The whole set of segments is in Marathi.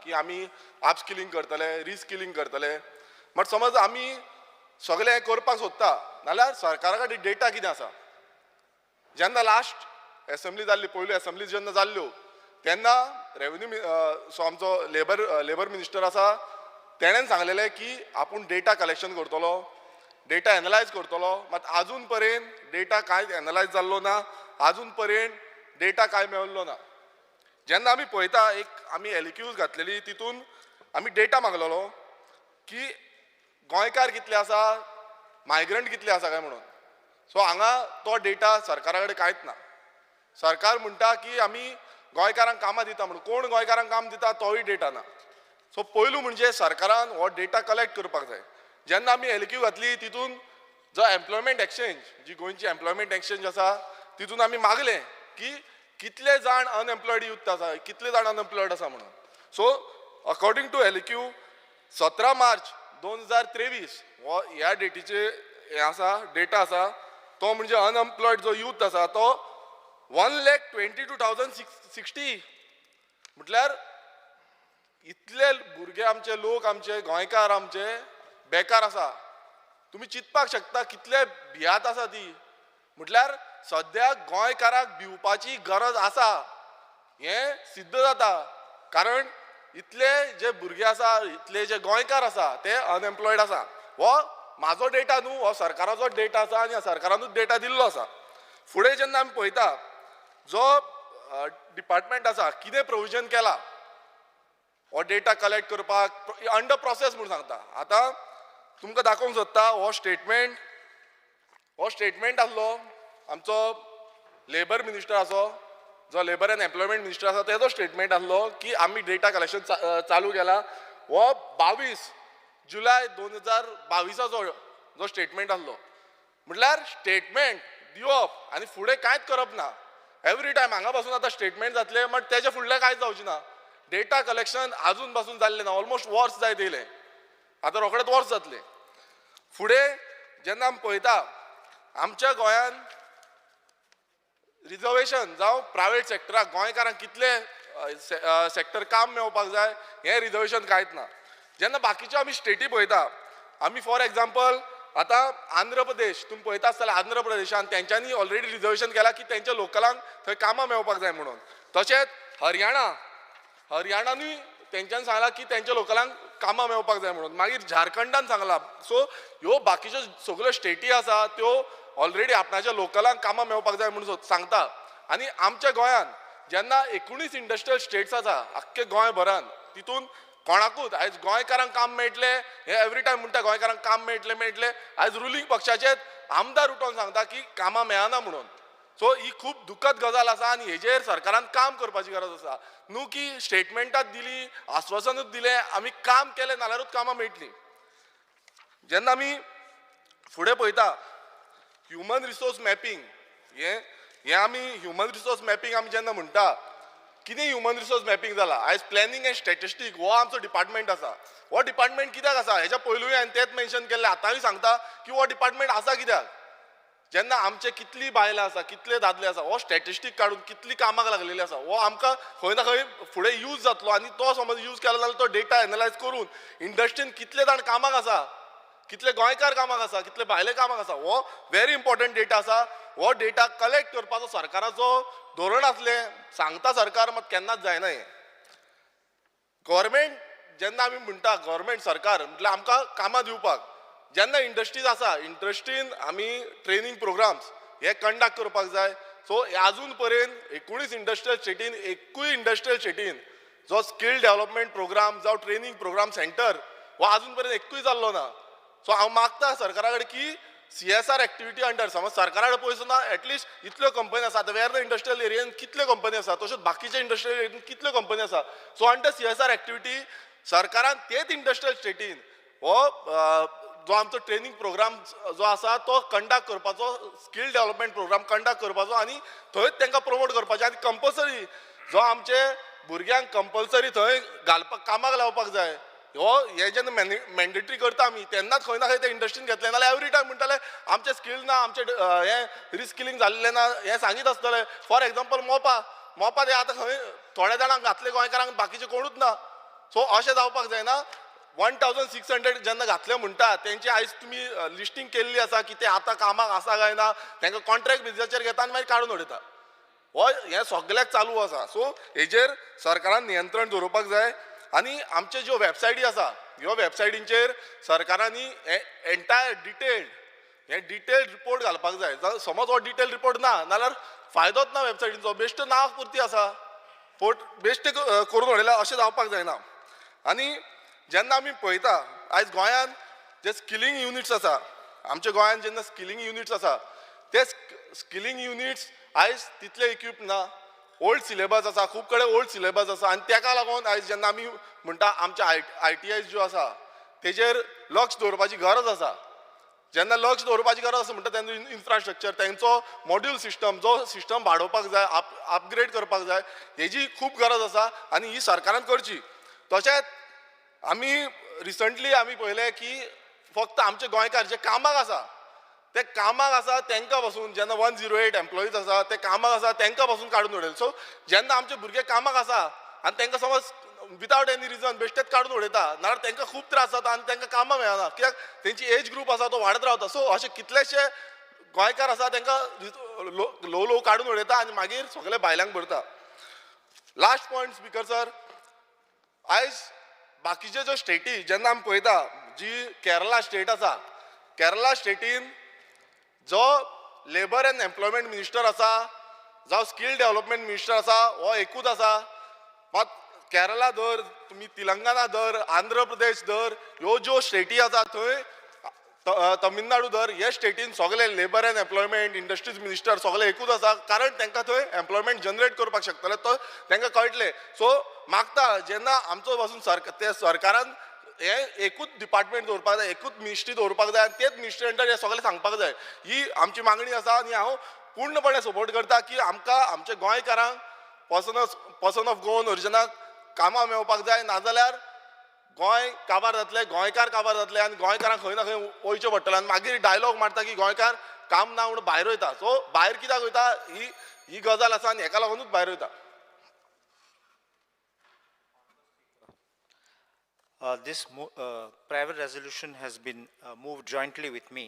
की आमी अपस्किलिंग करतले रिस्किलिंग करतले बट समज आमी सगळें हें करपाक सोदता नाल्यार सरकारा कडेन डेटा कितें आसा जेन्ना लास्ट एसेंब्ली जाल्ली पयल्यो एसेंब्ली जेन्ना जाल्ल्यो तेन्ना रेव्हेन्यू सो आमचो लेबर मिनिस्टर आसा तेणेन सांगलेलें की आपूण डेटा कलेक्शन करतलो डेटा एनालायज करतलो मात आजून पर्यंत डेटा कांयच एनालायज जाल्लो ना आजून पर्यंत डेटा कांय मेळिल्लो ना जेन्ना आमी पळयता एक आमी एलिक्यूज घातलेली तितून आमी डेटा मागलेलो की गोंयकार कितले आसा मायग्रंट कितले आसा काय म्हणून सो हांगा तो डेटा सरकारा कडेन कांयच ना सरकार म्हणटा की आमी गोंयकारांक कामां दिता म्हणून कोण गोंयकारांक काम दिता तोय डेटा ना सो पयलू म्हणजे सरकारान हो डेटा कलेक्ट करपाक जाय जेन्ना आमी एलिक्यू घातली तितून जो एम्प्लॉयमेंट एक्सचेंज जी गोंयची एम्प्लॉयमेंट एक्सचेंज आसा तितून आमी मागलें की कितले जाण अनएम्प्लॉयड यूथ आसा कितले जाण अनएम्प्लॉयड आसा म्हणून सो अकॉर्डिंग टू एलिक्यू 17 मार्च 2023 हो ह्या डेटीचे हे आसा डेटा आसा तो म्हणजे अनएम्प्लॉयड जो यूथ आसा तो 1,22,60 म्हटल्यार इतले भुरगे आमचे लोक आमचे गोंयकार आमचे बेकार आसा तुमी चिंतपाक शकता कितले भियात आसा ती म्हटल्यार सद्याक गोंयकाराक भिवपाची गरज आसा हें सिद्ध जाता कारण इतले जे भुरगे आसा इतले जे गोंयकार आसा ते अनएम्प्लॉयड आसा हो म्हाजो डेटा न्हू हो सरकाराचो डेटा आसा आनी सरकारानूच डेटा दिल्लो आसा फुडें जेन्ना आमी पळयता जो डिपार्टमेंट आसा कितें प्रोविजन केला हो डेटा कलेक्ट करपाक अंडर प्रोसेस म्हणून सांगता आतां तुमकां दाखोवंक सोदता हो स्टेटमेंट आसलो आमचो लेबर मिनिस्टर आसो जो लेबर एंड एम्प्लॉयमेंट मिनिस्टर आसा तेजो स्टेटमेंट आसलो की आमी डेटा कलेक्शन चालू केला हो 22 जुलय 2022 जो स्टेटमेंट आसलो म्हटल्यार स्टेटमेंट दिवप आनी फुडें कांयच करप ना एवरी टायम हांगा पासून आतां स्टेटमेंट जातले बट तेजे फुडलें कांयच जावचें ना डेटा कलेक्शन आजून पासून जाल्लें ना ऑलमोस्ट वर्स जायत येयलें आतां रोखडेंच वर्स जातलें फुडें जेन्ना आमी पळयता आमच्या गोंयान रिजर्वेशन जावं प्रायवेट सेक्टराक गोंयकारांक कितले सेक्टर काम मेळपाक जाय हें रिजर्वेशन कांयच ना जेन्ना बाकीच्यो आमी स्टेटी पळयता आमी फॉर एग्जाम्पल आतां आंध्र प्रदेश तुमी पळयता आसतलें आंध्र प्रदेशान तेंच्यांनी ऑलरेडी रिजर्वेशन केलां की तेंच्या लोकलांक थंय कामां मेळपाक जाय म्हणून तशेंच हरियाणानूय तेंच्यांनी सांगलां की तेंच्या लोकलांक कामां मेळपाक जाय म्हणून मागीर झारखंडान सांगलां सो ह्यो बाकीच्यो सगळ्यो स्टेटी आसा त्यो ऑलरेडी आपणाच्या लोकलांक कामां मेळपाक जाय म्हणून सांगता आनी आमच्या गोंयान जेन्ना 19 इंडस्ट्रियल स्टेट्स आसा आख्खे गोंयभरान तितून कोणाकूच आयज गोंयकारांक काम मेळटलें हे एवरी टायम म्हणटा गोंयकारांक काम मेळटलें आयज रुलींग पक्षाचे आमदार उठोवन सांगता की कामां मेळना म्हणून सो ही खूब दुखद गजाल आसा आनी हेजेर सरकारान काम करपाची गरज आसा न्हू की स्टेटमेंटात दिली आश्वासनूच दिलें आमी काम केलें नाल्यारूच कामां मेळटलीं जेन्ना आमी फुडें पळयता ह्युमन रिसोर्स मॅपींग हें आमी ह्युमन रिसोर्स मॅपींग आमी जेन्ना म्हणटा कितें ह्युमन रिसोर्स मॅपींग जाला आयज प्लॅनिंग एंड स्टॅटिस्टीक हो आमचो डिपार्टमेंट आसा हो डिपार्टमेंट कित्याक आसा हेच्या पयलूय हांवें तेंच मेन्शन केल्लें आतांय सांगता की हो डिपार्टमेंट आसा कित्याक जेन्ना आमचे कितलीं बायलां आसा कितले दादले आसा हो स्टॅटिस्टीक काडून कितलीं कामाक लागलेली आसा हो आमकां खंय ना खंय फुडें यूज जातलो आनी तो समज यूज केलो जाल्यार तो डेटा एनालायज करून इंडस्ट्रीन कितले जाण कामाक आसा कितले गोंयकार कामाक आसा कितले भायले कामाक आसा हो व्हेरी इम्पॉर्टंट डेटा आसा हो डेटा कलेक्ट करपाचो सरकाराचो धोरण आसलें सांगता सरकार मात केन्नाच जायना हें गव्हर्मेंट जेन्ना आमी म्हणटा गव्हर्मेंट सरकार म्हटल्यार आमकां कामां दिवपाक जेन्ना इंडस्ट्रीज आसा इंडस्ट्रीन आमी ट्रेनींग प्रोग्राम्स हे कंडक्ट करपाक जाय सो आजून पर्यंत 19 इंडस्ट्रियल स्टेटीन एकूय इंडस्ट्रियल स्टेटीन जो स्कील डेव्हलपमेंट प्रोग्राम जावं ट्रेनींग प्रोग्राम सेंटर हो आजून पर्यंत एकूय जाल्लो ना सो हांव मागता सरकारा कडेन की CSR एक्टिविटी अंडर समज सरकारा कडेन पयसो ना एटलिस्ट इतल्यो कंपनी आसा आतां वेर इंडस्ट्रियल एरियेन कितल्यो कंपनी आसा तशेंच बाकीच्या इंडस्ट्रियल एरियेन कितल्यो कंपनी आसा सो अंडर CSR एक्टिविटी सरकारान तेच इंडस्ट्रियल स्टेटीन हो जो आमचो ट्रेनींग प्रोग्राम जो आसा तो कंडक्ट करपाचो स्कील डेव्हलपमेंट प्रोग्राम कंडक्ट करपाचो आनी थंयच तांकां प्रमोट करपाचें आनी कंपल्सरी जो आमचे भुरग्यांक कंपल्सरी थंय घालपाक कामाक लावपाक जाय हो हे जेन्ना मॅन्डेटरी करता आमी तेन्नाच खंय ना खंय ते इंडस्ट्रीन घेतले नाल्यार एवरी टायम म्हणटाले आमचे स्कील ना आमचे हें रिस्किलींग जाल्लें ना हें सांगीत आसतले फॉर एग्जाम्पल मोपा ते आतां खंय थोड्या जाणांक घातले गोंयकारांक बाकीचे कोणूच ना सो अशें जावपाक जायना. 1600 जेन्ना घातले म्हणटा तेंची आयज तुमी लिस्टिंग केल्ली आसा की ते आतां कामाक आसा काय ना, तांकां कॉन्ट्रॅक्ट बेजिसाचेर घेता आनी मागीर काडून उडयता. हो हें सगळ्याक चालू आसा. सो हेजेर सरकारान नियंत्रण दवरपाक जाय. आनी आमच्यो ज्यो वेबसायटी आसा ह्यो वेबसायटींचेर सरकारांनी एंटायर डिटेल्ड रिपोर्ट घालपाक जाय. समज हो डिटेल रिपोर्ट ना नाल्यार फायदोच ना वेबसायटींचो, बेश्ट नांव पुरती आसा, बेश्टे करून उडयल्या अशें जावपाक जायना. आनी जेन्ना आमी पळयता आयज गोंयांत जे स्किलिंग युनिट्स आसा, आमच्या गोंयांत जेन्ना स्किलिंग युनिट्स आसा ते स्किलिंग युनिट्स आयज तितले इक्विप ना. ओल्ड सिलेबस आसा, खूब कडेन ओल्ड सिलेबस आसा आनी ताका लागून आयज जेन्ना आमी म्हणटा आमच्या ITIs ज्यो आसा तेजेर लक्ष दवरपाची गरज आसा. जेन्ना लक्ष दवरपाची गरज आसा म्हणटा तेन्ना इन्फ्रास्ट्रक्चर तेंचो मॉड्यूल सिस्टम जो सिस्टम वाडोवपाक जाय, अपग्रेड करपाक जाय, हेजी खूब गरज आसा आनी ही सरकारान करची. तशेंच आमी रिसंटली आमी पळयलें की फक्त आमचे गोंयकार जे कामाक आसा ते कामाक आसा तांकां पासून जेन्ना 108 एम्प्लॉईज आसा ते कामाक आसा तांकां पासून काडून उडयले. सो जेन्ना आमचे भुरगे कामाक आसा आनी तांकां समज विदावट एनी रिजन बेश्टेच काडून उडयता नाल्यार तांकां खूब त्रास जाता आनी तांकां कामां मेळना, कित्याक तेंची एज ग्रूप आसा तो वाडत रावता. सो अशे कितलेशे गोंयकार आसा तांकां ल्हव काडून उडयता आनी मागीर सगळे भायल्यांक भरता. लास्ट पॉयंट स्पिकर सर, आयज बाकीचे ज्यो स्टेटी जेन्ना आमी पळयता, जी केरला स्टेट आसा, केरला स्टेटीन जो लेबर एंड एम्प्लॉयमेंट मिनिस्टर आसा जावं स्कील डेव्हलपमेंट मिनिस्टर आसा हो एकूच आसा. मात केरला धर, तुमी तेलंगणा धर, आंध्र प्रदेश धर, ह्यो ज्यो स्टेटी आसा थंय तमिळनाडू धर, हे स्टेटीन सगळे labour and employment industries minister सगळे एकूच आसा, कारण तांकां थंय एम्प्लॉयमेंट जनरेट करपाक शकतले तो तांकां कळटलें. सो मागता जेन्ना आमचो पासून ते सरकारान हे एकूच डिपार्टमेंट दवरपाक जाय, एकूच मिनिस्ट्री दवरपाक जाय आनी तेच मिनिस्ट्री अंडर हे सगळें सांगपाक जाय. ही आमची मागणी आसा आनी हांव पूर्णपणे सपोर्ट करता की आमकां आमच्या गोंयकारांक पर्सन ऑफ गोवन ओरिजिनाक कामां मेळपाक जाय, नाजाल्यार गोंय काबार जातले, गोंयकार काबार जातले आनी गोंयकारांक खंय ना खंय वयचें पडटलें आनी मागीर डायलॉग मारता की गोंयकार काम ना म्हणून भायर वयता. सो भायर कित्याक वयता ही गजाल आसा आनी हेका लागूनूच भायर वयता. This private resolution has been moved jointly with me,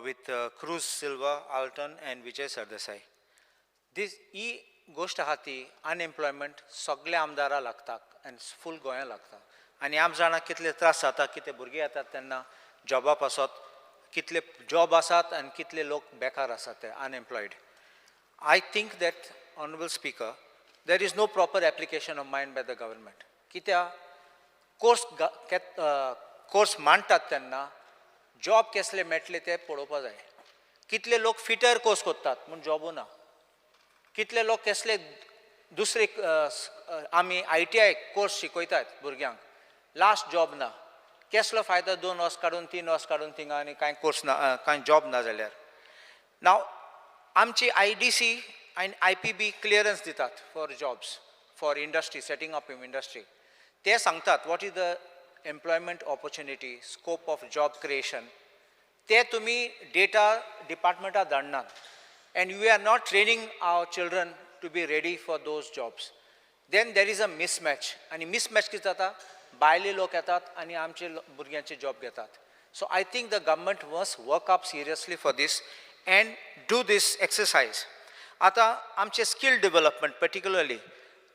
with Cruz Silva, Alton and Vijay Sardesai. This गोष्ट आहा ती अनएम्प्लॉयमेंट सगळे आमदारां लागतात आनी फूल गोंया लागता. आनी आम जाणां कितले त्रास जाता, कितले भुरगे येतात तेन्ना जॉबा पासत, कितले जॉब आसात आनी कितले लोक बेकार आसात ते unemployed. I think that honourable speaker there is no proper application of mind by the government. कित्याक कोर्स मांडटात तेन्ना जॉब कसले मेळटले ते पळोवपा जाय. कितले लोक फिटर कोर्स करतात पूण जॉबू ना, कितले लोक कसले दुसरे आमी ITI कोर्स शिकयतात भुरग्यांक, लास्ट जॉब ना, कसलो फायदो 2 वर्स काडून 3 वर्स काडून थिंगा आनी कांय कोर्स ना, कांय जॉब ना जाल्यार. नाव आमची IDC आनी IPB क्लियरन्स दितात for jobs, for industry, setting up in industry. ते सांगतात what is the employment opportunity, scope of job creation. ते तुमी data डिपार्टमेंटाक धाडनात and we are not training our children to be ready for those jobs. Then there is a mismatch. आणि mismatch कितें जाता, भायले लोक येतात आनी आमचे भुरग्यांचे जॉब घेतात. So I think the government must work up seriously for this and do this exercise. आता आमचे स्किल डेव्हलपमेंट पर्टिक्युलरली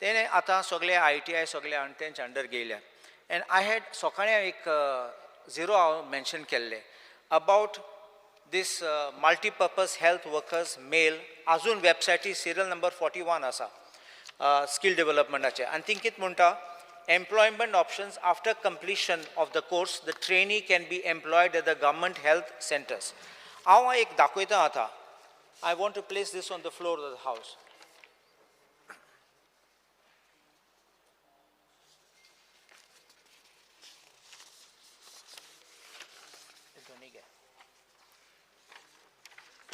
तेणे आता सगळे ITI सगळे तेंच्या अंडर गेल्या. and I had सकाळी एक झिरो हांव मेन्शन केल्ले about this multi-purpose health workers mail अजून वेबसायटी serial number 41 आसा skill developmentaचे आनी थिंग कितें म्हणटा employment options after completion of the course the trainee can be employed at the government health centers. हांव एक दाखयता आता. I want to place this on the floor of the house.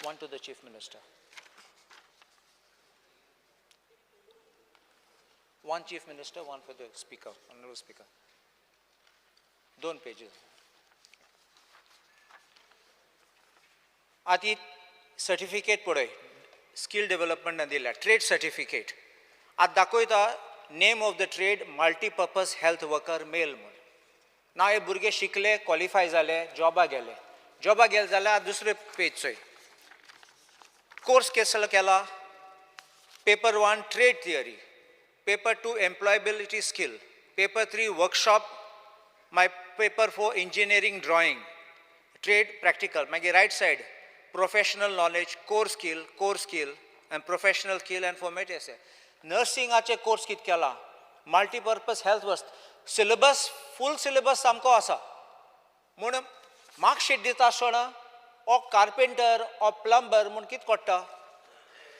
One to the Chief Minister. One Chief Minister, one for the Speaker, Honorable Speaker. 2 pages. आती सर्टिफिकेट पळय स्किल डेव्हलपमेंटान दिल्या ट्रेड सर्टिफिकेट. आतां दाखयता name of the trade multipurpose health worker male म्हणून. ना हे भुरगे शिकले, क्वॉलिफाय जाले, जॉबा गेले जाल्यार दुसरे पेज चोय कोर्स कसलो केला. Paper 1 trade theory, paper 2 employability skill, paper 3 workshop, my paper 4 engineering drawing, trade practical. मागीर right side professional knowledge, core skill and professional skill and format essay. नर्सिंगाचे कोर्स कित केला, multipurpose health work. Syllabus full syllabus सामको आसा म्हूण मार्कशीट दिता आसतना ओ कार्पेंटर ओ प्लंबर म्हूण कित कोट्टा.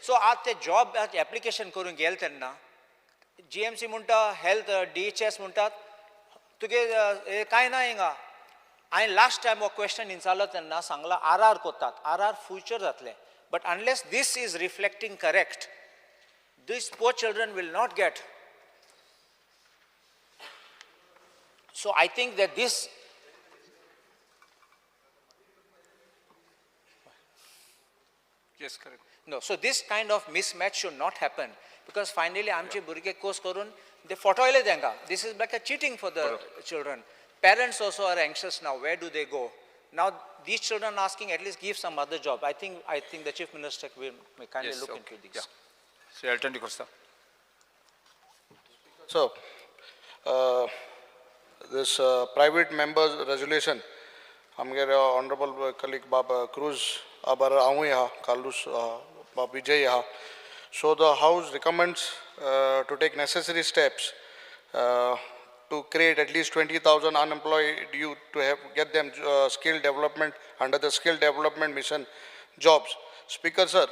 सो आज ते जॉब एप्लिकेशन करून गेले तेन्ना GMC म्हणटा हेल्थ DHS म्हणटात तुगे कांय ना हिंगा. हांवें लास्ट टायम हो क्वेश्चन विचारलो तेन्ना सांगला RR कोत्तात, RR फ्युचर जातले. But unless this is reflecting correct, these poor children will not get. So I think that this Yes, correct. no, so this kind of mismatch should not happen, because finally amche burge course karun they photoile denga. This is like a cheating for the children. Parents also are anxious now, where do they go now? These children are asking at least give some other job. I think the chief minister will may kindly look into this. Yeah. So Alternate Costa. So, this private members resolution, आमगे honorable colleague Baba Cruz, abar ahu yaha, Kalus Bab Vijay yaha. So the House recommends to take necessary steps to create at least 20,000 unemployed youth to get them skill development under the skill development mission jobs. Speaker sir,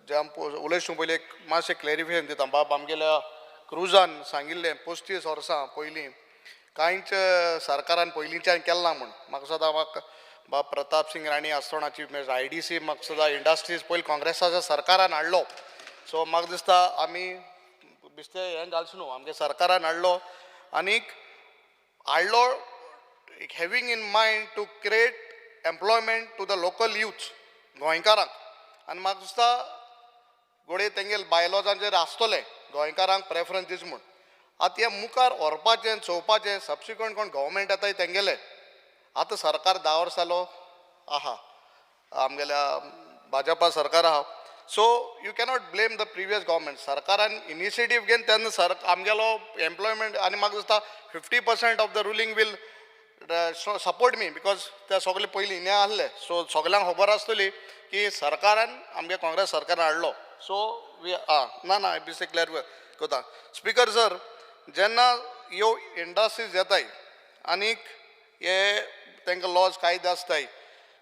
जे उलयसून पयलीं एक मातशें क्लॅरिफिकेशन दिता. बाब आमगेल्या क्रुजान सांगिल्लें 35 वर्सां पयलीं कांयच सरकारान पयलींच्यान केलें ना म्हूण. म्हाका सदां बाब प्रताप सिंग राणी आसतोणाची IDC म्हाका सदां इंडस्ट्रीज पयलीं काँग्रेसाच्या सरकारान हाडलो. सो म्हाका दिसता आमी बिश्तें हें घालचें न्हू, आमगे सरकारान हाडलो आनीक हाडलो having in mind to create employment to the local youth गोंयकारांक. आनी म्हाका दिसता घोडये तेंगेले बायलॉजांचेर आसतलें गोंयकारांक प्रेफरन्स दिस म्हूण. आतां हें मुखार व्हरपाचें चोवपाचें सबसिक्वंट कोण गव्हर्मेंट येताय तेंगेले. आतां सरकार 10 वर्सालो आहा, आमगेल्या भाजपा सरकार आहा. So you cannot blame the previous government. सरकारान इनिशिएटीव घेवन तेन्ना आमगेलो एम्प्लॉयमेंट आनी म्हाका दिसता 50% of the ruling will support me, because ते सगळे पयलीं हिने आहले. सो सगळ्यांक खबर आसतली की सरकारान आमगे काँग्रेस सरकारान हाडलो. सो वी ना बेश्टें क्लियर कोता. स्पिकर सर, जेन्ना ह्यो इंडस्ट्रीज येताय आनीक हे तांकां लॉज कायदे आसताय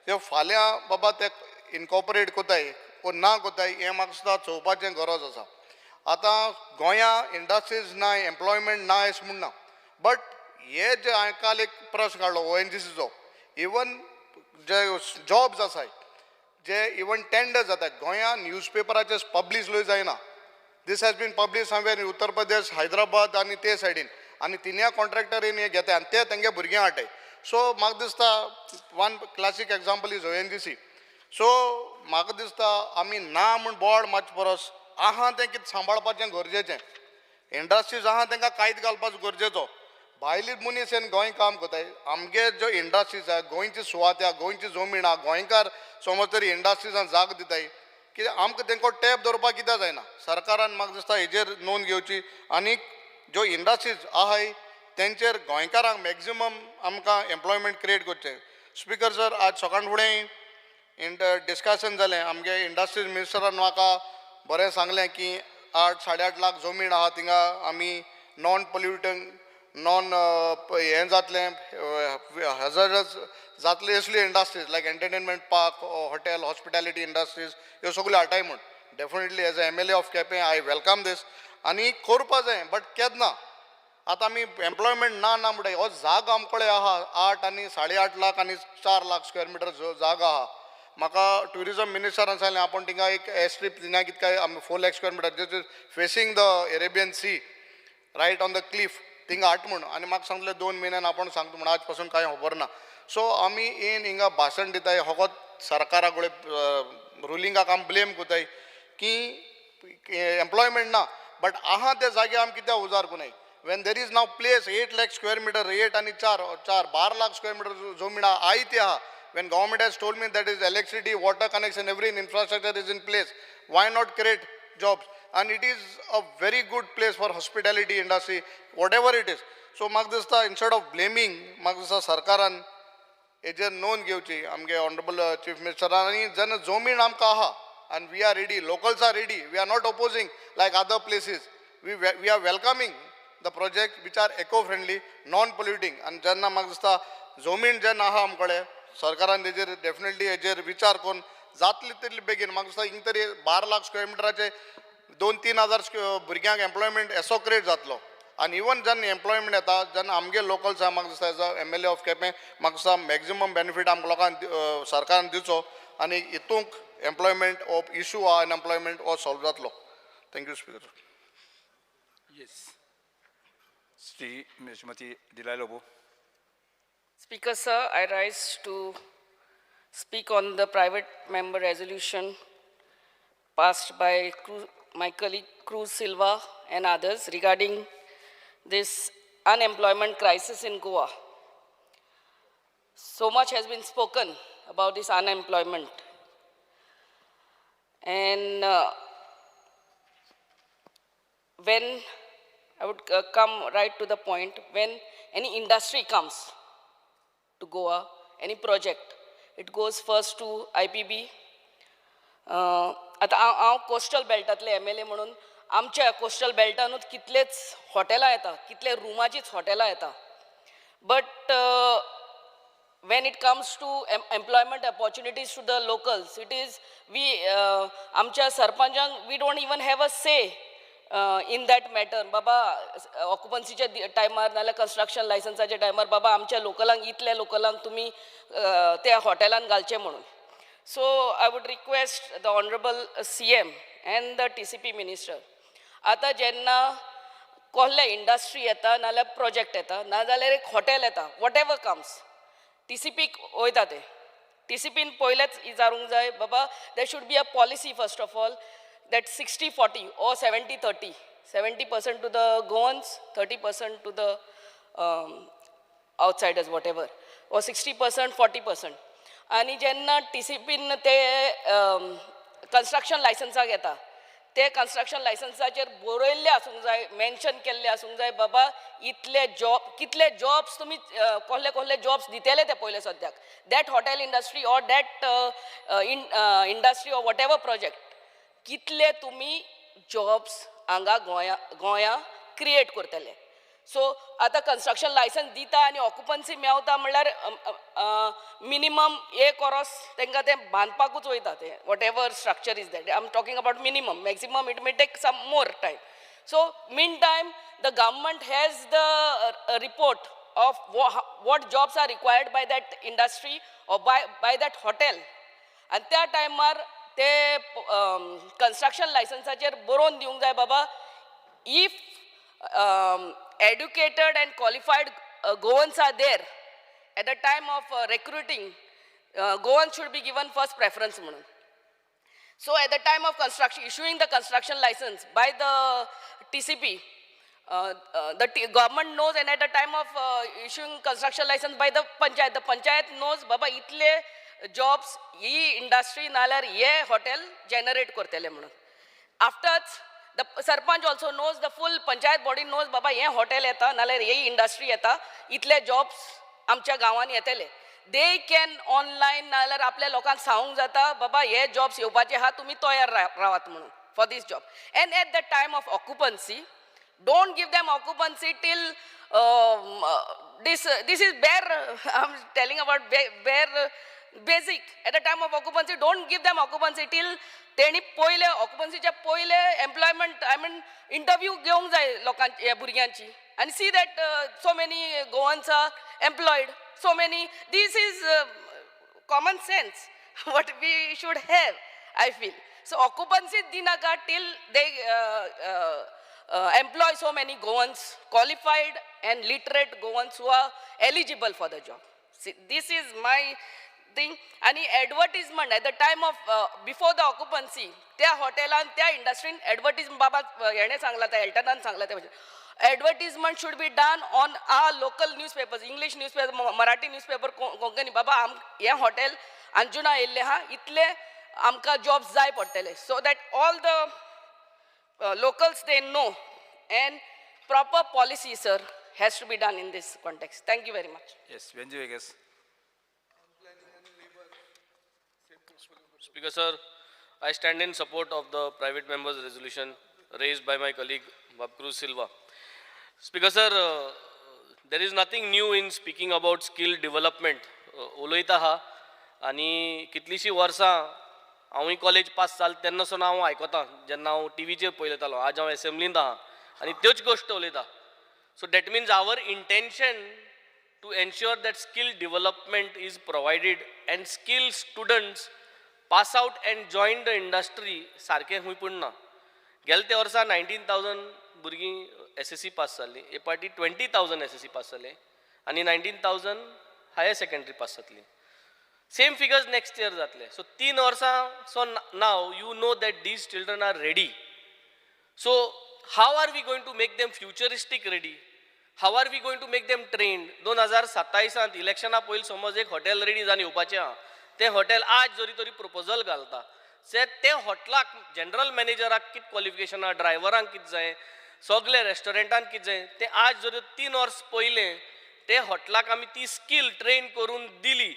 ते फाल्यां बाबा ते इनकॉर्पोरेट कोताय वो ना कोताय हें म्हाका सुद्दां चोवपाचें गरज आसा. आतां गोंयां इंडस्ट्रीज ना, एम्प्लॉयमेंट ना अशें म्हूण ना. बट हे जे हांवें काल एक प्रश्न काडलो ONGCचो, इवन जे जॉब्स आसाय जे इवन टेंडर जातात गोंयां न्यूजपेपराचेर पब्लीश लय जायना. This has been publish somewhere in Uttar Pradesh, Hyderabad आनी ते सायडीन, आनी तिनूय कॉन्ट्रॅक्टरीन हे घेताय आनी ते तेंगे भुरग्यां हाडटाय. सो म्हाका दिसता one classic example is ONGC. So म्हाका दिसता आमी ना म्हूण बोवाळ मातशें परस आहा तें कितें सांबाळपाचें गरजेचें. इंडस्ट्रीज आहा तांकां कायदो घालपाचो गरजेचो. भायले मनीस येवन गोंय काम कोताय. आमगे ज्यो इंडस्ट्रीज आहा, गोंयची सुवात आहा, गोंयची जमीन आहा, गोंयकार समज तरी इंडस्ट्रीजान जाग दिताय कित्याक आमकां तेंको टॅप दवरपाक कित्याक जायना. सरकारान म्हाका दिसता हेजेर नोंद घेवची आनीक ज्यो इंडस्ट्रीज आहाय तेंचेर गोंयकारांक मॅक्झिमम आमकां एम्प्लॉयमेंट क्रिएट करचें. स्पिकर सर, आज सकाळ फुडें डिस्कशन जालें. आमगे इंडस्ट्रीज मिनिस्टरान म्हाका बरें सांगलें की 8-8.5 लाख जमीन आहा थिंगा आमी नॉन पोल्युटंग हें जातलें हॅझर्डस जातले असली industries like entertainment park, hotel, hospitality industries ह्यो सगळ्यो हाडटाय म्हूण. Definitely as a MLA of Quepem I welcome this. आनी करपा जाय बट केन्ना. आतां आमी एम्प्लॉयमेंट ना म्हणटाय हो जागा आमकडे आहा 8 आनी 8.5 लाख आनी 4 लाख स्क्वेअर मिटर जागा आहा. म्हाका ट्युरिजम मिनिस्टरान सांगलें आपण थिंगा एक एस्ट्रीप थिंगा कितें काय 4 lakh square metre this is facing the Arabian Sea right on the cliff थिंगा हाट म्हूण. आनी म्हाका सांगलें 2 म्हयन्यान आपण सांगता म्हूण. आज पासून कांय खबर ना. सो आमी येवन हिंगा भाशण दिताय होकोत सरकारा कडेन रुलिंगाक आमी ब्लेम कोताय की एम्प्लॉयमेंट ना. बट आहा त्या जागे आम कित्याक उजार कोनाय when there is now place 8 lakh square meter 8 and 4 12 lakh square meter जमीन आई ते आहा when government has told me that is electricity water connection every infrastructure is in place why not create jobs and it is a very good place for hospitality industry whatever it is so म्हाका दिसता instead of blaming म्हाका दिसता सरकारान हेजेर नोंद घेवची आमगे ऑनरेबल चीफ मिनिस्टरांनी जेन्ना जमीन आमकां आहा and we are ready locals are ready we are not opposing like other places we are welcoming the project which are eco friendly non polluting and जेन्ना म्हाका दिसता जमीन जेन्ना आहा आमकडे सरकारान तेजेर डेफिनेटली हेजेर विचार करून जातले तितले बेगीन म्हाका दिसता हिंग तरी 12 लाख स्क्वेअर मिटराचे 2-3 हजार भुरग्यांक एम्प्लॉयमेंट असो क्रिएट जातलो आनी इवन जेन्ना एम्प्लॉयमेंट येता जेन्ना आमगे लोकल्स आहा म्हाका दिसता age a MLA of Quepem म्हाका दिसता मॅक्झिमम बेनिफीट आमकां लोकांक सरकारान दिवचो आनी हितूंक एम्प्लॉयमेंट ऑफ इशू आहा अनएम्प्लॉयमेंट हो सॉल्व जातलो थँक्यू स्पीकर येस श्रीमती दिलाय Lobo Speaker sir, I rise to speak on the private member resolution passed by my colleague Cruz Silva and others regarding this unemployment crisis in Goa. So much has been spoken about this unemployment. And when I would come right to the point, when any industry comes to Goa, any project, it goes first to IPB. आता हांव कोस्टल बेल्टांतले MLA म्हणून आमच्या कोस्टल बेल्टानूच कितलेच हॉटेलां येता कितले रुमाचीच हॉटेलां येता but when it comes to employment opportunities to the locals, it is आमच्या सरपंचांक we don't even have a say in that matter. बाबा ऑक्युपन्सीच्या टायमार नाल्यार कन्स्ट्रक्शन लायसन्साच्या टायमार बाबा आमच्या लोकलांक इतल्या लोकलांक तुमी त्या हॉटेलान घालचे म्हणून. So I would request the Honorable CM and the TCP Minister. आता जेन्ना कसले इंडस्ट्री येता नाल्यार प्रोजेक्ट येता नाजाल्यार एक हॉटेल येता whatever comes. TCPक वयता ते TCPन पयलेच विचारूंक जाय बाबा there should be a policy first of all that 60-40 or 70-30, 70% to the Goans, 30% to the outsiders, whatever, or 60%, 40%. आणि जेन्ना TCPन ते कन्स्ट्रक्शन लायसन्साक येता ते कन्स्ट्रक्शन लायसन्साचेर बरयल्ले आसूंक जाय मेन्शन केल्ले आसूंक जाय बाबा इतले जॉब कितले जॉब्स तुमी कसले कसले जॉब्स दितेले ते पयले सद्याक that hotel industry or that industry or what ever project कितले तुमी जॉब्स हांगा गोंया क्रिएट करतले सो आतां कन्स्ट्रक्शन लायसन्स दिता आनी ऑक्युपन्सी मेवता म्हणल्यार मिनिमम एक वरोस तांकां तें बांदपाकूच वयता तें whatever structure is that I am talking about minimum maximum it may take some more time so mean time the government has the report of what jobs are required by that industry or by that hotel आनी त्या टायमार ते कन्स्ट्रक्शन लायसन्साचेर बरोवन दिवंक जाय बाबा if educated and qualified Goans are there at the time of recruiting Goans should be given first preference म्हणून so at the time of construction issuing the construction license by the TCP the government knows and at the time of issuing construction license by the panchayat knows baba itle jobs he industry नाल्यार हे hotel generate करतले म्हणून after the sarpanch also knows the full panchayat body knows baba हे hotel येता नाल्यार हे industry येता इतले jobs आमच्या गांवांनी येतले they can online नाल्यार आपल्या लोकांक सांगूंक जाता बाबा हे jobs येवपाचे आहा तुमी तयार रावात म्हणून for this job and at the time of occupancy don't give them occupancy till this is bare I'm telling about bare basic at the time of occupancy don't give them occupancy till तेणी पयले ऑक्युपन्सीच्या पयले एम्प्लॉयमेंट आय मीन इंटरव्यू घेवंक जाय लोकांची ह्या भुरग्यांची आनी see that so many Goans are employed so many this is common sense what we should have I feel so occupancy दिनाका till they employ so many Goans, qualified and literate Goans who are eligible for the job. See, this is my thing आणि advertisement at the time of before the occupancy त्या हॉटेलान त्या इंडस्ट्रीन एडवर्टिजमेंट बाबा हेणे सांगला त्या एल्टनान सांगला त्या advertisement should be done on our local newspapers, English newspaper, Marathi newspaper, Konkani बाबा हे हॉटेल अंजुना येयल्ले हा इतले आमकां जॉब्स जाय पडटले so that all the locals they know and proper policy sir has to be done in this context. Thank you very much. Yes, Benji, I guess. Speaker sir, I stand in support of the private members resolution raised by my colleague Babkruz Silva. Speaker sir, there is nothing new in speaking about skill development. उलयता हा आनी कितलीशीं वर्सां हांवूय कॉलेज पास जाल तेन्नासून हांव आयकतां जेन्ना हांव टीव्हीचेर पळयतालो आज हांव एसेंब्लींत आहा आनी त्योच गोश्टी उलयता so that means our intention to ensure that skill development is provided and skill students pass out and join the industry सारकें खूंय पडना गेल्या त्या वर्सा 19,000 भुरगीं SSC पास जाल्लीं हे पाटी 20,000 SSC पास जाले आनी 19,000 हायर सेकंडरी पास जातलीं सेम फिगर्स नेक्स्ट इयर जातले सो 3 वर्सां so now you know that these children are ready so how are we going to make them futuristic ready how are we going to make them trained 2027 इलेक्शना पयलीं समज एक हॉटेल रेडी जावन येवपाचें आहा तें हॉटेल आज जरी तरी प्रपोजल घालता ते हॉटेलाक जनरल मॅनेजराक कितें क्वॉलिफिकेशन आहा ड्रायव्हरांक कितें जाय सगळे रेस्टॉरंटान कितें जाय तें आज जर 3 वर्स पयलें ते हॉटेलाक आमी ती स्कील ट्रेन करून दिली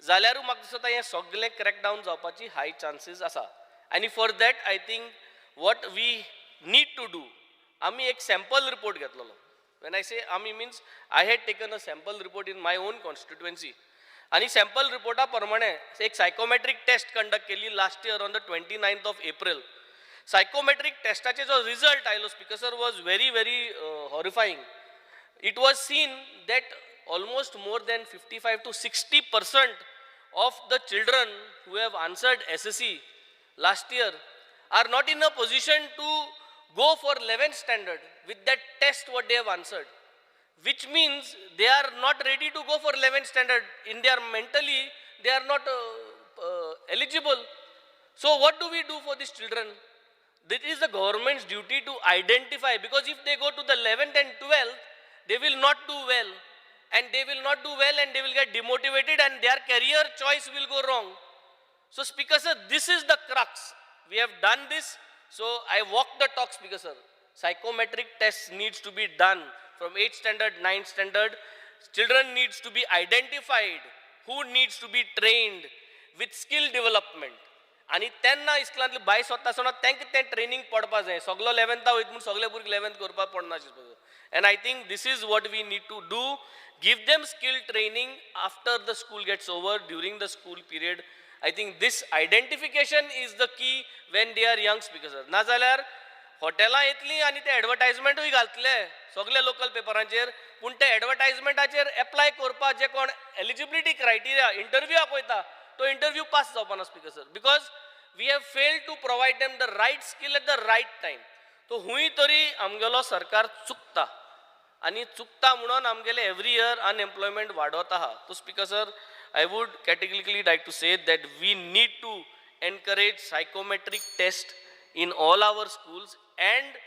जाल्यारूय म्हाका दिसता हें सगळें क्रॅक डावन जावपाची हाय चान्सीस आसा आनी for that I think what we need to do आमी एक सॅम्पल रिपोर्ट घेतलेलो वेन आय से आमी means I had taken a sample report in my own constituency आनी सॅम्पल रिपोर्टा प्रमाणे एक सायकोमॅट्रीक टेस्ट कंडक्ट केली last year on the 29th of April psychometric टेस्टाचे जो रिजल्ट आयलो speaker sir was very very horrifying it was seen that almost more than 55 to 60% of the children who have answered SSC last year are not in a position to go for 11th standard with that test what they have answered, which means they are not ready to go for 11th standard. In their mentally, they are not eligible. So what do we do for these children? It is the government's duty to identify, because if they go to the 11th and 12th, they will not do well. And they will not do well and they will get demotivated and their career choice will go wrong. So Speaker sir, this is the crux. We have done this. So I walk the talk, Speaker sir. Psychometric tests needs to be done from 8th standard, 9th standard. Children needs to be identified. Who needs to be trained with skill development. आणि तेन्ना इस्कुलांतले बाय स्वता सोना तांकां तें ट्रेनिंग पडपा जाय सगलो 11th वयता म्हूण सगळे भुरगे 11th करपाक पडना and I think this is what we need to do, give them skill training after the school gets over, during the school period. I think this identification is the key when they are young, Speaker sir. ना जाल्यार हॉटेलां येतलीं आनी ते एडवर्टायजमेंटूय घालतले सगळे लोकल पेपरांचेर पूण ते एडवर्टायजमेंटाचेर एप्लाय करपाक जे कोण एलिजिबिलिटी क्रायटेरिया इंटरव्यूआक वयता तो इंटरव्यू पास जावपाना speaker sir because we have failed to provide them the right skill at the right time तो हुंय तरी आमगेलो सरकार चुकता आनी चुकता म्हणून आमगेले एवरी इयर अनएम्प्लॉयमेंट वाडत आहा तो speaker sir I would categorically like to say that we need to encourage psychometric test in all our schools and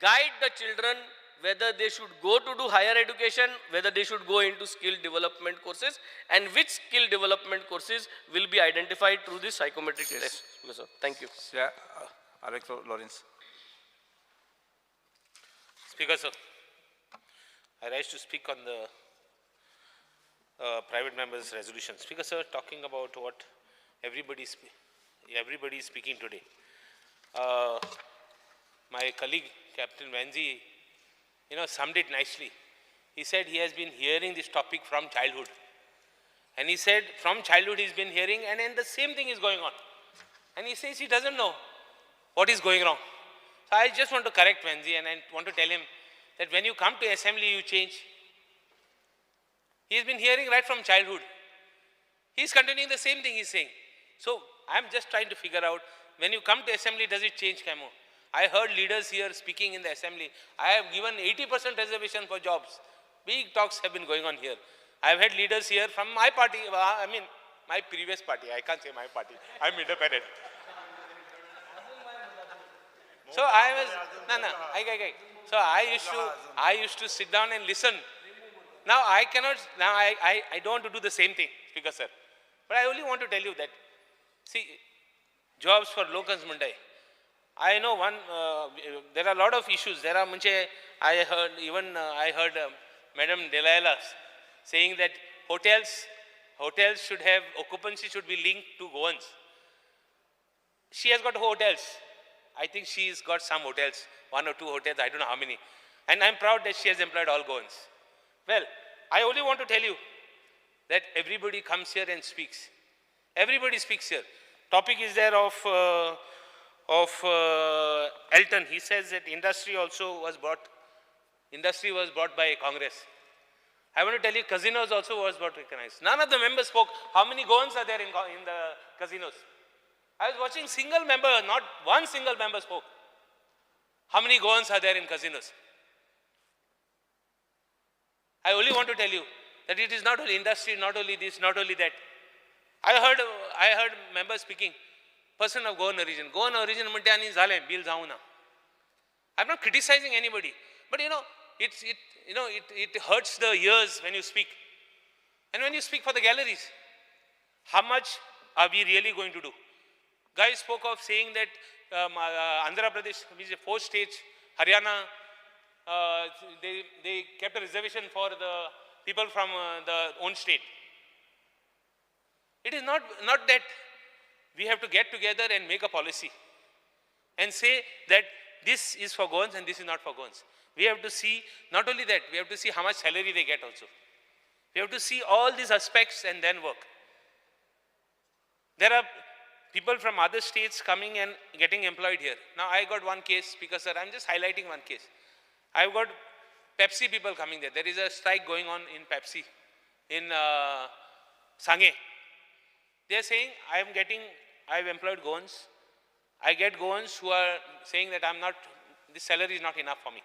guide the children whether they should go to do higher education, whether they should go into skill development courses, and which skill development courses will be identified through this psychometric test. Yes, sir. Thank you. Yeah, Alex Lawrence. Speaker, sir, I rise to speak on the private members' resolution. Speaker, sir, talking about what everybody is speaking today. My colleague Captain Vanzi, summed it nicely. He said he has been hearing this topic from childhood, and he said from childhood he's been hearing, and then the same thing is going on, and he says he doesn't know what is going wrong. So I just want to correct Vanzi, and I want to tell him that when you come to assembly, you change. He has been hearing right from childhood. He's continuing the same thing he's saying. So I'm just trying to figure out, when you come to assembly, does it change, Camo? I heard leaders here speaking in the assembly. I have given 80% reservation for jobs. Big talks have been going on here. I have had leaders here from my party, my previous party. I can't say my party. I'm independent. So I was, no, So I used to sit down and listen. Now I cannot, now I don't want to do the same thing, Speaker sir. But I only want to tell you that, see, jobs for locals Mundai. I know one, there are a lot of issues. There are, I heard, even I heard Madam Delilah saying that hotels should have, occupancy should be linked to Goans. She has got hotels. I think she's got some hotels, 1 or 2 hotels, I don't know how many. And I'm proud that she has employed all Goans. Well, I only want to tell you that everybody comes here and speaks. Everybody speaks here. Topic is there of Elton. He says that industry was brought by Congress. I want to tell you, casinos also was brought recognized. None of the members spoke. How many Goans are there in the casinos? I was watching single member, not one single member spoke. How many Goans are there in casinos? I only want to tell you that it is not only industry, not only this, not only that. I heard members speaking, person of Goan origin. Goan origin Muntani Zale, Bil Zauna. I'm not criticizing anybody, but it hurts the ears when you speak. And when you speak for the galleries, how much are we really going to do? Guy spoke of saying that Andhra Pradesh, which is a 4th state, Haryana, they kept a reservation for the people from the own state. It is not that we have to get together and make a policy and say that this is for Goans and this is not for Goans. We have to see, not only that, we have to see how much salary they get also. We have to see all these aspects and then work. There are people from other states coming and getting employed here. Now I got one case, Speaker sir, I'm just highlighting one case. I've got Pepsi people coming there. There is a strike going on in Pepsi, in Sange. They are saying, I've employed Goans. I get Goans who are saying that this salary is not enough for me.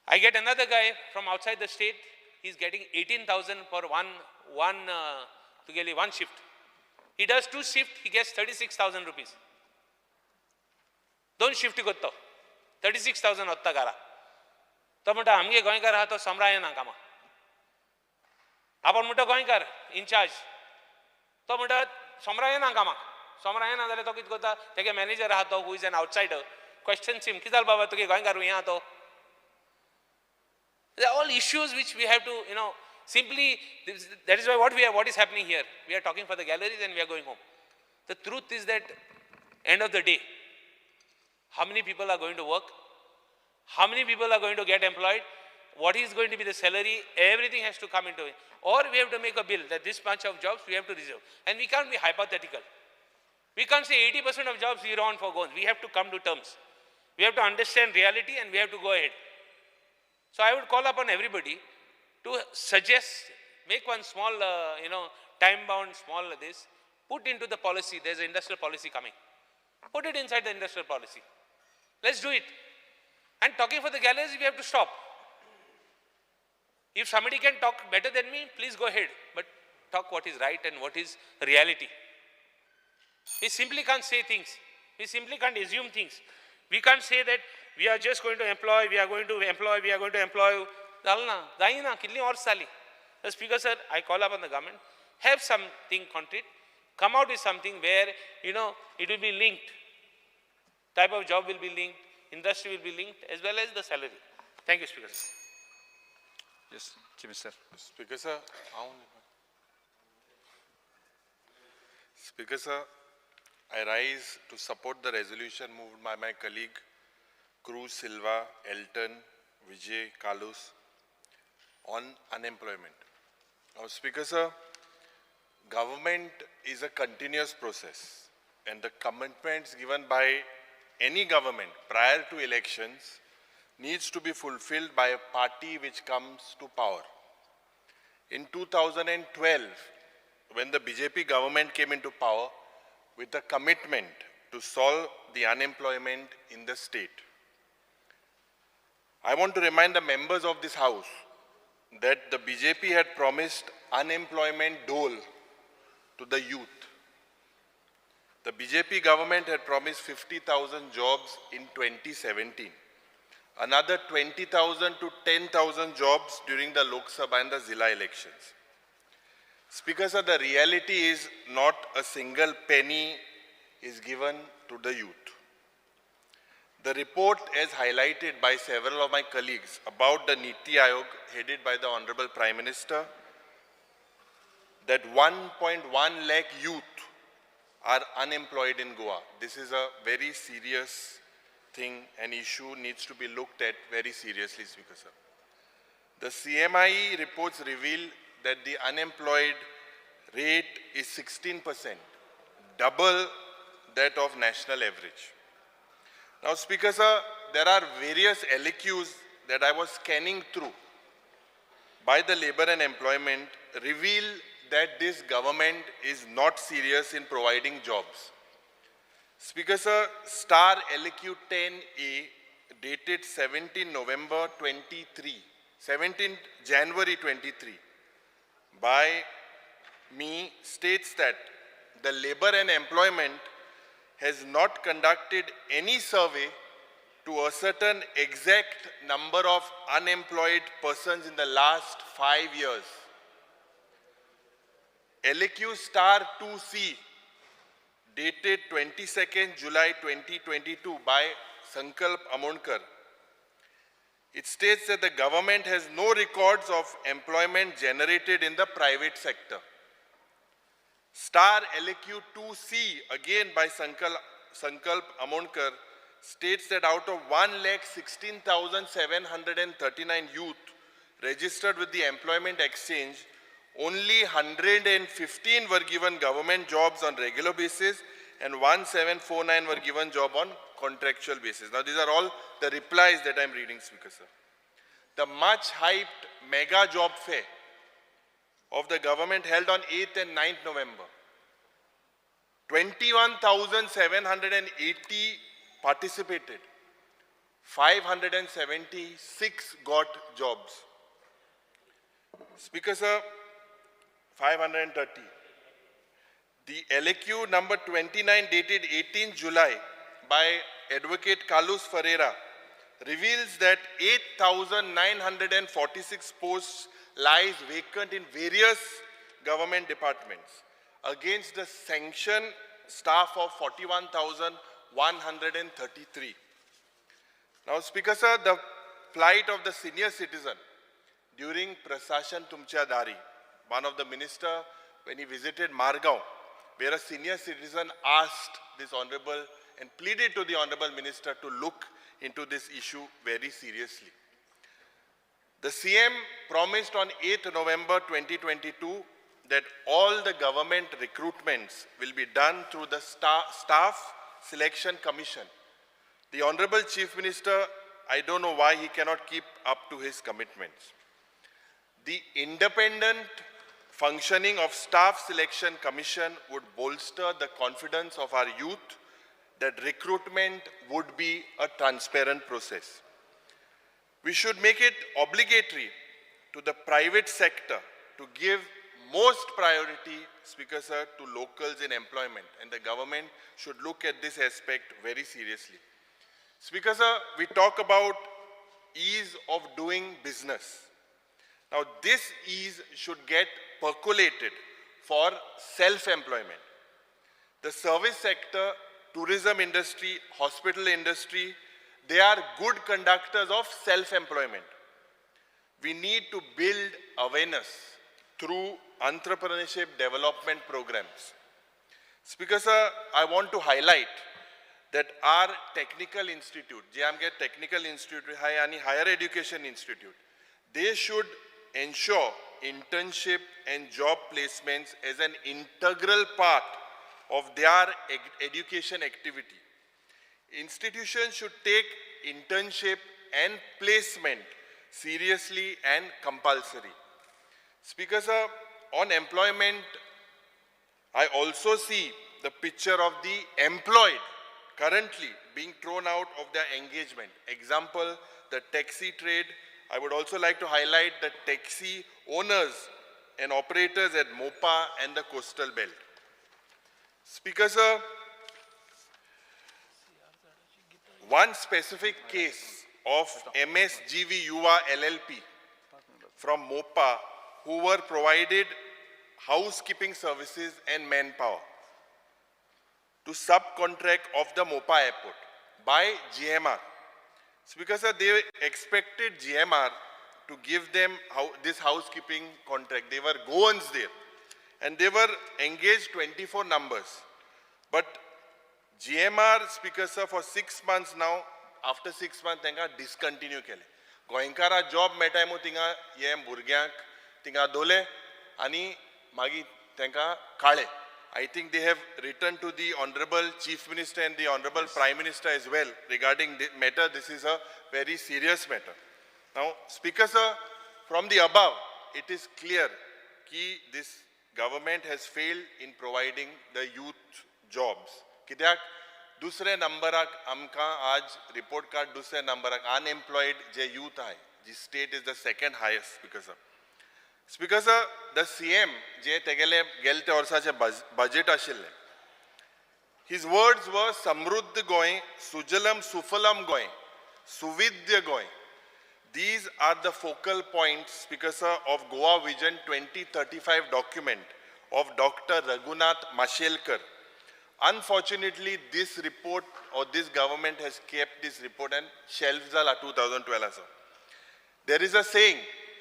I get another guy from outside the state, he's getting 18,000 for one shift. He does 2 shifts, he gets 36,000 rupees. Don't shift gotto. 36,000 otta gara. तो म्हणटा आमगे गोंयकार आहा तो समराय ना कामा. आपण म्हणटा गोंयकार इंचार्ज. तो म्हणटा समराय ना कामा. समराय ना जाल्यार तो कितें करता तेगे मॅनेजर आहा तो who is an outsider. Questions him कितें जालें बाबा तुगे गोंयकार हुंय आहा तो. They are all issues which we have to, simply, that is why what is happening here. We are talking for the galleries and we are going home. The truth is that, end of the day, how many people are going to work? How many people are going to get employed? What is going to be the salary? Everything has to come into it. Or we have to make a bill that this bunch of jobs we have to reserve. And we can't be hypothetical. We can't say 80% of jobs we want for Goans. We have to come to terms. We have to understand reality and we have to go ahead. So I would call upon everybody to suggest, make one small, time-bound, small this, put into the policy. There's an industrial policy coming. Put it inside the industrial policy. Let's do it. And talking for the galleries, we have to stop. If somebody can talk better than me, please go ahead. But talk what is right and what is reality. We simply can't say things. We simply can't assume things. We can't say that we are just going to employ, we are going to employ. The Speaker sir, I call upon the government, have something concrete, come out with something where, it will be linked. Type of job will be linked, industry will be linked, as well as the salary. Thank you, Speaker sir. Yes, Chief Minister. Speaker sir, Speaker sir, I rise to support the resolution moved by my colleague Cruz Silva, Elton, Vijay, Kalus on unemployment. Now, Speaker sir, government is a continuous process and the commitments given by any government prior to elections needs to be fulfilled by a party which comes to power. In 2012, when the BJP government came into power with a commitment to solve the unemployment in the state, I want to remind the members of this house that the BJP had promised unemployment dole to the youth. The BJP government had promised 50,000 jobs in 2017. Another 20,000 to 10,000 jobs during the Lok Sabha and the Zilla elections. Speaker sir, the reality is not a single penny is given to the youth. The report, as highlighted by several of my colleagues about the Niti Aayog headed by the Honorable Prime Minister, that 1.1 lakh youth are unemployed in Goa. This is a very serious thing, an issue needs to be looked at very seriously, Speaker sir. The CMI reports reveal that the unemployed rate is 16%, double that of national average. Now, Speaker sir, there are various LQs that I was scanning through by the Labour and Employment reveal that this government is not serious in providing jobs. Speaker sir, star LQ 10A dated 17 November 23, 17 January 23 by me states that the Labour and Employment has not conducted any survey to ascertain exact number of unemployed persons in the last 5 years. LQ star 2C dated 22nd July 2022 by Sankalp Amonkar. It states that the government has no records of employment generated in the private sector. Star LQ 2C, again by Sankalp Amonkar, states that out of 1,16,739 youth registered with the Employment Exchange, only 115 were given government jobs on regular basis and 1749 were given job on contractual basis. Now these are all the replies that I am reading, Speaker sir. The much hyped mega job fair of the government held on 8th and 9th November. 21,780 participated. 576 got jobs. Speaker sir, 530. The LAQ number 29 dated 18 July by Advocate Carlos Ferreira reveals that 8,946 posts lies vacant in various government departments against the sanctioned staff of 41,133. Now, Speaker sir, the plight of the senior citizen during Prasashan Tumcha Dari, one of the minister when he visited Margao, where a senior citizen asked this honorable and pleaded to the honorable minister to look into this issue very seriously. The CM promised on 8th November 2022 that all the government recruitments will be done through the Staff Selection Commission. The Honorable Chief Minister, I don't know why he cannot keep up to his commitments. The independent functioning of Staff Selection Commission would bolster the confidence of our youth that recruitment would be a transparent process. We should make it obligatory to the private sector to give most priority, Speaker sir, to locals in employment, and the government should look at this aspect very seriously. Speaker sir, we talk about ease of doing business. Now this ease should get percolated for self-employment. The service sector, tourism industry, hospital industry, they are good conductors of self-employment. We need to build awareness through entrepreneurship development programs. Speaker sir, I want to highlight that our technical institute, JMG Technical Institute, Higher Education Institute, they should ensure internship and job placements as an integral part of their education activity. Institutions should take internship and placement seriously and compulsory. Speaker sir, on employment, I also see the picture of the employed currently being thrown out of their engagement. Example, the taxi trade. I would also like to highlight the taxi owners and operators at Mopa and the coastal belt. Speaker sir, one specific case of MSGV Yuva LLP from MOPA who were provided housekeeping services and manpower to subcontract of the MOPA airport by GMR. Speaker sir, they expected GMR to give them this housekeeping contract. They were Goans there and they were engaged 24 numbers. But GMR, Speaker sir, for 6 months now, after 6 months, they discontinue kele. Goinkara job metai mo tinga ye burgyank tinga dole ani magi tenka kale. I think they have written to the Honorable Chief Minister and the Honorable Prime Minister as well regarding this matter. This is a very serious matter. Now, Speaker sir, from the above, it is clear that this government has failed in providing the youth jobs. कित्याक दुसरे नंबराक आमकां आज report card दुसरे नंबराक unemployed जे youth आहे, जी state is the second highest, Speaker sir. Speaker sir, the CM जे तेगेले गेल ते वर्साचे budget आशिल्ले, his words were समृद्ध Goa, Sujalam सुफलम Goa, सुविध्य Goa. These are the focal points, Speaker sir, of Goa Vision 2035 document of Dr. Raghunath Mashelkar. Unfortunately, this report or this government has kept this report and shelved the 2012. Sir. There is a saying,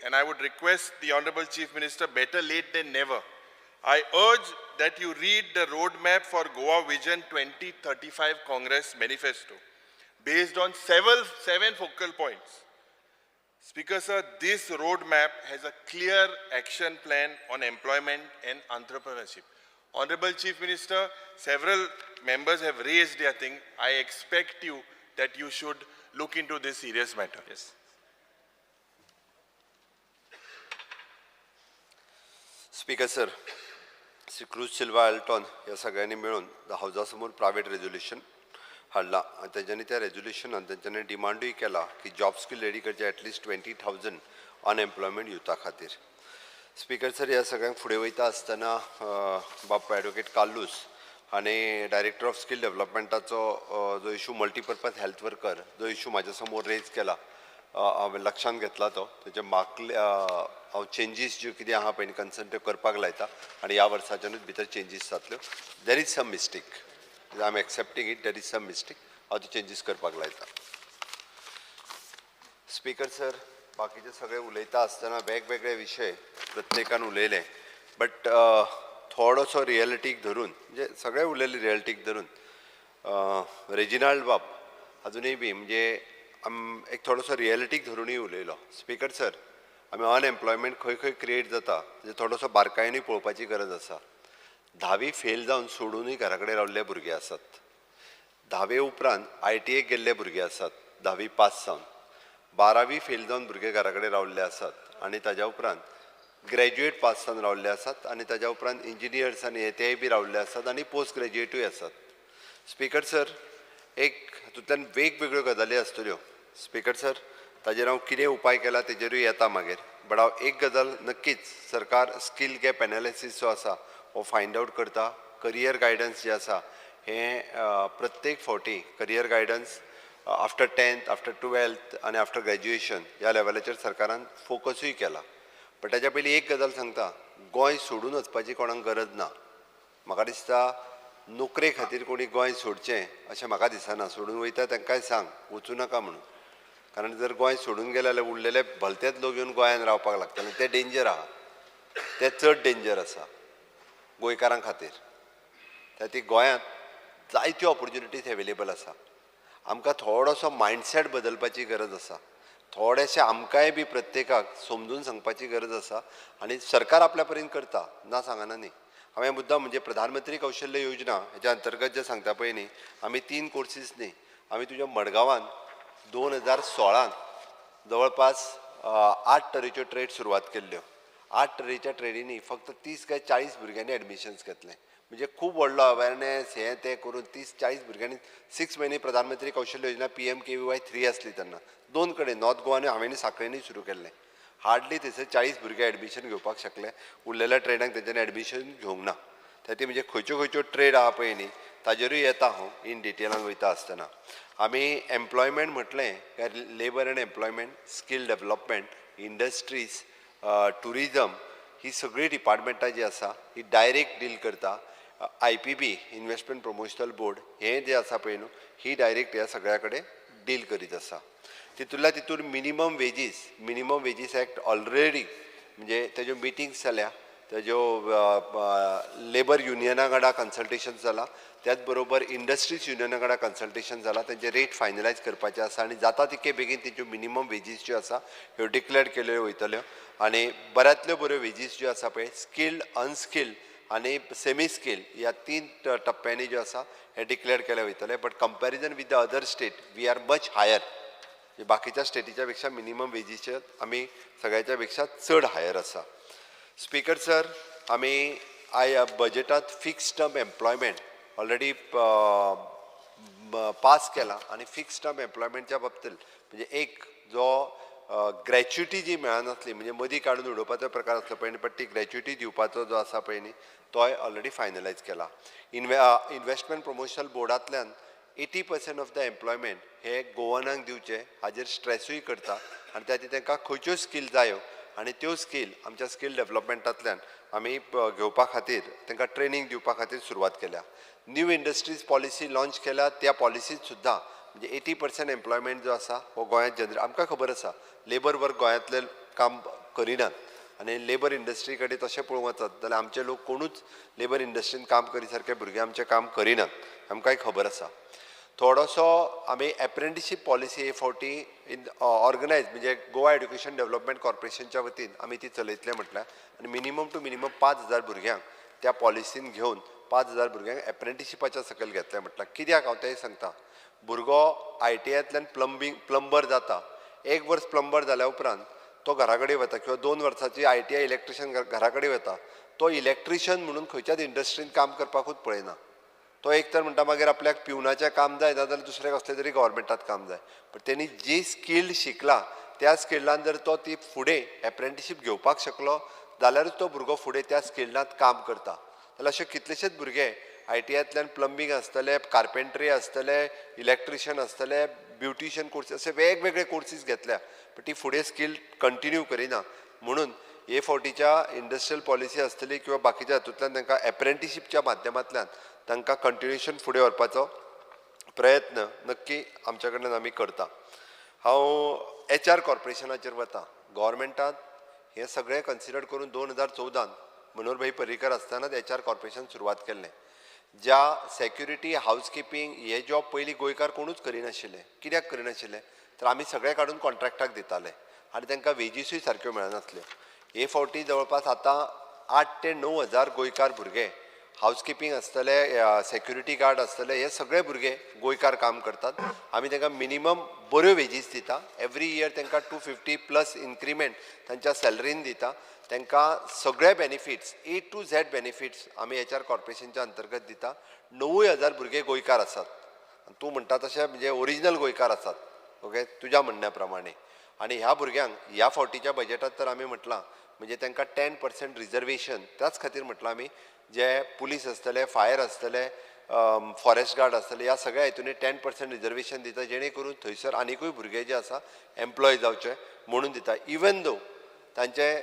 and I would request the Honorable Chief Minister, better late than never. I urge that you read the roadmap for Goa Vision 2035 Congress Manifesto based on seven focal points. Speaker sir, this roadmap has a clear action plan on employment and entrepreneurship. Honorable Chief Minister, several members have raised their thing. I expect you that you should look into this serious matter. Yes. Speaker sir, Sri Cruz Silva Elton या सगळ्यांनी मिळून हाऊसासमोर प्रायव्हेट रेझोल्युशन हाडला आणि त्याच्यानी त्या रेझोल्युशनान त्यांच्यानी डिमांडूय केला की जॉब स्किल रेडी करचे ॲटलिस्ट 20,000 अनएम्प्लॉयमेंट युथा खातीर. स्पीकर सर, ह्या सगळ्यांक फुडें वयता आसतना बाप ॲडवोकेट कालूस हांणी डायरेक्टर ऑफ स्कील डेव्हलपमेंटाचो जो इशू मल्टीपर्पज हेल्थ वर्कर जो इशू म्हाज्या समोर रेज केला हांवें लक्षांत घेतला तो तेजे हांव चेंजीस ज्यो कितें आहा पळय कन्सर्न त्यो करपाक लायता आनी ह्या वर्साच्यानूच भितर चेंजीस जातल्यो. There is some mistake, I am accepting it, there is some mistake, हांव त्यो चेंजीस करपाक लायता. स्पीकर सर, बाकीचे सगळे उलयता आसतना वेगवेगळे विशय प्रत्येकान उलयले, बट थोडोसो रियलिटीक धरून म्हणजे सगळे उलयले रियलिटीक धरून रेजिनाल्ड बाब अजुनूय बी म्हणजे एक थोडोसो रियलिटीक धरूनय उलयलो. स्पीकर सर, आमी अनएम्प्लॉयमेंट खंय खंय क्रिएट जाता तेजे थोडोसो बारकायेनूय पळोवपाची गरज आसा. 10वी फेल जावन सोडूनय घरा कडेन रावल्ले भुरगे आसात. 10वे उपरांत ITएक गेल्ले भुरगे आसात 10वी पास जावन. 12वी फेल जावन भुरगे घरा कडेन रावल्ले आसात आनी ताज्या उपरांत ग्रॅज्युएट पास जावन रावल्ले आसात आनी ताज्या उपरांत इंजिनियर्स आनी तेय बी रावल्ले आसात आनी पोस्ट ग्रॅज्युएटूय आसात. स्पीकर सर, एक हातूंतल्यान वेगवेगळ्यो गजाली आसतल्यो. स्पीकर सर, ताजेर हांव कितें उपाय केला तेजेरूय येता मागीर, बट हांव एक गजाल नक्कीच सरकार स्कील गॅप एनालिसीस जो आसा हो फायंड आवट करता. करियर गायडन्स जे आसा हें प्रत्येक फावटी career guidance after 10th, after 12th आनी आफ्टर ग्रॅज्युएशन ह्या लेवलाचेर सरकारान फोकसूय केला. बट ताच्या पयलीं एक गजाल सांगता, गोंय सोडून वचपाची कोणाक गरज ना. म्हाका दिसता नोकरे खातीर कोणी गोंय सोडचें अशें म्हाका दिसना. सोडून वयता तांकांय सांग वचूं नाका म्हणून, कारण जर गोंय सोडून गेले जाल्यार उरलेले भलतेच लोक येवन गोंयांत रावपाक लागतले. तें डेंजर आहा, तें चड डेंजर आसा गोंयकारां खातीर. त्या ती गोंयांत जायत्यो ऑपॉर्च्युनिटीज एवेलेबल आसा. आमकां थोडोसो मायंडसेट बदलपाची गरज आसा. थोडेशें आमकांय बी प्रत्येकाक समजून सांगपाची गरज आसा आनी सरकार आपल्या परीन करता, ना सांगना न्ही. हांवें मुद्दाम म्हणजे प्रधानमंत्री कौशल्य योजना हेच्या अंतर्गत जे सांगता पळय न्ही, आमी 3 कोर्सीस न्ही, आमी तुज्या मडगांवान 2016 जवळपास 8 तरेच्यो ट्रेड सुरवात केल्ल्यो. 8 तरेच्या ट्रेडींनी फक्त 30 काय 40 भुरग्यांनी एडमिशन्स घेतले. म्हणजे खूब व्हडलो अवेरनेस हें तें करून 30-40 भुरग्यांनी 6 म्हयने प्रधानमंत्री कौशल्य योजना PMKVY 3 आसली तेन्ना 2 कडेन नॉर्थ गोवा आनी हांवें सांखळेंनी सुरू केल्लें. हार्डली थंयसर 40 भुरगे एडमिशन घेवपाक शकले. उरलेल्या ट्रेडांक तेंच्यांनी एडमिशन घेवंक ना. ती म्हणजे खंयच्यो खंयच्यो ट्रेड आहा पळय न्ही ताजेरूय येता हांव इन डिटेलान वयता आसतना. आमी एम्प्लॉयमेंट म्हटलें काय labour and employment, skill development, industries, tourism ही सगळीं डिपार्टमेंटां जी आसा ही डायरेक्ट डील करता. IPB इन्व्हेस्टमेंट प्रमोशनल बोर्ड हे जे आसा पळय न्हू ही डायरेक्ट ह्या सगळ्या कडेन डील करीत आसा. तितूंतल्या तितून मिनिमम वेजीस एक्ट ऑलरेडी म्हणजे तेज्यो मिटिंग्स जाल्या, तेज्यो लेबर युनियना वांगडा कन्सल्टेशन जाला, त्याच बरोबर इंडस्ट्रीज युनियना वांगडा कन्सल्टेशन जाला, तेंचे रेट फायनलायज करपाचे आसा आनी जाता तितके बेगीन तेंच्यो मिनिमम वेजीस ज्यो आसा ह्यो डिक्लेअर केल्यो वयतल्यो आनी बऱ्यांतल्यो बऱ्यो वेजीस ज्यो आसा पळय स्किल्ड, अनस्किल्ड आनी सेमी स्किल ह्या 3 टप्प्यांनी ज्यो आसा हे डिक्लेअर केले वयतले. But comparison with the other state we are much higher. बाकीच्या स्टेटीच्या पेक्षा मिनिमम वेजीचे आमी सगळ्याच्या पेक्षा चड हायर आसा. स्पीकर सर, आमी बजेटांत fix term employment already pass केला आनी फिक्स टर्म एम्प्लॉयमेंटच्या बाबतींत म्हणजे एक जो ग्रॅच्युटी जी मेळनासली म्हणजे मदीं काडून उडोवपाचो प्रकार आसलो पळय न्ही, बट ती ग्रॅच्युटी दिवपाचो जो आसा पळय न्ही तोय ऑलरेडी फायनलायज केला. इन्व्हेस्टमेंट प्रमोशनल बोर्डांतल्यान 80% ऑफ द एम्प्लॉयमेंट हे गोवनाक दिवचे हाजेर स्ट्रेसूय करता आनी त्या तांकां खंयच्यो स्कील जायो आनी त्यो स्कील आमच्या स्कील डेव्हलपमेंटांतल्यान आमी घेवपा खातीर तांकां ट्रेनींग दिवपा खातीर सुरवात केल्या. न्यू इंडस्ट्रीज पॉलिसी लॉन्च केल्या, त्या पॉलिसीत सुद्दां म्हणजे 80% एम्प्लॉयमेंट जो आसा हो गोंयांत जनरेट. आमकां खबर आसा लेबर वर्क गोंयांतले काम करिनात आनी लेबर इंडस्ट्री कडेन तशें पळोवंक वचत जाल्यार आमचे लोक कोणूच लेबर इंडस्ट्रीन काम करी सारके भुरगे आमचें काम करिनात, आमकांय खबर आसा. थोडोसो आमी एप्रेंटिसशीप पॉलिसी हे फावटी ऑर्गनायज म्हणजे गोवा एड्युकेशन डेव्हलपमेंट कॉर्पोरेशनच्या वतीन आमी ती चलयतले म्हटल्यार आनी मिनिमम टू मिनिमम 5,000 भुरग्यांक त्या पॉलिसीन घेवन 5,000 भुरग्यांक एप्रेंटिसशिपाच्या सकयल घेतले म्हटल्यार. कित्याक हांव तें सांगता, भुरगो ITआयंतल्यान प्लंबर जाता, 1 वर्स प्लंबर जाल्या उपरांत तो घरा कडेन वता किंवा 2 वर्सांची ITआय इलेक्ट्रिशियन घरा कडेन वता, तो इलेक्ट्रिशियन म्हणून खंयच्याच इंडस्ट्रीन काम करपाकूच पळयना. तो एक तर म्हणटा मागीर आपल्याक पिवनाचें काम जाय जाल्यार दुसरें कसलें तरी गव्हर्मेंटात काम जाय. पण तेणी जी स्कील शिकला त्या स्किल्लान जर तो ती फुडें एप्रेंटिसशीप घेवपाक शकलो जाल्यारूच तो भुरगो फुडें त्या स्किल्लांत काम करता. जाल्यार अशे कितलेशेच भुरगे ITआयंतल्यान प्लंबींग आसतले, कार्पेंट्री आसतले, इलेक्ट्रिशियन आसतले, ब्युटिशियन कोर्सीस अशे वेगवेगळे कोर्सीस घेतल्या पण ती फुडें स्कील कंटिन्यू करिना. म्हणून हे फावटीच्या इंडस्ट्रियल पॉलिसी आसतली किंवा बाकीच्या हातूंतल्यान तांकां एप्रेंटिसशिपच्या माध्यमांतल्यान तांकां कंटिन्युएशन फुडें व्हरपाचो प्रयत्न नक्की आमच्या कडल्यान आमी करता. हांव HR कॉर्पोरेशनाचेर वता. गव्हर्मेंटान हें सगळें कन्सिडर करून 2014 मनोहर भाई पर्रीकर आसतनाच HR कॉर्पोरेशन सुरवात केल्लें. ज्या सेक्युरिटी, हावजकिपींग हे जॉब पयलीं गोंयकार कोणूच करिनाशिल्ले. कित्याक करिनाशिल्ले तर आमी सगळे काडून कॉन्ट्रॅक्टाक दिताले आनी तांकां वेजीसूय सारक्यो मेळनासल्यो. हे फावटी जवळपास आतां 8 ते 9 हजार गोंयकार भुरगे हावजकिपींग आसतले, सेक्युरिटी गार्ड आसतले, हे सगळे भुरगे गोंयकार काम करतात. आमी तांकां मिनिमम बऱ्यो वेजीस दिता. एवरी इयर तांकां 250+ इन्क्रिमेंट तांच्या सॅलरीन दिता. तांकां सगळे benefits A to Z benefits आमी HR कॉर्पोरेशनच्या अंतर्गत दिता. 9,000 भुरगे गोंयकार आसात. तूं म्हणटा तशें म्हणजे ओरिजिनल गोंयकार आसात. ओके, तुज्या म्हणण्या प्रमाणे. आनी ह्या भुरग्यांक ह्या फावटीच्या बजेटांत तर आमी म्हटलां म्हणजे तांकां 10% रिजर्वेशन त्याच खातीर म्हटलां आमी जे पुलीस आसतले, फायर आसतले, फॉरेस्ट गार्ड आसतले, ह्या सगळ्या हितून 10% रिजर्वेशन दिता जेणे करून थंयसर आनिकूय भुरगे जे आसा एम्प्लॉय जावचे म्हणून दिता. इवन दो तांचे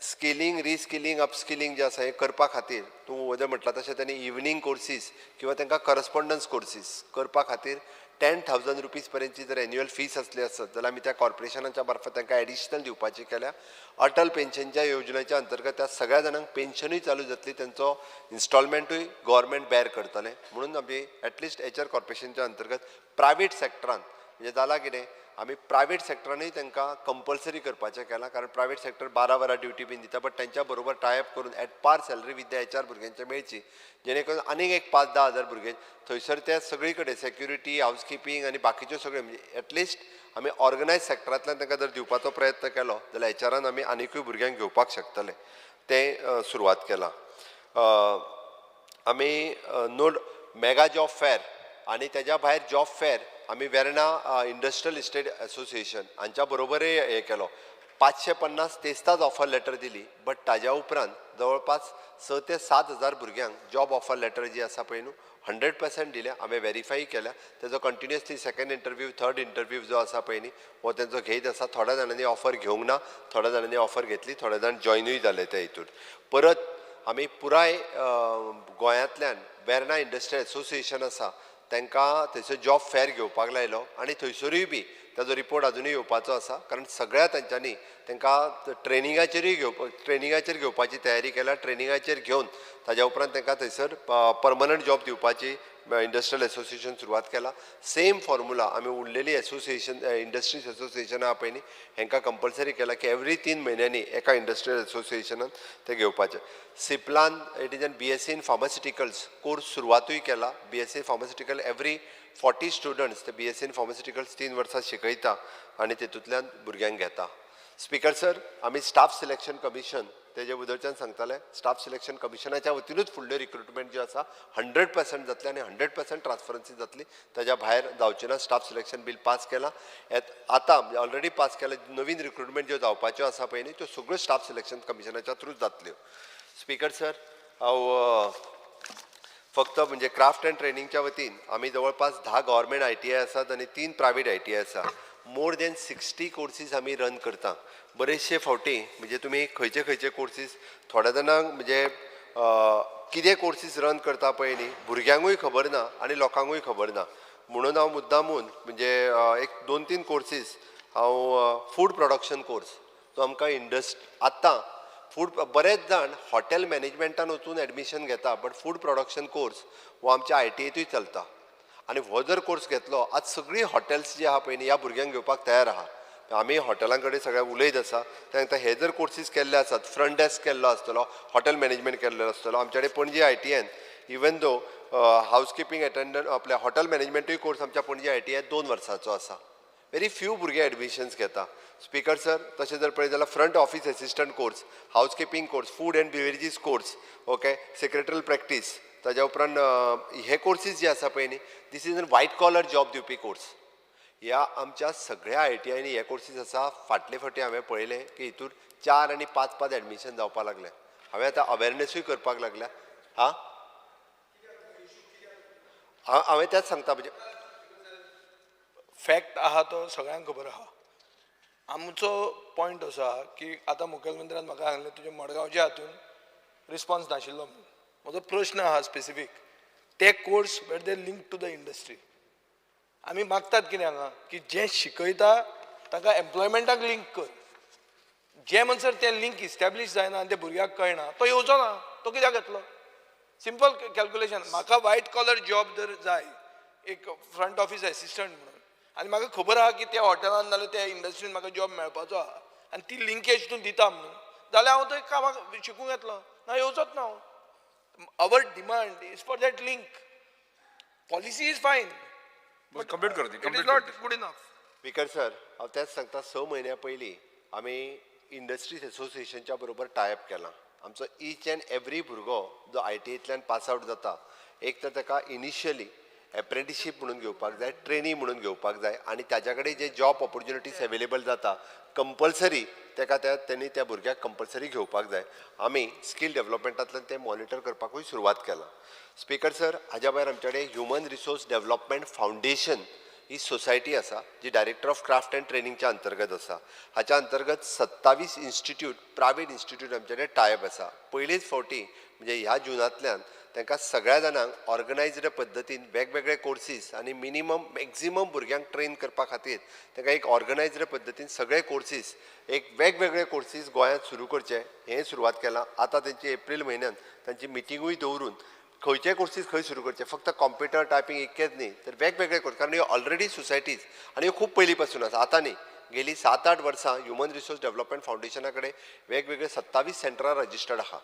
स्किलिंग, रिस्किलिंग, अपस्किलिंग जे आसा हें करपा खातीर तूं वजें म्हटलां तशें त्यांनी इवनिंग कोर्सीस किंवा तांकां करस्पॉन्डन्स कोर्सीस करपा खातीर 10,000 रुपीज पर्यंतची जर एन्युअल फीस आसली आसत जाल्यार आमी त्या कॉर्पोरेशनाच्या मार्फत तांकां एडिशनल दिवपाची केल्या. अटल पेन्शनच्या योजनेच्या अंतर्गत त्या सगळ्या जाणांक पेन्शनूय चालू जातली, तांचो इन्स्टॉलमेंटूय गव्हर्मेंट बॅर करतलें. म्हणून आमी एटलिस्ट HR कॉर्पोरेशनच्या अंतर्गत प्रायवेट सॅक्टरान म्हणजे जाला कितें आमी प्रायवेट सॅक्टरानूय तांकां कंपल्सरी करपाचें केलां. कारण प्रायवेट सॅक्टर 12 वरां ड्युटी बीन दिता बट तांच्या बरोबर टायअप करून at par salary with the HR भुरग्यांचे मेळची जेणे करून आनीक एक 5-10 हजार भुरगे थंयसर ते सगळी कडेन सेक्युरिटी, हावजकिपींग आनी बाकीच्यो सगळ्यो म्हणजे एटलिस्ट आमी ऑर्गनायज सॅक्टरांतल्यान तांकां जर दिवपाचो प्रयत्न केलो जाल्यार HRान आमी आनिकूय भुरग्यांक घेवपाक शकतले. तें सुरवात केलां. आमी नोड मेगा जॉब फेअर आनी तेज्या भायर जॉब फेअर आमी वेर्णा इंडस्ट्रियल इस्टेट असोसिएशन हांच्या बरोबरय हें केलो. 550 तेस्ताच ऑफर लेटर दिली, बट ताज्या उपरांत जवळपास 6 ते 7 हजार भुरग्यांक जॉब ऑफर लेटर जी आसा पळय न्हू 100% दिल्या. हांवें व्हेरीफाय केल्या. तेजो continuously second interview, third interview जो आसा पळय न्ही हो तेंचो घेयत आसा. थोड्या जाणांनी ऑफर घेवंक ना, थोड्या जाणांनी ऑफर घेतली, थोडे जाण जॉयनूय जाले त्या हितून. परत आमी पुराय गोंयांतल्यान वेर्ना इंडस्ट्रियल एसोसिएशन आसा तांकां थंयसर जॉब फेर घेवपाक लायलो आनी थंयसरूय बी ताजो रिपोर्ट अजुनूय येवपाचो आसा. कारण सगळ्या तांच्यांनी तांकां ट्रेनिंगाचेर घेवपाची तयारी केल्या. ट्रेनिंगाचेर घेवन ताज्या उपरांत तांकां थंयसर परमनंट जॉब दिवपाची इंडस्ट्रियल एसोसिएशन सुरवात केला. सेम फॉर्म्युला आमी उरलेली एसोसिएशन इंडस्ट्रीज एसोसिएशन आहा पळय न्ही हांकां कंपल्सरी केला की एवरी 3 म्हयन्यांनी एका इंडस्ट्रियल एसोसिएशनान ते घेवपाचे. सिप्लान it is an BSc in pharmaceuticals course सुरवातूय केला. BSc फार्मास्युटिकल एवरी 40 स्टुडंट्स ते BSc इन फार्मास्युटिकल्स 3 वर्सां शिकयता आनी तेतूंतल्यान भुरग्यांक घेता. स्पीकर सर, आमी स्टाफ सिलेक्शन कमिशन तेजे बद्दलच्यान सांगताले. स्टाफ सिलेक्शन कमिशनाच्या वतीनूच फुडले रिक्रुटमेंट जे आसा 100% जातले आनी 100% ट्रान्सफरन्सी जातली. ताज्या भायर जावची ना. स्टाफ सिलेक्शन बील पास केला. आतां ऑलरेडी पास केला. नवीन रिक्रुटमेंट ज्यो जावपाच्यो आसा पळय न्ही त्यो सगळ्यो स्टाफ सिलेक्शन कमिशनाच्या थ्रूच जातल्यो. स्पीकर सर, हांव फक्त म्हणजे क्राफ्ट एंड ट्रेनिंगच्या वतीन आमी जवळपास 10 गव्हर्मेंट ITI आसात आनी 3 प्रायवेट ITI आसा. मोर देन 60 कोर्सीस आमी रन करता. बरेचशे फावटी म्हणजे तुमी खंयचे खंयचे कोर्सीस थोड्या जाणांक म्हणजे कितें कोर्सीस रन करता पळय न्ही भुरग्यांकूय खबर ना आनी लोकांकूय खबर ना. म्हणून हांव मुद्दामून म्हणजे एक 2-3 कोर्सीस हांव फूड प्रोडक्शन कोर्स तो आमकां आत्तां फूड बरेच जाण हॉटेल मॅनेजमेंटान वचून एडमिशन घेता, बट फूड प्रोडक्शन कोर्स हो आमच्या ITIतूय चलता. आनी हो जर कोर्स घेतलो आज सगळीं हॉटेल्स जी आहा पळय न्ही ह्या भुरग्यांक घेवपाक तयार आहा. आमी हॉटेलां कडेन सगळ्या उलयत आसा. तांकां हे जर कोर्सीस केल्ले आसात, फ्रंट डेस्क केल्लो आसतलो, हॉटेल मॅनेजमेंट केल्लो आसतलो. आमचे कडेन पणजी ITIन इवन दो हावजकीपींग अटेंडंट आपल्या हॉटेल मॅनेजमेंटूय कोर्स आमच्या पणजी ITIन 2 वर्सांचो आसा. व्हेरी फ्यू भुरगे एडमिशन्स घेता. स्पीकर सर, तशें जर पळयत जाल्यार front office assistant course, housekeeping course, food and beverages course, okay, secretarial practice, ताज्या उपरांत हे कोर्सीस जे आसा पळय न्ही this is an white collar job दिवपी कोर्स. ह्या आमच्या सगळ्या ITIनी हे कोर्सीस आसा. फाटले फावटी हांवें पळयलें की हितूर 4 आनी 5 एडमिशन जावपाक लागले. हांवें आतां अवेरनेसूय करपाक लागल्या. हांवें तेंच सांगता म्हणजे फॅक्ट आहा तो सगळ्यांक खबर आहा. आमचो पॉयंट असो आहा की आतां मुखेलमंत्र्यान म्हाका सांगलें तुज्या मडगांवच्या हातून रिस्पॉन्स नाशिल्लो म्हणून. म्हजो प्रश्न आहा स्पेसिफीक ते कोर्स वेर they link to the industry. आमी मागतात कितें हांगा की जे शिकयता ताका एम्प्लॉयमेंटाक लिंक कर. जे म्हणसर तें लिंक इस्टॅब्लीश जायना आनी त्या भुरग्याक कळना तो येवचो ना. तो कित्याक येतलो? Simple calculation. म्हाका व्हायट कॉलर जॉब जर जाय एक फ्रंट ऑफिस एसिस्टंट म्हणून आनी म्हाका खबर आहा की त्या हॉटेलान नाल्यार त्या इंडस्ट्रीन म्हाका जॉब मेळपाचो आहा आनी ती लिंकेज तूं दिता म्हणून जाल्यार हांव थंय कामाक शिकूंक येतलो ना, येवचोच ना हांव. Our demand is for that link. Policy is फायन बट कंप्लीट कर दी, इट इज कंप्लीट नॉट कर. Good enough. स्पीकर सर, हांव तेंच सांगता. 6 म्हयन्या पयलीं आमी इंडस्ट्रीज एसोसिएशनच्या बरोबर टायअप केलां. आमचो ईच एंड एवरी भुरगो जो ITIतल्यान पास आवट जाता एक तर ताका इनिशियली एप्रेंटिसशीप म्हणून घेवपाक जाय, ट्रेनी म्हणून घेवपाक जाय आनी ताज्या कडेन जे जॉब ऑपॉर्च्युनिटीज अवेलेबल जाता कंपल्सरी ताका तेणी त्या भुरग्याक कंपल्सरी घेवपाक जाय. आमी स्कील डेव्हलपमेंटांतल्यान तें मॉनिटर करपाकूय सुरवात केला. स्पीकर सर, हाज्या भायर आमचे कडेन ह्युमन रिसोर्स डेव्हलपमेंट फावंडेशन ही सोसायटी आसा जी डायरेक्टर ऑफ क्राफ्ट एंड ट्रेनिंगच्या अंतर्गत आसा. हाच्या अंतर्गत 27 इन्स्टिट्यूट प्रायवेट इन्स्टिट्यूट आमचे कडेन टायअप आसा. पयलीच फावटी म्हणजे ह्या जुनांतल्यान तांकां सगळ्या जाणांक ऑर्गनायज्ड पद्दतीन वेगवेगळे कोर्सीस आनी मॅक्झिमम भुरग्यांक ट्रेन करपा खातीर तांकां एक ऑर्गनायज्ड पद्दतीन सगळे कोर्सीस एक वेगवेगळे कोर्सीस गोंयांत सुरू करचे हें सुरवात केलां. आतां तेंची एप्रील म्हयन्यान तांची मिटिंगूय दवरून खंयचे कोर्सीस खंय सुरू करचे, फक्त कॉम्प्युटर टायपींग इतकेंच न्ही तर वेगवेगळे कोर्स. कारण ह्यो ऑलरेडी सोसायटीज आनी ह्यो खूब पयलीं पासून आसा, आतां न्ही. गेली 7-8 वर्सां ह्युमन रिसोर्स डेव्हलपमेंट फावंडेशना कडेन वेगवेगळे 27 सेंटरां रजिस्टर्ड आहा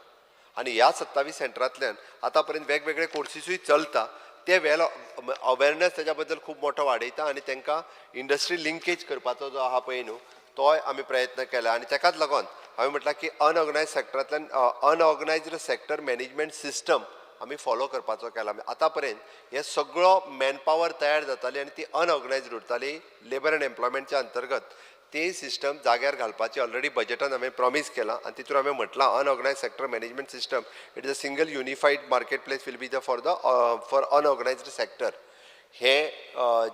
आनी ह्या 27 सेंटरांतल्यान आतां पर्यंत वेगवेगळे कोर्सीसूय चलता. ते वेल अवेरनेस ताच्या बद्दल खूब मोठो वाडयता आनी तांकां इंडस्ट्री लिंकेज करपाचो जो आहा पळय न्हू तोय आमी प्रयत्न केला. आनी ताकाच लागून हांवें म्हटलां की अनऑर्गनायज सेक्टरांतल्यान अनऑर्गनायज्ड सेक्टर मॅनेजमेंट सिस्टम आमी फॉलो करपाचो केला. आतां पर्यंत हे सगळो मॅनपावर तयार जाताली आनी ती अनऑर्गनायज्ड उरताली लेबर एंड एम्प्लॉयमेंटच्या अंतर्गत. ती सिस्टम जाग्यार घालपाची ऑलरेडी बजेटान हांवें प्रॉमीस केला आनी तितून हांवें म्हटलां unorganised sector management system it is a single unified market place will be the for unorganised sector. हे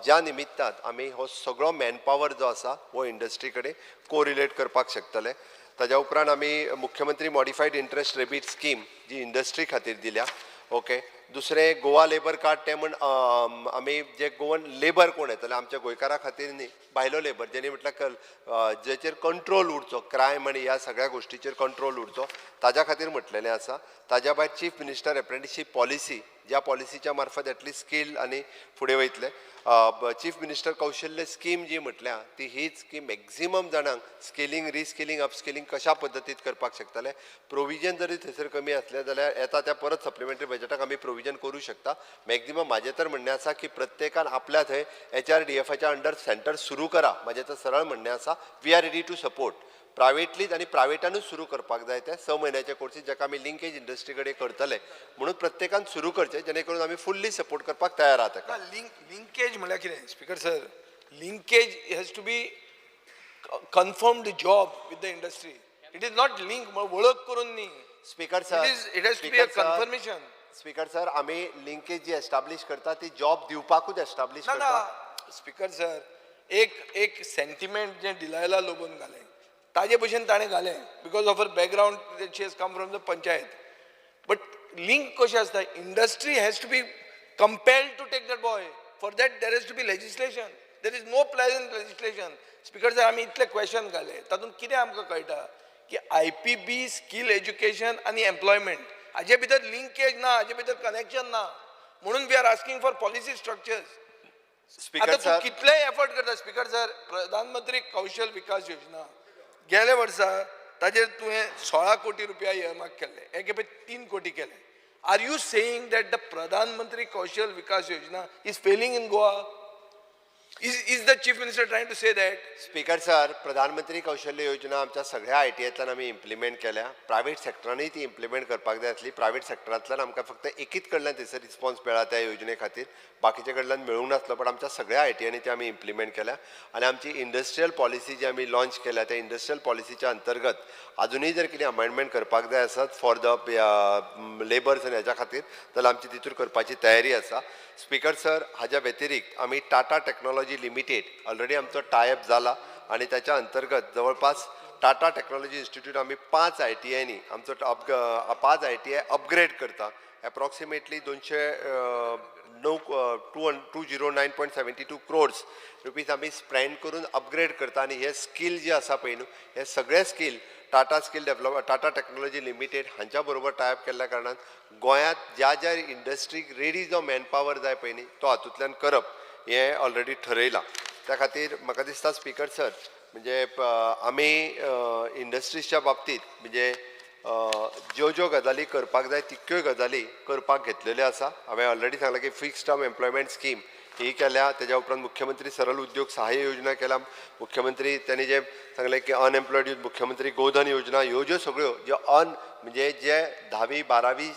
ज्या निमित्तान आमी हो सगळो मॅनपावर जो आसा हो इंडस्ट्री कडेन कोरिलेट करपाक शकतले. ताज्या उपरांत आमी मुख्यमंत्री मॉडिफायड इंट्रस्ट रेबीट स्कीम जी इंडस्ट्री खातीर दिल्या. ओके. दुसरें गोवा लेबर कार्ड ते म्हण आमी जे गोवन लेबर कोण येतले आमच्या गोंयकारां खातीर न्ही भायलो लेबर जेणे म्हटल्यार जेचेर कंट्रोल उरचो क्रायम आनी ह्या सगळ्या गोश्टीचेर कंट्रोल उरचो ताज्या खातीर म्हटलेलें आसा. ताज्या भायर चीफ मिनिस्टर एप्रेंटिसशीप पॉलिसी ज्या पॉलिसीच्या मार्फत एटलीस्ट स्कील आनी फुडें वयतले. चीफ मिनिस्टर कौशल्य स्कीम जी म्हटल्या ती हीच की मॅक्झिमम जाणांक स्किलिंग रिस्किलिंग अपस्किलिंग कशा पद्दतीत करपाक शकतले. प्रोविजन जरी थंयसर कमी असलें जाल्यार येता त्या परत सप्लिमेंटरी बजेटाक आमी प्रोविजन करूं शकता. मॅक्झिमम म्हाजें तर म्हणणें आसा की प्रत्येकान आपल्या थंय HRDFच्या अंडर सेंटर सुरू करा. म्हाजें तर सरळ म्हणणें आसा we are ready to support. प्रायवेटलीच आनी प्रायवेटानूच सुरू करपाक जाय ते 6 म्हयन्याचे कोर्सीस जाका आमी लिंकेज इंडस्ट्री कडेन करतले म्हणून प्रत्येकान सुरू करचें जेणे करून आमी फुल्ली सपोर्ट करपाक तयार आहात ताका. लिंकेज म्हळ्यार कितें speaker sir linkage has to be confirmed job with the industry. It is not link वळख करून न्ही speaker sir it has to be a confirmation. Speaker sir आमी लिंकेज जी एस्टाब्लिश करता ती जॉब दिवपाकूच एस्टाब्लिश करता. स्पीकर सर एक सेंटिमेंट जे डिलायला लोबोन घालें ताजे भशेन ताणें घालें because of her background she has come from the panchayat. But link कशें आसता industry has to be compelled to take that boy. For that there has to be legislation. There is no present legislation. Speaker sir आमी इतले क्वेश्चन घाले तातूंत कितें आमकां कळटा की IPB स्कील एज्युकेशन आनी एम्प्लॉयमेंट हाजे भितर लिंकेज ना हाजे भितर कनेक्शन ना म्हणून we are asking for policy structures. Speaker आतां तूं सर कितलेय एफर्ट करता स्पीकर सर प्रधानमंत्री कौशल विकास योजना गेल्या वर्सा ताजेर तुवें 16 कोटी रुपया इयरमार्क केल्ले हे खेपे 3 कोटी केले. Are you saying that the Pradhan Mantri Kaushal Vikas Yojana is failing in Goa? Is the Chief Minister trying to say that? Speaker sir प्रधानमंत्री कौशल्य योजना आमच्या सगळ्या ITतल्यान आमी इम्प्लिमेंट केल्या. प्रायवेट सेक्टरानूय ती इम्प्लिमेंट करपाक जाय आसली. प्रायवेट सेक्टरांतल्यान आमकां फक्त एकीच कडल्यान थंयसर रिस्पॉन्स मेळ्ळा त्या योजने खातीर बाकीचे कडल्यान मेळूंक नासलो. पण आमच्या सगळ्या ITंनी ती आमी इम्प्लिमेंट केल्या आनी आमची इंडस्ट्रियल पॉलिसी जी आमी लॉन्च केल्या त्या इंडस्ट्रियल पॉलिसीच्या अंतर्गत अजुनूय जर कितें अमेंडमेंट करपाक जाय आसत फॉर द लेबर्स आनी हेच्या खातीर जाल्यार आमची तितूर करपाची तयारी आसा. स्पीकर सर हाज्या व्यतिरिक्त आमी टाटा टेक्नॉलॉजी लिमिटेड ऑलरेडी आमचो टायअप जाला आनी त्याच्या अंतर्गत जवळपास टाटा टेक्नॉलॉजी इन्स्टिट्यूट आमी 5 ITंनी आमचो 5 ITI अपग्रेड करता. एप्रॉक्सिमेटली 209.72 crores रुपीज आमी स्पेंड करून अपग्रेड करता आनी हे स्कील जे आसा पळय न्हू हे सगळे skill Tata skill develop Tata technology limited हांच्या बरोबर टायअप केल्ल्या कारणान गोंयांत ज्या ज्या इंडस्ट्रीक रेडी जो मॅनपावर जाय पळय न्ही तो हातूंतल्यान करप हें ऑलरेडी ठरयलां. त्या खातीर म्हाका दिसता स्पीकर सर म्हणजे आमी इंडस्ट्रीजच्या बाबतींत म्हणजे ज्यो ज्यो गजाली करपाक जाय तितक्योय गजाली करपाक घेतलेल्यो आसा. हांवें ऑलरेडी सांगलां की फिक्स टर्म एम्प्लॉयमेंट स्कीम ही केल्या. तेज्या उपरांत मुख्यमंत्री सरल उद्योग सहाय्य योजना केल्या. मुख्यमंत्री त्यांनी जे सांगलें की अनएम्प्लॉयड यूथ मुख्यमंत्री गोधन योजना ह्यो ज्यो सगळ्यो ज्यो म्हणजे जे 10वी 12वी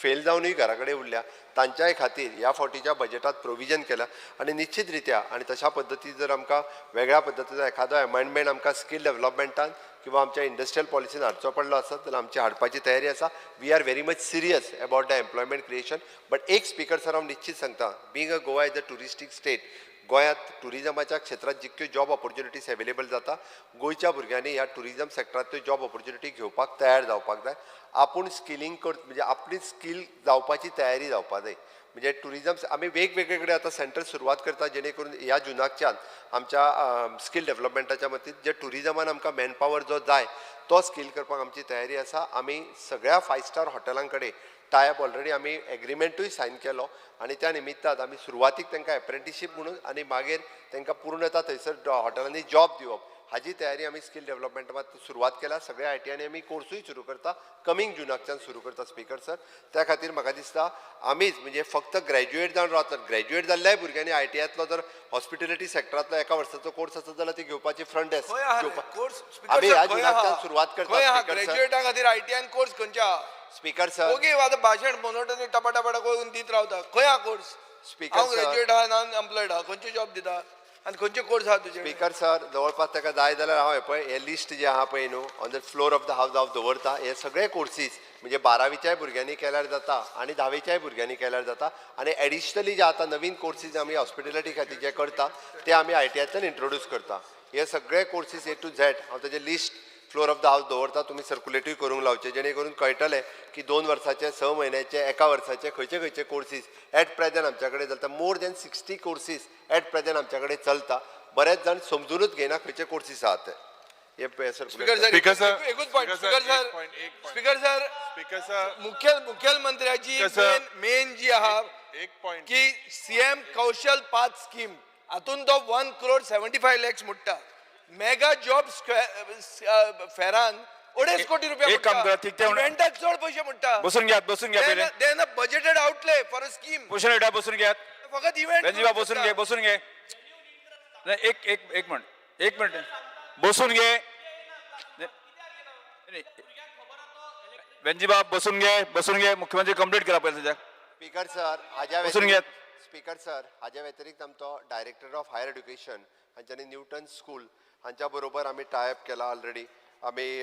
फेल जावनूय घरा कडेन उरल्या तांच्याय खातीर ह्या फावटीच्या बजेटात प्रोविजन केला आनी निश्चित रित्या आनी तशा पद्दतीन जर आमकां वेगळ्या पद्दतीचो एखादो अमेंडमेंट आमकां स्कील डेव्हलपमेंटान किंवा आमच्या इंडस्ट्रियल पॉलिसीन हाडचो पडलो आसत जाल्यार आमची हाडपाची तयारी आसा. We are very much serious about the employment creation. But एक स्पीकर सर हांव निश्चित सांगता being a Goa is a touristic state गोंयांत टुरिजमाच्या क्षेत्रात जितक्यो जॉब ऑपॉर्च्युनिटीज अवेलेबल जाता गोंयच्या भुरग्यांनी ह्या टुरिजम सेक्टरांत त्यो जॉब ऑपॉर्च्युनिटी घेवपाक तयार जावपाक जाय. आपूण स्किलींग म्हणजे आपली स्कील जावपाची तयारी जावपाक जाय. म्हणजे टुरिजम आमी वेगवेगळे कडेन आतां सेंटर सुरवात करता जेणे करून ह्या जुनाकच्यान आमच्या स्कील डेव्हलपमेंटाच्या मतींत जे टुरिजमान आमकां मॅनपावर जो जाय तो स्कील करपाक आमची तयारी आसा. आमी सगळ्या 5 स्टार हॉटेलां कडेन टायअप ऑलरेडी आमी एग्रीमेंटूय सायन केलो आनी त्या निमित्तान आमी सुरवातीक तांकां एप्रेंटिसशीप म्हणून आनी मागीर तांकां पूर्णता थंयसर हॉटेलांनी जॉब दिवप हाजी तयारी आमी स्कील डेव्हलपमेंटात सुरवात केल्या. सगळ्या ITंनी आमी कोर्सूय सुरू करता कमिंग जुनाकच्यान सुरू करता स्पीकर सर. त्या खातीर म्हाका दिसता आमीच म्हणजे फक्त ग्रॅज्युएट जावन रावतात ग्रॅज्युएट जाल्ल्याय भुरग्यांनी ITंतलो जर हॉस्पिटॅलिटी सेक्टरांतलो एका वर्साचो कोर्स आसत जाल्यार ती घेवपाची फ्रंट डेस्क आमी ह्या जुनाकच्यान सुरवात करता. ग्रॅज्युएटा खातीर ITन कोर्स खंयच्या स्पीकर सर ओके आतां भाशण मोनोटनी टपाटपाटा करून दीत रावता खंय हा कोर्स स्पीकर हांव ग्रॅज्युएट आहा नॉन एम्प्लॉयड आहा खंयचे जॉब दिता आनी खंयचे कोर्स आहा तुजे स्पीकर सर जवळपास ताका जाय जाल्यार हांव हे लिस्ट जे आहा पळय न्हू on the floor of the हावस हांव दवरता हे सगळे कोर्सीस म्हणजे 12वीच्याय भुरग्यांनी केल्यार जाता आनी 10वीच्याय भुरग्यांनी केल्यार जाता आनी एडिशनली जे आतां नवीन कोर्सीस आमी हॉस्पिटॅलिटी खातीर जे करता ते आमी ITIतल्यान इंट्रोड्यूस करता हे सगळे कोर्सीस A to Z हांव ताजें लिस्ट फ्लोर ऑफ द हावस दवरता तुमी सर्क्युलेटूय करूंक लावचे जेणे करून कळटलें की 2 वर्साचे 6 म्हयन्याचे 1 वर्साचे खंयचे खंयचे कोर्सीस एट प्रेझेंट आमच्या कडेन चलता more than 60 courses at present आमच्या कडेन चलता बरेच जाण समजूनच घेयना खंयचे कोर्सीस आहात ते स्पीकर Speaker sir, सर एकूच पॉइंट Speaker sir, स्पीकर एक point, एक sir point. Speaker sir Speaker sir, मुख्यमंत्र्याची Speaker sir, मेन जी आहा एक point. की CM कौशल पाथ स्कीम हातून तो 1,75 लाख म्हणटा मेगा जॉब फेरान 2.5 कोटी रुपया एक काम करा, ठीक आहे, इव्हेंटाक चड पैसे म्हणटा बसून घ्या पहिले then a budgeted outlay for a scheme Bhushan Reddy बसून घ्या फकत इव्हेंट रणजीबा बसून घे नाही एक मिनिट बसून घे रणजीबा बसून घे मुख्यमंत्री कंप्लीट करा पहिले त्याच्या स्पीकर सर हाज्या बसून घेयात. स्पीकर सर हाज्या व्यतिरिक्त आमचो डायरेक्टर ऑफ हायर एड्युकेशन हांच्यानी न्यूटन स्कूल हांच्या बरोबर आमी टायअप केला ऑलरेडी आमी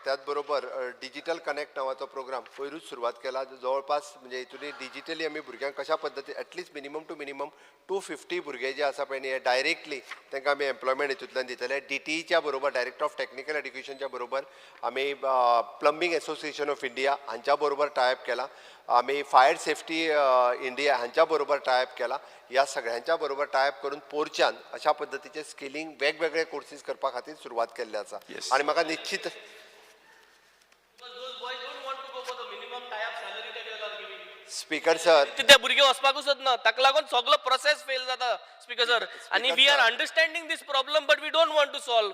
त्याच बरोबर डिजिटल कनेक्ट नावाचो प्रोग्राम पयरूच सुरवात केला जवळपास म्हणजे हितून डिजिटली आमी भुरग्यांक कशा पद्दतीन एटलीस्ट मिनिमम टू मिनिमम 250 भुरगे जे आसा पळय न्ही हे डायरेक्टली तांकां आमी एम्प्लॉयमेंट हितूंतल्यान दितले DTEच्या बरोबर डायरेक्टर ऑफ टेक्निकल एड्युकेशनच्या बरोबर आमी प्लंबींग एसोसिएशन ऑफ इंडिया हांच्या बरोबर टायअप केला आमी फायर सेफ्टी इंडिया हांच्या बरोबर टायअप केला ह्या सगळ्यांच्या बरोबर टायअप करून पोरच्यान अशा पद्दतीचे स्किलिंग वेगवेगळे कोर्सीस करपा खातीर सुरवात केल्ली आसा आणि म्हाका निश्चित स्पीकर सर ते भुरगे वचपाकूच ना ताका लागून सगळो प्रोसेस फेल जाता स्पीकर सर आनी we are understanding this problem but we don't want to solve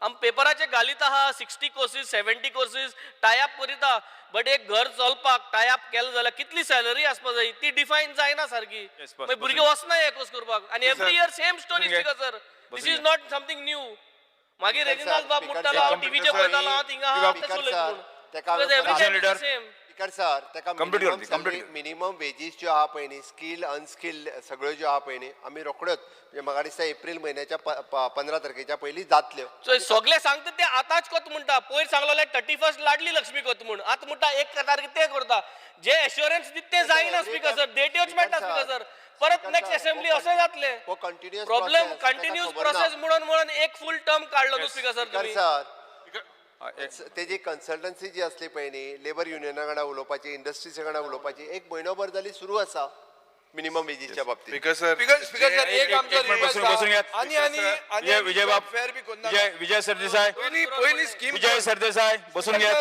आम पेपराचे घालीत आहा 60 कोर्सीस 70 कोर्सीस टायअप करीता बट एक घर चलपाक टायअप केलं जाल्यार कितली सॅलरी आसपा जाय ती डिफायन जायना सारकी मागीर भुरगे वचना हे कोर्स करपाक आनी every year same story speaker sir this is not something new मागीर रेजिनाल्ड बाब म्हणटालो हांव टीव्हीचेर पळयतालो हांव थिंगा आहा तें उलयता सेम स्पीकर सर ताका मिनिमम वेजीस ज्यो आहा पळय न्ही स्किल अनस्किल्ड सगळ्यो ज्यो आहा पळय न्ही आमी रोखड्योच म्हणजे म्हाका दिसता एप्रील म्हयन्याच्या 15 तारखेच्या पयलीं जातल्यो सगळे सांगता ते आतांच कोत म्हणटा पयर सांगलो 31 लाडली लक्ष्मी कोत म्हण आतां म्हणटा 1 तारखे ते करता जे एश्युरन्स दित ते जायना स्पीकर सर डेट्योच मेळटा स्पीकर सर परत नेक्स्ट असेंब्ली असे जातले प्रॉब्लेम कंटिन्यूस प्रोसेस म्हणून एक फुल टर्म काढलो न्हू स्पीकर सर तुम्ही तेजी कन्सल्टन्सी जी असली पळय न्ही लेबर युनियना वांगडा उलोवपाची इंडस्ट्रीज वांगडा उलोवपाची एक म्हयनोभर जाली सुरू आसा मिनिमम वेजीच्या बाबतीत स्पीकर सर एक आमचो बसून घ्या आणि विजय बाब फेर बी कोन्ना विजय सरदेसाय पयली स्कीम विजय सरदेसाय बसून घ्या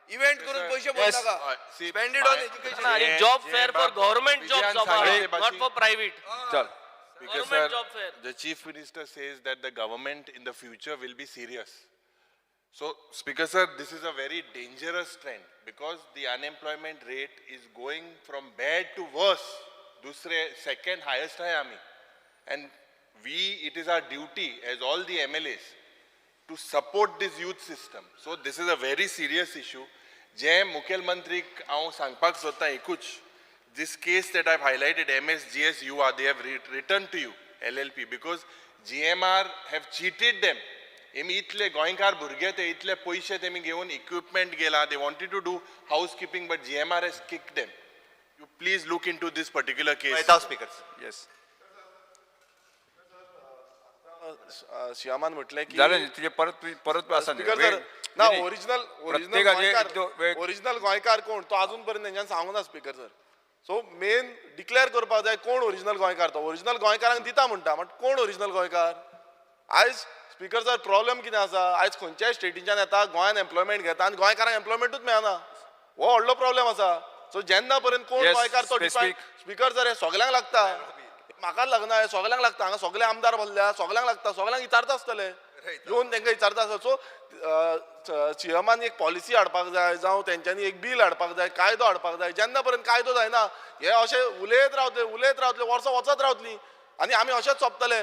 इव्हेंट करून पैसे भरू नका स्पेंडेड ऑन एज्युकेशन आणि job fair for government job not for private चल Because sir, the Chief Minister says that the government in the future will be serious. So, Speaker sir, this is a very dangerous trend because the unemployment rate is going from bad to worse. Second highest hai ami. And it is our duty as all the MLAs to support this youth system. So, this is a very serious issue. Je Mukhyamantrik aun sangpak sota ekuch. This case that I've highlighted, MSGSUR, they have returned to you, LLP, because GMR have cheated them. Emi itle goinkar burge te itle poishe temi घेऊन equipment gela. They wanted to do housekeeping, but GMR has kicked them. You please look into this particular case. Right, speakers. Yes. श्यामान म्हटले की झालं तुझे परत असं स्पीकर सर ना ओरिजिनल गोंयकार कोण तो अजूनपर्यंत त्यांच्यान सांगूना स्पीकर सर सो मेन डिक्लेअर करपाक जाय कोण ओरिजिनल गोंयकार तो ओरिजिनल गोंयकारांक दिता म्हणटा बट कोण ओरिजिनल गोंयकार आयज स्पीकर सर प्रॉब्लेम कितें आसा आयज खंयच्याय स्टेटीच्यान येता गोंयान एम्प्लॉयमेंट घेता आनी गोंयकारांक एम्प्लॉयमेंटूच मेळना हो व्हडलो प्रॉब्लेम आसा सो जेन्ना पर्यंत कोण गोंयकार तो स्पीकर सर हे सगल्यांक लागता म्हाकाच लागना हे सगल्यांक लागता हांगा सगळे आमदार भरल्या सगल्यांक लागता सगल्यांक विचारता आसतले येवन तांकां विचारता आसता सो सीएमान एक पॉलिसी हाडपाक जाय जावं तेंच्यांनी एक बील हाडपाक जाय कायदो हाडपाक जाय जेन्ना पर्यंत कायदो जायना हे अशे उलयत रावतले वर्सां वचत रावतलीं आनी आमी अशेंच सोंपतले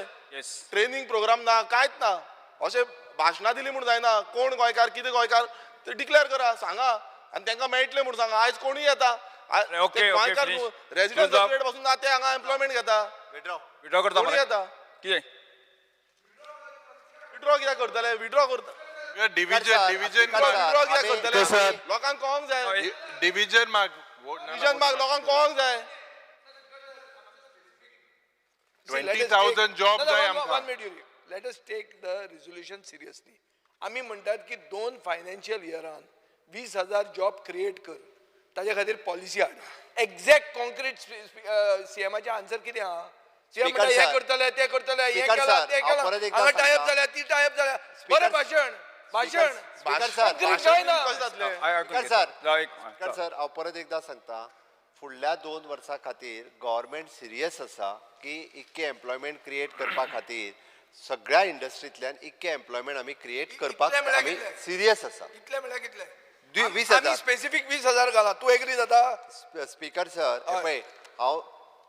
ट्रेनींग प्रोग्राम ना कांयच ना अशें भाशणां दिलीं म्हूण जायना कोण गोंयकार कितें गोंयकार ते डिक्लेअर करा सांगा आनी तांकां मेळटलें म्हूण सांगा आयज कोणूय येता गोंयकार रेजिडंट सर्टिफिकेट पासून ना ते हांगा एम्प्लॉयमेंट घेता विड्रॉ करता कोणी मरे येता कितें विड्रॉ कित्याक करतले विड्रॉ करता डिव्हिजन डिव्हिजन विड्रॉ कित्याक करतले सर. लोकांक कळोंक जाय डिव्हिजन मार्क डिव्हिजन मार्क लोकांक कळोंक जाय 20,000 जॉब जाय आमकां let us take the resolution seriously आमी म्हणटात की 2 फायनान्शियल इयरान 20,000 जॉब क्रिएट कर ताज्या खातीर पॉलिसी हाड एक्झॅक्ट कॉन्क्रीट सीएमाचे आन्सर कितें आहा सीएम Speaker हे sir. करतले ते करतले हे Speaker केला sir, ते हांव केला परत एकदा हांगा टायप सांगता. जाल्या ती टायप जाल्या बरें भाशण भाशण स्पीकर सर Concrete काय ना कशें जातलें स्पीकर सर जावं स्पीकर सर हांव परत एकदा सांगता फुडल्या 2 वर्सां खातीर गव्हर्मेंट सिरियस आसा की इतके एम्प्लॉयमेंट क्रिएट करपा खातीर सगळ्या इंडस्ट्रींतल्यान इतके एम्प्लॉयमेंट आमी क्रिएट करपाक इतले म्हळ्यार आमी कितले? सिरियस आसा इतले म्हळ्यार कितले 20,000 आमी स्पेसिफीक 20,000 घाला तूं एग्री जाता स्पीकर सर पळय हांव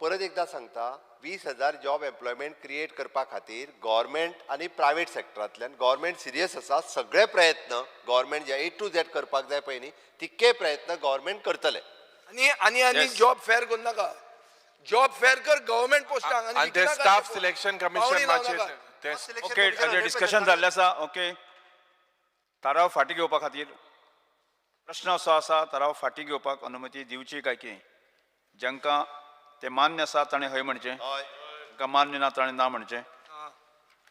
परत एकदा सांगता 20,000 जॉब एम्प्लॉयमेंट क्रिएट करपा खातीर गव्हर्मेंट आनी प्रायवेट सेक्टरांतल्यान गव्हर्मेंट सिरियस आसा सगळे प्रयत्न गव्हर्मेंट जे A to Z करपाक जाय पळय न्ही तितके प्रयत्न गव्हर्मेंट करतले आणि जॉब फेअर करू नका जॉब फेअर कर गव्हर्मेंट पोस्टांक आणि ते स्टाफ सिलेक्शन कमिशन मातशें ओके हाजेर डिस्कशन जाल्लें आसा ओके थाराव फाटी घेवपा खातीर प्रश्न असो आसा थाराव फाटी घेवपाक अनुमती दिवची काय की जांकां ते मान्य आसा ताणें हय म्हणचें जांकां मान्य ना ताणें ना म्हणचें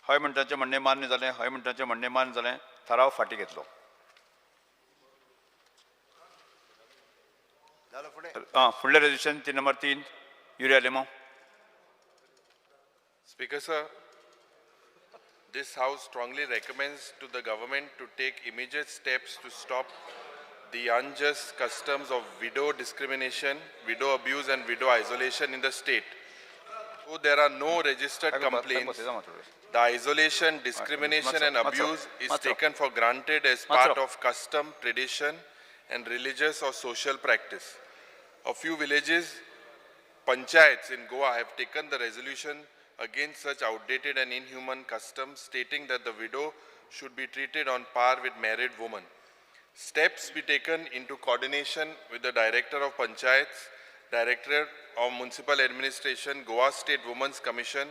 हय म्हणटाचें म्हणणें मान्य जालें हय म्हणटाचें म्हणणें मान्य जालें थाराव फाटी घेतलो फुडलें रेजल्युशन 3 नंबर 3 युरिया लेमो Speaker sir, this house strongly recommends to the government to take immediate steps to stop the unjust customs of widow discrimination, widow abuse and widow isolation in the state. Though there are no registered complaints, the isolation, discrimination and abuse is taken for granted as part of custom, tradition and religious or social practice. A few villages, panchayats in Goa have taken the resolution against such outdated and inhuman customs, stating that the widow should be treated on par with married women. Steps be taken into coordination with the Director of Panchayats, Director of Municipal Administration, Goa State Women's Commission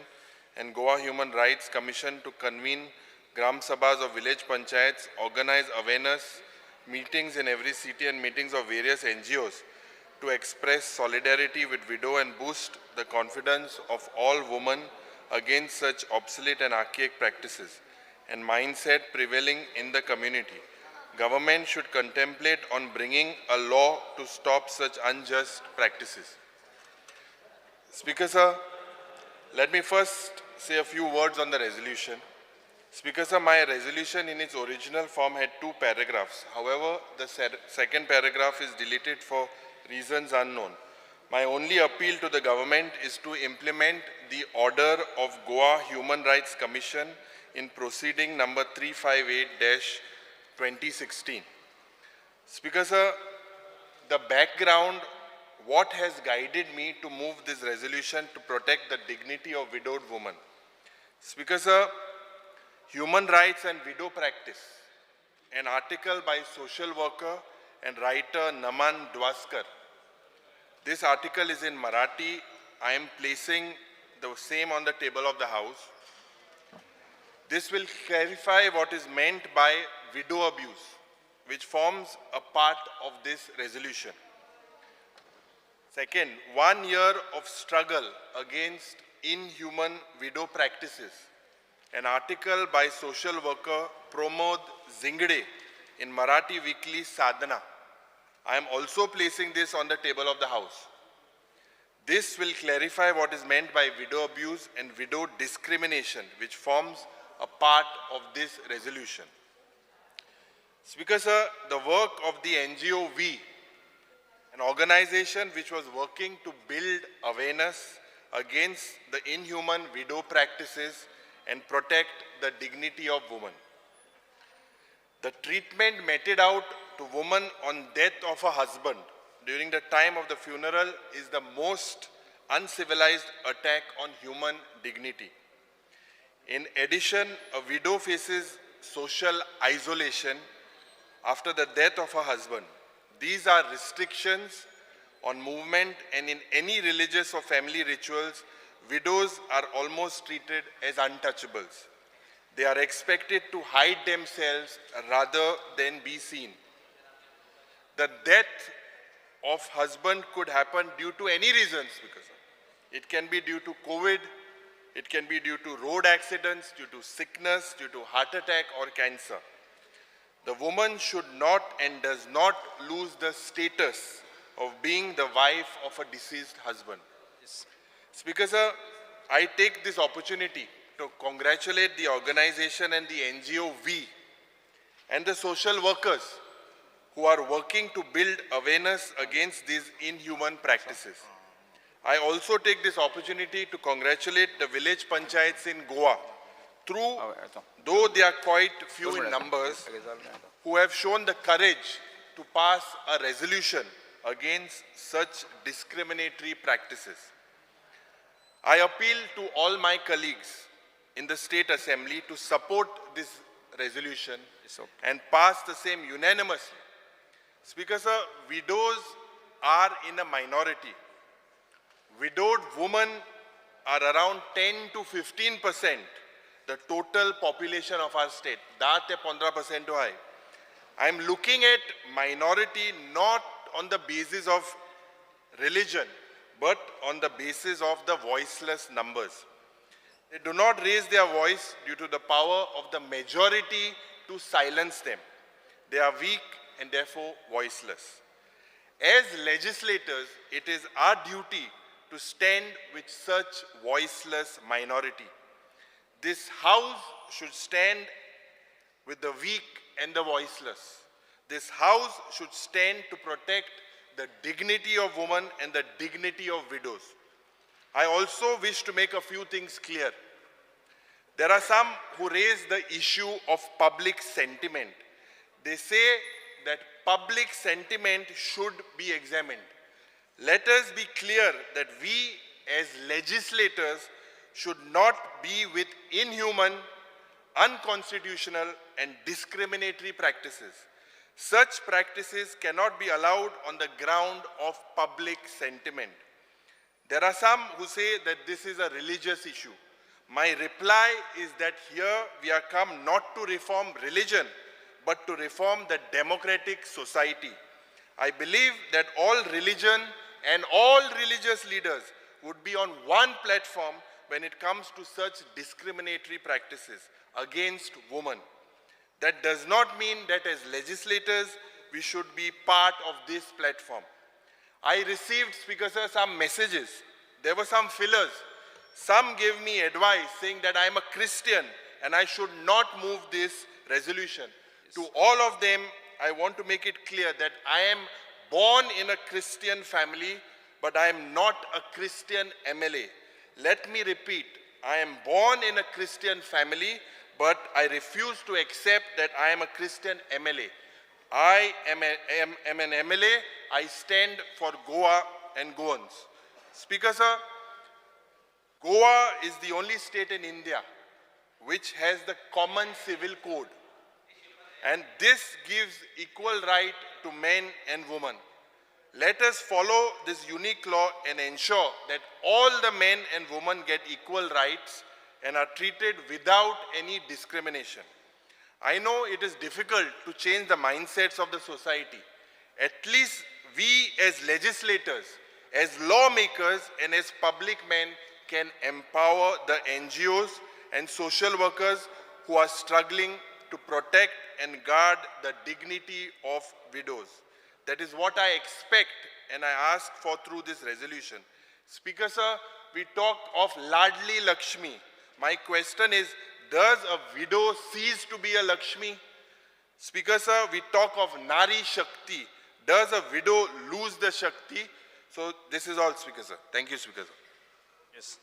and Goa Human Rights Commission to convene Gram Sabhas of village panchayats, organize awareness meetings in every city and meetings of various NGOs to express solidarity with widow and boost the confidence of all women against such obsolete and archaic practices and mindset prevailing in the community. Government should contemplate on bringing a law to stop such unjust practices. Speaker sir, let me first say a few words on the resolution. Speaker sir, my resolution in its original form had 2 paragraphs. However, the second paragraph is deleted for reasons unknown. My only appeal to the government is to implement the order of Goa Human Rights Commission in proceeding number 358-2016. Speaker sir, the background, what has guided me to move this resolution to protect the dignity of widowed women. Speaker sir, human rights and widow practice, an article by social worker and writer Naman Dwaskar. This article is in Marathi. I am placing the same on the table of the House. This will clarify what is meant by widow abuse, which forms a part of this resolution. Second, 1 year of struggle against inhuman widow practices. An article by social worker Pramod Zingde in Marathi weekly Sadhana. I am also placing this on the table of the House. This will clarify what is meant by widow abuse and widow discrimination, which forms a part of this resolution. Speaker sir, the work of the NGO We, an organization which was working to build awareness against the inhuman widow practices and protect the dignity of women. The treatment meted out to women on death of a husband during the time of the funeral is the most uncivilized attack on human dignity. In addition, a widow faces social isolation after the death of her husband. These are restrictions on movement and in any religious or family rituals widows are almost treated as untouchables. They are expected to hide themselves rather than be seen. The death of husband could happen due to any reasons, because it can be due to COVID, it can be due to road accidents, due to sickness, due to heart attack or cancer. The woman should not and does not lose the status of being the wife of a deceased husband. Speaker sir, I take this opportunity to congratulate the organization and the NGO V and the social workers who are working to build awareness against these inhuman practices. I also take this opportunity to congratulate the village panchayats in Goa, though they are quite few in numbers, who have shown the courage to pass a resolution against such discriminatory practices. I appeal to all my colleagues in the State Assembly to support this resolution and pass the same unanimously. Speaker sir, widows are in a minority. Widowed women are around 10 to 15%, the total population of our state. That 15% to high. I am looking at minority not on the basis of religion, but on the basis of the voiceless numbers. They do not raise their voice due to the power of the majority to silence them. They are weak and therefore voiceless. As legislators, it is our duty to stand with such voiceless minority. This House should stand with the weak and the voiceless. This House should stand to protect the dignity of women and the dignity of widows. I also wish to make a few things clear. There are some who raise the issue of public sentiment. They say that public sentiment should be examined. Let us be clear that we as legislators should not be with inhuman, unconstitutional and discriminatory practices. Such practices cannot be allowed on the ground of public sentiment. There are some who say that this is a religious issue. My reply is that here we are come not to reform religion, but to reform the democratic society. I believe that all religion and all religious leaders would be on one platform when it comes to such discriminatory practices against women. That does not mean that as legislators, we should be part of this platform. I received, Speaker sir, some messages. There were some fillers. Some gave me advice saying that I am a Christian and I should not move this resolution. To all of them, I want to make it clear that I am born in a Christian family, but I am not a Christian MLA. Let me repeat, I am born in a Christian family, but I refuse to accept that I am a Christian MLA. I am an MLA. I stand for Goa and Goans. Speaker sir, Goa is the only state in India which has the common civil code. And this gives equal right to men and women. Let us follow this unique law and ensure that all the men and women get equal rights and are treated without any discrimination. I know it is difficult to change the mindsets of the society. At least we as legislators, as lawmakers and as public men can empower the NGOs and social workers who are struggling to protect and guard the dignity of widows. That is what I expect and I ask for through this resolution. Speaker sir, we talk of Ladli Lakshmi. My question is, does a widow cease to be a Lakshmi? Speaker sir, we talk of Nari Shakti. Does a widow lose the Shakti? So this is all, Speaker sir. Thank you, Speaker sir. Yes.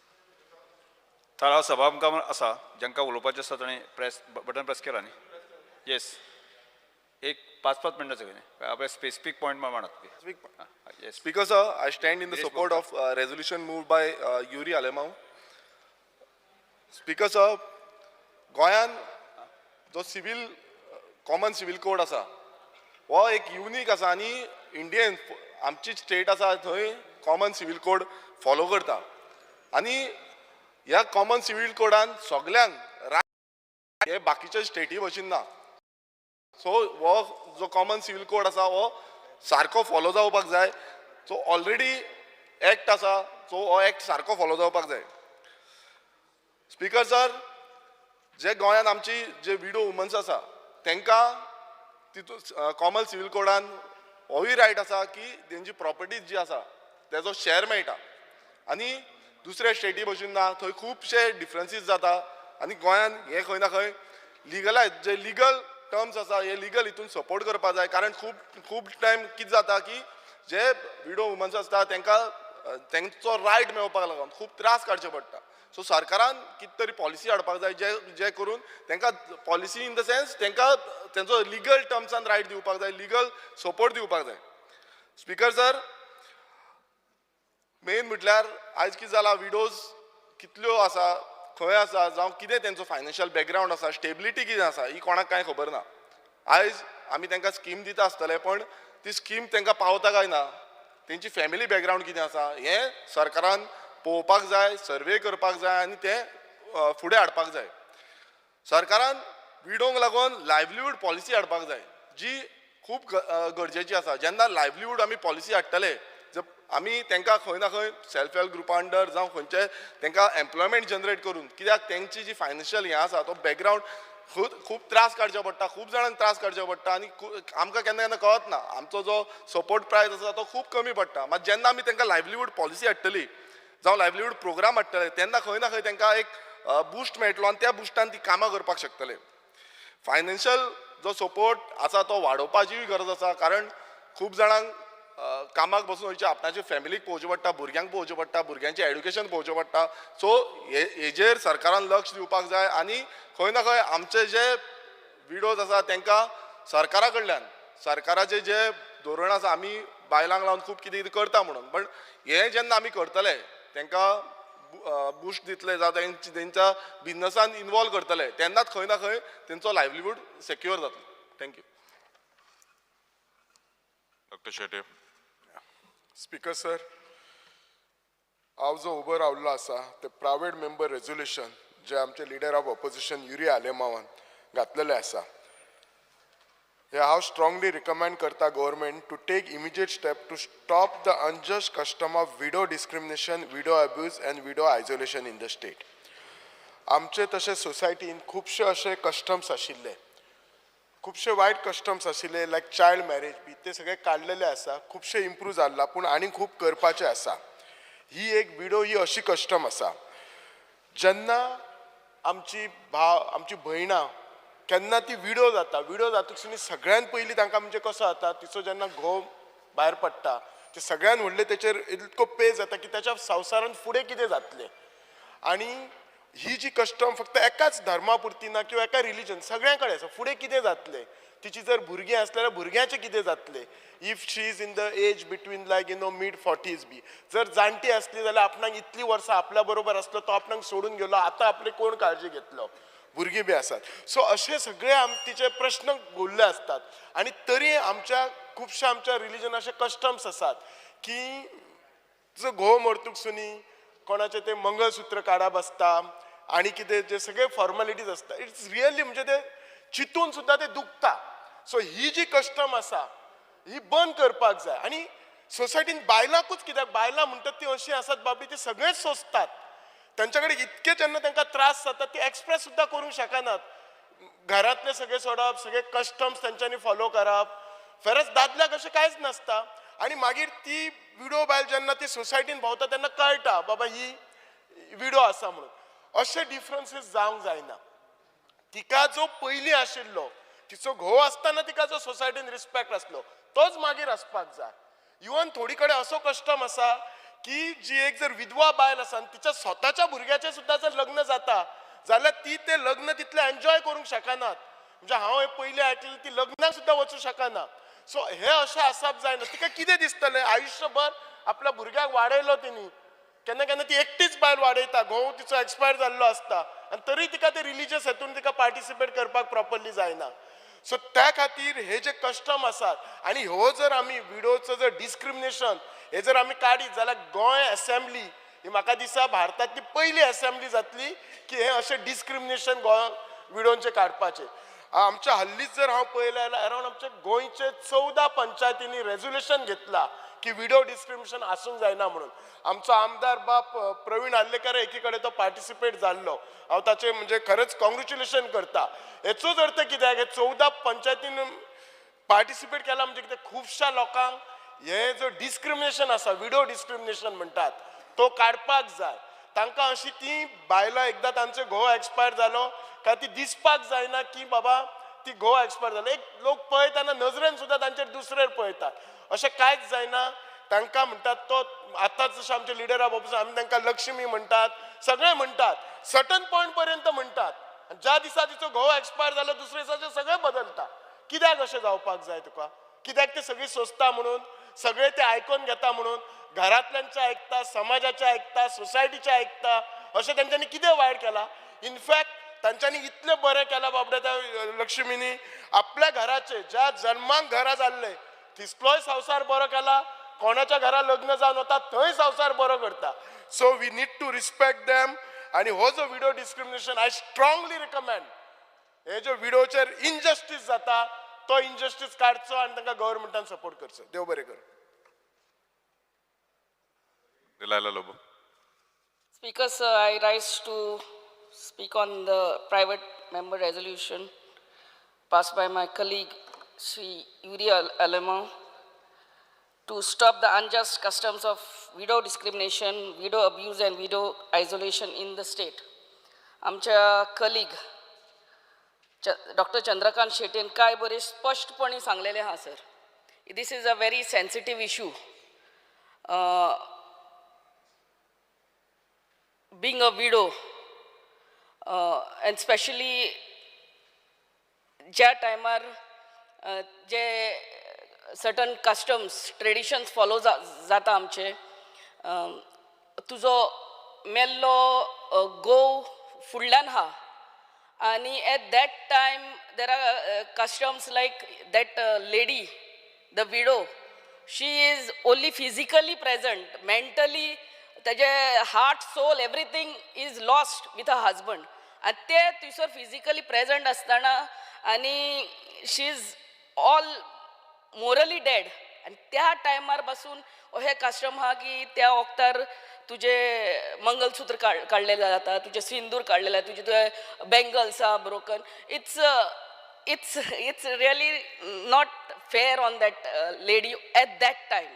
थारा सभामकाम असा जांकां उलोवपाचें आसा ताणें बटन प्रेस केला न्ही. येस, एक 5-5 मिनटां न्ही आपले स्पेसिफीक पॉयंट मांडात. Yes. Speaker sir, I stand in the support of resolution moved by Yuri Alemau. Speaker sir, गोंयान जो सिवील कॉमन सिवील कोड आसा हो एक युनीक आसा आनी इंडियन आमची स्टेट आसा थंय कॉमन सिवील कोड फॉलो करता. आनी ह्या कॉमन सिवील कोडान सगळ्यांक हे बाकीच्या स्टेटी भशेन ना. सो हो जो कॉमन सिवील कोड आसा हो सारको फॉलो जावपाक जाय. सो ऑलरेडी एक्ट आसा, सो हो एक्ट सारको फॉलो जावपाक जाय. स्पीकर सर, जे गोंयांत आमची जे विडो वुमन्स आसा तांकां तितून कॉमन सिवील कोडान होय रायट आसा की तेंची प्रॉपर्टीज जी आसा तेजो शेअर मेळटा. आनी दुसऱ्या स्टेटी भशेन ना, थंय खुबशे डिफरन्सीस जाता. आनी गोंयांत हे खंय ना खंय लिगलायज जे लिगल टर्म्स आसा हे लिगल हितून सपोर्ट करपा जाय. कारण खूब टायम कितें जाता की जे विडो वुमन्स आसता तांकां तेंचो रायट मेळपाक लागून खूब त्रास काडचे पडटा. सो सरकारान कितें तरी पॉलिसी हाडपाक जाय जे करून तांकां पॉलिसी इन द सेन्स तांकां तेंचो लिगल टर्म्सान रायट दिवपाक जाय, लिगल सपोर्ट दिवपाक जाय. स्पीकर सर, मेन म्हटल्यार आयज कितें जाला, विडोज कितल्यो आसा, खंय आसा, जावं कितें तेंचो फायनान्शियल बॅकग्रावंड आसा, स्टेबिलिटी कितें आसा ही कोणाक कांय खबर ना. आयज आमी तांकां स्कीम दिता आसतले पण ती स्कीम तांकां पावता काय ना, तेंची फॅमिली बॅकग्रावंड कितें आसा हें सरकारान पळोवपाक जाय, सर्वे करपाक जाय आनी तें फुडें हाडपाक जाय. सरकारान विडोंक लागून लायव्हलीहूड पॉलिसी हाडपाक जाय जी खूब गरजेची आसा. जेन्ना लायव्हलीहूड आमी पॉलिसी हाडटले, आमी तांकां खंय ना खंय सेल्फ हेल्प ग्रुपा अंडर जावं खंयचे तांकां एम्प्लॉयमेंट जनरेट करून, कित्याक तेंची जी फायनान्शियल हें आसा तो बॅकग्रावंड खूब त्रास काडचे पडटा, खूब जाणांक त्रास काडचे पडटा आनी आमकां केन्ना केन्ना कळत ना. आमचो जो सपोर्ट प्रायस आसा तो खूब कमी पडटा. मात जेन्ना आमी तांकां लायव्हलीहूड पॉलिसी हाडटली जावं लायव्हलीहूड प्रोग्राम हाडटले तेन्ना खंय ना खंय तांकां एक बूस्ट मेळटलो आनी त्या बुस्टान ती कामां करपाक शकतले. फायनान्शियल जो सपोर्ट आसा तो वाडोवपाचीय गरज आसा. कारण खूब जाणांक कामाक बसून वयचे आपणाची फॅमिलीक पळोवचें पडटा, भुरग्यांक पळोवचें पडटा, भुरग्यांचें एड्युकेशन पळोवचें पडटा. सो हेजेर सरकारान लक्ष दिवपाक जाय आनी खंय ना खंय आमचे जे विडोज आसा तांकां सरकारा कडल्यान सरकाराचे जे धोरण आसा, आमी बायलांक लावन खूब कितें कितें करता म्हणून, पण हें जेन्ना आमी करतले तांकां बूस्ट दितले जावं तेंच्या बिजनसान इनवॉल्व करतले तेन्नाच खंय ना खंय तेंचो लायव्हलीहूड सेक्युअर जातलो. Thank you. Doctor Shete. Speaker sir, हांव जो उबो रावल्लो आसा ते प्रायवेट मेंबर रेजोल्युशन जे आमचे लिडर ऑफ ऑपोजिशन युरी आलेमावान घातलेले आसा, हे हांव स्ट्रॉंगली रिकमेंड करता government to take immediate step to stop the unjust custom of widow discrimination, widow abuse and widow isolation in the state. आमचे तशे सोसायटीन खुबशे अशे कस्टम्स आशिल्ले, खुबशे वायट कस्टम्स आशिल्ले लायक चायल्ड मॅरेज बी, ते सगळे काडलेले आसा. खुबशे इम्प्रूव जाला पूण आनी खूब करपाचें आसा. ही एक विडो ही अशी कस्टम आसा जेन्ना आमची भयणां केन्ना ती विडो जातकच सगळ्यात पयलीं तांकां म्हणजे कसो जाता, तिचो जेन्ना घोव भायर पडटा ते सगळ्यात व्हडले तेचेर इतको पे जाता की त्याच्या संवसारान फुडें कितें जातलें. आनी ही जी कस्टम फक्त एकाच धर्मा पुरती ना किंवा एका रिलीजन, सगळ्यां कडेन आसा. फुडें कितें जातलें, तिची जर भुरगीं आसल्यार भुरग्यांचें कितें जातलें, if she is in the age between like mid 40s बी, जर जाणटी आसली जाल्यार आपणाक इतली वर्सां आपल्या बरोबर आसलो तो आपणाक सोडून गेलो, आतां आपले कोण काळजी घेतलो, भुरगीं बी आसात. सो अशे सगळे तिचे प्रश्न घोल्ले आसतात. आनी तरी खुबशे आमच्या रिलीजन अशे कस्टम्स आसात की जो घोव मरतूक सुनी कोणाचे ते मंगळसूत्र काडप आसता आणि कितें जे सगळे फॉर्मेलिटीज आसता, इट्स रियली म्हणजे ते चिंतून सुद्दां ते दुखता. सो ही जी कस्टम आसा ही बंद करपाक जाय. आनी सोसायटीन बायलांकूच, कित्याक बायलां म्हणटात ती अशी आसात बाबी ती सगळेच सोंसतात, त्यांच्या कडेन इतके जेन्ना तांकां त्रास जाता ती एक्सप्रेस सुद्दां करूंक शकनात. घरांतले सगळे सोडप, सगळे कस्टम्स तांच्यांनी फॉलो करप, फेरच दादल्याक अशें कांयच नासता. आनी मागीर ती विडो बायल जेन्ना ती सोसायटीन भोंवता तेन्ना कळटा बाबा ही विडो आसा म्हणून. अशे डिफरन्सीस जावंक जायना. तिका जो पयलीं आशिल्लो, तिचो घोव आसतना तिका जो सोसायटीन रिस्पेक्ट आसलो तोच मागीर आसपाक जाय. इवन थोडी कडेन असो कस्टम आसा की जी एक जर विधवा बायल आसा आनी तिच्या स्वताच्या भुरग्याचें सुद्दां जर लग्न जाता जाल्यार ती ते लग्न तितलें एन्जॉय करूंक शकनात. म्हणजे हांव हे पयलीं आयकलें ती लग्नाक सुद्दां वचूंक शकना. सो हे अशें आसप जायना. तिका कितें दिसतलें आयुश्यभर आपल्या भुरग्याक वाडयलो तिणी, केन्ना केन्ना ती एकटीच बायल वाडयता, घोव तिचो एक्सपायर जाल्लो आसता आनी तरी तिका ते रिलीजियस हेतून तिका पार्टिसिपेट करपाक प्रॉपरली जायना. सो त्या खातीर हे जे कस्टम आसात आनी हो जर आमी विडोचो जर डिस्क्रिमिनेशन हे जर आमी काडीत जाल्यार गोंय असेंब्ली ही म्हाका दिसता भारतांतली पयली असेंब्ली जातली की हे अशें डिस्क्रिमिनेशन गोंयान विडोवचे काडपाचें. आमच्या हाल्लीच जर हांव पळयलें जाल्यार अरावंड आमच्या गोंयचे 14 पंचायतींनी रेझोल्युशन घेतला की विडो डिस्क्रिमिनेशन आसूंक जायना म्हणून. आमचो आमदार बाप प्रवीण आल्लेकर एकी कडेन तो पार्टिसिपेट जाल्लो. हांव ताचें म्हणजे खरेंच कॉंग्रेच्युलेशन करता. हेचोच अर्थ कित्याक हे 14 पंचायतीन पार्टिसिपेट केला म्हणजे कितें खुबश्या लोकांक हे जो डिस्क्रिमिनेशन आसा विडो डिस्क्रिमिनेशन म्हणटात तो काडपाक जाय. तांकां अशी ती बायलां एकदां तांचो घोव एक्सपायर जालो काय ती दिसपाक जायना की बाबा ती घोव एक्सपायर जालो. एक लोक पळयतना नजरेन सुद्दां तांचेर दुसरेर पळयतात. अशें कांयच जायना. तांकां म्हणटात तो आतांच जशें आमचे लिडर ऑफ ऑपोजिशन आमी तांकां लक्ष्मी म्हणटात, सगळे म्हणटात, सर्टन पॉयंट पर्यंत म्हणटात. ज्या दिसा तिचो घोव एक्सपायर जालो दुसऱ्या दिसाचें सगळें बदलता. कित्याक अशें जावपाक जाय तुका? कित्याक ते सगळीं सोंसता म्हणून, सगळे ते आयकून घेता म्हणून, घरांतल्यांचें आयकता, समाजाचें आयकता, सोसायटीचें आयकता. अशें तेंच्यांनी कितें वायट केलां? इनफॅक्ट तांच्यांनी इतलें बरें केलां बाबडे त्या लक्ष्मीनी आपल्या घराचे ज्या जन्माक घरा जाल्ले तिसलोय संवसार बरो केला. कोणाच्या घरा लग्न जावन वता थंय संवसार बरो करता. So we need to respect them. आनी हो जो widow discrimination I strongly recommend. हे जो विडोचेर इनजस्टीस जाता तो इनजस्टीस काडचो आनी तांकां गव्हर्मेंटान सपोर्ट करचो. देव बरें कर. Speaker, sir, I rise to speak on the private member resolution passed by my colleague, Sri Yuri Alema, to stop the unjust customs of widow discrimination, widow abuse and widow isolation in the state. आमच्या colleague, Dr. Chandrakant Shetyen काय बरे स्पष्टपणे सांगलेले आहा sir. This is a very sensitive issue. Being a widow, and especially ज्या टायमार जे certain customs, traditions follow जाता आमचे, तुजो मेल्लो गोव फुडल्यान हा आणि at that time there are customs like that lady, the widow, she is only physically present, mentally ताजे heart soul everything is lost with a husband. आनी ते थंयसर फिजिकली प्रेजंट आसतना आनी she is all morally dead. आनी त्या टायमार पासून अशें कस्टम आहा की त्या वक्तार तुजे मंगलसूत्र काडलेलें जाता, तुजे सिंदूर काडलेलें जाता, तुजे बँगल्स आहा broken. It's really not fair on that lady at that time.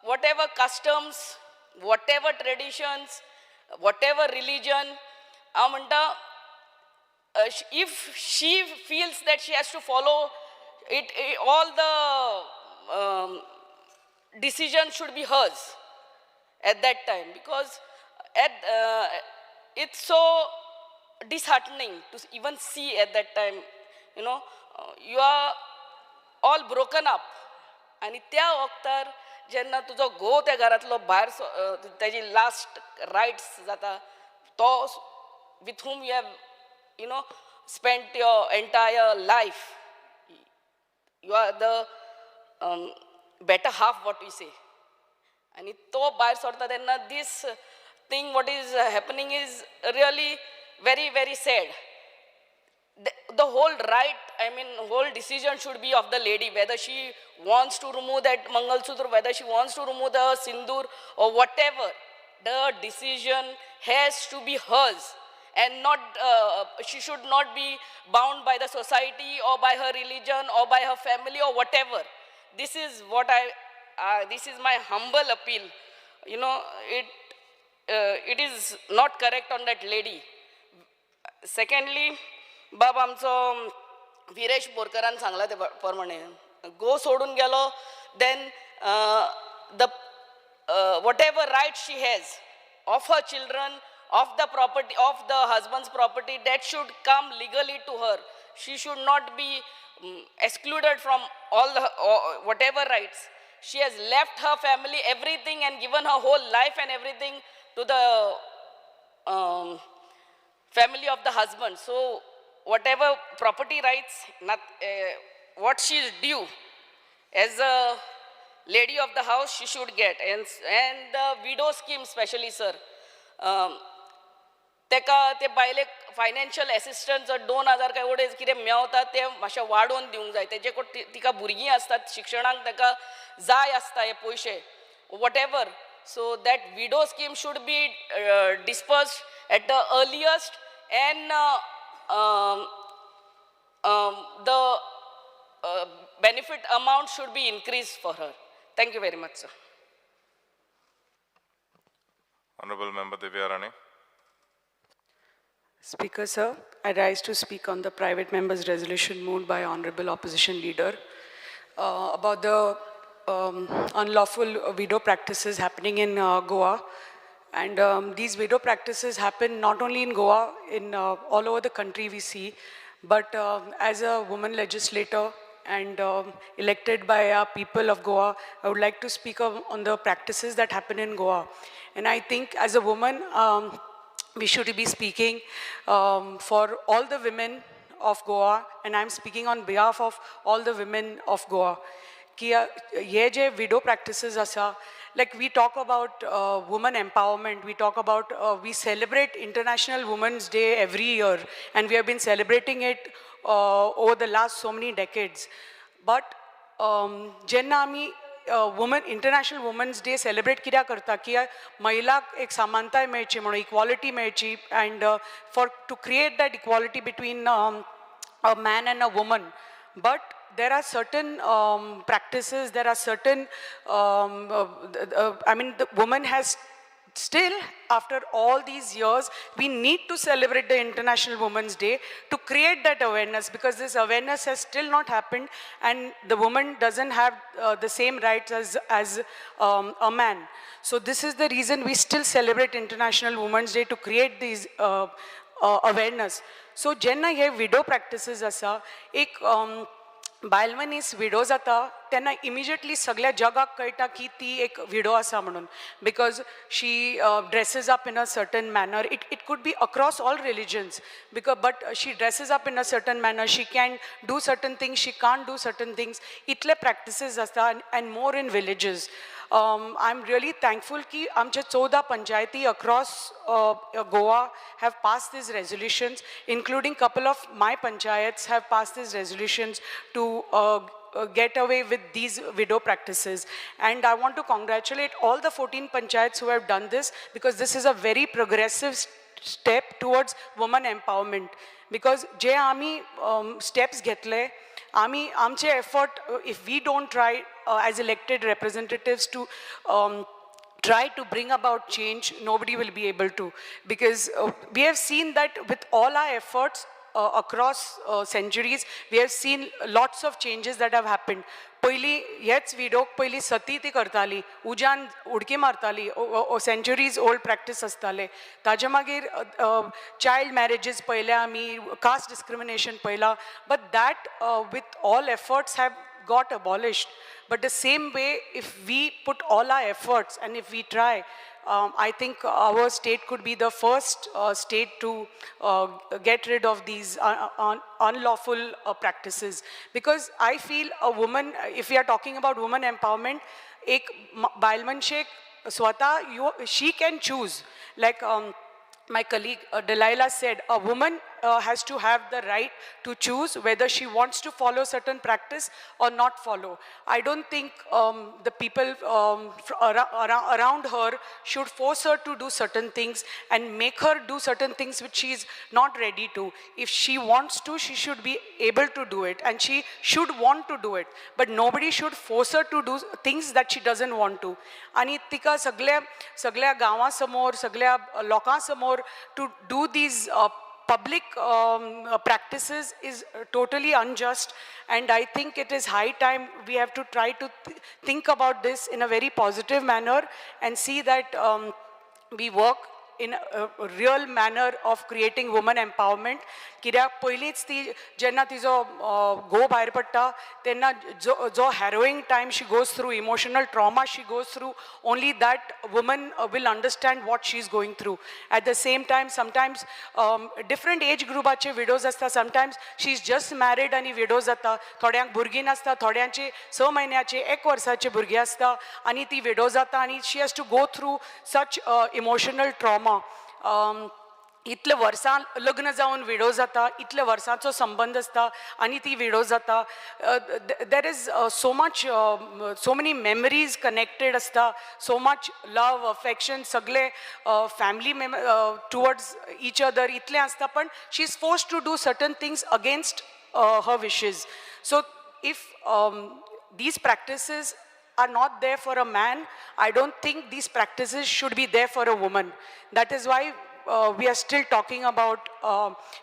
whatever customs, whatever traditions, whatever religion, if she feels that she has to follow it, all the decisions should be hers at that time, because it's so disheartening to even see at that time, you are all broken up. आणि त्या वक्तार जेन्ना तुजो घोव त्या घरांतलो भायर तेजी लास्ट रायट्स जाता तो with whom you have spent your entire life, you are the better half what we say, आनी तो भायर सरता तेन्ना this thing what is happening is really very, very sad. The whole right, whole decision should be of the lady, whether she wants to remove that Mangalsutra, whether she wants to remove the Sindur or whatever. The decision has to be hers, and not, she should not be bound by the society or by her religion or by her family or whatever. This is what this is my humble appeal. It is not correct on that lady. Secondly, बाब आमचो विरेश बोरकरान सांगला ते प्रमाणे गो सोडून गेलो, then the whatever right she has of her children, of the property, of the husband's property, that should come legally to her. She should not be excluded from all the whatever rights. She has left her family, everything, and given her whole life and everything to the family of the husband. So whatever property rights, what she is due as a lady of the house, she should get. And the widow scheme, especially, sir. तेका ते बायलेक फायनान्शियल एसिस्टंट जर 2000 काय वडे कितें मेवता ते मातशें वाडोवन दिवंक जाय तेजे कोण तिका भुरगीं आसतात शिक्षणाक ताका जाय आसता हे पयशे whatever so that widow scheme should be dispersed at the earliest end the benefit amount should be increased for her. Thank you very much, sir. Honorable Member Devyarani. Speaker, sir, I rise to speak on the private member's resolution moved by Honorable Opposition Leader about the unlawful widow practices happening in Goa. And these widow practices happen not only in Goa, in all over the country we see, but as a woman legislator and elected by our people of Goa, I would like to speak on the practices that happen in Goa. And I think as a woman, we should be speaking for all the women of Goa, and I'm speaking on behalf of all the women of Goa. Ki ye je widow practices asa, like we talk about women empowerment, we talk about, we celebrate International Women's Day every year, and we have been celebrating it over the last so many decades. But jenna ami women International Women's Day celebrate कित्याक करता की महिलाक एक समानताय मेळची म्हणून इक्वॉलिटी मेळची and for to create that equality between a man and a woman. But there are certain practices, there are certain I mean the woman has still, after all these years, we need to celebrate the International Women's Day to create that awareness, because this awareness has still not happened, and the woman doesn't have the same rights as a man. So this is the reason we still celebrate International Women's Day, to create these awareness. So jenna he widow practices asa, ek बायल मनीस विडो जाता तेन्ना इमिजिएटली सगळ्या जगाक कळटा की ती एक विडो आसा म्हणून, because she dresses up in a certain manner. It could be across all religions, but she dresses up in a certain manner, she can do certain things, she can't do certain things. इतले प्रॅक्टिसीस आसता, and more in villages. I am really thankful की आमचे 14 पंचायती across Goa have passed these resolutions, including couple of my panchayats have passed these resolutions to get away with these widow practices. And I want to congratulate all the 14 panchayats who have done this, because this is a very progressive step towards women empowerment. Because जे आमी steps घेतले, आमी आमचे effort, if we don't try as elected representatives to try to bring about change, nobody will be able to. Because we have seen that with all our efforts across centuries, we have seen lots of changes that have happened. पयली हेच विडोक पयली सती ती करताली, उज्यान उडकी मारताली, सेंचुरीज ओल्ड प्रॅक्टीस आसताले. ताजे मागीर चायल्ड मॅरेजीस पयल्या आमी, कास्ट डिस्क्रिमिनेशन पयला, but that with all efforts have got abolished. But the same way, if we put all our efforts and if we try, I think our state could be the first state to get rid of these unlawful practices. Because I feel a woman, if we are talking about women empowerment, ek bail manshek swata, she can choose. Like my colleague Delilah said, a woman has to have the right to choose whether she wants to follow certain practice or not follow. I don't think the people around her should force her to do certain things and make her do certain things which she is not ready to. If she wants to, she should be able to do it, and she should want to do it. But nobody should force her to do things that she doesn't want to. आणि तिका सगळ्या गांवांसमोर, सगळ्या लोकांसमोर to do these public practices is totally unjust, and I think it is high time we have to try to think about this in a very positive manner and see that we work in a real manner of creating woman empowerment. कित्याक पयलींच ती जेन्ना तिजो घोव भायर पडटा तेन्ना जो harrowing time she goes through, emotional trauma she goes through, only that woman will understand what she is going through. At the same time, sometimes different age groupaचे widows असता, sometimes she is just married आणि widow जाता, थोड्यांक भुरगीं नासता, थोड्यांचे 6 म्हयन्याचे 1 वर्साचे भुरगीं असता आणि ती widow जाता आणि she has to go through such emotional trauma. इतले वर्सां लग्न जावन विडो जाता, इतले वर्सांचो संबंध असता आणि ती विडो जाता. There is so much so many memories connected असता, सो मच लव अफेक्शन सगळे फॅमिली टुवर्ड्स ईच अदर इतले असता, पण she is forced to do certain things against her wishes. So if these practices are not there for a man, I don't think these practices should be there for a woman. That is why we are still talking about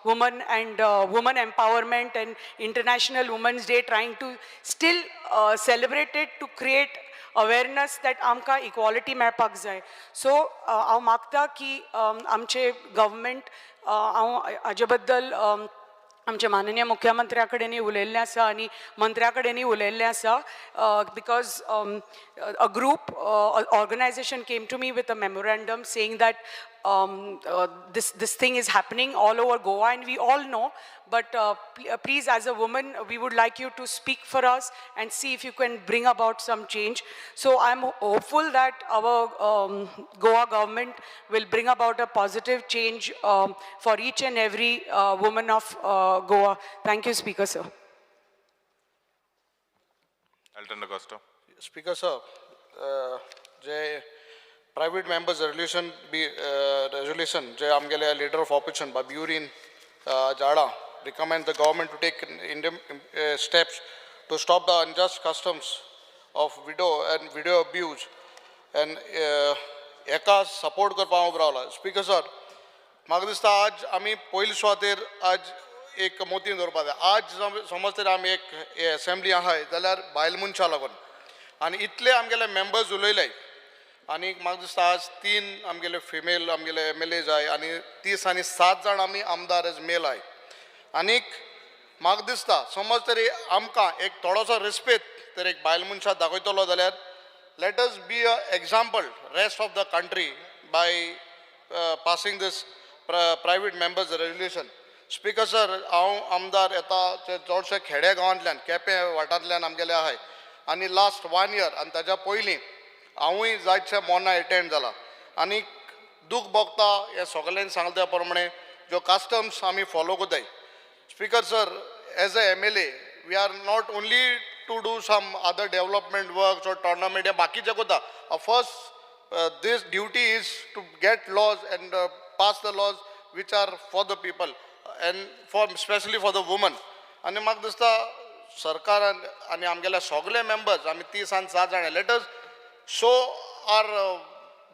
women and women empowerment and International Women's Day, trying to still celebrate it to create awareness that आमकां equality मेळपाक जाय. So हांव मागता की आमचे गव्हर्मेंट हाजे बद्दल आमचे माननीय मुख्यमंत्र्या कडेनूय उलयल्लें आसा आनी मंत्र्या कडेनूय उलयल्लें आसा, because a group organization came to me with a memorandum saying that this thing is happening all over Goa and we all know, but please, as a woman, we would like you to speak for us and see if you can bring about some change. So I'm hopeful that our Goa government will bring about a positive change for each and every woman of Goa. Thank you, Speaker, sir. Alton Acosta. Speaker sir, जे private members resolution जे आमगेले leader of opposition Baburin Jada recommend the government to take steps to stop the unjust customs of widow and widow abuse and एका support करपा उबो रावला. Speaker sir, म्हाका दिसता आज आमी पयले सुवातेर आज एक मोतीन दवरपा जाय. आज समज तर आमी एक असेंब्ली आहाय जाल्यार बायल मनशां लागून आनी इतले आमगेले मेंबर्स उलयले आनी म्हाका दिसता आज 3 आमगेले फिमेल आमगेले MLA जाय आनी 30 आनी 7 जाण आमी आमदार एज मेल आहाय. आनीक म्हाका दिसता समज तरी आमकां एक थोडोसो रिस्पेक्ट तर एक बायल मनशाक दाखयतलो जाल्यार let us be an example rest of the country by passing this private members resolution. Speaker sir, हांव आमदार येता ते चडशे खेडे गांवांतल्यान केपें वाठारांतल्यान आमगेले आहाय आनी लास्ट 1 year आनी ताच्या पयलीं हांवूय जायतशे मोना एटेंड जाला आनी दूख भोगता हे सगळ्यांनी सांगले त्या प्रमाणे ज्यो कस्टम्स आमी फॉलो कोताय. Speaker sir, as a MLA, we are not only to do some other development works or tournament या बाकीचे कोता. First, this duty is to get laws and pass the laws which are for the people and for especially for the women. आनी म्हाका दिसता सरकार आनी आमगेले सगळे मेंबर्स आमी 30 आनी 7 जाण let us show our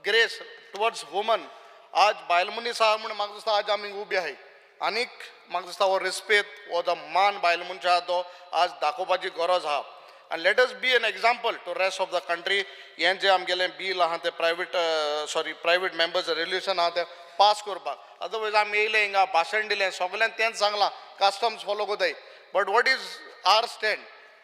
grace towards women. आज बायल मनीस आहा म्हूण म्हाका दिसता आज आमी उबी आहाय आनीक म्हाका दिसता हो रिस्पेक्ट हो जो मान बायल मनशा आहा तो आज दाखोवपाची गरज आहा. And let us be an example to rest of the country. हें जे आमगेलें bill आहा तें private members resolution आहा तें पास करपाक. Otherwise आमी येयले हिंगा भाशण दिलें सगळ्यांक तेंच सांगलां कस्टम्स फॉलो कोताय. But what is our stand?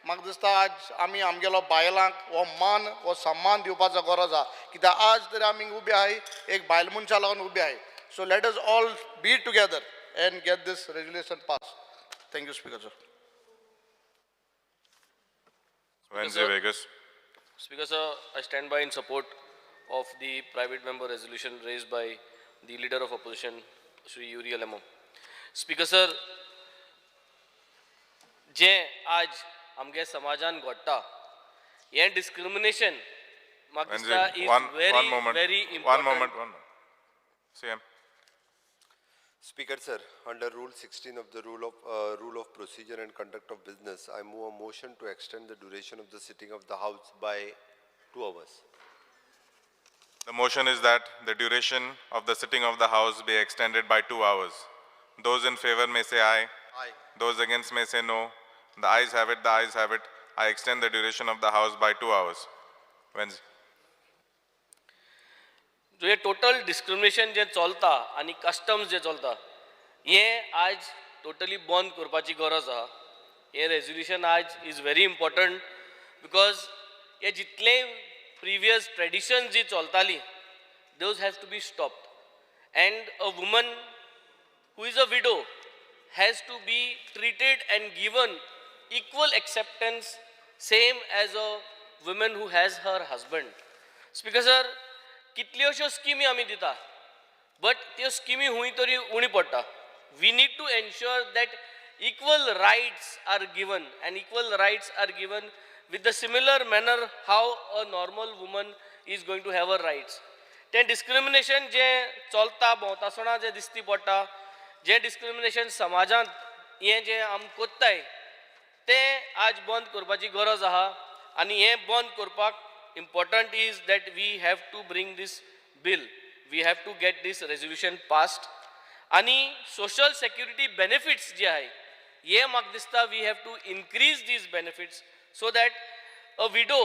म्हाका दिसता आज आमी आमगेलो बायलांक हो मान हो सम्मान दिवपाचो गरज आहा कित्याक आज तरी आमी उबे आहाय एक बायल मनशा लागून उबे आहाय. So let us all be together and get this resolution passed. Thank you, Speaker sir. Wednesday Vegas. Speaker sir, I stand by in support of the private member resolution raised by the leader of opposition, Shri Yuri Alemo. Speaker sir, जे आज आमगे समाजान घडटा हे discrimination म्हाका दिसता is very important. One moment. CM. Speaker sir, under Rule 16 of the Rule of Procedure and Conduct of Business, I move a motion to extend the duration of the sitting of the House by 2 hours. The motion is that the duration of the sitting of the House be extended by 2 hours. Those in favor may say aye. Aye. Those against may say no. The ayes have it, the ayes have it. I extend the duration of the House by 2 hours. Wednesday. जो हे टोटल डिस्क्रिमिनेशन जे चलता आणि कस्टम्स जे चलता हे आज टोटली बंद करपाची गरज आहा. हे रेजोल्युशन आज इज व्हेरी इम्पॉर्टंट बिकॉज हे जितले प्रिवियस ट्रेडिशन जी चलताली those have to be stopped and a woman who is a widow has to be treated and given equal acceptance same as a woman who has her husband. Speaker sir, कितल्योश्यो स्किमी आमी दिता बट त्यो स्किमी हुंय तरी उणी पडटा. We need to ensure that equal rights are given and equal rights are given with the similar manner how a normal woman is going to have her rights. तें डिस्क्रिमिनेशन जे चलता भोंवतासतना जे दिसती पडटा जे डिस्क्रिमिनेशन समाजांत हें जे आम कोत्ताय तें आज बंद करपाची गरज आहा आनी हें बंद करपाक important is that we have to bring this bill, we have to get this resolution passed आनी सोशल सेक्युरिटी बेनिफिट्स जे आहाय हे म्हाका दिसता we have to increase these benefits so that a widow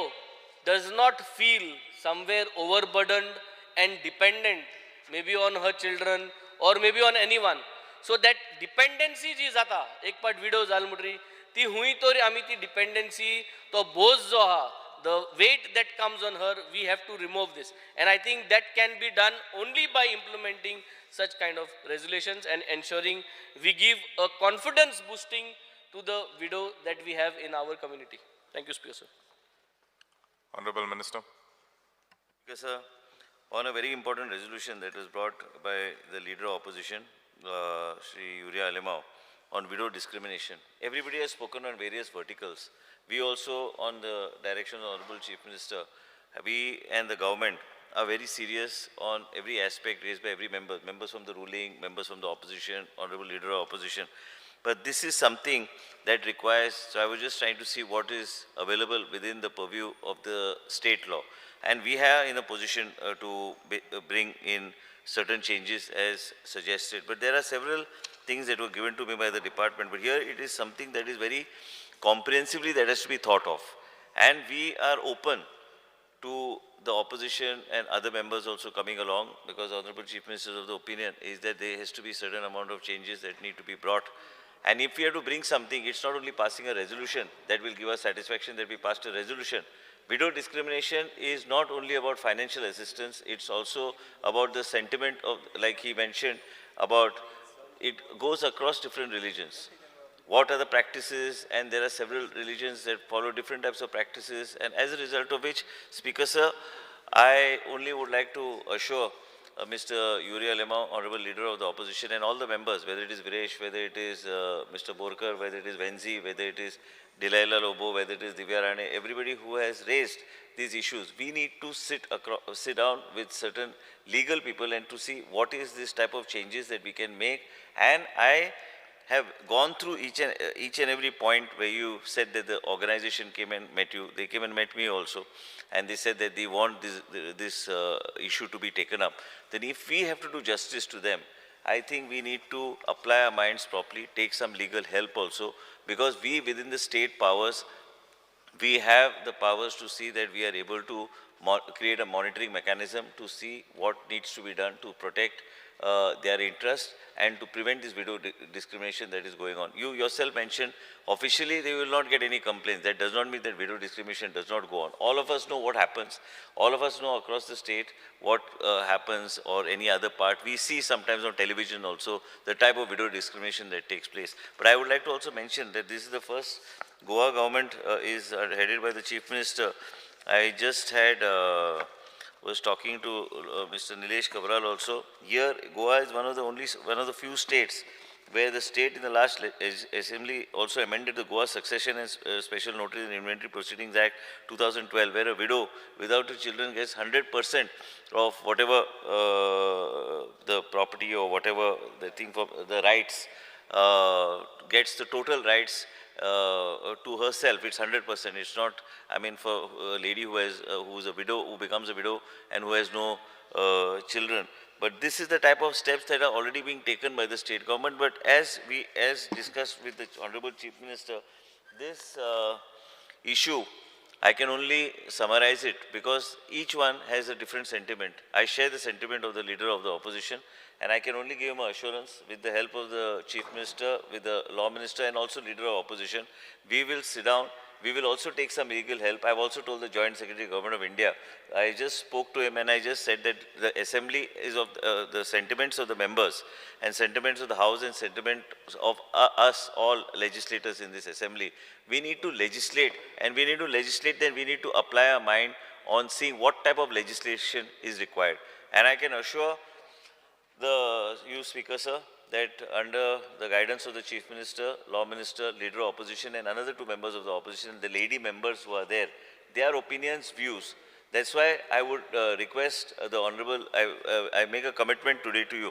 does not feel somewhere overburdened and dependent maybe on her children or maybe on anyone. So that dependency जी जाता एक पाट widow जाल म्हणटरी ती हुंय तोरी आमी ती dependency तो बोझ जो आहा the weight that comes on her we have to remove this and I think that can be done only by implementing such kind of resolutions and ensuring we give a confidence boosting to the widow that we have in our community. Thank you, Speaker sir. Honorable Minister. Yes, sir. On a very important resolution that was brought by the leader of opposition, Shri Uriya Alemao, on widow discrimination. Everybody has spoken on various verticals. We also, on the direction of the Honorable Chief Minister, we and the government are very serious on every aspect raised by every member, members from the ruling, members from the opposition, Honorable Leader of Opposition. But this is something that requires, so I was just trying to see what is available within the purview of the state law. And we are in a position to bring in certain changes as suggested. But there are several things that were given to me by the department. But here it is something that is very comprehensively that has to be thought of. And we are open to the opposition and other members also coming along because Honorable Chief Minister is of the opinion is that there has to be certain amount of changes that need to be brought. And if we have to bring something, it's not only passing a resolution that will give us satisfaction that we passed a resolution. Widow discrimination is not only about financial assistance, it's also about the sentiment of, like he mentioned, about it goes across different religions. What are the practices? And there are several religions that follow different types of practices. And as a result of which, Speaker Sir, I only would like to assure Mr. Uriya Alemao, Honorable Leader of the Opposition, and all the members, whether it is Viresh, whether it is Mr. Borkar, whether it is Venzi, whether it is Delilah Lobo, whether it is Divya Rane, everybody who has raised these issues, we need to sit down with certain legal people and to see what is this type of changes that we can make. And I have gone through each and every point where you said that the organization came and met you. They came and met me also, and they said that they want this issue to be taken up. Then if we have to do justice to them, I think we need to apply our minds properly, take some legal help also, because we within the state powers, we have the powers to see that we are able to create a monitoring mechanism to see what needs to be done to protect their interest and to prevent this widow discrimination that is going on. You yourself mentioned officially they will not get any complaints. That does not mean that widow discrimination does not go on. All of us know what happens. All of us know across the state what happens, or any other part. We see sometimes on television also the type of widow discrimination that takes place. But I would like to also mention that this is the first Goa government is headed by the Chief Minister. I just had was talking to Mr. Nilesh Kabral also. Here, Goa is one of the few states where the state in the last assembly also amended the Goa Succession and Special Notice and Inventory Proceedings Act 2012, where a widow without her children gets 100% of whatever the property or whatever the thing for the rights, gets the total rights to herself. It's 100%. It's not, I mean, for a lady who is a widow, who becomes a widow and who has no children. But this is the type of steps that are already being taken by the state government. But as discussed with the Honorable Chief Minister, this issue I can only summarize it because each one has a different sentiment. I share the sentiment of the leader of the opposition, and I can only give him assurance with the help of the Chief Minister, with the Law Minister, and also leader of opposition. We will sit down. We will also take some legal help. I've also told the Joint Secretary Government of India. I just spoke to him and I just said that the assembly is of the sentiments of the members and sentiments of the House and sentiments of us all legislators in this assembly. We need to legislate, and we need to legislate, then we need to apply our mind on seeing what type of legislation is required. And I can assure you Speaker, sir, that under the guidance of the Chief Minister, Law Minister, Leader of Opposition, and another two members of the opposition, the lady members who are there, their opinions, views. That's why I would request the Honorable, I make a commitment today to you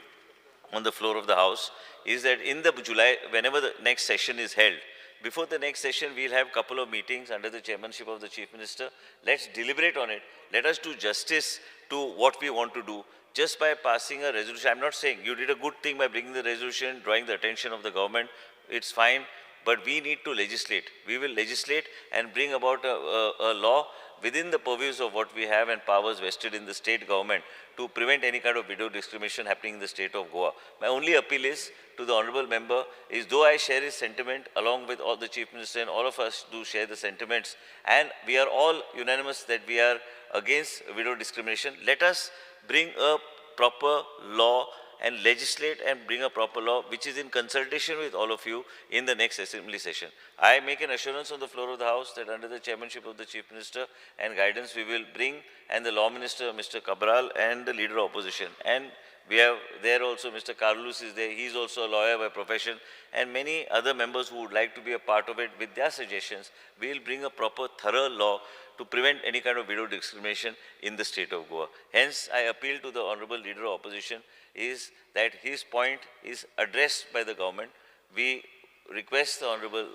on the floor of the House, is that in the July, whenever the next session is held, before the next session, we'll have a couple of meetings under the chairmanship of the Chief Minister. Let's deliberate on it. Let us do justice to what we want to do. Just by passing a resolution, I'm not saying you did a good thing by bringing the resolution, drawing the attention of the government, it's fine, but we need to legislate. We will legislate and bring about a law within the purviews of what we have and powers vested in the state government to prevent any kind of video discrimination happening in the state of Goa. My only appeal is to the honorable member is, though I share his sentiment along with all the Chief Minister and all of us do share the sentiments, and we are all unanimous that we are against video discrimination, let us bring a proper law and legislate and bring a proper law which is in consultation with all of you in the next assembly session. I make an assurance on the floor of the House that under the chairmanship of the Chief Minister and guidance we will bring, and the Law Minister Mr. Cabral and the Leader of Opposition, and we have there also Mr. Carlos is there, he is also a lawyer by profession, and many other members who would like to be a part of it with their suggestions. We will bring a proper thorough law to prevent any kind of video discrimination in the state of Goa. Hence, I appeal to the Honorable Leader of Opposition is that his point is addressed by the government. We request the Honorable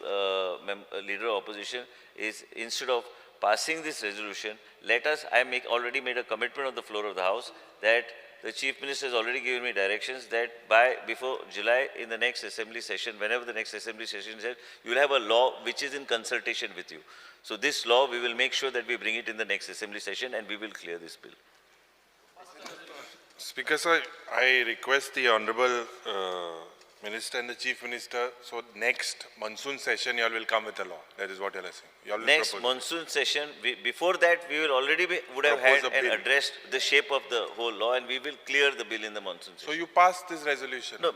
Leader of Opposition is, instead of passing this resolution, let us, already made a commitment on the floor of the House that the Chief Minister has already given me directions that before July in the next assembly session, whenever the next assembly session is held, you will have a law which is in consultation with you. So this law, we will make sure that we bring it in the next assembly session and we will clear this bill. Speaker, sir, I request the Honorable Minister and the Chief Minister, so next monsoon session you all will come with a law. That is what you are saying. You all will Next propose monsoon session, before that we will already would have Propose had a and bill. addressed the shape of the whole law, and we will clear the bill in the monsoon So session. you passed this resolution. No,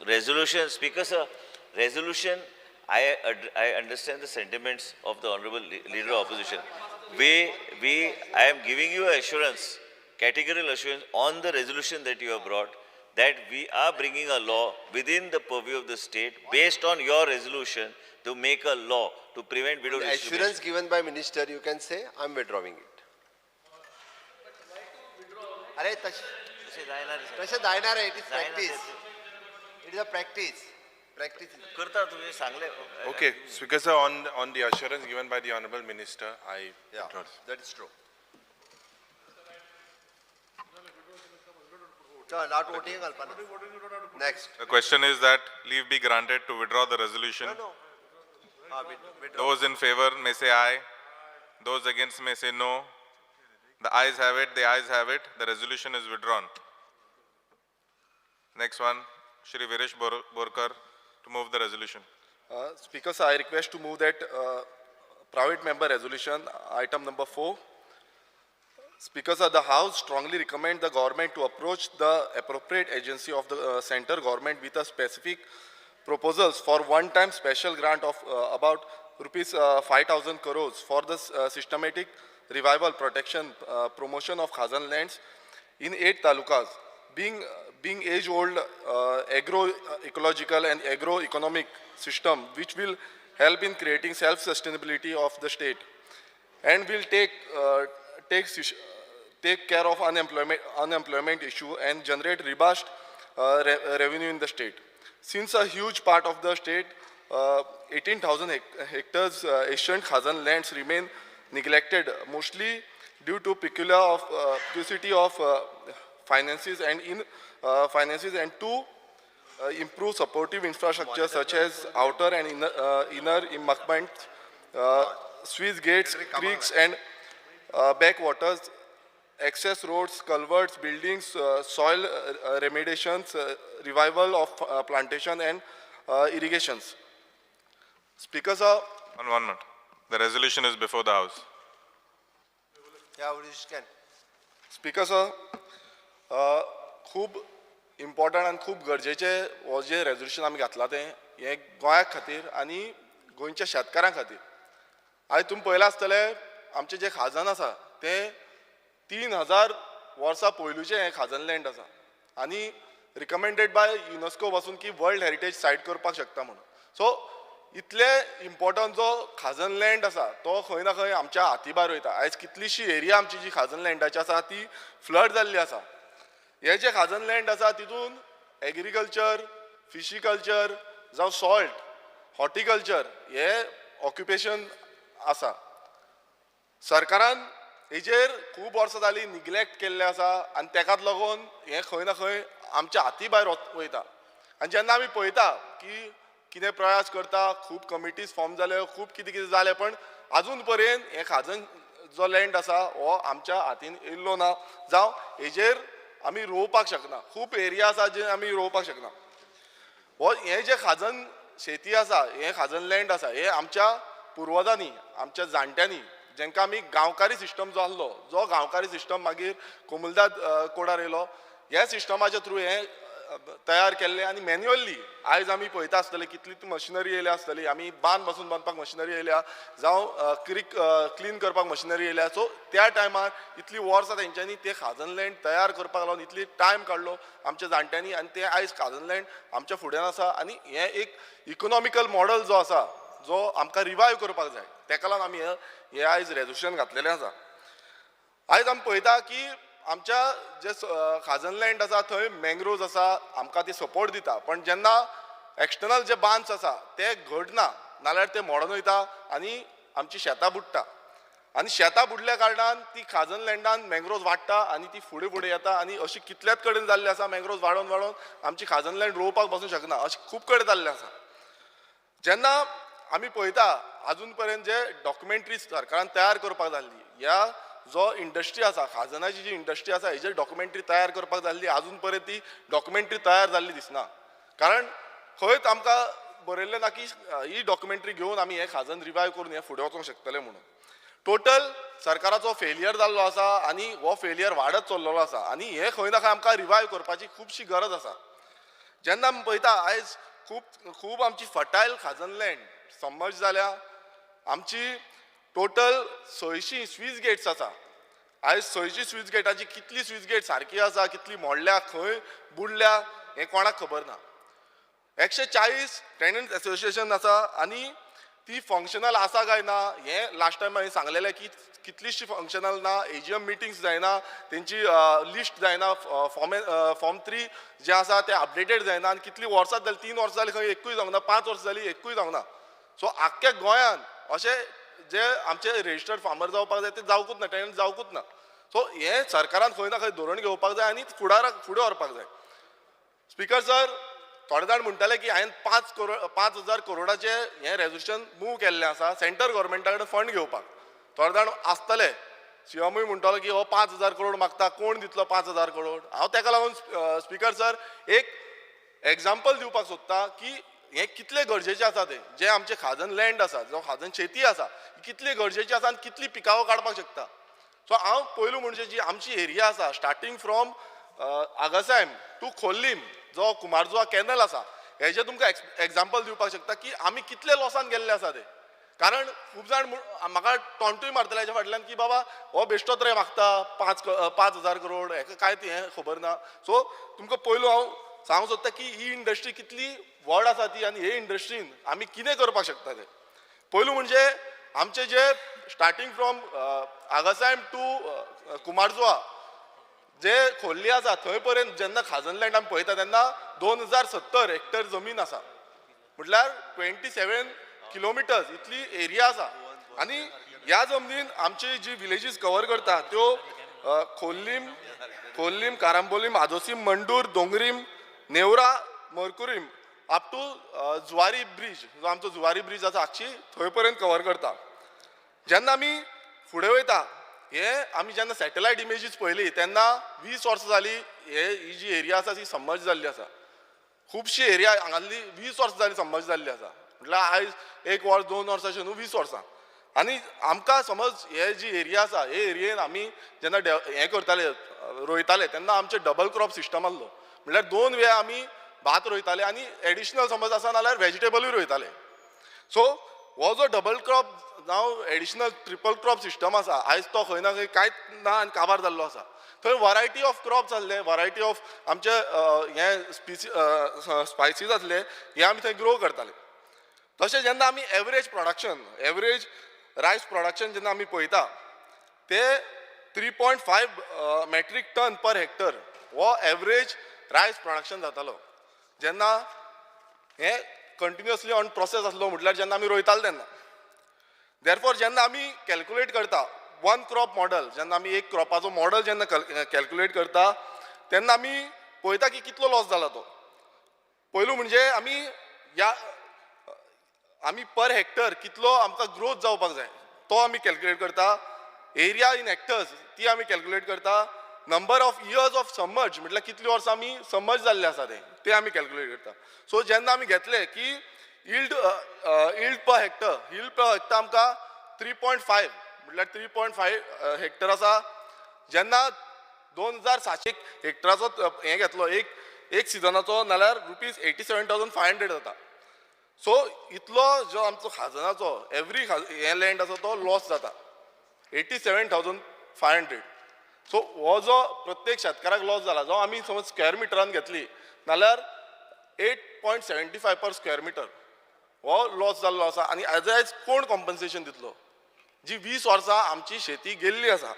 resolution, Speaker, sir, resolution, I understand the sentiments of the Honorable Leader of Opposition. I am giving you assurance, categorical assurance on the resolution that you have brought, that we are bringing a law within the purview of the state based on your resolution to make a law to prevent video The discrimination. assurance given by minister, you can say, I'm withdrawing it. अरे तसे जायणार आहे. It is practice. It is a practice. Practice. करता तुम्ही सांगले. Okay, Speaker, sir, on the assurance given by the Honorable Minister, I Yeah, withdraw. that is true. Not voting, Kalpana. Next. The question is that leave be granted to withdraw the resolution. No. Withdraw. Those in favor may say aye. Those against may say no. The ayes have it, the ayes have it. The resolution is withdrawn. Next one, Shri Viresh Borkar to move the resolution. Speaker, sir, I request to move that private member resolution, item number 4. Speaker, sir, the House strongly recommend the government to approach the appropriate agency of the center government with a specific proposals for one-time special grant of about rupees 5,000 crores for the systematic revival, protection, promotion of Khazan lands in 8 talukas, being age-old agro-ecological and agro-economic system, which will help in creating self-sustainability of the state, and will take care of unemployment issue and generate robust revenue in the state. Since a huge part of the state, 18,000 hectares ancient Khazan lands remain neglected, mostly due to peculiarity of finances and to improve supportive infrastructure such as outer and inner embankments, स्वीज gates, creeks and backwaters, access roads, culverts, buildings, soil remediations, revival of plantation and irrigations. Speaker sir, One minute. The resolution is before the House. Speaker sir, खूब इम्पॉर्टंट आनी खूब गरजेचें हो जे रेजोल्युशन आमी घातलां तें हें गोंया खातीर आनी गोंयच्या शेतकारां खातीर. आयज तुमी पळयलां आसतले आमचें जें खाजन आसा तें 3000 वर्सां पयलूचें हें खाजन लँड आसा आनी रिकमेंडेड बाय युनेस्को पासून की वर्ल्ड हेरिटेज सायट करपाक शकता म्हणून. सो इतले इम्पॉर्टंट जो खाजन लँड आसा तो खंय ना खंय आमच्या हाती भायर वयता. आयज कितलीशी एरिया आमची जी खाजन लँडाची आसा ती फ्लड जाल्ली आसा. हे जे खाजन लँड आसा तितून एग्रीकल्चर, फिशिकल्चर जावं सॉल्ट, हॉर्टिकल्चर हे ऑक्युपेशन आसा. सरकारान हेजेर खूब वर्सां जालीं निग्लेक्ट केल्लें आसा आनी तेकाच लागून हें खंय ना खंय आमच्या हाती भायर वयता. आनी जेन्ना आमी पळयता की कितें प्रयास करता, खूब कमिटीज फॉर्म जाल्यो, खूब कितें कितें जालें, पण आजून पर्यंत हें खाजन जो लँड आसा हो आमच्या हातीन येयल्लो ना जावं हेजेर आमी रोवपाक शकना. खूब एरिया आसा जे आमी रोवपाक शकना. हो हें जें खाजन शेती आसा, हें खाजन लँड आसा, हें आमच्या पुर्वजांनी, आमच्या जाणट्यांनी, जेंकां आमी गांवकारी सिस्टम जो आसलो, जो गांवकारी सिस्टम मागीर कोमुलदाद कोडार येयलो, ह्या सिस्टमाच्या थ्रू हें तयार केल्लें आनी मॅन्युअली आयज आमी पळयता आसतले कितली मशिनरी येयल्या आसतली. आमी बांद पासून बांदपाक मशिनरी येयल्या, जावं क्रीक क्लीन करपाक मशिनरी येयल्या. सो त्या टायमार इतली वर्सां तेंच्यांनी ते खाजन लँड तयार करपाक लागून इतली टायम काडलो आमच्या जाणट्यांनी आनी ते आयज खाजन लँड आमच्या फुड्यान आसा. आनी हें एक इकॉनॉमिकल मॉडल जो आसा जो आमकां रिवायव करपाक जाय, तेका लागून आमी हें आयज रेजोल्युशन घातलेलें आसा. आयज आमी पळयता की आमच्या जे खाजन लँड आसा थंय मँग्रोव्ज आसा, आमकां ती सपोर्ट दिता. पण जेन्ना एक्सटर्नल जे बांद्स आसा ते घडना, नाल्यार ते मोडून वयता आनी आमची शेतां बुडटा. आनी शेतां बुडल्या कारणान ती खाजन लँडान मँग्रोव्ज वाडटा आनी ती फुडें फुडें येता. आनी अशी कितल्याच कडेन जाल्लें आसा मँग्रोव्ज वाडोवन वाडोवन आमची खाजन लँड रोवपाक पासूंक शकना, अशें खूब कडेन जाल्लें आसा. जेन्ना आमी पळयता आजून पर्यंत जे डॉक्युमेंटरी सरकारान तयार करपाक जाल्ली, ह्या जो इंडस्ट्री आसा, खाजनाची जी इंडस्ट्री आसा हेजेर डॉक्युमेंटरी तयार करपाक जाल्ली, आजून पर्यंत ती डॉक्युमेंटरी तयार जाल्ली दिसना. कारण खंयच आमकां बरयल्लें ना की ही डॉक्युमेंटरी घेवन आमी हें खाजन रिवायव करून हें फुडें वचूंक शकतले म्हणून. टोटल सरकाराचो फेलियर जाल्लो आसा आनी हो फेलियर वाडत चल्लेलो आसा. आनी हें खंय ना खंय आमकां रिवायव करपाची खुबशी गरज आसा. जेन्ना आमी पळयता आयज खूब आमची फर्टायल खाजन लँड सबमर्ज जाल्या. आमची टोटल 600 स्वीज गेट्स आसा. आयज 600 स्वीज गेटाची कितली स्वीज गेट सारकी आसा, कितली मोडल्या, खंय बुडल्या हें कोणाक खबर ना. 140 टेनंट एसोसिएशन आसा आनी ती फंक्शनल आसा काय ना हें लास्ट टायम हांवें सांगलेलें की कितलीशी फंक्शनल ना, एजीएम मिटिंग्स जायना, तेंची लिस्ट जायना, फॉर्म 3 जे आसा ते अपडेटेड जायना. आनी कितली वर्सां जाली, 3 वर्सां जाली खंय एकूय जावंक ना, 5 वर्सां जाली एकूय जावंक ना. सो आख्ख्या गोंयान अशें जे आमचे रजिस्टर्ड फार्मर जावपाक जाय ते जावकूच ना, टेनंट जावकूच ना. सो हें सरकारान खंय ना खंय धोरण घेवपाक जाय आनी फुडें व्हरपाक जाय. स्पीकर सर, थोडे जाण म्हणटाले की हांवें 5,000 करोडाचें हें रेजोल्युशन मूव केल्लें आसा सेंट्रल गव्हर्मेंटा कडेन फंड घेवपाक. थोडे जाण आसतले, सीएमूय म्हणटालो की हो 5,000 करोड मागता, कोण दितलो 5,000 करोड. हांव तेका लागून स्पीकर सर एक एग्जाम्पल दिवपाक सोदता की हें कितलें गरजेचें आसा तें. जें आमचें खाजन लँड आसा, जो खाजन शेती आसा, कितली गरजेची आसा आनी कितली पिकावळ काडपाक शकता. सो हांव पयलू म्हणजे जी आमची एरिया आसा स्टार्टींग फ्रॉम आगासायम टू खोर्लीम, जो कुमारजुआ कॅनल आसा, हेजें तुमकां एग्जाम्पल दिवपाक शकता की आमी कितले लॉसान गेल्ले आसा ते. कारण खूब जाण म्हाका टॉन्टूय मारतले हेच्या फाटल्यान की बाबा हो बेश्टोच रे मागता 5,000 करोड, हेका काय ती हें खबर ना. सो तुमकां पयलू हांव सांगूंक सोदता की ही इंडस्ट्री कितली व्हड आसा ती आनी हे इंडस्ट्रीन आमी कितें करपाक शकता ते. पयलू म्हणजे आमचे जे स्टार्टींग फ्रॉम आगासायम टू कुमारजुआ जे खोर्ली आसा थंय पर्यंत जेन्ना खाजन लँड आमी पळयता तेन्ना 2070 हेक्टर जमीन आसा. म्हटल्यार 27 किलोमिटर्स इतली एरिया आसा. आनी ह्या जमनीन आमची जी विलेजीस कवर करता त्यो Khorlim, Carambolim, Adosim, Mandur, Dongrim, Neura, Mercurim up to Zuari bridge, जो आमचो जुवारी ब्रिज आसा आख्खी थंय पर्यंत कवर करता. जेन्ना आमी फुडें वयता हे आमी जेन्ना सॅटेलायट इमेजीस पळयली तेन्ना 20 वर्सां जाली ही जी एरिया आसा ती सबमर्ज जाल्ली आसा. खुबशी एरिया हांगातली 20 वर्सां जाली सबमर्ज जाल्ली आसा. म्हटल्यार आयज 1 वर्स 2 वर्सां अशें न्हू 20 वर्सां. आनी आमकां समज हे जी एरिया आसा हे एरियेन आमी जेन्ना हें करताले रोयताले तेन्ना आमचे डबल क्रॉप सिस्टम आसलो. म्हळ्यार 2 वेळा आमी भात रोयताले आनी एडिशनल समज आसा नाल्यार वेजिटेबलूय रोयताले. सो हो जो डबल क्रॉप जावं एडिशनल ट्रिपल क्रॉप सिस्टम आसा आयज तो खंय ना खंय कांयच ना आनी काबार जाल्लो आसा. थंय वरायटी ऑफ क्रॉप्स आसले, वरायटी ऑफ आमचे हे स्पायसीस आसले हे आमी थंय ग्रो करताले. तशें जेन्ना आमी एवरेज प्रोडक्शन एवरेज रायस प्रोडक्शन जेन्ना आमी पळयता ते 3.5 मेट्रीक टन पर हेक्टर हो एवरेज रायस प्रोडक्शन जातालो. जेन्ना हे कंटिन्युअसली ऑन प्रोसेस आसलो म्हटल्यार जेन्ना आमी रोयताले तेन्ना. देरफॉर जेन्ना आमी कॅल्क्युलेट करता वन क्रॉप मॉडल जेन्ना आमी एक क्रॉपाचो मॉडल जेन्ना कॅल्क्युलेट करता तेन्ना आमी पळयता की कितलो लॉस जाला तो. पयलू म्हणजे आमी पर हेक्टर कितलो आमकां ग्रोथ जावपाक जाय तो आमी कॅल्क्युलेट करता. एरिया इन हेक्टर्स ती आमी कॅल्क्युलेट करता. Number of years of submerge म्हटल्यार कितली वर्सां आमी सबमर्ज जाल्ले आसा ते आमी कॅल्क्युलेट करता. सो जेन्ना आमी घेतले की यील्ड पर हेक्टर आमकां 3.5 म्हटल्यार 3.5 हेक्टर आसा. जेन्ना 2700 हेक्टराचो हें घेतलो एक सिजनाचो नाल्यार ₹87,500 जाता. सो इतलो जो आमचो खाजनाचो एवरी हे लँड आसा तो लॉस जाता 87,500. सो हो जो प्रत्येक शेतकाराक लॉस जाला जो आमी समज स्क्वेअर मिटरान घेतली नाल्यार 8.75 पर स्क्वेअर मिटर हो लॉस जाल्लो आसा. आनी आयज कोण कॉम्पन्सेशन दितलो? जी 20 वर्सां आमची शेती गेल्ली आसा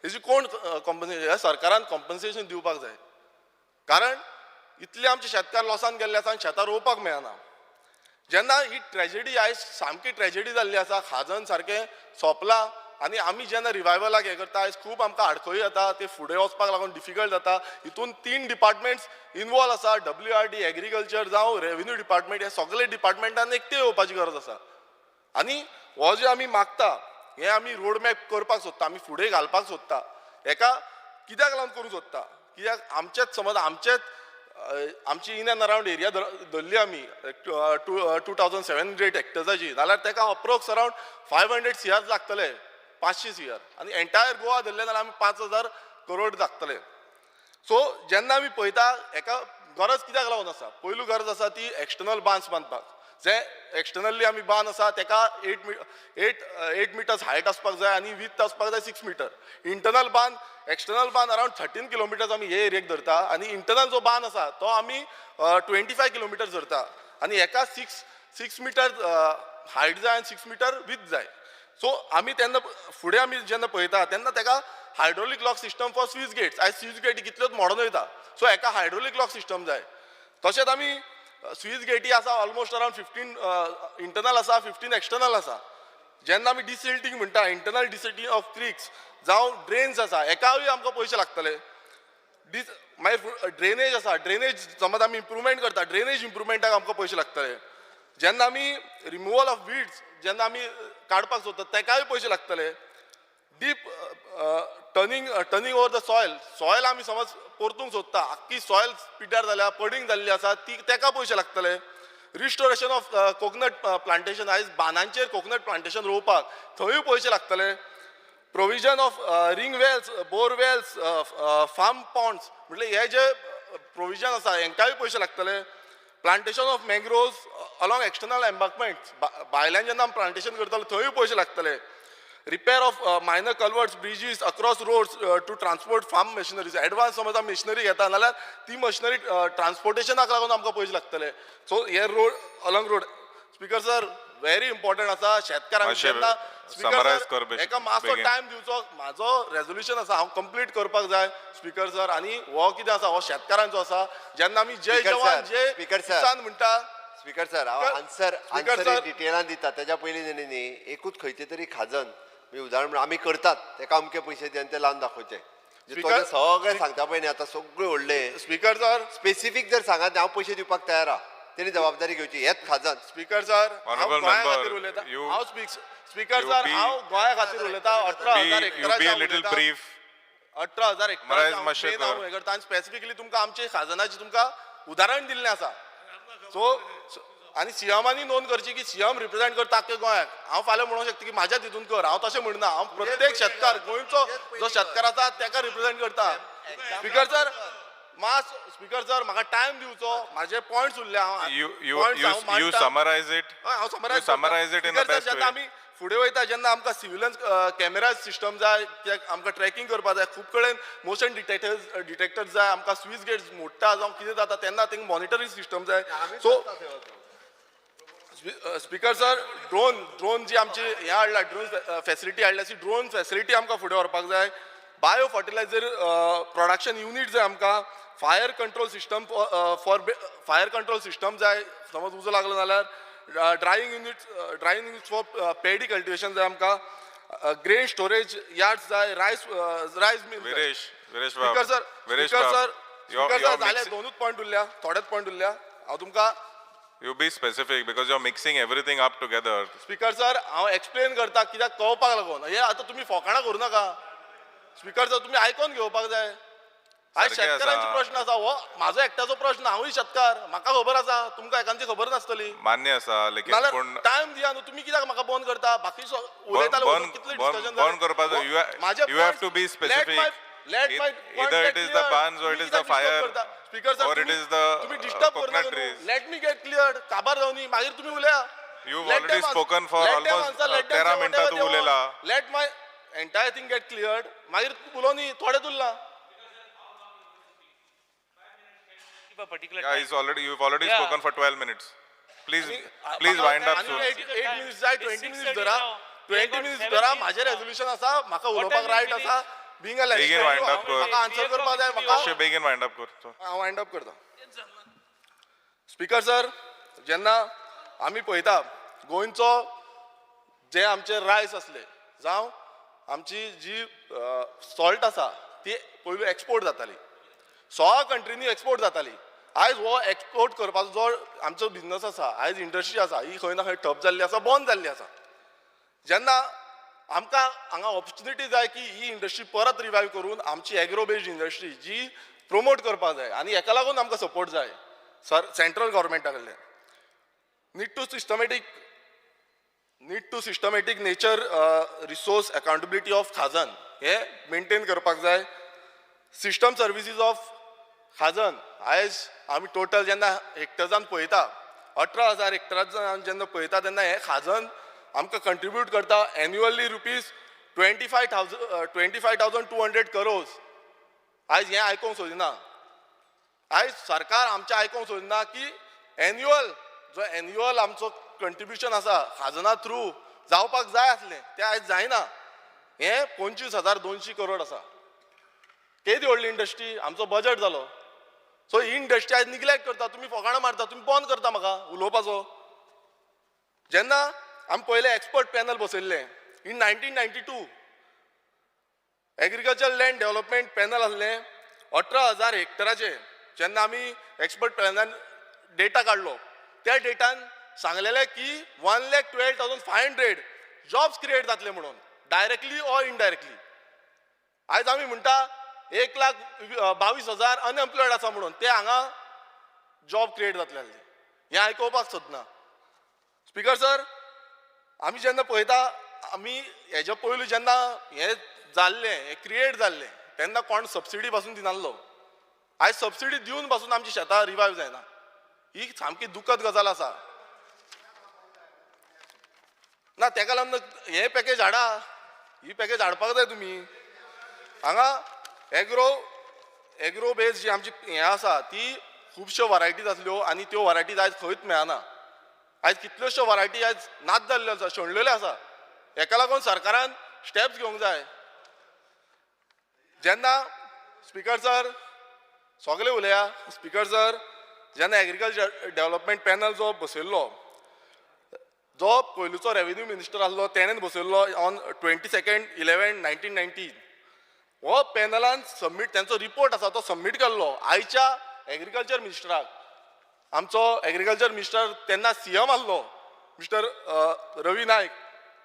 तेजी कोण कॉम्पन्सेशन? ह्या सरकारान कॉम्पन्सेशन दिवपाक जाय. कारण इतले आमचे शेतकार लॉसान गेल्ले आसा आनी शेतां रोवपाक मेळना. जेन्ना ही ट्रेजेडी आयज सामकी ट्रेजेडी जाल्ली आसा खाजन सारकें सोंपलां आनी आमी जेन्ना रिवायवलाक हें करता आयज खूब आमकां आडखळी जाता ते फुडें वचपाक लागून डिफिकल्ट जाता. हितून 3 डिपार्टमेंट्स इनवॉल्व आसा WRD एग्रीकल्चर जावं रेव्हेन्यू डिपार्टमेंट हे सगळे डिपार्टमेंटान एकटे येवपाची गरज आसा. आनी हो जे आमी मागता हे आमी रोड मॅप करपाक सोदता आमी फुडें घालपाक सोदता. हेका कित्याक लागून करूंक सोदता? कित्याक आमचेच समज आमची इन एंड अरावंड एरिया धरली आमी 2700 हेक्टर्साची नाल्यार तेका अप्रोक्स अरावंड 500 CR लागतले 500 CR आनी एंटायर गोवा धरले जाल्यार आमी 5,000 करोड लागतले. सो जेन्ना आमी पळयता हेका गरज कित्याक लागून आसा? पयलू गरज आसा ती एक्सटर्नल बांद्स बांदपाक. जे एक्सटर्नली आमी बांद आसा तेका 8 मिटर्स हायट आसपाक जाय आनी विड्थ आसपाक जाय 6 मिटर. एक्सटर्नल बांद अरावंड 13 किलोमिटर्स आमी हे एरियेक धरता आनी इंटरनल जो बांद आसा तो आमी 25 किलोमिटर्स धरता आनी हेका 6 मिटर हायट जाय आनी 6 मिटर विड्थ जाय. सो आमी तेन्ना फुडें आमी जेन्ना पळयता तेन्ना तेका hydraulic lock system for switch gates. आयज स्विच गेटी कितल्योच मॉडर्न वयता. सो हेका हायड्रोलिक लॉक सिस्टम जाय. तशेंच आमी स्विच गेटी आसा ऑलमोस्ट अरावंड 15 इंटरनल आसा 15 एक्सटर्नल आसा. जेन्ना आमी डिसिल्टिंग म्हणटा इंटरनल डिसिल्टिंग ऑफ क्रिक्स जावं ड्रेन्स आसा हेकाय आमकां पयशे लागतले. मागीर ड्रेनेज आसा ड्रेनेज समज आमी इम्प्रुवमेंट करता ड्रेनेज इम्प्रुवमेंटाक आमकां पयशे लागतले. जेन्ना आमी रिमुवल ऑफ वीड्स जेन्ना आमी काडपाक सोदता तेकाय पयशे लागतले. Deep turning over the soil आमी समज परतूंक सोदता आख्खी सॉयल पिड्ड्यार जाल्या पडींग जाल्ली आसा तेका पयशे लागतले. रिस्टोरेशन ऑफ कोकोनट प्लांटेशन आयज बांदांचेर कोकोनट प्लांटेशन रोवपाक थंयूय पयशे लागतले. Provision of ring wells borewells farm ponds म्हटल्यार हे जे प्रोविजन आसा हेंकाय पयशे लागतले. Plantation of mangroves along external embankments भायल्यान जेन्ना आमी प्लांटेशन करताले थंयूय पयशे लागतले. Repair of minor culverts bridges across roads to transport farm machineries advance समज आमी मशिनरी घेता नाल्यार ती मशिनरी ट्रान्सपोर्टेशनाक लागून आमकां पयशे लागतले. सो हे road along road speaker sir very important आसा शेतकारांक जेन्ना हेका मातसो टायम दिवचो. म्हाजो रेजोल्युशन आसा हांव कंप्लीट करपाक जाय स्पीकर सर आनी हो कितें आसा हो शेतकारांचो आसा. जेन्ना आमी जय जवान जय किसान म्हणटा स्पीकर सर हांव आन्सर डिटेलान दिता तेज्या पयलीं न्ही एकूच खंयचे तरी खाजन उदाहरण आमी करतात तेका अमके पयशे दिवन ते लावन दाखोवचे सगळे सांगता पळय न्ही आतां सगळे व्हडले. स्पीकर सर स्पेसिफीक जर सांगात हांव पयशे दिवपाक तयार आहा. त्यांनी जबाबदारी घेवची. हेच खाजन. स्पीकर सर, हांव Honorable गोंया member, खातीर उलयतां. you- हांव स्पीकर you सर, be- हांव गोंया खातीर उलयतां. 18,000 You be a हेक्टराचें little उलयतां. brief. 18,000 Maharaj, हेक्टराचें मातशें main कर. हांव हें करता आनी स्पेसिफिकली तुमकां आमचे खाजनाची तुमकां उदाहरण दिल्लें आसा. सो आनी सीएमांनी नोंद करची की सीएम रिप्रेझेंट करता आख्ख्या गोंयाक. हांव फाल्यां म्हणूंक शकता की म्हाज्या तितून कर. हांव तशें म्हणना. हांव प्रत्येक शेतकार गोंयचो जो शेतकार आसा ताका रिप्रेझेंट करता. स्पीकर सर, स्पीकर सर, म्हाका टायम दिवचो. म्हाजे पॉयंट्स उरले. You summarize it. हांव You summarize it in the best जेन्ना way. आमी फुडें वयता जेन्ना आमकां सिव्हिलन्स कॅमेरा सिस्टम जाय, कित्याक आमकां ट्रॅकिंग करपा जाय. खूब कडेन मोशन डिटेक्टर्स जाय. आमकां स्विच गेट्स मोडटा जावं कितें जाता तेन्ना थिंग मॉनिटरींग सिस्टम जाय. सो स्पीकर सर, ड्रोन जी आमची हें हाडला, ड्रोन फॅसिलिटी हाडल्या, ती ड्रोन फॅसिलिटी आमकां फुडें व्हरपाक जाय. बायो फर्टिलायझर प्रोडक्शन युनीट जाय आमकां. Fire control system fire control system जाय. समज उजो लागलो जाल्यार drying units for pedi cultivation जाय आमकां. ग्रेन स्टोरेज यार्ड्स जाय. रायस mill. Viresh speaker sir, speaker sir, you're जाले mixing- दोनूच पॉयंट उरल्या, थोडेच पॉयंट उरल्या. हांव तुमकां You be specific because you're mixing everything up together. Speaker sir, हांव एक्सप्लेन करता कित्याक कळपाक लागून. हे आतां तुमी फकाणां करूं नाका. स्पीकर सर, तुमी आयकोन घेवपाक जाय. आयज सारकें शेतकारांचे आसा. प्रश्न आसा. हो म्हाजो एकट्याचो प्रश्न. हांवूय शेतकार. म्हाका खबर आसा. तुमकां एकांची खबर नासतली. मान्य आसा लेकिन नाल्यार पूण टायम दिया न्हू. तुमी कित्याक म्हाका बंद करता? बाकीचो उलयताले कितले डिस्कशन बंद करपाचो. You have to be specific. Either it is the bans or it is the fire speaker sir, or it is the तुम्ही डिस्टर्ब करू coconut नका. trees. Let me gate cleared. काबार जावनी मागीर तुम्ही उलया. You've already spoken for almost 13 मिनटां तू उलयला. Let my entire thing get cleared. मागीर उलोवनी थोडेच उरला. A particular Yeah, time. you've already Yeah. spoken for 12 minutes. Please wind up soon. 8 minutes जाय. 20 मिनिट्स धरा. now. 20 मिनिट्स धरा. माझे रेझोल्युशन आसा. म्हाका उलोवपाक रायट आसा. बिंग अ बेगीन wind up कर. म्हाका आन्सर करपाक जाय. मातशें म्हाका बेगीन वाइंड अप कर. हांव वाइंड अप करता. स्पीकर सर, जेन्ना आमी पळयता गोंयचो जे आमचे रायस असले जावं आमची जी सॉल्ट आसा ती पयलीं एक्सपोर्ट जाताली. 100 कंट्रीनी एक्सपोर्ट जाताली. आयज हो एक्सपोर्ट करपाचो जो आमचो बिझनस आसा, आयज इंडस्ट्री आसा, ही खंय ना खंय ठप जाल्ली आसा, बंद जाल्ली आसा. जेन्ना आमकां हांगा ऑपॉर्च्युनिटी जाय की ही इंडस्ट्री परत रिवायव करून आमची एग्रो बेस्ड इंडस्ट्री जी प्रमोट करपाक जाय आनी हेका लागून आमकां सपोर्ट जाय सेंट्रल गव्हर्मेंटा कडल्यान. Need to systematic nature resource accountability of khazan हे मेंटेन करपाक जाय. सिस्टम सर्विसीस ऑफ खाजन आयज आमी टोटल जेन्ना हेक्टर्सान पळयता 18,000 हेक्टरान जेन्ना पळयता तेन्ना हे खाजन आमकां कंट्रिब्यूट करता एन्युअली ₹25,200 crores. आयज हें आयकोंक सोदिना. आयज सरकार आमचें आयकोंक सोदिना की एन्युअल आमचो कंट्रिब्युशन आसा खाजना थ्रू जावपाक जाय आसलें तें आयज जायना. हें 25,200 crores आसा. केदी व्हडली इंडस्ट्री, आमचो बजट जालो. सो ही इंडस्ट्री आयज निग्लेक्ट करता. तुमी फकाणां मारता, तुमी बंद करता म्हाका उलोवपाचो. जेन्ना आमी पयले एक्सपर्ट पॅनल बसयल्ले in 1992 agriculture land development panel आसलें 18,000 हेक्टराचें. जेन्ना आमी एक्सपर्ट पॅनलान डेटा काडलो त्या डेटान सांगलेलें की 1,12,500 जॉब्स क्रिएट जातले म्हणून डायरेक्टली ऑर इनडायरेक्टली. आयज आमी म्हणटा 1,22,000 अनएम्प्लॉयड आसा म्हणून ते हांगा जॉब क्रिएट जातले हें आयकोवपाक सोदना. स्पीकर सर, आमी जेन्ना पळयता आमी हेज्या पयलीं जेन्ना हें जाल्लें हें क्रिएट जाल्लें तेन्ना कोण सबसिडी पासून दिनासलो. आयज सबसिडी दिवन पासून आमची शेतां रिवायव जायना. ही सामकी दुखद गजाल आसा. ना तेका लागून हे पॅकेज हाडा. ही पॅकेज हाडपाक जाय तुमी. हांगा एग्रो बेस्ड जी आमची हें आसा ती खुबश्यो वरायटीज आसल्यो आनी त्यो वरायटीज आयज खंयच मेळना. आयज कितल्योश्यो वरायटी आयज नाच जाल्ल्यो आसा, शेणलेल्यो आसा. हेका लागून सरकारान स्टेप्स घेवंक जाय. जेन्ना स्पीकर सर सगळे उलया. स्पीकर सर, जेन्ना एग्रीकल्चर डेव्हलपमेंट पॅनल जो बसयल्लो जो पयलींचो रेव्हेन्यू मिनिस्टर आसलो तेणेन बसयल्लो ऑन 22/11/1990 हो पॅनलान सबमीट तेंचो रिपोर्ट आसा तो सबमीट केल्लो आयच्या एग्रीकल्चर मिनिस्टराक. आमचो एग्रीकल्चर मिनिस्टर तेन्ना CM आसलो मिस्टर रवी नायक,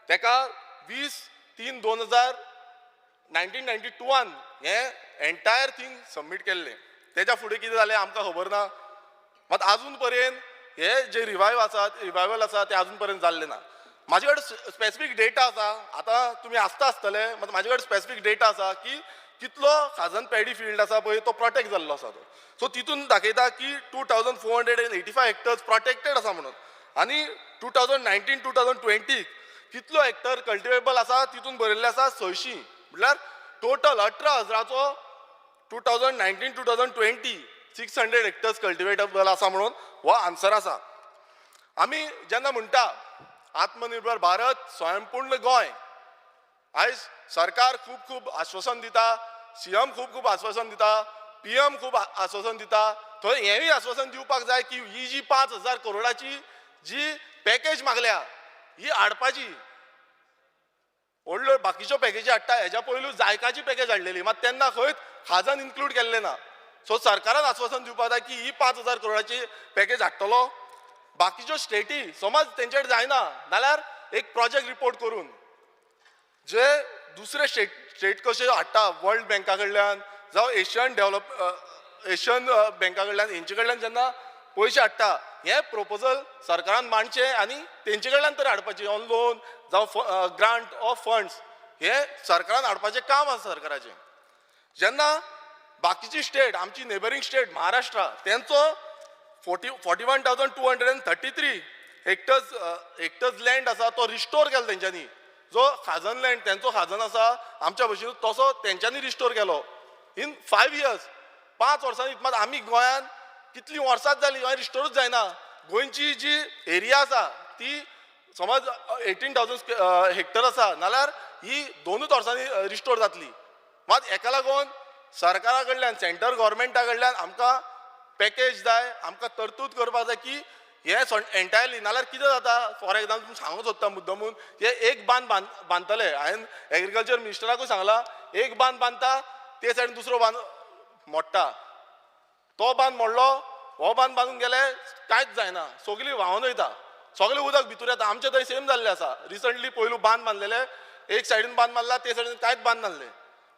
तेका 20/3/2019 हें एंटायर थिंग सबमीट केल्लें. तेच्या फुडें कितें जालें आमकां खबर ना. मात अजून पर्यंत हे जे रिवायवल आसा ते अजून पर्यंत जाल्ले ना. म्हाजे कडेन स्पेसिफीक डेटा आसा, आतां तुमी आसतले, मात म्हाजे कडेन स्पेसिफीक डेटा आसा की कितलो खाजन पॅडी फील्ड आसा पळय तो प्रोटेक्ट जाल्लो आसा तो. सो तितून दाखयता की 2485 हेक्टर्स प्रोटेक्टेड आसा म्हणून, आनी 2019-2020 कितलो हेक्टर कल्टिवेबल आसा तितून बरयल्लें आसा 600. म्हटल्यार टोटल 18,000चो 2019-2020 600 हेक्टर्स कल्टिवेटेबल आसा म्हणून हो आन्सर आसा. आमी जेन्ना म्हणटा आत्मनिर्भर भारत, स्वयंपूर्ण गोंय, आयज सरकार खूब आश्वासन दिता, CM खूब आश्वासन दिता, PM खूब आश्वासन दिता. थंय हेंय आश्वासन दिवपाक जाय की ही जी 5,000 करोडाची जी पॅकेज मागल्या ही हाडपाची. व्हडल्यो बाकीच्यो पॅकेजी हाडटा, हेज्या पयलू जायकाची पॅकेज हाडलेली, मात तेन्ना खंयच खाजन इन्क्लूड केल्लें ना. सो सरकारान आश्वासन दिवपाक जाय की ही 5,000 करोडाची पॅकेज हाडटलो. बाकीच्यो स्टेटी समज तेंचे कडेन जायना जाल्यार एक प्रोजेक्ट रिपोर्ट करून जे दुसरे स्टेट कशे हाडटा वर्ल्ड बँका कडल्यान जावं एशियन बँका कडल्यान, हेंचे कडल्यान जेन्ना पयशे हाडटा हे प्रोपोजल सरकारान मांडचे आनी तेंचे कडल्यान तरी हाडपाचे ऑन लोन जावं ग्रांट ऑफ फंड्स, हे सरकारान हाडपाचें काम आसा सरकाराचें. जेन्ना बाकीची स्टेट आमची नेबरिंग स्टेट महाराष्ट्रा तेंचो 41,233 हेक्टर्स लँड आसा तो रिस्टोर केलो तेंच्यांनी. जो खाजन लँड तेंचो खाजन आसा आमच्या भशेन तसो तेंच्यांनी रिस्टोर केलो इन 5 years, 5 वर्सांनी. मात आमी गोंयान कितलीं वर्सांच जालीं गोंय रिस्टोरूच जायना. गोंयची जी एरिया आसा ती समज 18,000 हेक्टर आसा नाल्यार ही 2 वर्सांनी रिस्टोर जातली. मात हेका लागून सरकारा कडल्यान सेंट्रल गव्हर्मेंटा कडल्यान आमकां पॅकेज जाय, आमकां तरतूद करपाक जाय की हे एंटायरली, नाल्यार कितें जाता फॉर एग्जाम्पल सांगूंक सोदता मुद्दमून, हे एक बांद बांदतले. हांवें एग्रीकल्चर मिनिस्टराकूय सांगलां एक बांद बांदता ते सायडीन दुसरो बांद मोडटा. तो बांद मोडलो, हो बांद बांदून गेले कांयच जायना, सगळीं व्हांवून वयता, सगळें उदक भितर येता. आमचे थंय सेम जाल्लें आसा. रिसंटली पयलू बांद बांदलेले, एक सायडीन बांद बांदला ते सायडीन कांयच बांद नासले,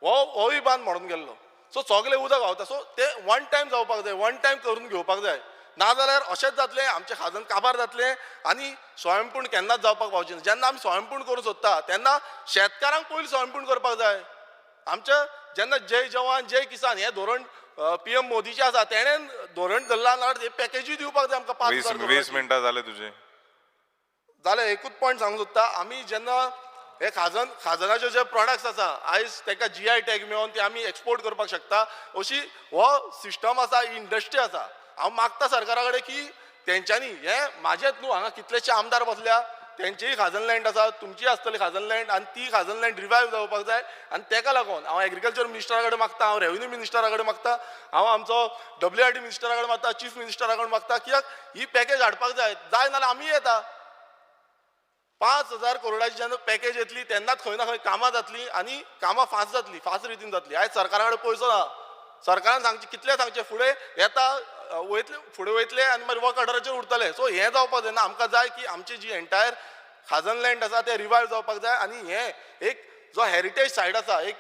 होय बांद मोडून गेल्लो. सो सगळें उदक व्हांवता. सो ते वन टायम जावपाक जाय, वन टायम करून घेवपाक जाय. नाजाल्यार अशेंच जातलें आमचें खाजन काबार जातलें आनी स्वयंपूर्ण केन्नाच जावपाक पावचें ना. जेन्ना आमी स्वयंपूर्ण करूंक सोदता तेन्ना शेतकारांक पयलीं स्वयंपूर्ण करपाक जाय. आमच्या जेन्ना जय जवान जय किसान हें धोरण PM मोदीचें आसा, तेणेन धोरण धरला नाल्यार हे पॅकेजूय दिवपाक जाय आमकां 5,000 करोड. 20 मिनटां जाले तुजे. जालें, एकूच पॉयंट सांगूंक सोदता. आमी जेन्ना हे खाजनाचे जे प्रॉडक्ट्स आसा आयज तेका GI टॅग मेळोन ते आमी एक्सपोर्ट करपाक शकता, अशी हो सिस्टम आसा, इंडस्ट्री आसा. हांव मागता सरकारा कडेन की तेंच्यांनी हे म्हाजेच न्हू, हांगा कितलेशे आमदार बसल्या तेंचेय खाजन लँड आसा, तुमची आसतली खाजन लँड, आनी ती खाजन लँड रिवायव जावपाक जाय. आनी तेका लागून हांव एग्रीकल्चर मिनिस्टरा कडेन मागता, हांव रेव्हेन्यू मिनिस्टरा कडेन मागता, हांव आमचो WRD मिनिस्टरा कडेन मागता, चीफ मिनिस्टरा कडेन मागता, कित्याक ही पॅकेज हाडपाक जाय नाल्यार आमी येता. 5,000 करोडाची जेन्ना पॅकेज येतली तेन्नाच खंय ना खंय कामां जातली आनी कामां फास्ट जातली, फास्ट रितीन जातली. आयज सरकारा कडेन पयसो ना, सरकारान सांगचें कितलें सांगचें, फुडें येता फुडें वयतले आनी मागीर वर्क ऑर्डराचेर उरतले. सो हें जावपाक जायना. आमकां जाय की आमची जी एंटायर खाजन लँड आसा ते रिवायव जावपाक जाय आनी हें एक जो हेरिटेज सायड आसा, एक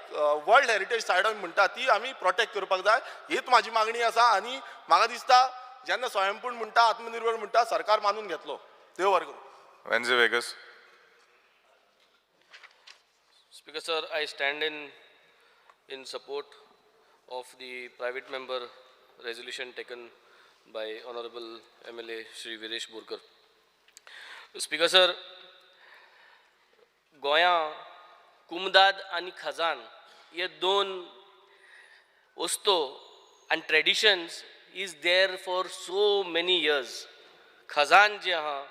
वर्ल्ड हेरिटेज सायड आमी म्हणटा ती आमी प्रोटेक्ट करपाक जाय. हीच म्हाजी मागणी आसा आनी म्हाका दिसता जेन्ना स्वयंपूर्ण म्हणटा आत्मनिर्भर म्हणटा सरकार मानून घेतलो. देव बरें करूं. वेन्झे Vegas. Speaker sir, I stand in support of the private member resolution taken by Honorable MLA Shri Viresh Borkar. Speaker sir, गोंया कुमदाद आणि खजान हे दोन वस्तू and traditions is there for so many years. Khazan जे आहा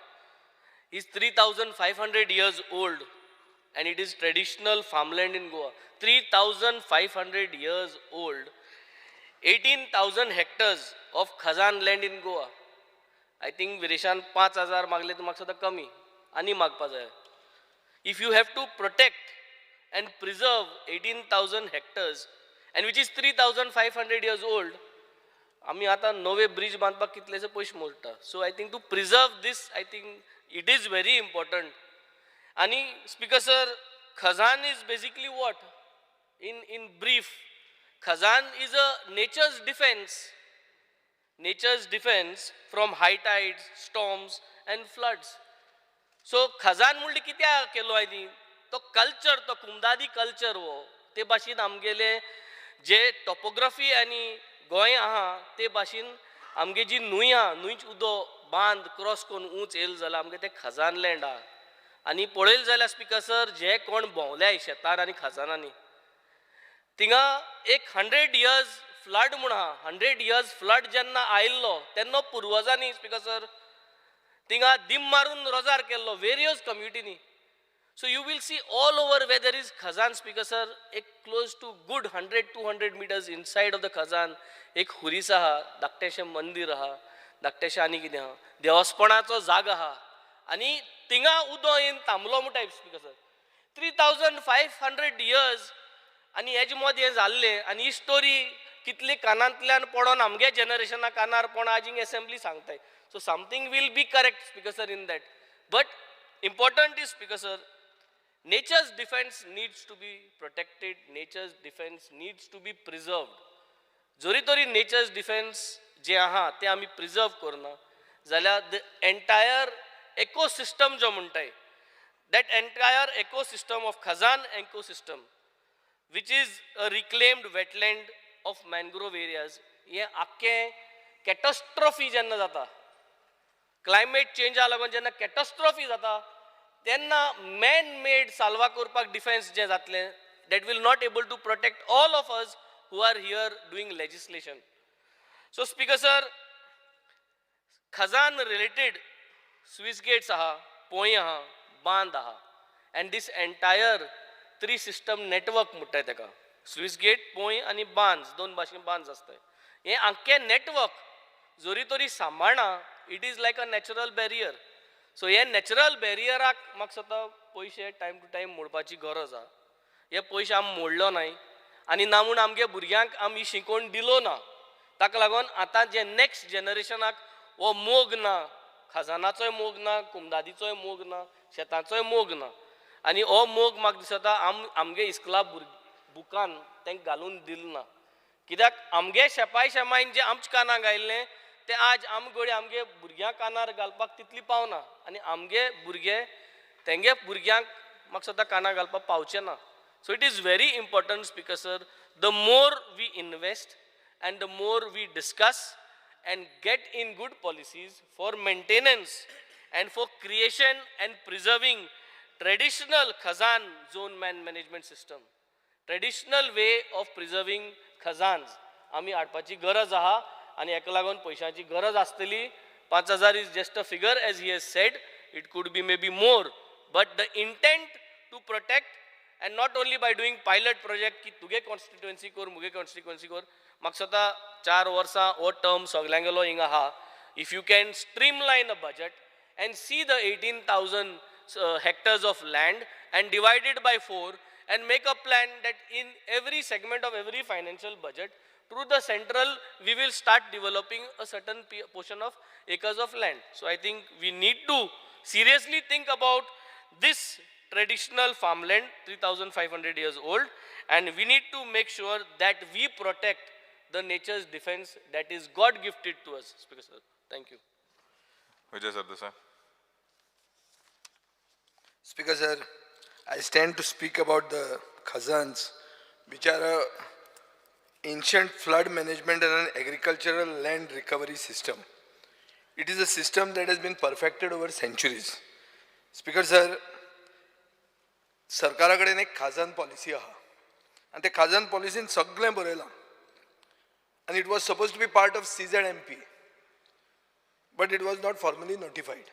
is 3,500 years old and it is traditional farmland in Goa. 3,500 years old. 18,000 hectares of Khazan land in Goa. I think Vireshan 5,000 मागले तर म्हाका सुद्दां कमी आनी मागपा जाय. If you have to protect and preserve 18,000 hectares and which is 3,500 years old, आमी आतां नवे ब्रिज बांदपाक कितलेशे पयशे मोडटा. So I think to preserve this I think it is very important. आणि speaker sir, Khazan is basically what? In brief, Khazan is a nature's defense. Nature's defense from high tides, storms and floods. So Khazan म्हणले कित्याक केलो आयनी? तो कल्चर, तो कुमदादी कल्चर वो ते भाशेन आमगेले जे टॉपोग्राफी आनी गोंय आहा ते भाशेन आमगे जी न्हूय आहा, न्हूयच उदो बांद क्रॉस करून उंच येयले जाल्यार आमगे ते खजान लँड आहा. आनी पळयलें जाल्यार स्पीकर सर, जे कोण भोंवल्याय शेतार आनी खजानांनी, थिंगा एक 100 years फ्लड म्हूण आहा. 100 years फ्लड जेन्ना आयिल्लो तेन्ना पुर्वजांनी स्पीकर सर थिंगा दिम मारून रोजार केल्लो वेरियस कम्युनिटीनी. So you will see all over where there is khazan speaker sir, एक close to good 100-200 meters inside of the khazan एक खुरीस आहा, धाकटेशें मंदीर आहा, धाकटेशें आनी कितें आहा, देवस्थानाचो जाग आहा. आनी थिंगा उदो येवन थांबलो म्हणटा स्पीकर सर. 3500 years आनी हेजे मदें हें जाल्लें. आनी ही स्टोरी कितली कानांतल्यान पडोन आमगे जनरेशना कानार पडोन आज हिंग एसेंब्ली सांगताय. So something will be correct speaker sir in that. But important is speaker sir, nature's defense needs to be protected, nature's defense needs to be preserved. जोरी तोरी nature's defense जे आहा ते आमी प्रिजर्व करना जाल्यार द एंटायर ecosystem जो म्हणटाय, that entire ecosystem of Khazan ecosystem, which is a reclaimed wetland of mangrove areas, हे आख्खे कॅटस्ट्रॉफी जेन्ना जाता, क्लायमेट चेंजा लागून जेन्ना कॅटस्ट्रॉफी जाता, तेन्ना मॅन मेड साल्वा करपाक डिफेन्स जे जातले, that will not able to protect all of us who are here doing legislation. So speaker sir, khazan related स्विस गेट्स आहा, पोय आहा, बांद आहा, and this entire 3 system network म्हणटाय तेका. स्विस गेट, पोय आनी बांद, 2 भाशेन बांद आसताय. हे आख्खे नेटवर्क जोरी तोरी सांबाळना, it is like a natural barrier. So हे नॅचरल बॅरियराक म्हाका स्वता पयशे टायम टू टायम मोडपाची गरज आहा. हे पयशे आमी मोडलो नाय आनी ना म्हूण आमगे भुरग्यांक आमी शिकोवन दिलो ना. ताका लागून आतां जे नेक्स्ट जनरेशनाक हो मोग ना, खजानाचोय मोग ना, कुमदादीचोय मोग ना, शेतांचोय मोग ना. आनी हो मोग म्हाका दिसता आमगे इस्कुला बुकान तेंक घालून दिल ना. कित्याक आमगे शेपाय शेमायन जे आमच्या कानाक आयिल्लें ते आज आमगे भुरग्यां कानार घालपाक तितली पावना. आनी आमगे भुरगे तेंगे भुरग्यांक म्हाका स्वता कानार घालपाक पावचे ना. So it is very important speaker sir, the more we invest and the more we discuss and get in good policies for maintenance and for creation and preserving traditional Khazan zone man management system, traditional way of preserving Khazans आमी हाडपाची गरज आहा. आनी हेका लागून पयशांची गरज आसतली. 5000 is just a figure as he has said, it could be maybe more, but the intent to protect, and not only by doing pilot project की तुगे constituency कोर मुगे constituency कोर, म्हाका स्वता 4 वर्सां हो टर्म सगल्यांगेलो हिंगा आहा. If you can streamline a budget and see the 18,000 hectares of land and divide it by 4 and make a plan that in every segment of every financial budget through the central we will start developing a certain portion of acres of land. So I think we need to seriously think about this traditional farmland 3,500 years old, and we need to make sure that we protect the nature's defense that is God gifted to us. Speaker sir, thank you. Vijay Sardesai. Speaker sir, I stand to speak about the Khazans, which are a ancient flood management and an agricultural land recovery system. It is a system that has been perfected over centuries. Speaker sir, सरकारा कडेन एक खाजन पॉलिसी आहा आनी ते खाजन पॉलिसीन सगळें बरयलां. And it was supposed to be part of CZMP, but it was not formally notified.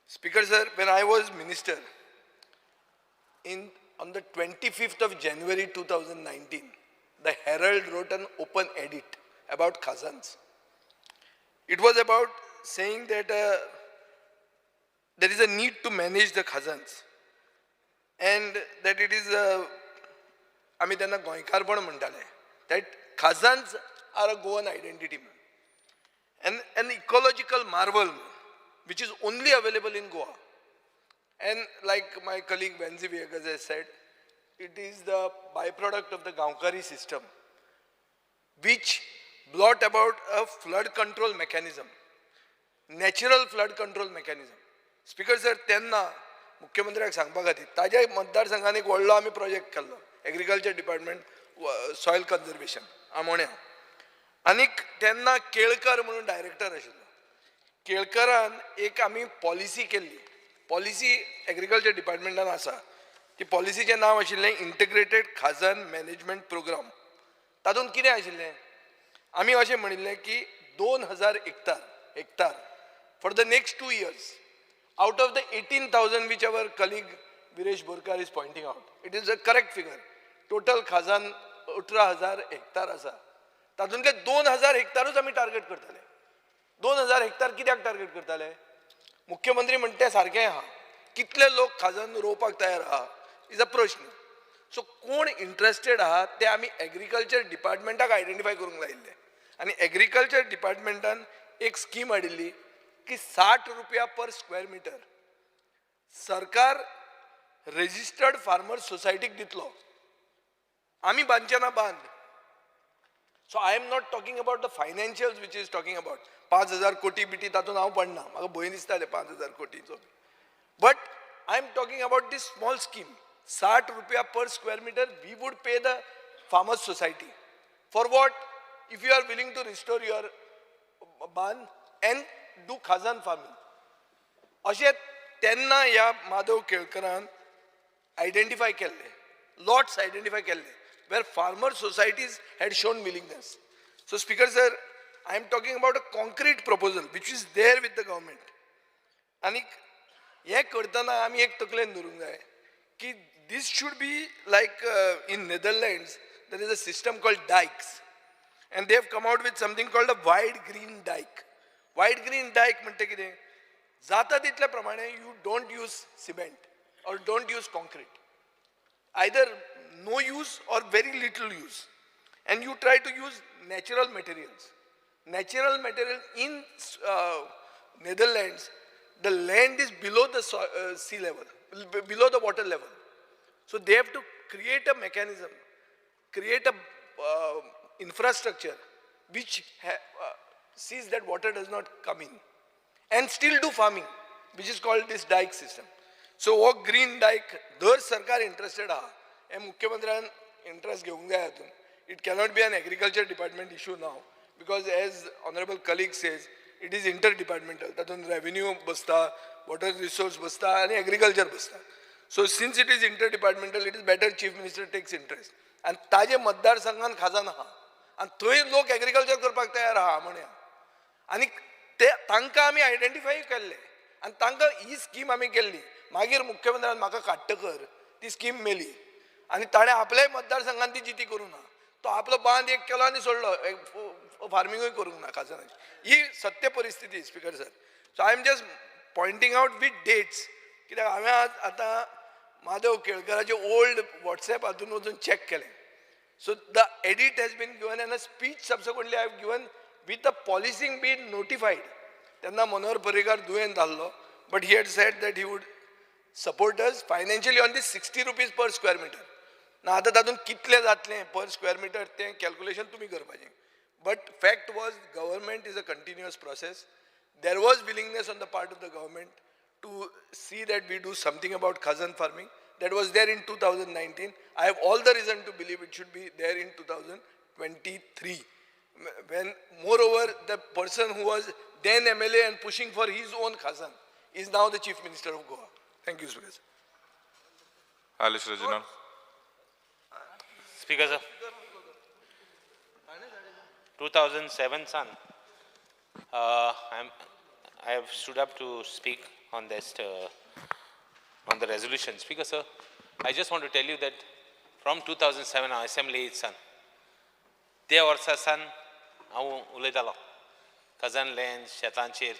Speaker sir, when I was minister, on the 25th of January 2019, the Herald wrote an open edit about Khazans. It was about saying that there is a need to manage the Khazans, and that it is, आमी तेन्ना गोंयकारपण म्हणटाले, that Khazans are a Goan identity, and an ecological marvel, which is only available in Goa. And like my colleague Benzi Viegas has said, it is the byproduct of the Gaonkari system, which brought about a flood control mechanism, natural flood control mechanism. Speaker sir, त्यांना मुख्यमंत्र्याक सांगपा खातीर ताज्या मतदारसंघान एक व्हडलो आमी प्रोजेक्ट केल्लो एग्रीकल्चर डिपार्टमेंट सॉयल कन्जर्वेशन आमोण्या. आनीक तेन्ना केळकर म्हणून डायरेक्टर आशिल्लो. केळकरान एक आमी पॉलिसी केल्ली, पॉलिसी एग्रीकल्चर डिपार्टमेंटान आसा. ती पॉलिसीचें नांव आशिल्लें इंटिग्रेटेड खाजन मॅनेजमेंट प्रोग्राम. तातूंत कितें आशिल्लें, आमी अशें म्हणिल्लें की 2000 hectare for the next 2 years, out of the 18,000 which our colleague Viresh Borkar is pointing out, it is a correct figure. Total Khazan 18,000 hectare आसा. तातूंतले 2,000 हेक्टरूच आमी टार्गेट करताले. 2,000 हेक्टर कित्याक टार्गेट करताले? मुख्यमंत्री म्हणटा सारकें आहा, कितले लोक खाजन रोवपाक तयार आहा इज अ प्रश्न. सो कोण इंट्रस्टेड आहा ते आमी एग्रीकल्चर डिपार्टमेंटाक आयडेंटिफाय करूंक लायिल्ले. आनी एग्रीकल्चर डिपार्टमेंटान एक स्कीम हाडिल्ली की 60 रुपया पर स्क्वेअर मिटर सरकार रेजिस्टर्ड फार्मर सोसायटीक दितलो. आमी बांदचेना बांद. So I am not talking about the financials which is talking about 5,000 कोटी बिटी तातूंत हांव पडना, म्हाका भंय दिसताले 5,000 कोटीचो. But I am talking about this small scheme. 60 रुपया per square metre we would pay the farmers society. For what? If you are willing to restore your बांद एंड डू खाजन फार्मिंग. अशें तेन्ना ह्या माधव केळकरान आयडेंटिफाय केल्ले, लॉट्स आयडेंटिफाय केल्ले, where farmer societies had shown willingness. So speaker sir, I am talking about a concrete proposal which is there with the government. And हे करताना आमी एक तकलेन दवरूंक जाय की this should be like in Netherlands there is a system called dikes, and they have come out with something called a wide green dike. Wide green dike म्हणटा कितें, जाता तितल्या प्रमाणे you don't use cement or don't use concrete, either no use or very little use, and you try to use natural materials. Natural material in Netherlands, the land is below the sea level, below the water level. So they have to create a mechanism, create a infrastructure which sees that water does not come in, and still do farming, which is called this dike system. So what green dike, दर सरकार interested आहा, हे मुख्यमंत्र्यान interest घेवंक जाय हातून. It cannot be an agriculture department issue now, because as honorable colleague says, it is interdepartmental. तातूंत revenue बसता, water resource बसता, आणि agriculture बसता. So since it is interdepartmental, it is better chief minister takes interest. आणि ताजे मतदारसंघान खाजन आहा, आणि थंय लोक एग्रीकल्चर करपाक तयार आहा म्हणया. आनी ते तांकां आमी आयडेंटिफाय केल्ले, आनी तांकां ही स्कीम आमी केल्ली. मागीर मुख्यमंत्र्यान म्हाका काडटकर ती स्कीम मेली, आनी ताणें आपल्याय मतदारसंघान ती जिती करूं ना. तो आपलो बांद एक केलो आनी सोडलो, फार्मिंगूय करूंक ना खाजनाची. ही सत्य परिस्थिती speaker sir. So I am just pointing out with dates, कित्याक हांवें आतां माधव केळकराचे ओल्ड वॉट्सॅप हातून वचून चॅक केलें. So the edit has been given an a speech subsequently I have given with the policing been notified. तेन्ना मनोहर पर्रीकार दुयेंत आसलो, but he had said that he would support us financially on this 60 rupees per square metre. ना आतां तातूंत कितलें जातलें पर स्क्वेअर मिटर तें कॅल्क्युलेशन तुमी करपाचें. But fact was, government is a continuous process. There was willingness on the part of the government to see that we do something about Khazan farming. That was there in 2019. I have all the reason to believe it should be there in 2023. When, moreover, the person who was then MLA and pushing for his own Khazan is now the Chief Minister of Goa. Thank you, Speaker. Alice Reginald. Speaker sir, 2007 son, I have stood up to speak on this, on the resolution. Speaker sir, I just want to tell you that from 2007 our assembly is son. They वर्सा son, हांव उलयतालो Khazan land, शेतांचेर,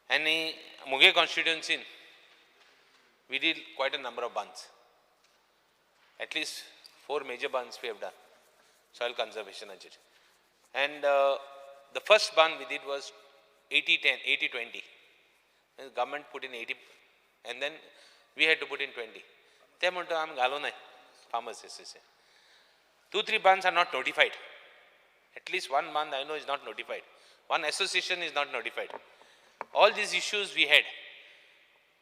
आनी मुगे constituency we did quite a number of bunds. At least 4 major bunds we have done, soil conservation. And the first band we did was 80-10, 80-20. The government put in 80 and then we had to put in 20. They want to galo nahi, farmers association. 2-3 bands are not notified. At least one band I know is not notified. One association is not notified. All these issues we had.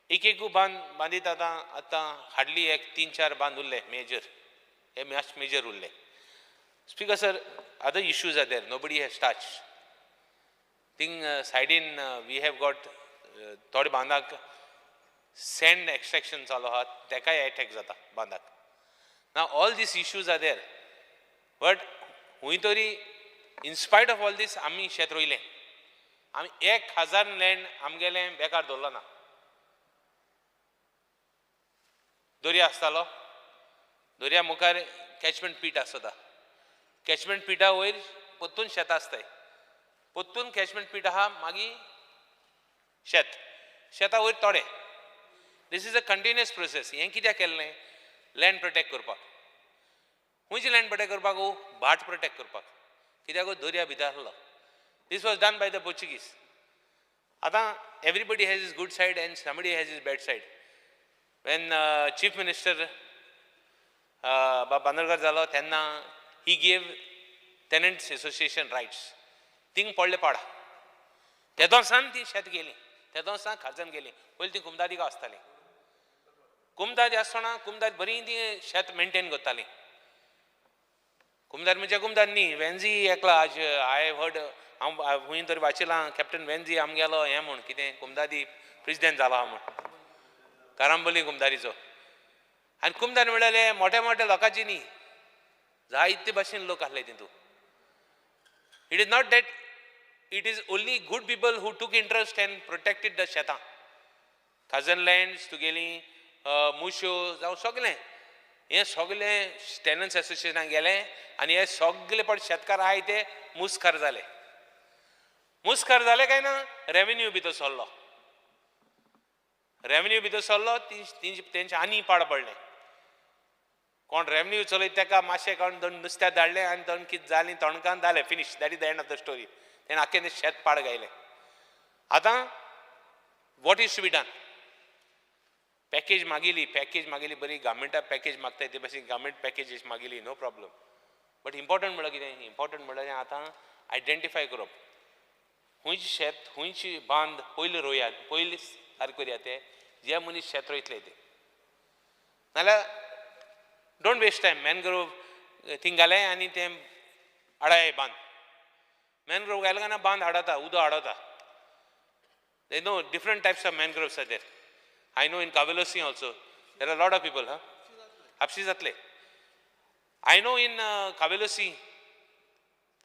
एक बांध बांधित आता हार्डली एक 3-4 बांध उरले मेजर हे मेजर उरले. Speaker sir, other issues are there. Nobody has touched. Thing side in we have got थोडे बांधाक sand extraction चालू आहात तेकाय attack जाता बांधाक. Now all these issues are there. But हुई तरी in spite of all this आम्ही शेत रोयले. आम्ही 1000 land आमगेले बेकार दवरला ना. दर्या आसतालो दर्या मुखार कॅचमेंट पीट आसता कॅचमेंट पिटा वयर पोत्तून शेतां आसताय पोत्तून कॅचमेंट पीट आहा मागीर शेतां वयर तोडे this is a continuous process. हें कित्याक केल्लें लँड प्रोटेक्ट करपाक. खंयची लँड प्रोटेक्ट करपाक भाट प्रोटेक्ट करपाक कित्याक दर्या भितर आसलो. This was done by the Portuguese. आतां everybody has is good side and somebody has is bad side. When Chief Minister Banerkar jalo tenna he gave tenants association rights. Ting पडले पाडा. ते दोनसान ती शेत गेली. ते दोनसान खाजन गेली. पयली ती कुमदादी का आसताली. कुमदादी आसतना कुमदादी बरी ती शेत मेंटेन करताली. कुमदार म्हणजे कुमदार न्ही वेन्झी एकला आज आय हर्ड हांव हुंय तरी वाचिलां कॅप्टन वेन्झी आमगेलो हें म्हूण कितें कुमदादी प्रेसिडेंट जालो आहा म्हूण. कारांबोली कुमदारीचो आनी कुमदार म्हणलेले मोठ्या मोठ्या लोकांची न्ही जायते भाशेन लोक आहले तितून. It is not that it is only good people who टूक इंट्रस्ट एंड प्रोटेक्टेड द शेतां. खाजन लँड्स तुगेली मुश्यो जावं सगलें हें सगलें टेनन्स एसोसिएशनाक गेलें आनी हे सगळे पण शेतकार आहाय ते मुस्कार जाले. मुस्कार जाले काय ना रेव्हेन्यू भितर सरलो. रेव्हेन्यू भितर सरलो तेंचे आनी पाड पडलें. कोण रेव्हेन्यू चलयता तेका मातशें कोण दोन नुस्त्या धाडलें आनी दोन कितें जालीं तोणकान जालें finish. That is the end of the story. तेणें आख्खें तें शेत पाड गायलें. आतां what is to be done. Package मागिली बरी गव्हर्मेंटा पॅकेज मागताय ते भाशेन गव्हर्मेंट पॅकेजीस मागिली नो प्रॉब्लम. बट इम्पॉर्टंट म्हणल्यार कितें इम्पॉर्टंट म्हणल्यार आतां आयडेंटिफाय करप खंयची शेत खंयची बांद पयलीं रोयात पयलीं सारकें करया ते जे मनीस शेत रोयतले ते. नाल्यार डोंट वेस्ट टायम. मॅनग्रोव थिंग घाले आनी तें आडाय बांद. मॅनग्रोव घायले काय ना बांद आडता उदो आडता. They know different types of mangroves are there. I know in Kavelosi also there are a lot of people. Hapsi जातले. I know in Kavelosi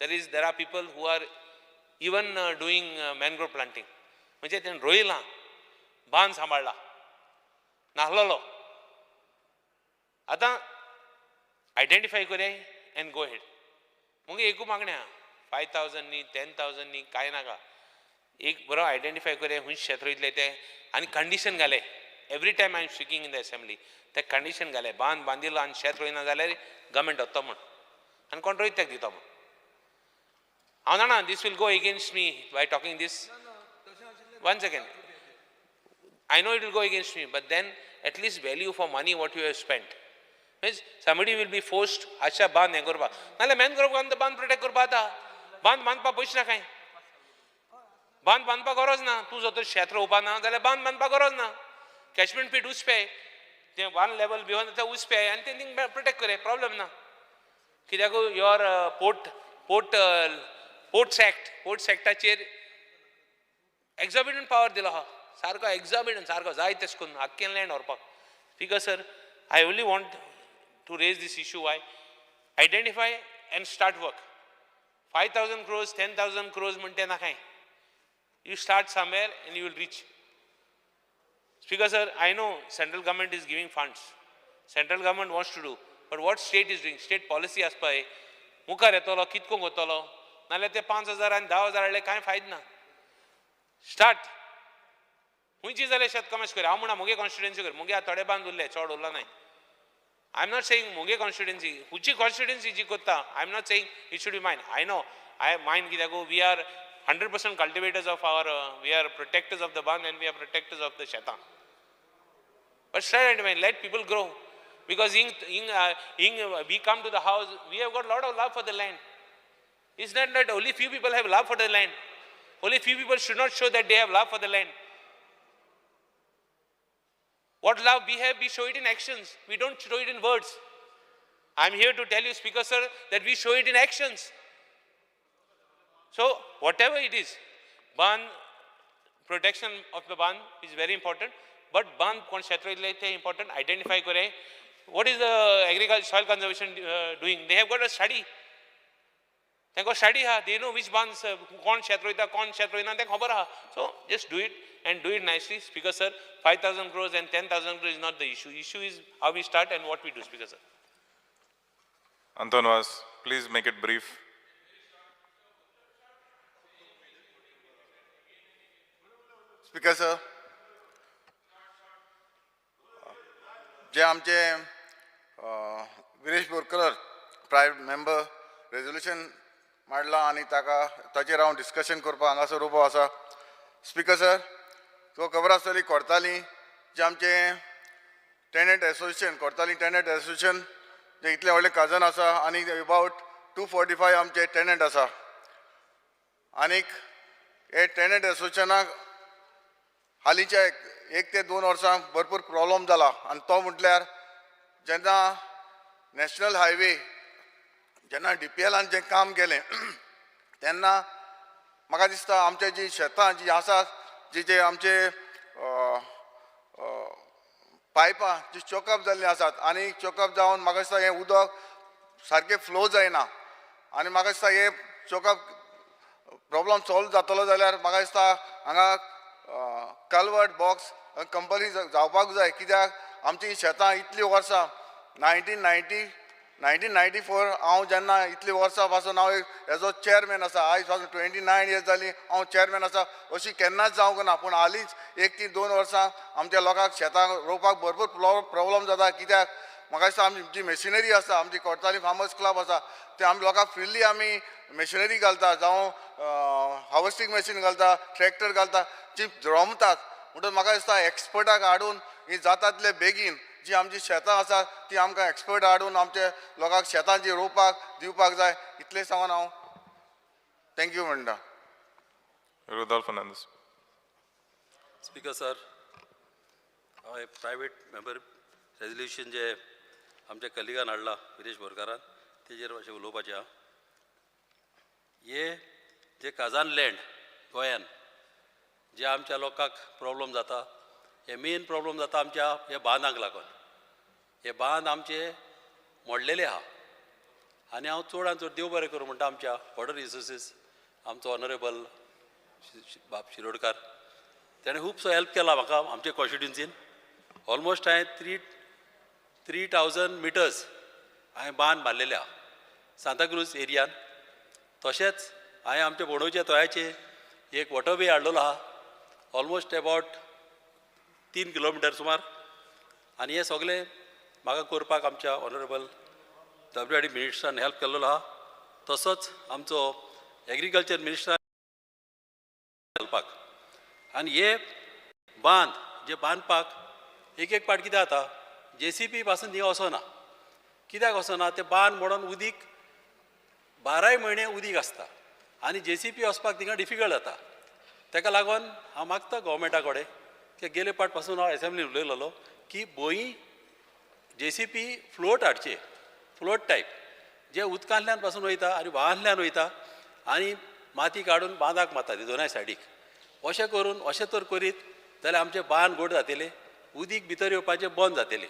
there are people who are even doing mangrove planting. म्हणजे ते रोयला बांद सांबाळला नाहलोलो. आतां आयडेंटिफाय करूया एंड गो हेड. मुगे एकू मागण्या 5,000 न्ही 10,000 न्ही कांय नाका. एक बरो आयडेंटिफाय करूया खंय शेत रोयतले ते आनी कंडिशन घाले. Every time I am speaking in the assembly ते कंडिशन घाले बांद बांदिलो आनी शेत रोयना जाल्यार गव्हर्मेंट वता म्हूण आनी कोण रोयत ताका दिता म्हूण. हांव जाणा this will go against me by talking this. One second. I know it will go against me, but then at least value for money what you have spent. Means somebody will be forced अच्छा बांध हें करपा नाल्यार मॅनग्रोव घालून बांद प्रोटेक्ट करपा जाता. बांद बांदपा पयशे ना कांय. बांद बांदपा गरज ना. तूं जर तर शेत रोवपा ना जाल्यार बांद बांदपा गरज ना. कॅचमेंट पीट उसपेय तें 1 लेवल भिवन तें उसपेय आनी तें थिंग प्रोटेक्ट करे प्रॉब्लेम ना. कित्याक युअर पोर्ट्स एक्टाचेर एक्झॉर्बिटंट पावर दिलो आहा. सारको एक्झॉर्बिटंट सारको जाय तेश करून आख्खें लँड व्हरपाक. Speaker sir I only want to raise this issue. Why identify and start work. 5,000 crores 10,000 crores म्हणटे ना कांय. You start somewhere and you will reach. Speaker sir, I know central government is giving funds. Central government wants to do. But what state is doing? State policy as per मुखार येतलो कितको वतलो नाल्यार ते 5,000 आनी 10,000 हाडले कांय फायदो ना. स्टार्ट खंयची जाल्यार शेत कमेश कर. हांव म्हणा मुगे कॉन्स्टिट्युएन्सी कर. मुगे थोडे बांद उरले चड उरला नाय. आय एम नॉट सेयिंग मुगे कॉन्स्टिट्युएन्सी हुची कॉन्स्टिट्युएन्सी जी कोत्ता. I am not saying it should be mine. I know I mind कित्याक we are 100% cultivators of our, we are protectors of the ban and we are protectors of the sheta. But let people grow. Because we come to the house, we have got a lot of love for the land. It's not that only few people have love for the land. Only few people should not show that they have love for the land. What love we have, we show it in actions. We don't show it in words. I'm here to tell you, Speaker Sir, that we show it in actions. So whatever it is, ban, protection of the ban is very important. But ban kon kshetra is important. Identify kore. What is the agriculture soil conservation doing? They have got a study. They got study. They know which bans kon kshetra ita, kon kshetra ita. They khabar. So just do it and do it nicely, Speaker Sir. 5,000 crores and 10,000 crores is not the issue. Issue is how we start and what we do, Speaker Sir. Anton, please make it brief. Speaker sir, जे आमचे Viresh Borkar private member resolution मांडला आनी ताचेर हांव डिस्कशन करपाक हांगासर उबो आसा. स्पीकर सर, तो खबर आसतली कोर्ताली जे आमचे tenant association, Cortalim tenant association जे इतले व्हडले काजन आसा आनी अबावट 245 आमचे टेनंट आसा. आनीक हे टेनंट एसोसिएशनाक हालींच्या 1 ते 2 वर्सां भरपूर प्रॉब्लम जाला आनी तो म्हटल्यार जेन्ना नॅशनल हायवे जेन्ना DPLान जें काम केलें तेन्ना म्हाका दिसता आमचे जी शेतां जी आसात जे आमचे पायपां जी चोकअप जाल्लीं आसात आनी चोकअप जावन म्हाका दिसता हें उदक सारकें फ्लो जायना आनी म्हाका दिसता हे चोकअप प्रॉब्लम सॉल्व जातलो जाल्यार म्हाका दिसता हांगा कल्वर्ट बॉक्स कंपनी जावपाक जाय. कित्याक आमची शेतां इतलीं वर्सां 1994 हांव जेन्ना इतलीं वर्सां पासून हांव हेजो चेअरमॅन आसा. आयज पासून 29 इयर्स जालीं हांव चेअरमॅन आसा. अशी केन्नाच जावंक ना. पूण हालींच 1 ते 2 वर्सां आमच्या लोकांक शेतां रोवपाक भरपूर प्रॉब्लम जाता. कित्याक म्हाका दिसता आमची जी मशिनरी आसा, आमची कोर्ताली फार्मर्स क्लब आसा, ते आमी लोकांक फ्रिली आमी मशिनरी घालता, जावं हार्वेस्टिंग मशीन घालता, ट्रॅक्टर घालता, जी रोमतात. म्हणटून म्हाका दिसता एक्सपर्टाक हाडून ही जाता तितले बेगीन जी आमची शेतां आसा ती आमकां एक्सपर्ट हाडून आमचे लोकांक शेतां जी रोवपाक दिवपाक जाय. इतलें सांगून हांव थँक्यू म्हणटा. Rudolf Fernandez. स्पीकर सर, हांवें प्रायवेट मेंबर रेजोल्युशन जे आमच्या कलिगान हाडला विरेश बोरकारान तेजेर अशें उलोवपाचें आहा. हे जे काजान लँड गोंयान जे आमच्या लोकांक प्रॉब्लम जाता, हे मेन प्रॉब्लम जाता आमच्या हे बांदांक लागून. हे बांद आमचे मोडलेले आहा आनी हांव चडांत चड देव बरें करूं म्हणटा आमच्या वॉटर रिसोर्सीस आमचो ऑनरेबल बाब शिरोडकार. ताणें खुबसो हेल्प केला म्हाका आमच्या कॉन्स्टिट्युन्सीन. ऑलमोस्ट हांवें 3000 मिटर्स हांवें बांद बांदलेले आहा सांताक्रूज एरियान. तशेंच हांवें आमच्या बोंडोवच्या तळ्याचे एक वॉटरवे हाडलेलो आहा ऑलमोस्ट अबावट 3 किलोमिटर सुमार. आनी हे सगळें म्हाका करपाक आमच्या ऑनरेबल WID मिनिस्टरान हेल्प केल्लो आहा. तसोच आमचो एग्रीकल्चर मिनिस्टरान घालपाक. आनी हे बांद जे बांदपाक एक पाट कितें जाता, JCB पासून थिंगा वचना. कित्याक वचना, ते बांद मोडोन उदीक 12 म्हयने उदीक आसता आनी JCB वचपाक थिंगा डिफिकल्ट जाता. ताका लागून हांव मागता गव्हर्मेंटा कडेन की गेले पाट पासून हांव एसेंब्लीन उलयलोलो की भंय JCB फ्लोट हाडचे, फ्लोट टायप जे उदकांतल्यान पासून वयता आनी व्हाळांतल्यान वयता आनी माती काडून बांदाक मारता ती दोनाय सायडीक. अशें करून अशें तर करीत जाल्यार आमचे बांद घोट जातले, उदीक भितर येवपाचें बंद जातलें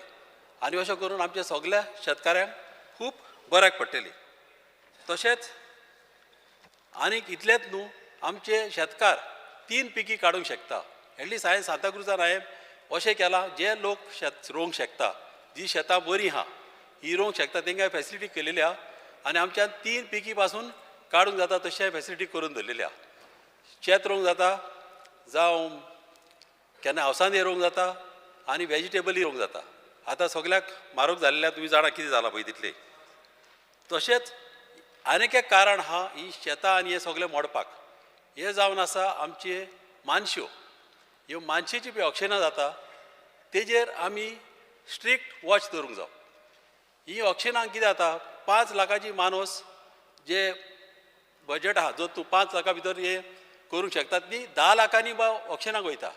आनी अशें करून आमच्या सगळ्या शेतकाऱ्यांक खूब बऱ्याक पडटली. तशेंच आनीक इतलेंच न्हू, आमचे शेतकार 3 पिकी काडूंक शकता. एटलिस्ट हांवें सांताक्रुजान हांवें अशें केलां जे लोक शेत रोवंक शकता, जी शेतां बरीं आहा ही रोवंक शकता तांकां फॅसिलिटी केलेली आहा आनी आमच्यान 3 पिकी पासून काडूंक जाता तशें फॅसिलिटी करून दवरलेली आहा. शेत रोवंक जाता, जावं केन्ना अवसांदे रोवंक जाता आनी वेजिटेबली रोवंक जाता. आतां सगळ्याक म्हारग जाल्ल्या तुमी जाणा कितें जालां पळय तितलें. तशेंच आनीक एक कारण आहा ही शेतां आनी हे सगळे मोडपाक. हे जावन आसा आमचे मानश्यो. ह्यो मानशेची बी ऑक्शनां जाता तेजेर आमी स्ट्रिक्ट वॉच दवरूंक जाय. ही ऑक्शनां कितें जाता 5 लाखाची माणूस जे बजेट आहा जो तूं 5 लाखा भितर हे करूंक शकता ती 10 लाखांनी ऑक्शनाक वयता.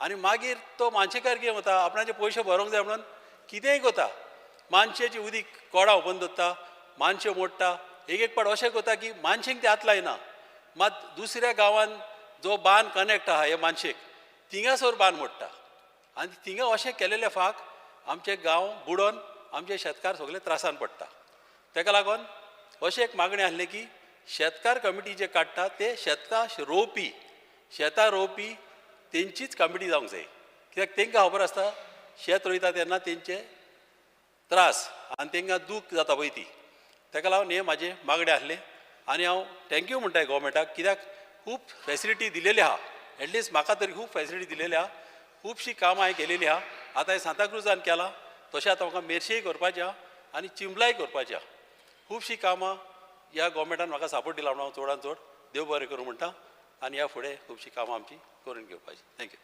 आनी मागीर तो मानशेकार कितें वता आपणाचे पयशे भरोंक जाय म्हणून कितेंय कोता. मानशेची उदीक कोडा ओपन दवरता, मानश्यो मोडटा. एक पाट अशें कोता की मानशेक ते हात लायना, मात दुसऱ्या गांवांत जो बांद कनेक्ट आहा हे मानशेक थिंगासोर बांद मोडटा. आनी थिंगा अशें केलेले फाक आमचे गांव बुडोवन आमचे शेतकार सगळे त्रासान पडटा. ताका लागून अशें एक मागणी आहली की शेतकार कमिटी जे काडटा ते शेतां रोवपी तेंचीच कमिटी जावंक जाय. कित्याक तांकां खबर आसता शेत रोयता तेन्ना तेंचे त्रास आनी तांकां दूख जाता पळय ती. ताका लागून हे म्हाजे मागणे आहले. आनी हांव थँक्यू म्हणटाय गोवोरमेंटाक कित्याक खूब फॅसिलिटी दिलेली आहा. एटलिस्ट म्हाका तरी खूब फॅसिलिटी दिलेली आहा. खुबशीं कामां हांवें केलेलीं आहा. आतां हांवें सांताक्रुजान केलां तशें आतां म्हाका मेर्शेय करपाचें आहा आनी चिंबलाय करपाचें आहा. खुबशीं कामां ह्या गोवोरमेंटान म्हाका सपोर्ट दिला म्हणून हांव चडांत चड देव बरें करूं म्हणटा. आनी ह्या फुडें खुबशीं कामां आमची करून घेवपाची. थँक्यू.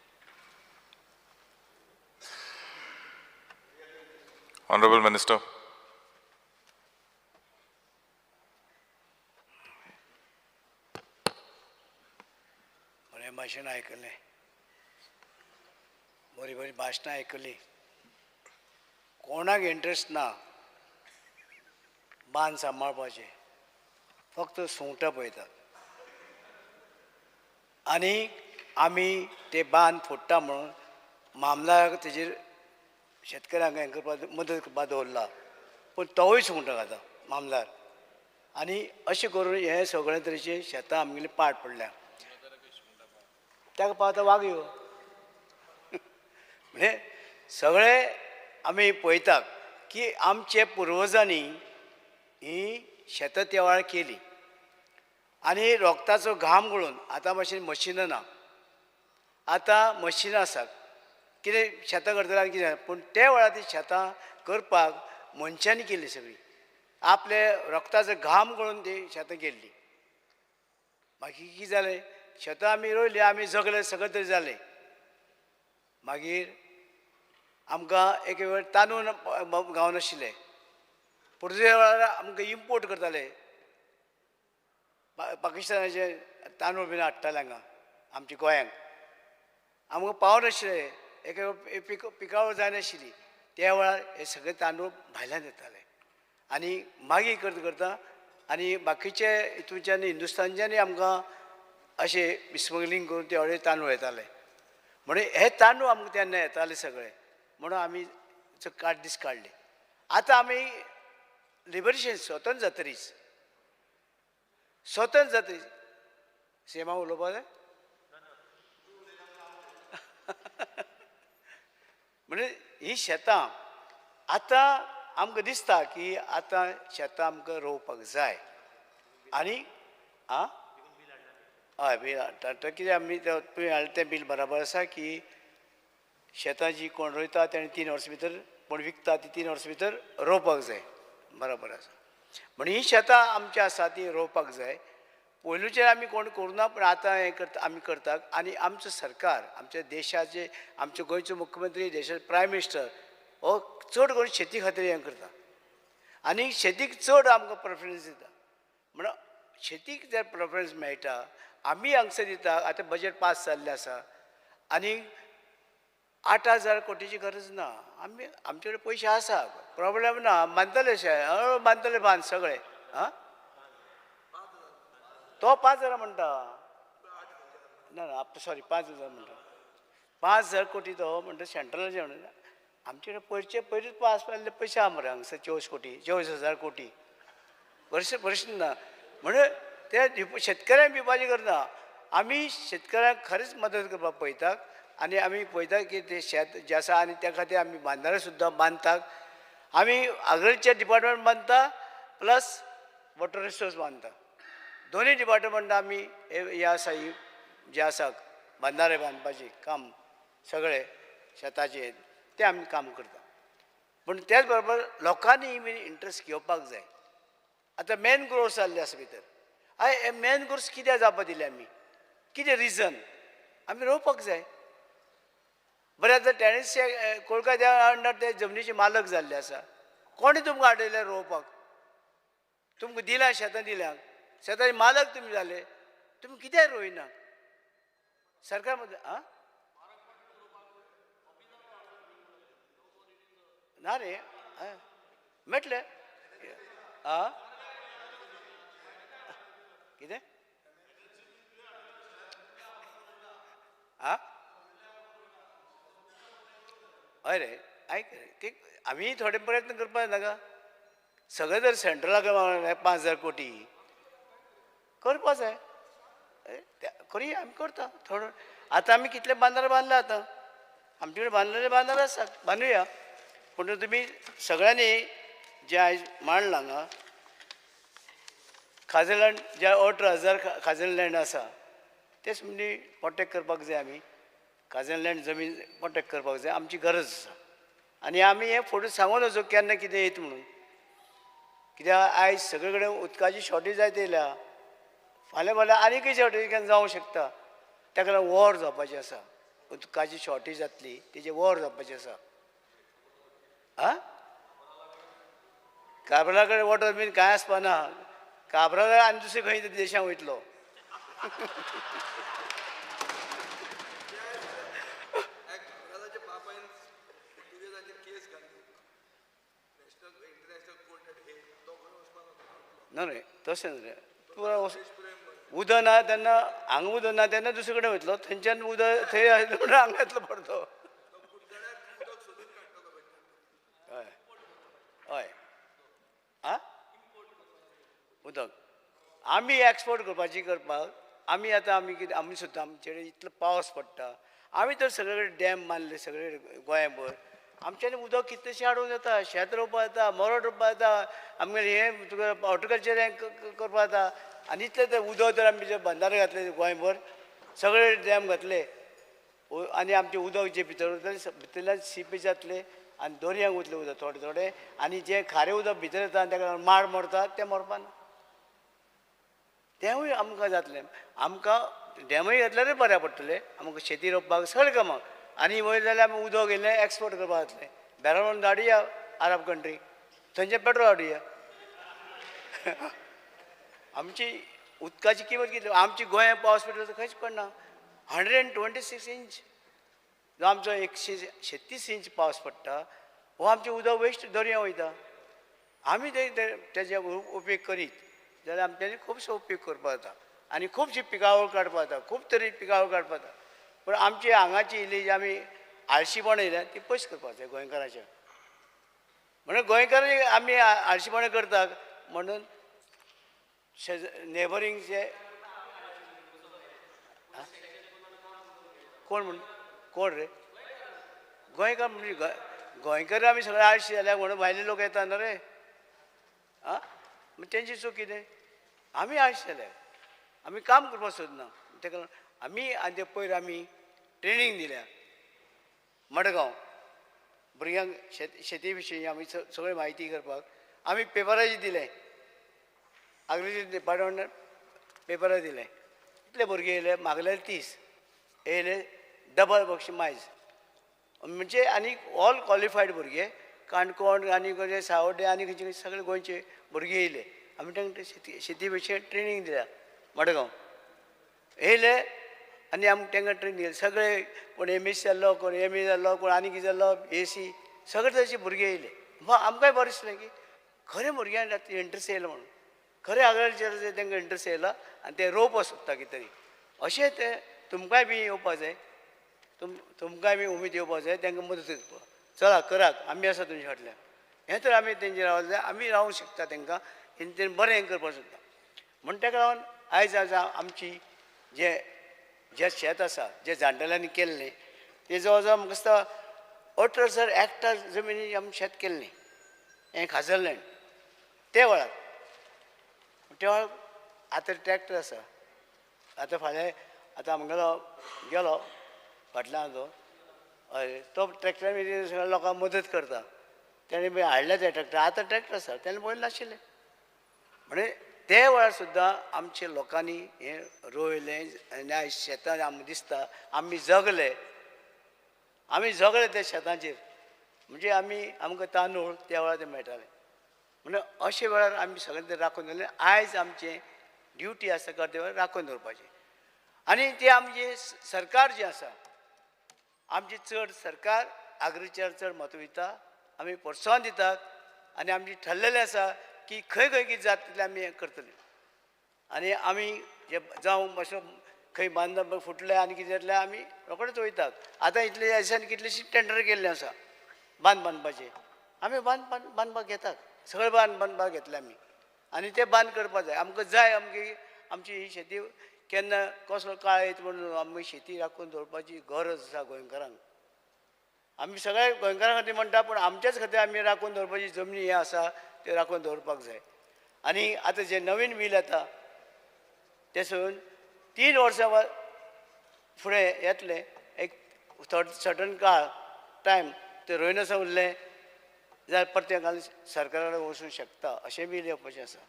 Honorable Minister. बरें भाशण आयकलें, बरी बरी भाशणां आयकलीं. कोणाक इंट्रस्ट ना बांद सांबाळपाचें, फक्त सुंगटां पळयतात. आनी आमी ते बांद फोडटा म्हणून मामलाक तेजेर शेतकऱ्यांक हें करपाक मदत करपाक दवरला. पूण तोवूय सुंगटां खाता मामलार. आनी अशें करून हे सगळे तरेचे शेतां आमगेली पाड पडल्या. ताका पावता वागयो. म्हणजे सगळे आमी पळयतात की आमचे पुर्वजांनी ही शेतां त्या वेळार केली. आनी रोगताचो घाम गळून आतां भाशेन मशिनां ना. आतां मशिनां आसात. कितें शेतां करतले आनी कितें पूण त्या वेळार ती शेतां करपाक मनशांनी केली सगळी. आपले रोगताचो घाम गळून ती शेतां केल्ली. मागीर कितें जालें शेतां आमी रोयली, आमी जगले, सगळें तरी जालें. मागीर आमकां एक वेळ तांदूळ गावनाशिल्ले. पुर्तुगेज वेळार आमकां इम्पोर्ट करताले. पाकिस्तानाचे तांदूळ बीन हाडटाले हांगा आमच्या गोंयांत. आमकां पावनाशिल्ले, एक पिकावळ जायनाशिल्ली. त्या वेळार हे सगळे तांदूळ भायल्यान येताले. आनी मागीर करता करता आनी बाकीचे हितूंच्यानी हिंदुस्तानच्यानी आमकां अशें स्मगलींग करून ते हळडे तांदूळ येताले. म्हणून हे तांदूळ आमकां तेन्ना येताले सगळे. म्हणून आमी दीस काडले. आतां आमी लिबरेशन स्वतंत्र जातरीच सेमा उलोवपा जाय. म्हणजे ही शेतां आतां आमकां दिसता की आतां शेतां आमकां रोवपाक जाय. आनी हय बील हाडटा कितें आमी तुवें हाडलें तें बील बराबर आसा की शेतां जी कोण रोयता तेणें 3 वर्सां भितर, कोण विकता ती 3 वर्सां भितर रोवपाक जाय. बराबर आसा. म्हणून ही शेतां आमची आसा ती रोवपाक जाय. पयलुचेर आमी कोण करुना पूण आतां हें करता आमी करतात. आनी आमचो सरकार, आमच्या देशाचे, आमचे गोंयचो मुख्यमंत्री, देशाचो प्रायम मिनिस्टर हो चड करून शेती खातीर हें करता. आनी शेतीक चड आमकां प्रेफरन्स दिता. म्हणून शेतीक जर प्रेफरन्स मेळटा आमी हांगसर दिता. आतां बजेट पास जाल्लें आसा आनी 8,000 कोटीची गरज ना. आमी आमचे कडेन पयशे आसा, प्रॉब्लेम ना. बांदतले अशें बांदतले बांद सगळे. तो 5,000 म्हणटा. ना ना सॉरी 5,000 म्हणटा. 5,000 कोटी तो म्हणटा सेंट्रलाचे म्हणटा. आमचे कडेन पयलींच पास जाल्ले पयशे आहा मरे हांगसर 24,000 कोटी. प्रश्न ना. म्हणून ते शेतकऱ्यांक दिवपाचें करना. आमी शेतकऱ्यांक खरेंच मदत करपाक पळयतात. आनी आमी पळयतात की ते शेत जें आसा आनी त्या खातीर आमी बांदणारे सुद्दां बांदतात. आमी एग्रिकल्चर डिपार्टमेंट बांदता प्लस वॉटर रिसोर्स बांदता. दोनूय डिपार्टमेंट आमी हे आसा ही जे आसा बांदणारे बांदपाचें काम सगळे शेताचें तें आमी काम करता. पूण त्याच बरोबर लोकांनी बी इंट्रस्ट घेवपाक जाय. आतां मॅन ग्रोर्स जाल्ले आसा भितर. हे मॅन ग्रोर्स कित्याक जावपा दिले आमी? कितें रिजन? आमी रोवपाक जाय. बरें आतां टॅनिसचे कोलकात्या अंडर ते जमनीचे मालक जाल्ले आसा. कोणी तुमकां आडयले रोवपाक? तुमकां दिलां शेतां दिल्यां, शेताचे मालक तुमी जाले, तुमी कित्याक रोयना? सरकार मदीं ना रे मेळटलें कितें हय रे आयक रे ते आमी थोडे प्रयत्न करपाक नाका. सगळे जर सेंट्रलाक 5,000 कोटी करपा जाय. करुया आमी करता थोडं. आतां आमी कितले बांदार बांदला आतां. आमचे कडेन बांदलेले बांदार आसात, बांदुया. पूण तुमी सगळ्यांनी जे आयज मांडलां हांगा खाजन लँड जे 18,000 खाजन लँड आसा ते म्हणजे प्रोटेक्ट करपाक जाय. आमी खाजन लँड जमीन प्रोटेक्ट करपाक जाय, आमची गरज आसा. आनी आमी हें फुडें सांगून वचूं केन्ना कितें येता म्हणून. कित्याक आयज सगळे कडेन उदकाची शॉर्टेज जायत येयल्या. फाल्यां फाल्यां आनीकय शॉर्टेज केन्ना जावंक शकता. ताका लागून वॉर जावपाचें आसा. उदकाची शॉर्टेज जातली तेजें वॉर जावपाचें आसा. काबरा कडेन वॉटर बीन कांय आसपाना. काबरा आनी दुसरे खंय देशांत वयतलो. ना रे तशें न्ही रे. उदक ना तेन्ना हांगा उदक ना तेन्ना दुसरे कडेन वयतलो. थंयच्यान उदक थंय म्हणून हांगा येतलो परतो. हय हय उदक आमी एक्सपोर्ट करपाक आमी आतां आमी कितें आमी सुद्दां आमचे कडेन इतलो पावस पडटा. आमी तर सगळे कडेन डॅम बांदले सगळे गोंयभर. आमच्यानी उदक कितलेशें हाडूंक येता. शेत रोवपा येता, मरोड रोवपा येता, आमगे हें तुका हॉर्टिकल्चर हें करपा येता. आनी इतलें तें उदक तर आमी जे बंदारे घातले गोंयभर सगळे डॅम घातले आनी आमचें उदक जें भितर भितरल्यान सीपेज जातलें आनी दर्यांक वतलें उदक थोडें थोडें. आनी जें खारें उदक भितर येता ताका लागून माड मरता तें मरपाना. तेंवूय आमकां जातलें. आमकां डॅमूय घातल्यारूय बऱ्या पडटलें आमकां शेती रोवपाक सगळें कामाक. आनी वयर जाल्यार आमी उदक येयलें एक्सपोर्ट करपाक जातलें. बॅरल व्हरून धाडुया अरब कंट्री, थंयचें पेट्रोल हाडुया. आमची उदकाची किंमत कितली. आमची गोंयांत पावस पडटा तो खंयच पडना. 126 इंच जो आमचो 136 इंच पावस पडटा हो आमचें उदक वेस्ट दर्यांत वयता. आमी तेजे उपेग करीत जाल्यार आमच्यांनी खुबसो उपेग करपाक जाता. आनी खुबशी पिकावळ काडपाक जाता. खूब तरे पिकावळ काडपाक जाता. पूण आमची हांगाची इल्ली जी आमी आळशीपण येयल्या ती पयस करपाक जाय गोंयकारांच्या. म्हणून गोंयकार आमी आळशीपणां करतात म्हणून नेबरींग जे कोण रे गोंयकार म्हणजे गोंयकार आमी सगळे आळशी जाल्यार म्हणून भायले लोक येता न्हू रे. तेंची चूक कितें. आमी आळशी जाल्यार आमी काम करपाक सोदना. ताका लागून आमी आनी पयर आमी ट्रेनींग दिल्या मडगांव भुरग्यांक शेती विशीं आमी सगळी म्हायती करपाक आमी पेपराचेर दिलें. एग्रीकल्चर डिपार्टमेंटान पेपरार दिलें. इतले भुरगे येयले मागले 30 येयले डबल बक्षी मायज म्हणजे आनी ऑल क्वॉलिफायड भुरगे काणकोण आनी खंयचे सावड्डे आनी खंयचे सगळे गोंयचे भुरगे येयले. आमी तांकां शेती विशीं ट्रेनींग दिल्या मडगांव. येयले आनी आमकां तांकां ट्रेनींग दिली. सगळे कोण MS जाल्लो, कोण MA जाल्लो, कोण आनी कितें जाल्लो AC सगळे तशे भुरगे येयले. आमकांय बरें दिसलें की खरें भुरग्यांक इंट्रस्ट येयलो म्हणून. खरें एग्रीकल्चर तांकां इंट्रस्ट येयला आनी ते रोवपाक सोदता कितें तरी. अशें तें तुमकांय बी येवपाक जाय. तुमकांय बी उमेद येवपाक जाय तांकां मदत करपाक. चला करात आमी आसा तुमचे फाटल्यान. हें तर आमी तेंचेर रावले जाल्यार आमी रावंक शकता तांकां तेंचेर बरें हें करपाक सोदता. म्हण ताका लागून आयज आमची जें शेत आसा जें जाण्टेल्यांनी केल्लें तें जवळ जवळ म्हाका दिसता 18,000 हेक्टर जमिनी आमी शेत केल्लें हें खाजन लँड ते वेळार. आतां ट्रॅक्टर आसा. आतां फाल्यां आतां आमगेलो गेलो फाटल्यान हय तो ट्रॅक्टरान सगळ्या लोकांक मदत करता. तेणें हाडले ते ट्रॅक्टर. आतां ट्रॅक्टर आसा तेन्ना पयलीं नाशिल्ले. म्हणजे ते वेळार सुद्दां आमच्या लोकांनी हें रोयलें आनी आयज शेतां आमकां दिसता आमी जगले त्या शेतांचेर म्हणजे आमकां तांदूळ त्या वेळार ते मेळटाले म्हणजे अशे वेळार आमी सगळें ते राखून दवरलें आयज आमचें ड्युटी आसा कर्तव्य राखून दवरपाचें आनी ते आमचे सरकार जें आसा आमची चड सरकार आग्रीचेर चड म्हत्व दिता आमी प्रोत्साहन दितात आनी आमचें ठरलेलें आसा की खंय खंय कितें जाता तितलें आमी हें करतलीं आनी आमी जे जावं मातसो खंय बांदप फुटलें आनी कितें जातलें आमी रोखडेच वयतात आतां इतले दिसांनी कितलींशीं टेंडर केल्लीं आसा बांदपाचें आमी बांदपाक घेतात सगळें बांदपाक घेतले आमी आनी ते बांद करपाक जाय आमकां जाय आमची ही शेती केन्ना कसलो काळ येता म्हणून आमी शेती राखून दवरपाची गरज आसा गोंयकारांक आमी सगळ्या गोंयकारां खातीर म्हणटा पूण आमच्याच खातीर आमी राखून दवरपाची जमनी हें आसा ते राखून दवरपाक जाय आनी आतां जे नवीन बील येता ते सोडून 3 वर्सां फुडें येतले एक सर्टन काळ टायम ते रोयनासतना उरलें जाल्यार परतें सरकारा कडेन वचूंक शकता अशें बील येवपाचें आसा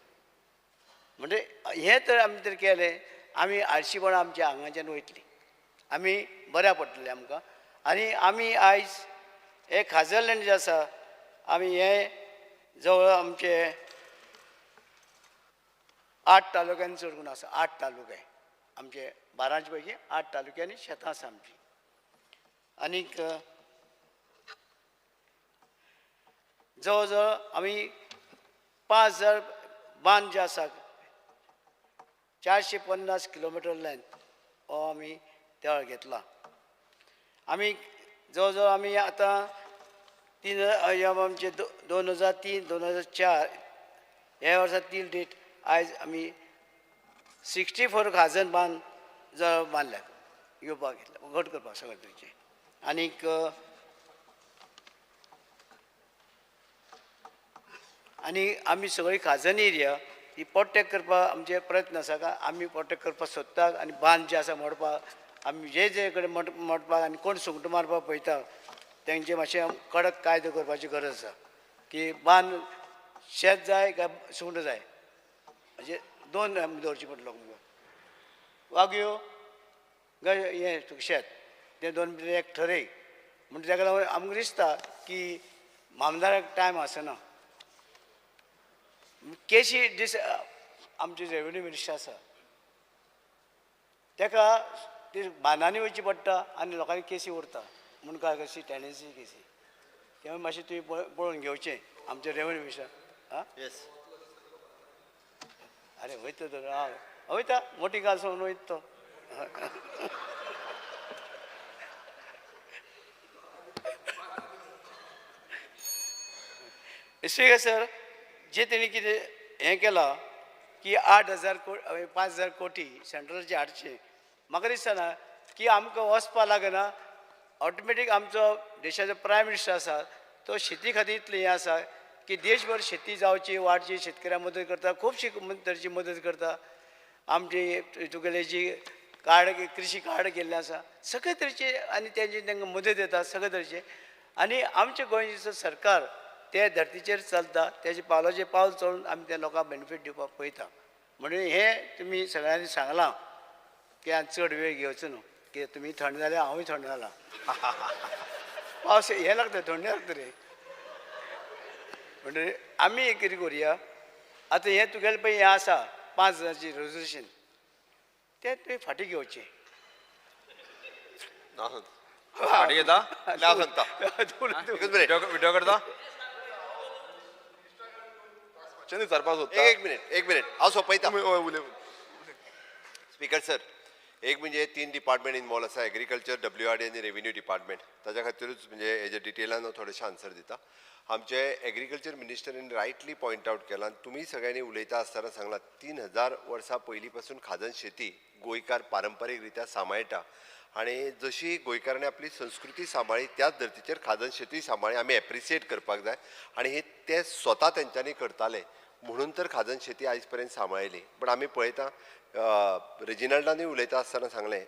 म्हणजे हें तर आमी तर केलें आमी आळशीपणां आमच्या आंगाच्यान वयतली आमी बऱ्या पडटलें आमकां आनी आमी आयज हे खाजल लँड जें आसा आमी हें जवळ आमचे 8 तालुक्यांनी चड करून आसा 8 तालुके आमचे 12 पैकी 8 तालुक्यांनी शेतां आसा आमची आनीक जवळ जवळ आमी 5000 बांद जे आसा 450 किलोमिटर लेंथ हो आमी त्या वेळार घेतला आमी जवळ जवळ आमी आतां आमचे 2003-2004 ह्या वर्सा तील डेट आयज आमी 64 खाजन बांद जवळ बांदल्यात येवपाक घेतला घट करपाक सगळे तरेचे आनीक आमी सगळी खाजन एरिया ही प्रोटेक्ट करपाक आमचे प्रयत्न आसा काय आमी प्रोटेक्ट करपाक सोदतात आनी बांद जे आसा मोडपाक आमी जे कडेन मोडपाक आनी कोण सुंगटां मारपाक पळयता तेंचे मातशें कडक कायदो करपाची गरज आसा की बांद शेत जाय काय सुंगटां जाय म्हणजे 2 आमी दवरची पडटलो वाग्यो काय हें शेत ते 2 भितर एक ठरय म्हणजे ताका लागून आमकां दिसता की मामदाराक टायम आसना केशी आमचे रेवन्यू मिनिस्टर आसा ताका ती बांदांनी वयची पडटा आनी लोकांनी केसी उरता म्हूण काय कशी टॅन्डन्सी केसी तें मातशें तुवें पळोवन घेवचें आमचे रेवन्यू मिनिस्टर आं येस अरे वयता तर वयता मोठी गाल सोडून वयता तो स्पीकर सर जे तेणी कितें हें केलां की 5,000 कोटी सेंट्रलचे हाडचे म्हाका दिसना की आमकां वचपा लागना ऑटोमॅटीक आमचो देशाचो प्रायम मिनिस्टर आसा तो शेती खातीर इतलें हें आसा की देशभर शेती जावची वाडची शेतकऱ्यांक मदत करता खुबशी तरेची मदत करता आमची तुगेले जी कृषी कार्ड केल्लें आसा सगळे तरेचे आनी तांकां मदत येता सगळे तरेचे आनी आमचे गोंयचो सरकार ते धर्तीचेर चलता तेजे पावलाचेर पावल चलून आमी त्या लोकांक बेनिफीट दिवपाक पळयता म्हणून हें तुमी सगळ्यांनी सांगलां की चड वेळ घेवचो न्हू की तुमी थंड जाले हांवूय थंड जाला पावस हें लागता थंडी लागता रे म्हणजे आमी एक कितें करुया आतां हें तुगेलें पळय हें आसा 5 जाणांची रेजोल्युशन तें तुवें फाटीं घेवचें फाटीं घेता विड्रो करता विचारपाक सोदता एक मिनिट हांव सोंपयता स्पीकर सर एक म्हणजे 3 डिपार्टमेंट इनवॉल्व आसा एग्रीकल्चर WRD आनी रेव्हेन्यू डिपार्टमेंट ताच्या खातीरूच म्हणजे हेजे डिटेलान हांव थोडेशें आन्सर दिता आमचे एग्रीकल्चर मिनिस्टरीन रायटली पॉयंट आउट केलां तुमी सगळ्यांनी उलयता आसतना सांगलां 3000 वर्सां पयलीं पासून खाजन शेती गोंयकार पारंपारीक रित्या सांबाळटा आनी जशी गोंयकारांनी आपली संस्कृती सांबाळी त्याच धर्तीचेर खाजन शेती सांबाळी आमी एप्रिसिएट करपाक जाय आनी ते स्वता तेंच्यांनी करताले म्हणून तर खाजन शेती आयज पर्यंत सांबाळिल्ली पण आमी पळयता रेजिनाल्डानूय उलयता आसतना सांगलें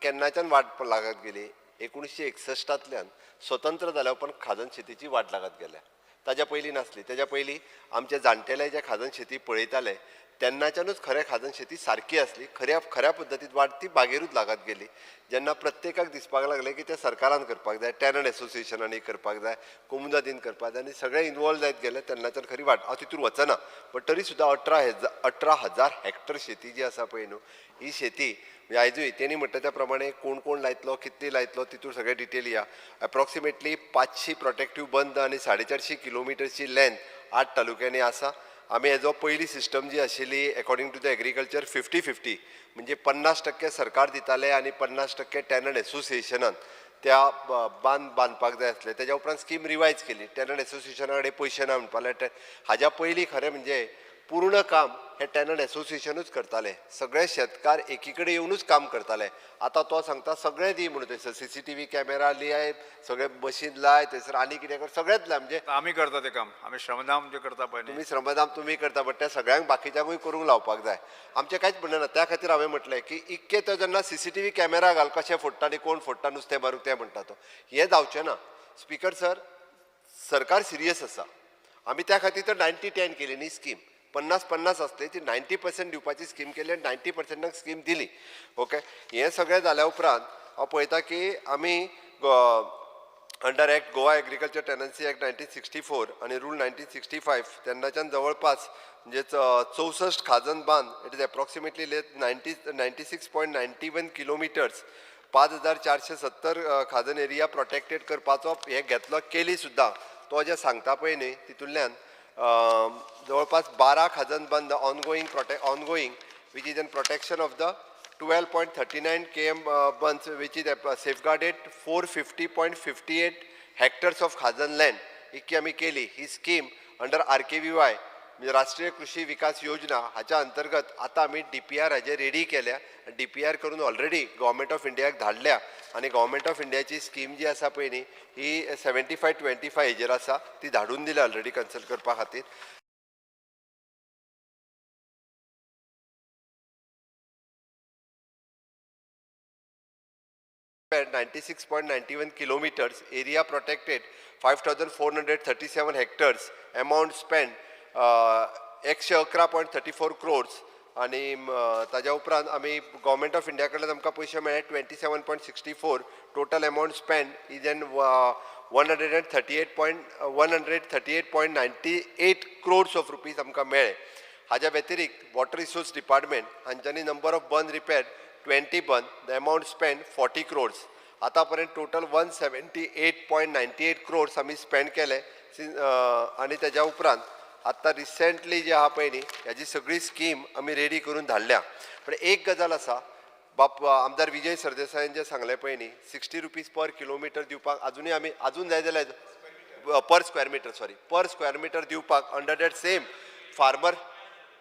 केन्नाच्यान वाट लागत गेली 1961तल्यान स्वतंत्र जाल्या उपरांत खाजन शेतीची वाट लागत गेल्या ताज्या पयलीं नासली. तेज्या पयलीं आमचे जाणटेले जे खाजन शेती पळयताले तेन्नाच्यानूच खरें खाजन शेती सारकी आसली, खऱ्या पद्दतीन वाडती बागेरूच लागत गेली. जेन्ना प्रत्येकाक दिसपाक लागलें की तें सरकारान करपाक जाय, टॅनंट एसोसिएशनांनी करपाक जाय, कोमुदादीन करपाक जाय, आनी सगळे इनवॉल्व जायत गेले तेन्नाच्यान खरी वाट. हांव तितूर वचना, बट तरी सुद्दां 18,000 हेक्टर शेती जी आसा पळय न्हू, ही शेती म्हणजे आयजूय तेणी म्हणटा त्या प्रमाणे कोण कोण लायतलो, कितली लायतलो, तितूर सगळे डिटेल या. एप्रॉक्सिमेटली 500 प्रोटेक्टीव बंद आनी 450 किलोमिटरची लेंथ 8 तालुक्यांनी आसा. आमी हेजो पयली सिस्टम जी आशिल्ली अकॉर्डिंग टू द एग्रीकल्चर 50-50 म्हणजे 50% सरकार दिताले आनी 50% टॅनंट एसोसिएशनान त्या बांदपाक जाय आसले. तेज्या उपरांत स्कीम रिवायज केली. टॅनंट एसोसिएशना कडेन पयशे ना म्हणपाक लागले. हाज्या पयलीं खरें म्हणजे पूर्ण काम हे टॅनंट एसोसिएशनूच करताले. सगळे शेतकार एकी कडेन येवनूच काम करताले. आतां तो सांगता सगळें दी म्हणून थंयसर CCTV कॅमेरा लाय, सगळे मशीन लाय, थंयसर आनी कितें कर, सगळेंच लाय. म्हणजे आमी करता ते काम, आमी श्रमदान जे करता पळय न्ही, तुम्ही श्रमदान तुम्ही करता, बट त्या सगळ्यांक बाकीच्यांकूय करूंक लावपाक जाय. आमचें कांयच म्हणणें ना. त्या खातीर हांवें म्हटलें की इतके तो जेन्ना CCTV कॅमेरा घाल, कशें फोडटा आनी कोण फोडटा नुस्तें मारूंक तें म्हणटा तो. हें जावचें ना. स्पिकर सर, सरकार सिरियस आसा. आमी त्या खातीर तर 90-10 केली न्ही स्कीम. 50-50 आसली ती 90% दिवपाची स्कीम केली आनी 90%क स्कीम दिली. ओके, हें सगळें जाल्या उपरांत हांव पळयता की आमी under act Goa agriculture tenancy act 1964 आणि रूल 1965 तेन्नाच्यान जवळपास म्हणजे 64 खाजन बांद, इट इज एप्रॉक्सिमेटली 96.91 किलोमिटर्स, 5470 खाजन एरिया प्रोटेक्टेड करपाचो हे घेतलो, केली सुद्दां. तो जे सांगता पळय न्ही तितूंतल्यान जवळपास 12 खाजन बंद ongoing which is in protection of the 12.39 km bunds which is safeguarded 450.58 hectares of Khazan land. इतकी आमी केली. ही स्कीम अंडर RKVY म्हणजे राष्ट्रीय कृषी विकास योजना हाच्या अंतर्गत आता आमी DPR हाजे रेडी केल्या. DPR करून ऑलरेडी गव्हर्मेंट ऑफ इंडियाक धाडल्या आनी गव्हर्मेंट ऑफ इंडियाची स्कीम जी आसा पळय न्ही ही 75-25 हेजेर आसा, ती धाडून दिल्या ऑलरेडी कन्सल्ट करपा खातीर. 96.91 kilometers, area protected 5,437 hectares, amount spent 111.34 crores आणि ताज्या उपरांत आमी गव्हर्मेंट ऑफ इंडिया कडल्यान आमकां पयशे मेळ्ळे 27.64. Total amount spend is an 138.98 crores of rupees आमकां मेळ्ळे. हाज्या व्यतिरिक्त वॉटर रिसोर्स डिपार्टमेंट हांच्यांनी नंबर ऑफ बंद रिपेर 20 बंद, द अमाउंट स्पेंड 40 crores. आता पर्यंत टोटल 178.98 crores आमी स्पेंड केले. आनी तेज्या उपरांत आतां रिसेंटली जे आहा पळय न्ही ह्याची सगळी स्कीम आमी रेडी करून धाडल्या. पण एक गजाल आसा, आमदार विजय सरदेसायान जे सांगले पळय न्ही 60 रुपीज पर किलोमिटर दिवपाक अजूनय आमी अजून जाय जाल्यार पर स्क्वेअर मिटर दिवपाक अंडर दॅट सेम फार्मर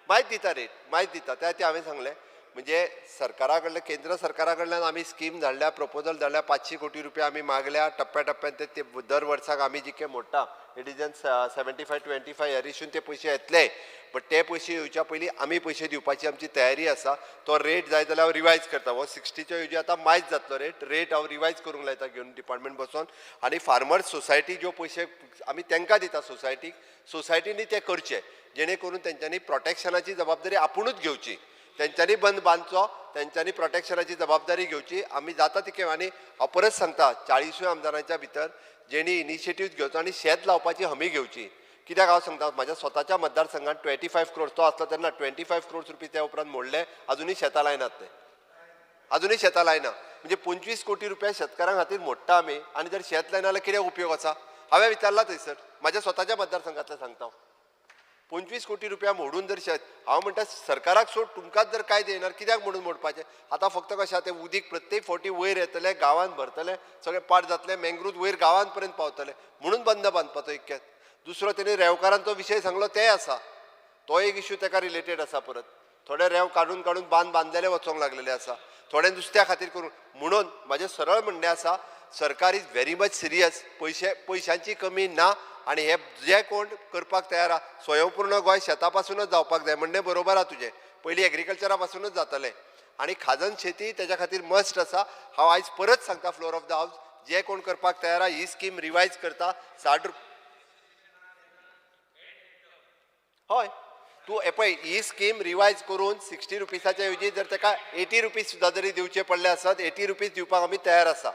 माहीत दिता रेट, माहीत दिता ते हांवें सांगलें. म्हणजे सरकारा कडल्यान केंद्र सरकारा कडल्यान आमी स्कीम धाडल्या, प्रपोजल धाडल्या, 500 कोटी रुपया आमी मागल्या टप्प्याटप्प्यान. ते दर वर्साक आमी जितके मोडटा इट इज एन 75-25 एरिशून ते पयशे येतले. बट ते पयशे येवच्या पयलीं आमी पयशे दिवपाची आमची तयारी आसा. तो रेट जाय जाल्यार हांव रिवायज करता. हो 60च्या येवजी आतां मायज जातलो रेट हांव रिवायज करूंक लायता घेवन डिपार्टमेंट बसोन. आनी फार्मर्स सोसायटी ज्यो पयशे आमी तांकां दिता सोसायटीनी ते करचे, जेणे करून तेंच्यांनी प्रोटेक्शनाची जबाबदारी आपुणूच घेवची. तेंच्यांनी बंद बांदचो, तेंच्यांनी प्रोटेक्शनाची जबाबदारी घेवची. आमी जाता तितके आनी हांव परत सांगता 40 आमदारांच्या भितर जेणी इनिशिएटीव्ह घेवचो आनी शेत लावपाची हमी घेवची. कित्याक हांव सांगता म्हाज्या स्वताच्या मतदारसंघात 25 crores तो आसलो तेन्ना 25 crores रुपये त्या उपरांत मोडले. अजूनय शेतां लायनात ते, अजूनय शेतां लायना. म्हणजे 25 कोटी रुपया शेतकारां खातीर मोडटा आमी आनी जर शेत लायना जाल्यार कितें उपयोग आसा? हांवें विचारला थंयसर म्हाज्या स्वताच्या मतदारसंघातलें सांगता. 25 कोटी रुपया मोडून जर शेत, हांव म्हणटा सरकाराक सोड, तुमकांच जर काय देणार कित्याक म्हणून मोडपाचें? आतां फक्त कशें तें उदीक प्रत्येक फावटी वयर येतलें, गांवांत भरतलें, सगळें पाड जातलें, मेंग्रूज वयर गांवांत पर्यंत पावतलें म्हणून बंद बांदपाचो इतकें. दुसरो तेणी रेवकारांचो विशय सांगलो तें आसा, तो एक इश्यू ताका रिलेटेड आसा. परत थोडे रेव काडून बांदलेले वचोंक लागलेले आसा, थोडे नुस्त्या खातीर करून. म्हणून म्हाजें सरळ म्हणणें आसा, सरकार इज व्हेरी मच सिरियस. पयशांची कमी ना आनी हे जे कोण करपाक तयार आहा, स्वयंपूर्ण गोंय शेतां पासूनच जावपाक जाय. म्हणणें बरोबर आहा तुजें. पयलीं एग्रीकल्चरा पासूनच जातलें आनी खाजन शेती तेज्या खातीर मस्ट आसा. हांव आयज परत सांगता फ्लोर ऑफ द हावस, जे कोण करपाक तयार आहा ही स्कीम रिवायज करता. 60 हय तूं हे पळय ही स्कीम रिवायज करून 60 रुपीसाच्या ऐवजी जर ताका 80 रुपीज सुद्दां जरी दिवचे पडले आसत 80 रुपीज दिवपाक आमी तयार आसा.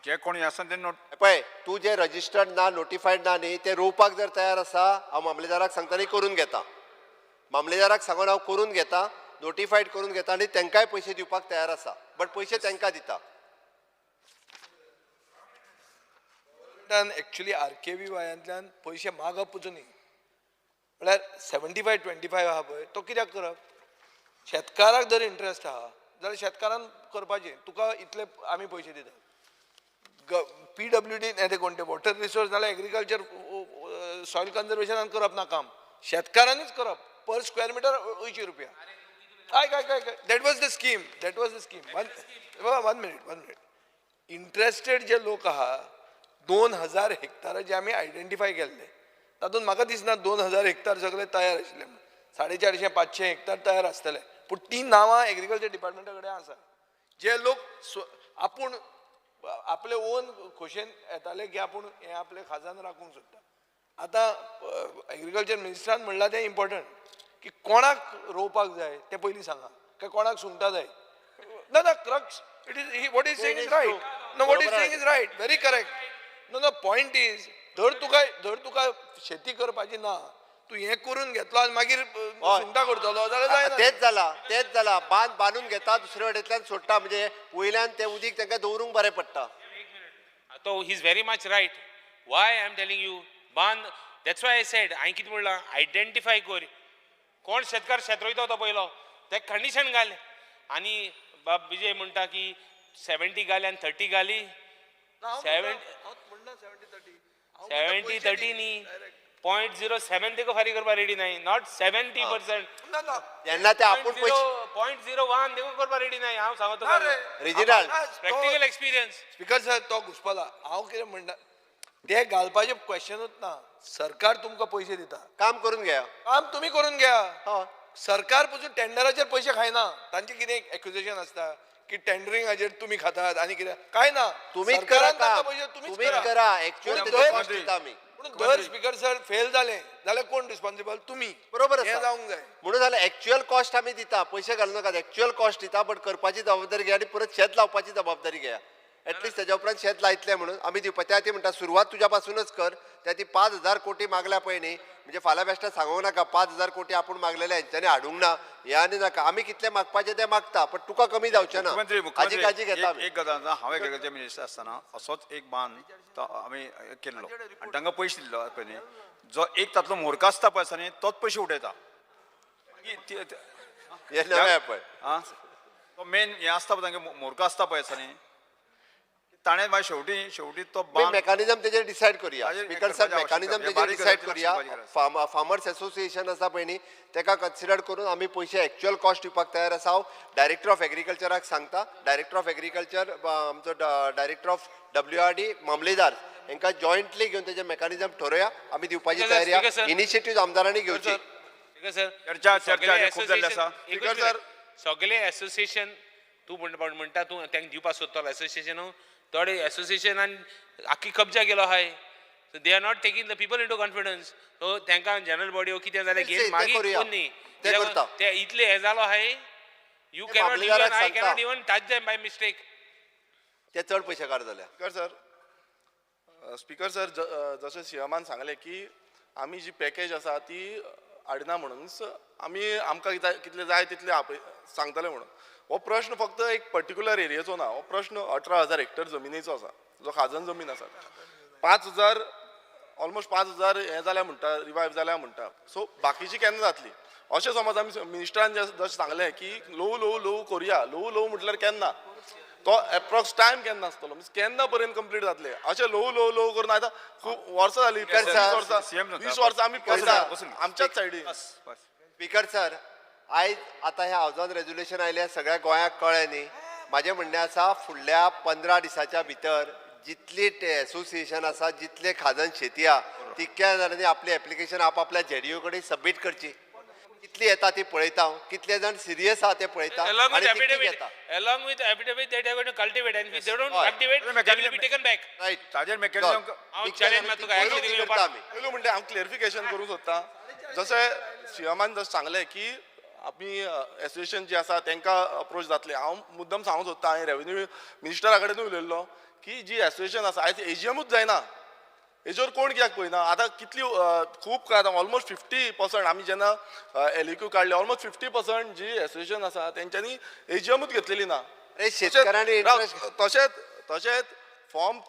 जे कोणी आसा ते पळय तूं जे रजिस्टर्ड ना नोटिफायड ना न्ही ते रोवपाक जर तयार आसा हांव मामलेदाराक सांगता आनी करून घेता. मामलेदाराक सांगून हांव करून घेता नोटिफायड करून घेता आनी तांकांय पयशे दिवपाक तयार आसा बट पयशे तांकां दिता. एक्चुअली RKB वायांतल्यान पयशे मागपूच न्ही म्हळ्यार 75-25 आहा पळय तो कित्याक करप. शेतकाराक जर इंट्रस्ट आहा जाल्यार शेतकारान करपाचें तुका इतले आमी पयशे दितात. PWD ते कोणते वॉटर रिसोर्स नाल्यार एग्रीकल्चर सॉयल कन्जर्वेशनान करप ना काम शेतकारांनीच करप पर स्क्वेअर मिटर 80 रुपया. काय that was the scheme one minute interested जे लोक आहा 2000 हेक्टर जे आमी आयडेंटिफाय केल्ले तातूंत म्हाका दिसना 2000 हेक्टर सगळे तयार आशिल्ले 450-500 हेक्टर तयार आसतले पूण ती नांवां एग्रीकल्चर डिपार्टमेंटा कडेन आसा. जे लोक आपूण आपले ओन खोशेन येताले की आपूण हें आपले खाजान राखूंक सोदता. आतां एग्रीकल्चर मिनिस्टरान म्हणलां तें इम्पॉर्टंट की कोणाक रोवपाक जाय तें पयलीं सांगा काय कोणाक सुंगटां जाय. ना crux it is what is saying is right. No what is saying is right very correct. No point is धर तुका शेती करपाची ना तूं हें करून घेतलो आनी मागीर सुंगटां करतलो जाल्यार तेच जाला बांदून घेता दुसरे वटेंतल्यान सोडटा म्हणजे वयल्यान तें उदीक तांकां दवरूंक बरें पडटा. So he's very much right. Why I am telling you, that's why I said, हांवें कितें म्हणलां आयडेंटिफाय कर कोण शेतकार शेत रोयता तो पयलो ते कंडिशन घाल आनी बाब विजय म्हणटा की 70 घाली आनी 30 घाली 70-30 न्ही 0.07 तेका फारीक करपा रेडी नाही नॉट 70%. तेन्ना ते आपूण पयशे 0.01 तेका करपा रेडी नाही हांव सांगतो regional practical experience. Speaker sir तो घुसपाला हांव कितें म्हणटा ते घालपाचें क्वेश्चनूच ना. सरकार तुमकां पयशे दिता काम करून घ्या काम तुमी करून घ्या. सरकार पसून टेंडराचेर पयशे खायना तांचे कितें एक्युजेशन आसता की टेंडरिंगाचेर तुमी खातात आनी कितें काय ना. तुम्हीच करा ऍक्च्युअली पूण दर स्पीकर सर फेल जालें जाल्यार कोण रिस्पॉन्सिबल तुमी. बरोबर हें जावंक जाय म्हणून जाल्यार एक्च्युअल कॉस्ट आमी दिता पयशे घालूं नाका एक्च्युअल कॉस्ट दिता बट करपाची जबाबदारी घ्या आनी परत शेत लावपाची जबाबदारी घ्या. एटलिस्ट तेज्या उपरांत शेत लायतले म्हणून आमी दिवपा त्या ती म्हणटा सुरवात तुज्या पासूनच कर. त्या ती 5000 कोटी मागल्या पळय न्ही म्हणजे फाल्यां बेश्टें सांगूंक नाका 5000 कोटी आपूण मागलेले हेंच्यांनी हाडूंक ना हे आनी नाका आमी कितले मागपाचे ते मागता पण तुका कमी जावचें ना. हाजी काळजी घेता आमी. एक गजाल हांव एग्रीकल्चर मिनिस्टर आसतना असोच एक बांद तो आमी केल्लो आनी तांकां पयशे दिल्लो पळय न्ही जो एक तातूंतलो मोरका आसता पळय आसा न्ही तोच पयशे उडयता. हे नवें पळय तो मेन हें आसता पळय तांगे मोरका आसता पळय आसा न्ही ताणें मागीर शेवटी तो बांद मेकानिझम तेजेर डिसायड करुया. स्पीकर सर मेकानिझम तेजेर डिसायड करुया. फार्मर्स असोसिएशन आसा पळय न्ही तेका कन्सिडर करून आमी पयशे एक्च्युअल कॉस्ट दिवपाक तयार आसा. हांव डायरेक्टर ऑफ एग्रीकल्चराक सांगता डायरेक्टर ऑफ एग्रीकल्चर आमचो डायरेक्टर ऑफ WRD मामलेदार हांकां जॉयंटली घेवन तेजें मेकानिझम ठरोया आमी दिवपाची तयारी आहा. इनिशिएटीव्ह आमदारांनी घेवची. सगळे एसोसिएशन तूं म्हणटा तूं तांकां दिवपाक सोदतलो एसोसिएशन थोडे एसोसिएशनान आख्खी कब्जा केलो आहाय. So they are not taking the people into confidence. So तांकां जनरल बॉडी कितें जालें घेवन मागीर कोण न्ही ते इतले हे जालो आहाय you cannot even I cannot even touch them by mistake. ते चड पयशे काड जाल्या. स्पीकर सर जशें सीएमान सांगलें की आमी जी पॅकेज आसा ती हाडना म्हणून आमी आमकां कितले जाय तितले सांगतले म्हणून. हो प्रश्न फक्त एक पर्टिक्युलर एरियेचो ना. हो प्रश्न 18,000 हेक्टर जमिनीचो आसा जो खाजन जमीन आसा. 5,000 ऑलमोस्ट 5,000 हे जाल्या म्हणटा रिवायव जाल्या म्हणटा. सो बाकीची केन्ना जातली अशें समज आमी मिनिस्टरान जशें सांगलें की ल्हव करुया ल्हव म्हटल्यार केन्ना तो एप्रॉक्स टायम केन्ना आसतलो मीन्स केन्ना पर्यंत कंप्लीट जातले अशें ल्हव करून आतां खूब वर्सां जालीं 20 वर्सां आमी पळयता आमच्याच सायडीन. स्पीकर सर आयज आतां हें हावजान रेजोल्युशन आयलें सगळ्या गोंयाक कळ्ळें न्ही. म्हाजें म्हणणें आसा फुडल्या 15 दिसाच्या भितर जितली एसोसिएशन आसा जितले खाजन शेती आहा तितक्या जाणांनी आपली एप्लिकेशन आपल्या ZDO कडेन सबमीट करची. कितली येता ती पळयता हांव, कितले जाण सिरियस आहा ते पळयता Along आणि with ती किती affidavit, घेता. along with affidavit that they are going to cultivate, and if they don't Hoy. cultivate, they will be taken back. Right ताजेर मेकॅनिझम हांव challenge मारता तुका, actually ती तुका करता आमी. पहिलं म्हणजे हांव क्लिअरिफिकेशन करूंक सोदतां जशें सीएमान जसं सांगलें की आमी एसोसिएशन जी आसा तांकां अप्रोच जातले हांव मुद्दम सांगूंक सोदतां हांवें रेव्हेन्यू मिनिस्टरा कडेन उलयल्लो की जी एसोसिएशन आसा आयज एजीएमूच जायना हेजेर कोण कित्याक पळयना आतां कितली खूब आतां ऑलमोस्ट 50% आमी जेन्ना एलक्यू काडले ऑलमोस्ट 50% जी एसोसिएशन आसा तेंच्यांनी एजीएमूच घेतलेली ना अरे शेतकऱ्यांनी इंटरेस्ट तशेंच फॉर्म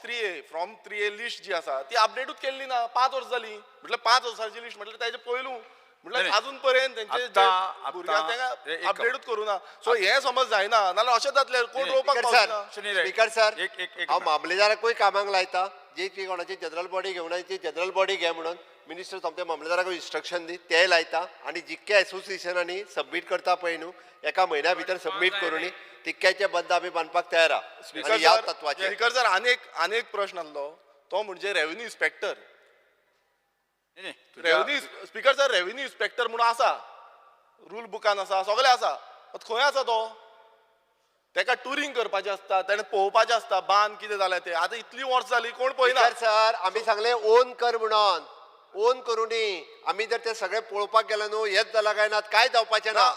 3A लिस्ट जी आसा ती अपडेटूच केल्ली ना 5 वर्सां जालीं म्हटल्यार 5 वर्सांची लिस्ट म्हटल्यार ताजे पयलू म्हटल्यार नाही. अजून पर्यंत तेंचे जे आत्ता- भुरग्यांक एक- तांकां अपडेटूच करूं ना सो हें समज जायना नाल्यार अशें जातलें कोण रोवपाक स्पीकर पावना सर स्पीकर सर एक हांव मामलेदाराकूय कामाक लायता जी ती कोणाची जनरल बॉडी घेवना ती जनरल बॉडी घे म्हणून मिनिस्टर सोमते मामलेदाराक इन्स्ट्रक्शन दी ते लायता आणि जितक्या एसोसिएशनांनी सबमीट करता पळय न्हू एका म्हयन्या भितर सबमीट करून तितक्याचे बंद आमी बांदपाक तयार आहा आणि ह्या तत्वाचेर स्पीकर सर आनेक प्रश्न आसलो तो म्हणजे revenue inspector revenue speaker sir revenue inspector म्हणून आसा रूल बुकान आसा सगळें आसा खंय आसा तो ताका टुरींग करपाचें आसता ताणें पळोवपाचें आसता बांद कितें जालें तें आतां इतलीं वर्सां जालीं कोण पळयना स्पीकर सर आमी सांगलें ओन कर म्हणून ओन करुनी आमी जर ते सगळें पळोवपाक गेलो न्हू हेच जाला काय ना कांय जावपाचें ना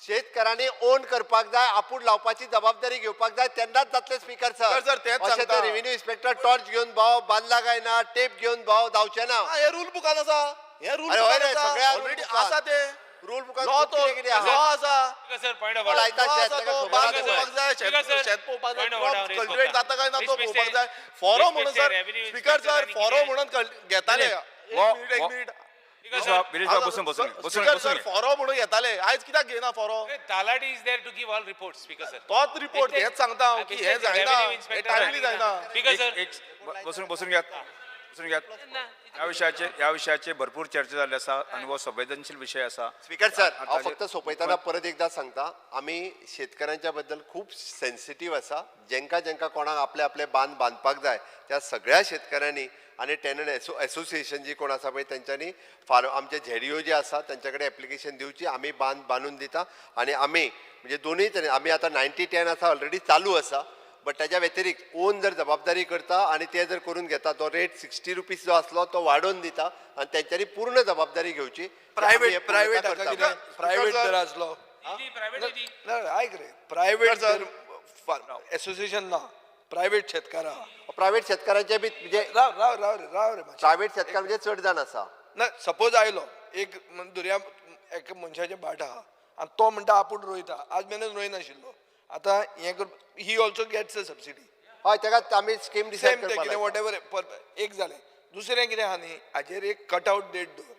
शेतकऱ्यांनी ओन करपाक जाय आपूण लावपाची जबाबदारी घेवपाक जाय तेन्नाच जातलें स्पीकर सर, सर तेच अशें सांगता. ते रेव्हेन्यू इन्स्पेक्टर टॉर्च घेवन भाव बांदला काय ना टेप घेवन भाव जावचें ना हे रूल बुकान आसा हे रूल अरे होय रे, बुकान सगळ्या आसा rule ऑलरेडी bookआन. आसा ते रूल बुकान लॉ तो कितें कितें लॉ आहा आसा Speaker sir, point of तो order. लायता लॉ शेत आसा ताका तो खबर बांद आसा. पळोवपाक जाय Speaker sir, शेत पळोवपाक जाय point of order, crop raise cultivate करता. जाता काय ना तो Please, पळोवपाक Mr. जाय फॉरो Please, म्हणून Mr. Sir Revenue speaker Inspector sir आणि फॉरो कितें? म्हणून घेताले एक मिनिट Speaker sir, गिरीश बाबू बसून स्पीकर सर फॉरो म्हणून घेताले आयज कित्याक घेयना furrow Talati is there to give all reports, Speaker sir. तोच रिपोर्ट हेच सांगता हांव की हे जायना हे टायमली जायना Speaker sir. बसून घ्या या विषयाचे भरपूर चर्चा जाल्ली आसा आणि हो संवेदनशील विषय आसा स्पीकर सर हांव ताजेर- फक्त सोंपयतना परत एकदा सांगता आमी शेतकऱ्यांच्या बद्दल खूप सेन्सिटीव आसा जेंका कोणाक आपले आपले बांदपाक जाय त्या सगळ्या शेतकऱ्यांनी आणि टेनंट एसोसिएशन जी कोण आसा पळय तेंच्यांनी आमचे झेडिओ जे आसा तेंच्या कडेन एप्लिकेशन दिवची आमी बांदून दिता आणि आमी म्हणजे दोनूय तरेन आमी आतां 90-10 आसा ऑलरेडी चालू आसा बट त्याच्या व्यतिरिक्त ओन जर जबाबदारी करता आणि ते जर करून घेता तो रेट 60 रुपीज जो असलो तो वाडोवन दिता आणि त्यांच्यानी पूर्ण जबाबदारी घेवची प्रायव्हेट करता. प्रायव्हेट जर असलो Private is ना ऐक रे प्रायव्हेट जर एसोसिएशन ना प्रायव्हेट शेतकार आहा प्रायव्हेट शेतकऱ्यांचे बी म्हणजे राव रे मातशें. प्रायव्हेट शेतकार म्हणजे चड जाण आसा ना सपोज आयलो एक दुर्या एक मनशाचें भाट आहा आनी तो म्हणटा आपूण रोयता आज मेरेन रोयनाशिल्लो आतां हें कर he also gets a subsidy हय तेका आमी स्कीम डिसायड सेम ते कितें वॉट एवर एक जालें दुसरें कितें आहा न्ही हाजेर एक कट आवट डेट दवर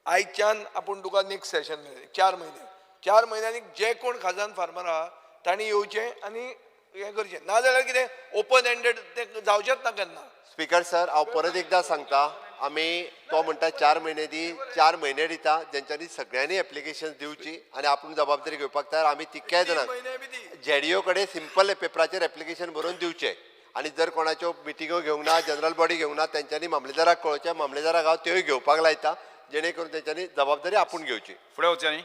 आयच्यान आपूण तुका नेक्स्ट सेशन मेळटलें 4 म्हयन्यांनी जे कोण खाजान फार्मर आहा तांणी येवचें आनी हें करचें नाजाल्यार कितें ओपन एंडेड तें जावचेंच ना केन्ना स्पीकर सर हांव परत एकदा सांगता आमी तो म्हणटा 4 महिने दी 4 महिने दिता जेंच्यांनी सगळ्यांनी एप्लिकेशन दिवची आणि आपण जबाबदारी घेवपाक तयार आमी तितक्याय जाणांक झेडिओ कडेन सिंपल पेपराचेर एप्लिकेशन बरोवन दिवचें आणि जर कोणाच्यो मिटिंगो घेवंक ना जनरल बॉडी घेवंक ना तेंच्यांनी मामलेदाराक कळोवचें मामलेदाराक हांव त्योय घेवपाक लायता जेणे करून तेंच्यांनी जबाबदारी आपूण घेवची फुडें वचचें न्ही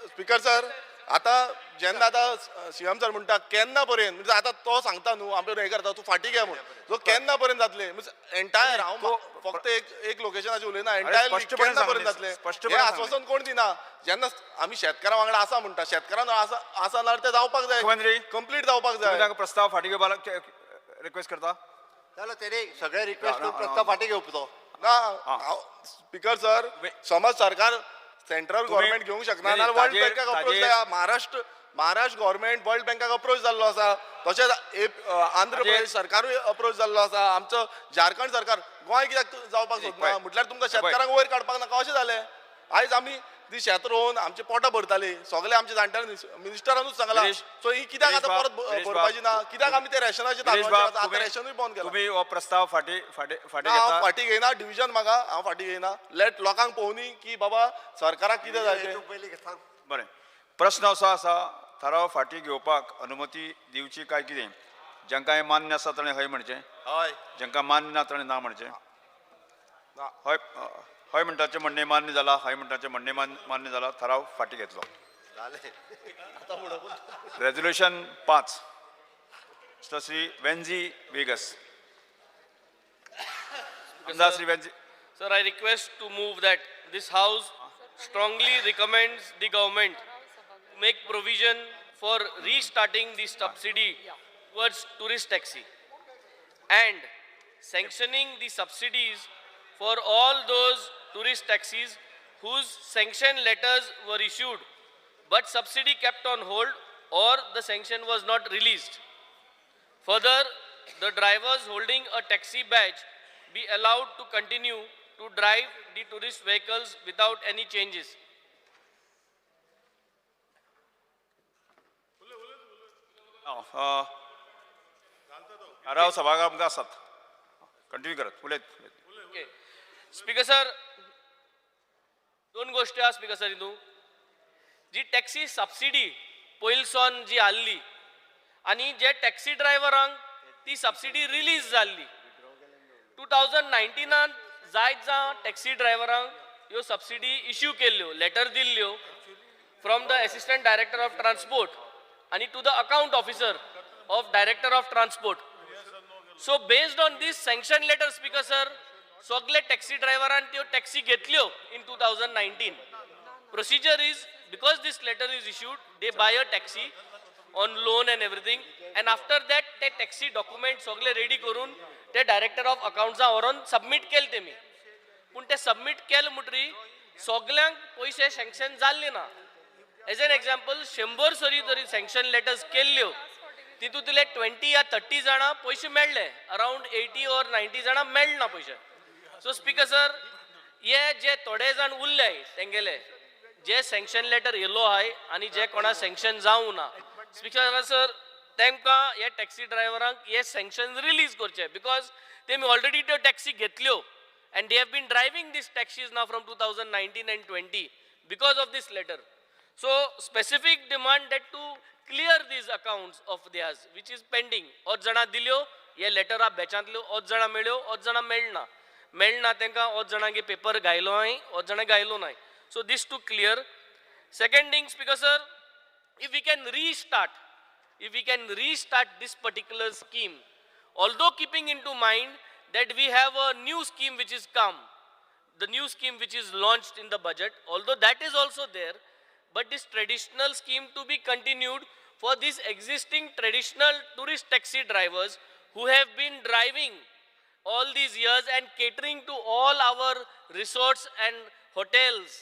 स्पीकर सर आता जेन्ना आता सीएम सर म्हणटा केन्ना पर्यंत म्हणजे आता तो सांगता न्हू आमी हे करता तू फाटी घे म्हणून जो केन्ना पर्यंत जातले एंटायर हांव फक्त एक लोकेशनाचे उलयना एंटायर स्पष्टपणे केन्ना पर्यंत सांगले, जातले स्पष्टपणे हे सांगले. आश्वासन कोण दिना जेन्ना आमी शेतकारां वांगडा आसा म्हणटा शेतकारांना आसा नाल्यार ते जावपाक मुख्यमंत्री, जाय कंप्लीट जावपाक तुम्ही जाय ताका प्रस्ताव फाटी घेवपाक रिक्वेस्ट करता जालो तेणी सगळे रिक्वेस्ट करून प्रस्ताव फाटी घेवचो ना स्पीकर सर समज सरकार सेंट्रल गव्हर्नमेंट घेवंक शकना नाल्यार वर्ल्ड बँकाक अप्रोच जाय महाराष्ट्र गव्हर्नमेंट वर्ल्ड बँकाक अप्रोच जाल्लो आसा तशेंच आंध्र प्रदेश सरकारूय अप्रोच जाल्लो आसा आमचो झारखंड सरकार गोंय कित्याक जावपाक सोदना म्हटल्यार तुमकां शेतकारांक वयर काडपाक नाका अशें जालें आयज आमी ती शेत रोवन आमची पोटां भरताली सगळे आमचे जाणट्यांनी मिनिस्टरानूच सांगला सो ही कित्याक आतां परत भरपाची ना कित्याक आमी ते रेशनाचे आतां रेशनूय बंद केला तुम्ही हो प्रस्ताव फाटी हांव घेता फाटी घेयना डिव्हिजन म्हाका हांव फाटी घेयना लेट लोकांक पळोवनी की बाबा सरकाराक कितें जाय तें बरें प्रश्न असो आसा थाराव फाटी घेवपाक अनुमती दिवची काय कितें जांकां हें मान्य आसा ताणें हय म्हणचें हय जांकां मान्य ना ताणें ना म्हणचें हय हय म्हणटाचें म्हणणें मान्य जाला, हय म्हणटाचें म्हणणें मान्य जाला. थाराव फाटी घेतलो. Resolution 5 Shri Venzy Viegas. Shri Venzy. Sir, I request to move that this House strongly recommends the government to make provision for restarting the subsidy towards tourist taxi and sanctioning the subsidies for all those tourist taxis whose sanction letters were issued but subsidy kept on hold or the sanction was not released. Further, the drivers holding a taxi badge be allowed to continue to drive the tourist vehicles without any changes. थाराव सभागार आमकां आसात. कंटिन्यू करात. उलयत. Okay. Speaker sir, दोन गोष्टी आहा स्पीकर सर हितून. जी टॅक्सी सबसिडी पयलसावन जी आसली आनी जे टॅक्सी ड्रायव्हरांक ती सबसिडी रिलीज जाल्ली 2019 जायत टॅक्सी ड्रायव्हरांक ह्यो सबसिडी इश्यू केल्ल्यो, लेटर दिल्ल्यो from the assistant director of transport आनी to the account officer of director of transport. So based on this sanction letter speaker sir सगळे टॅक्सी ड्रायव्हरान त्यो टॅक्सी घेतल्यो in 2019. Procedure is because this letter is issued, they buy a taxi on loan and everything, and after that ते taxi documents सगळे ready करून ते director of accounts व्हरून submit केले तेमी. पण ते submit केले म्हणटरी सगळ्यांक पैसे sanction जाल्ले ना. As an example, 100 सरी तरी sanction letters केल्ल्यो तितूंतले 20 या 30 जाणां पैसे मेळ्ळे, अराउंड 80 or 90 जाणां मेळना पैसे. सो स्पीकर सर हे जे थोडे जाण उरले तेंगेले जे सँक्शन लेटर येलो आहे आणि जे कोणा सँक्शन जावं ना स्पीकर सर तेमकां हे टॅक्सी ड्रायव्हरांक हे सँक्शन रिलीज करचे बिकॉज तेमी ऑलरेडी त्यो टॅक्सी घेतल्यो and they have been driving this taxis now from 2019 and 20 because of this letter. So specific demand that to clear these accounts of theirs which is pending. ओत जाणां दिल्यो हे लेटरा बॅचांतल्यो, ओत जाणां मेळ्ळ्यो, ओत जाणां मेळना तांकां ओत जाणांगे पेपर घायलो हांय, ओत जाणां घायलो नाय. So this to clear. Second thing, Speaker sir, if we can restart this particular scheme, although keeping into mind that we have a new scheme which is come, the new scheme which is launched in the budget, although that is also there, but this traditional scheme to be continued for these existing traditional tourist taxi drivers who have been driving all these years and catering to all our resorts and hotels,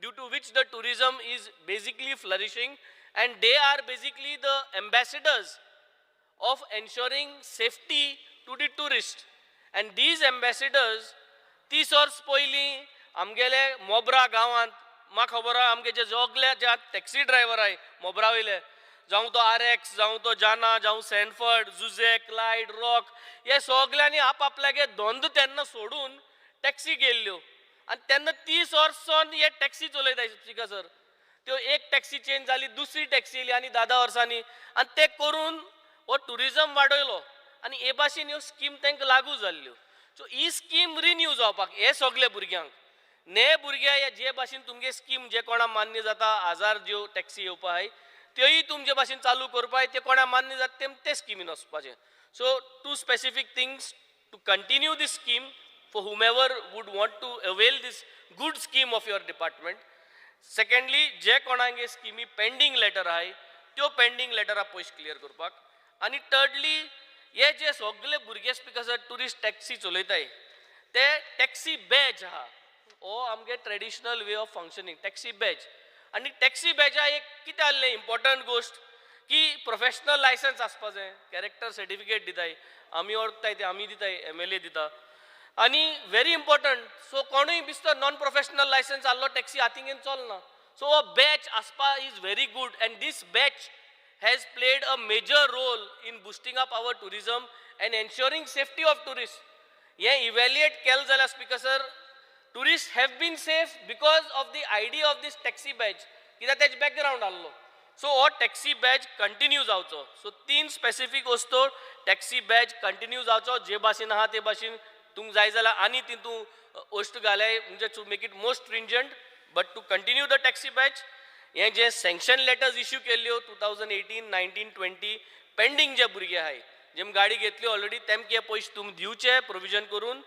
due to which the tourism is basically flourishing, and they are basically the ambassadors of ensuring safety to the tourist. And these ambassadors 30 वर्स पयलीं आमगेले मोबरा गांवांत म्हाका खबर आहा आमगे जे जोगले जे टॅक्सी ड्रायव्हर आहाय मोबरा वयले, जावं तो RX, जावं तो जाना, जावं सॅनफर्ड, जुजे, क्लायड, रॉक, हे सगल्यांनी आपल्यागे धंदो तेन्ना सोडून टॅक्सी गेल्ल्यो आणि तेन्ना 30 वर्सांन हे टॅक्सी चलयताय स्पीकर सर. त्यो एक टॅक्सी चेंज जाली, दुसरी टॅक्सी येयली आनी 10 वर्सांनी, आनी ते करून हो टुरिजम वाडयलो आनी हे भाशेन ह्यो स्कीम तांकां लागू जाल्ल्यो. सो ही स्कीम रिन्यू जावपाक हे सगळे भुरग्यांक ने भुरगे जे भाशेन तुमगे स्कीम जे कोणा मान्य जाता, 1000 ज्यो टॅक्सी येवपा आहाय त्योय तुमचे भाशेन चालू करपाय, ते कोणा मान्य जाता ते स्किमीन वचपाचें. So to specific things to continue this scheme for whomever would want to avail this good scheme of your department. Secondly, जे कोणांगे स्कीमी पेंडिंग लेटर आहाय त्यो पेंडिंग लेटरा पयस क्लियर करपाक. आनी thirdly, हे जे सगळे भुरगे स्पीकर सर टुरिस्ट टॅक्सी चलयताय ते टॅक्सी बॅज आहा हो आमगे traditional way of functioning taxi badge. आनी टॅक्सी बॅजा एक कितें आसलें इम्पॉर्टंट गोश्ट की प्रोफेशनल लायसन्स आसपा जाय, कॅरेक्टर सर्टिफिकेट दिताय, आमी ओळखताय ते आमी दिताय, MLA दिता. आणि व्हेरी इम्पॉर्टंट सो कोणूय बिस्तो नॉन प्रोफेशनल लायसन्स आसलो टॅक्सी हातीन घेवन चलना. सो हो बॅच आसपा is very good and this badge has played a major role in boosting up our tourism and ensuring safety of tourist. हे इव्हॅल्युएट केलं जाल्यार speaker sir tourist have been safe because of the idea of this taxi badge कित्याक तेज बॅकग्रावंड आसलो. सो हो टॅक्सी बॅच कंटिन्यू जावचो. सो 3 स्पेसिफीक वस्तू टॅक्सी बॅच कंटिन्यू जावचो, जे भाशेन आहा ते भाशेन तुमक जाय जाल्यार आनी तितू अश्ट घाले म्हणजे to make it most stringent but to continue the taxi badge हे जे सँक्शन लेटर्स इश्यू केल्ल्यो 2018, 19, 20 पेंडींग जे भुरगे आहाय जेम गाडी घेतली ऑलरेडी तेमकां हे पयशे तुम दिवचे प्रोविजन करून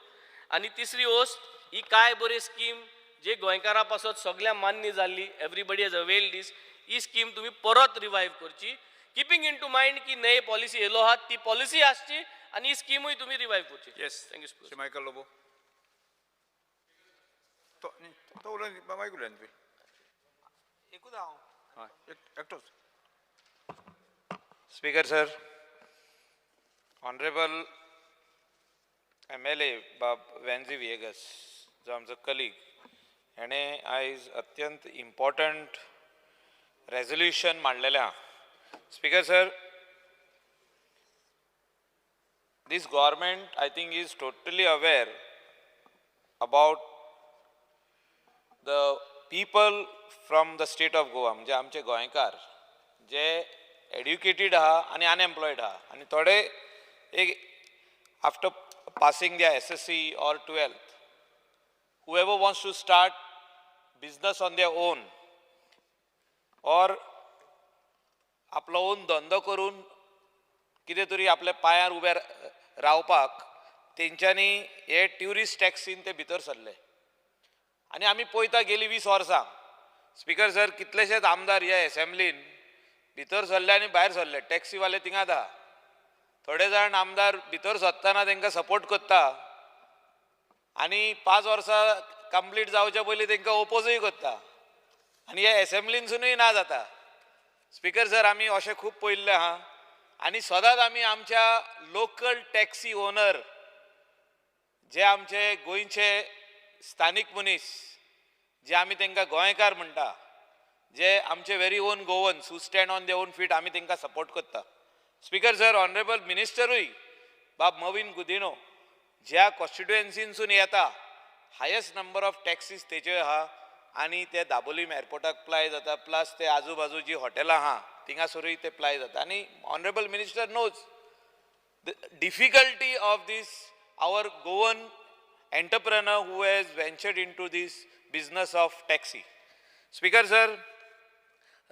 आनी तिसरी वस्त ही काय बरी स्कीम जे गोंयकारां पासत सगळ्या मान्य जाल्ली everybody has availed this he scheme तुम्ही परत रिवायव करची किपींग इन टू मायंड की नई पॉलिसी येलो आहात ती पॉलिसी आसची आणि ही स्कीमूय तुम्ही रिवायव करची. Yes thank you. मायकल लोबो तो तो उलयन मायक उलयन तुवें एकूच हांव हय एकटोच. स्पीकर सर, ऑनरेबल MLA बाब वॅन्झी विएगस जो आमचो कलीग हेणें आयज अत्यंत इम्पॉर्टंट रेजोल्युशन मांडलेलें आहा. Speaker sir, this government I think is totally aware about the people from the state of Goa म्हणजे आमचे गोंयकार जे एड्युकेटेड आहा आनी अनएम्प्लॉयड आहा आनी थोडे एक after passing their SSC or 12th whoever wants to start business on their own or आपलो ओन धंदो करून कितें तरी आपल्या पांयार उबे रावपाक तेंच्यांनी हे ट्युरिस्ट टॅक्सीन ते भितर सरले आनी आमी पळयता गेलीं 20 वर्सां. स्पीकर सर, कितलेशेच आमदार ह्या एसेंब्लीन भितर सरले आनी भायर सरले, टॅक्सीवाले थिंगात आहा. थोडे जाण आमदार भितर सरतना तांकां सपोर्ट करता आनी 5 वर्सां कंप्लीट जावच्या पयलीं तांकां ओपोजूय करता आनी ह्या एसेंब्लीनसूनय ना जाता. स्पीकर सर, आमी अशें खूब पळयल्लें आहा आनी सदांच आमी आमच्या लोकल टॅक्सी ओनर जे आमचे गोंयचे स्थानीक मनीस जे आमी तांकां गोंयकार म्हणटा, जे आमचे very on Goans who stand on their own feet, आमी तांकां सपोर्ट करता. स्पीकर सर, ऑनरेबल मिनिस्टरूय बाब मवीन गुदिनो ज्या कॉन्स्टिट्युएन्सीनसून येता हायेस्ट नंबर ऑफ टॅक्सीज तेचे आहा आनी ते दाबोलीम एअरपोर्टाक प्लाय जाता प्लस ते आजूबाजू जी हॉटेलां आहा थिंगासरूय ते प्लाय जाता आनी honourable minister knows the difficulty of this our Goan entrepreneur who has ventured in to this business of taxi. Speaker sir,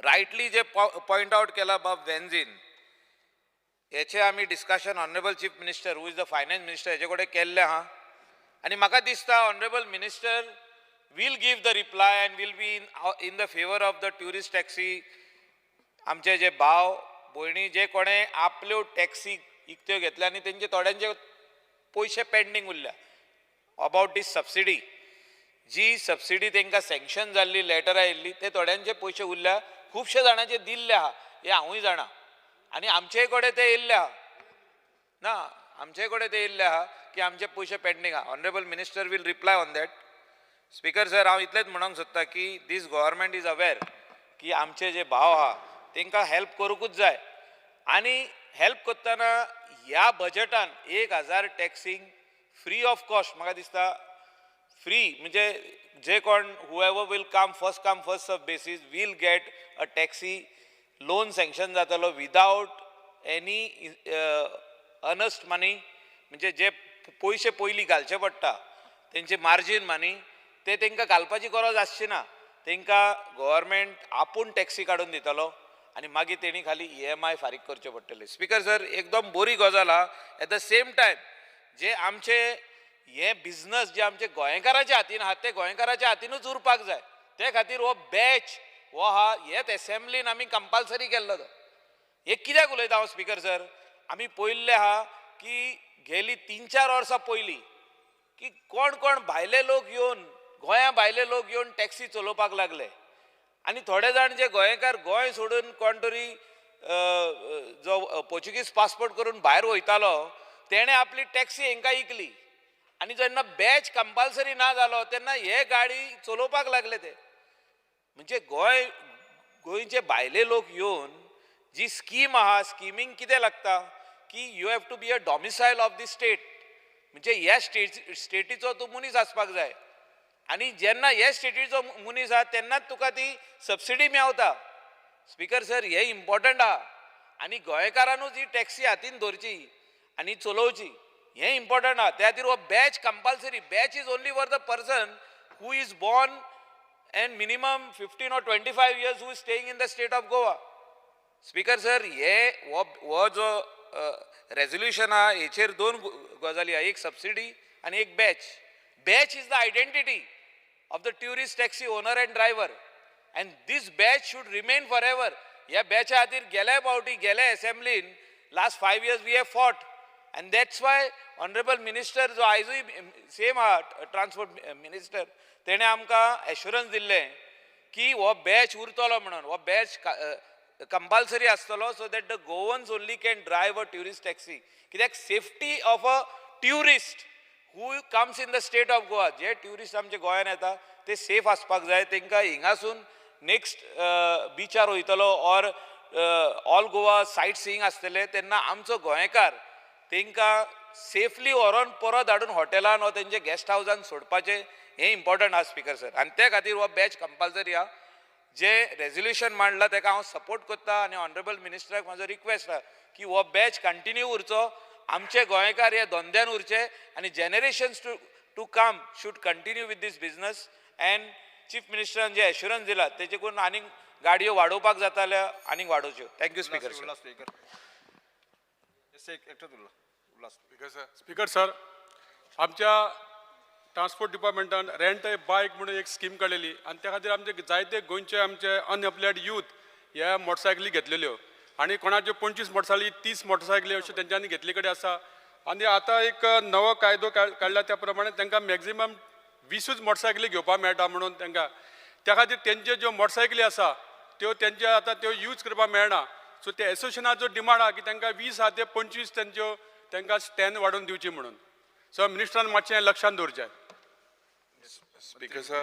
rightly जे पॉयंट आउट केला बाब वेन्झीन हेचे आमी discussion honourable chief minister who is the finance minister हेचे कडेन केल्लें आहा आनी म्हाका दिसता honourable minister will give the reply and will be in the favour of the tourist taxi. आमचे जे भाव भयणी जे कोणें आपल्यो टॅक्सी इकत्यो घेतल्या आनी तेंचे थोड्यांचे पयशे पेंडींग उरल्या अबावट दीस सबसिडी, जी सबसिडी तांकां सँक्शन जाल्ली लेटर आयिल्ली ते थोड्यांचे पयशे उरल्या, खुबशे जाणांचे दिल्ले आहा हे हांवूय जाणा आनी आमचे कडेन ते येयल्ले आहा ना आमचे कडेन ते येयल्ले आहा की आमचे पयशे पेंडींग आहा. Honourable minister will reply on that. Speaker sir, हांव इतलेंच म्हणूंक सोदता की दीस गव्हर्मेंट इज अवेर की आमचे जे भाव आहा तांकां हेल्प करूंकूच जाय आनी हेल्प करतना ह्या बजेटान 1000 टॅक्सींक फ्री ऑफ कॉस्ट म्हाका दिसता फ्री म्हणजे जे कोण whoever will come first serve basis will get a taxi loan sanction जातलो विदाउट एनी अर्नस्ट मनी म्हणजे जे पयशे पयलीं घालचे पडटा तेंचे मार्जीन मनी ते तांकां घालपाची गरज आसची ना. तांकां गव्हर्मेंट आपूण टॅक्सी काडून दितलो आनी मागीर तेणी खाली EMI फारीक करचे पडटले. स्पीकर सर, एकदम बरी गजाल आहा. एट द सेम टायम जे आमचे हे बिझनस जे आमचे गोंयकाराच्या हातीन आहात ते गोंयकाराच्या हातीनूच उरपाक जाय. ते खातीर हो बॅच हो आहा हेच एसेंब्लीन आमी कंपल्सरी केल्लो. हे कित्याक उलयता हांव स्पीकर सर, आमी पळयल्लें आहा की गेली 3-4 वर्सां पयलीं की कोण कोण भायले लोक येवन गोंया भायले लोक येवन टॅक्सी चलोवपाक लागले आनी थोडे जाण जे गोंयकार गोंय सोडून कोण तरी जो पोर्चुगीज पासपोर्ट करून भायर वयतालो तेणें आपली टॅक्सी हांकां इकली आनी जेन्ना बॅच कंपल्सरी ना जालो तेन्ना हे गाडी चलोवपाक लागले ते. म्हणजे गोंयचे भायले लोक येवन जी स्कीम आहा स्किमींक कितें लागता की you have to be a domicile of the state म्हणजे ह्या स्टेटीचो तूं मनीस आसपाक जाय आनी जेन्ना हे स्टेटीचो मनीस आहा तेन्नाच तुका ती सबसिडी मेळटा. स्पीकर सर, हे इम्पॉर्टंट आहा आनी गोंयकारांनूच ही टॅक्सी हातीन धरची आनी चलोवची हे इम्पॉर्टंट आहा त्या खातीर हो badge compulsory batch is only for the person who is born and minimum 15 or 25 years who is staying in the state of Goa. Speaker sir, वो जो resolution हा हेचेर दोन गजाली हा, एक subsidy आणि एक batch. Batch is the identity of the tourist taxi owner and driver, and this batch should remain forever. या batch खातीर गेल्या फावटी गेल्या assemblyन last 5 years we have fought, and that's why honorable minister जो आयजूय same transport minister तेणे आमकां एश्युरन्स दिल्लें की हो बॅच उरतलो म्हणून हो बॅच कंपल्सरी आसतलो so that the Goans only can drive a tourist taxi कित्याक safety of a tourist who comes in the state of Goa जे ट्युरिस्ट आमचे गोंयांत येता ते सेफ आसपाक जाय तांकां हिंगासून नेक्स्ट बिचार वयतलो or all Goa sightseeing आसतलें तेन्ना आमचो गोंयकार तांकां सेफली व्हरोन परत हाडून हॉटेलान वा तेंचे गेस्ट हावजान सोडपाचें हे इम्पॉर्टंट आहा स्पीकर सर आनी त्या खातीर हो बॅच कंपल्सरी आहा जे रेजोल्युशन मांडला ताका हांव सपोर्ट करता आनी ऑनरेबल मिनिस्टराक म्हाजो रिक्वेस्ट आहा की हो बॅच कंटिन्यू उरचो आमचे गोंयकार हे धंद्यान उरचे आनी generations to come should continue with this business and chief मिनिस्टरान जे एश्युरन्स दिला तेचे करून आनीक गाडयो वाडोवपाक जाता जाल्यार आनीक वाडोवच्यो thank you speaker sir speaker sir आमच्या ट्रान्सपोर्ट डिपार्टमेंटान रेंट ए बायक म्हणून एक स्कीम काडलेली आनी त्या खातीर आमचे जायते गोंयचे आमचे अनएम्प्लॉयड यूथ ह्या मोटरसायकली घेतलेल्यो आनी कोणाच्यो 25 मोटरसायकली 30 मोटरसायकली अश्यो तेंच्यांनी घेतले कडेन आसा आनी आतां एक नवो कायदो काडला त्या प्रमाणे तांकां मॅक्झिमम 20 मोटरसायकली घेवपाक मेळटा म्हणून तांकां त्या खातीर तेंच्यो ज्यो मोटरसायकली आसा त्यो तेंचे आतां त्यो यूज करपाक मेळना सो त्या एसोसिएशनाचो डिमांड आहा की तांकां 20 आहा ते 25 तेंच्यो तांकां स्टँड वाडोवन दिवची म्हणून सो मिनिस्टरान मातशें लक्षांत दवरचें Speaker sir,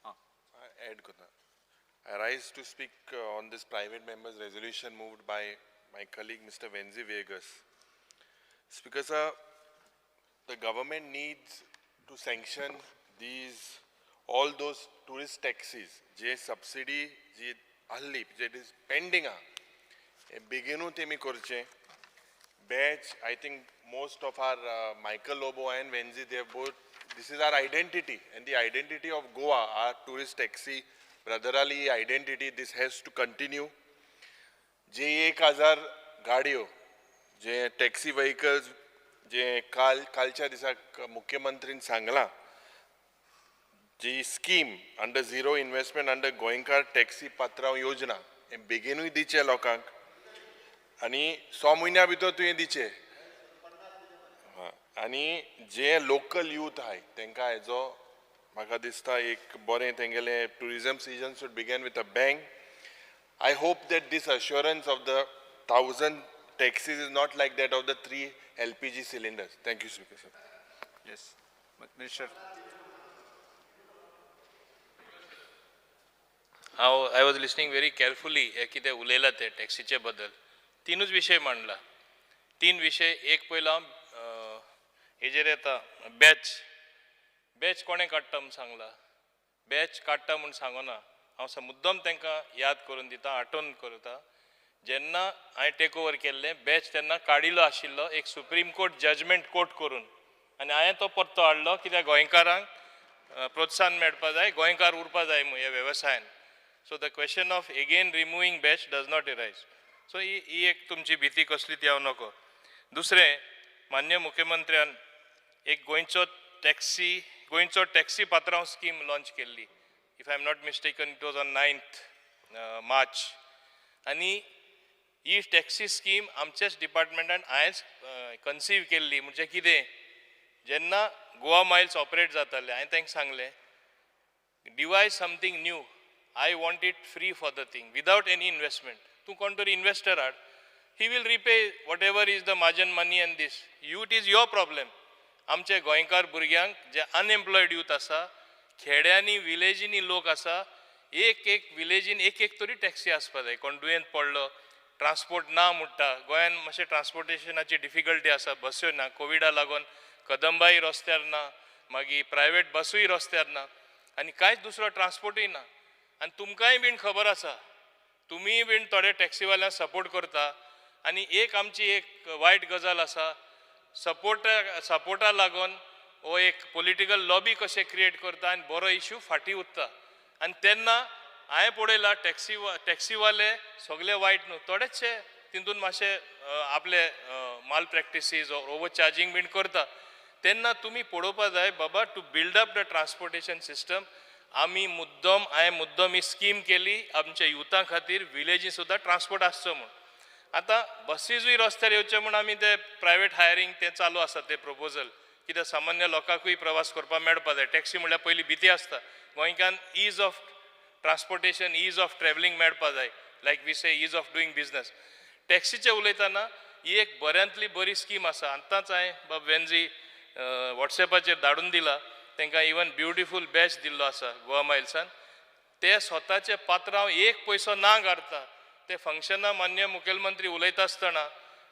I add Kota. I rise to speak on this private members resolution moved by my colleague Mr. Venzi Vegas. Speaker sir, the government needs to sanction all those tourist taxis. जे subsidy G alli, it is pending beginu temi korche. Batch, I think most of our Michael Lobo and Venzi, they have both. This is our identity, and the identity of Goa, our tourist taxi, brotherly identity, this has to continue. जे 1000 गाडयो, जे टॅक्सी व्हेकल्स, जे कालच्या दिसाक मुख्यमंत्रीन सांगला, जी scheme under zero investment under गोंयकार टॅक्सी पात्रांव योजना, हे बेगीनूय दिचे लोकांक, आनी 6 म्हयन्या भितर तुवें दिचे. आनी जे लोकल यूथ आहाय तांकां हेजो म्हाका दिसता एक बरें तेंगेलें tourism season should begin with a bang. I hope that this assurance of the 1000 taxis is not like that of the 3 LPG cylinders. Thank you, Speaker sir. Yes, Minister. I was listening very carefully कितें उलयला ते टॅक्सीचे बद्दल तीनच विशय मांडला 3 विशय एक पयलो हेजेर येता बॅच कोणें काडटा म्हूण सांगला बॅच काडटा म्हूण सांगना हांव मुद्दम तांकां याद करून दिता आठवण करता जेन्ना हांवें टेक ओवर केल्लें बॅच तेन्ना काडिल्लो आशिल्लो एक सुप्रीम कोर्ट जजमेंट कोर्ट करून आनी हांवें तो परतो हाडलो कित्याक गोंयकारांक प्रोत्साहन मेळपा जाय गोंयकार उरपा जाय ह्या वेवसायान so the question of again removing badge does not arise so ही एक तुमची भीती कसली ती हांव नको दुसरें मान्य मुख्यमंत्र्यान एक गोंयचो टॅक्सी पात्रांव स्कीम लॉन्च केल्ली if I am not mistaken it was on 9th March आनी ही टॅक्सी स्कीम आमच्याच डिपार्टमेंटान हांवेंच कन्सीव केल्ली म्हणजे कितें जेन्ना गोवा मायल्स ऑपरेट जाताले हांवें तांकां सांगलें devise something new I want it free for the thing without any investment तूं कोण तरी इन्वेस्टर हाड he will repay whatever is the margin money and this youth is your problem आमचे गोंयकार भुरग्यांक जे अनएम्प्लॉयड यूथ आसा खेड्यांनी विलेजींनी लोक आसा एक विलेजीन एक तरी टॅक्सी आसपा जाय कोण दुयेंत पडलो ट्रान्सपोर्ट ना म्हणटा गोंयान मातशें ट्रान्सपोर्टेशनाची डिफिकल्टी आसा बस्यो ना कोविडा लागून कदंबाई रस्त्यार ना मागीर प्रायवेट बसूय रस्त्यार ना आनी कांयच दुसरो ट्रान्सपोर्टूय ना आनी तुमकांय बीन खबर आसा तुमीय बीन थोडे टॅक्सीवाल्यांक सपोर्ट करता आनी एक आमची एक वायट गजाल आसा सपोर्टा लागून हो एक पॉलिटिकल लॉबी कशें क्रिएट करता आनी बरो इश्यू फाटी उरता आनी तेन्ना हांवें पळयलां टॅक्सीवाले सगळे वायट न्हू थोडेचशे तितून मातशे आपले माल प्रॅक्टिसीस ओवर चार्जींग बीन करता तेन्ना तुमी पळोवपाक जाय बाबा to build up the transportation system हांवें मुद्दम ही स्कीम केली आमच्या युथा खातीर विलेजी सुद्दां ट्रान्सपोर्ट आसचो म्हूण आतां बसीजूय रस्त्यार येवचे म्हूण आमी ते प्रायवेट हायरींग ते चालू आसा ते प्रपोजल कित्याक सामान्य लोकांकूय प्रवास करपाक मेळपा जाय टॅक्सी म्हणल्यार पयलीं भीती आसता गोंयच्यान ease of transportation ease of travelling मेळपा जाय like we say ease of doing business टॅक्सीचे उलयतना ही एक बऱ्यांतली बरी स्कीम आसा आतांच हांवें बाब वेन्झी वॉट्सॅपाचेर धाडून दिला तांकां इवन ब्युटिफूल बॅच दिल्लो आसा गोवा मायल्सान ते स्वताचे पात्रांव एक पयसो ना काडटा ते फंक्शनां मान्य मुखेलमंत्री उलयता आसतना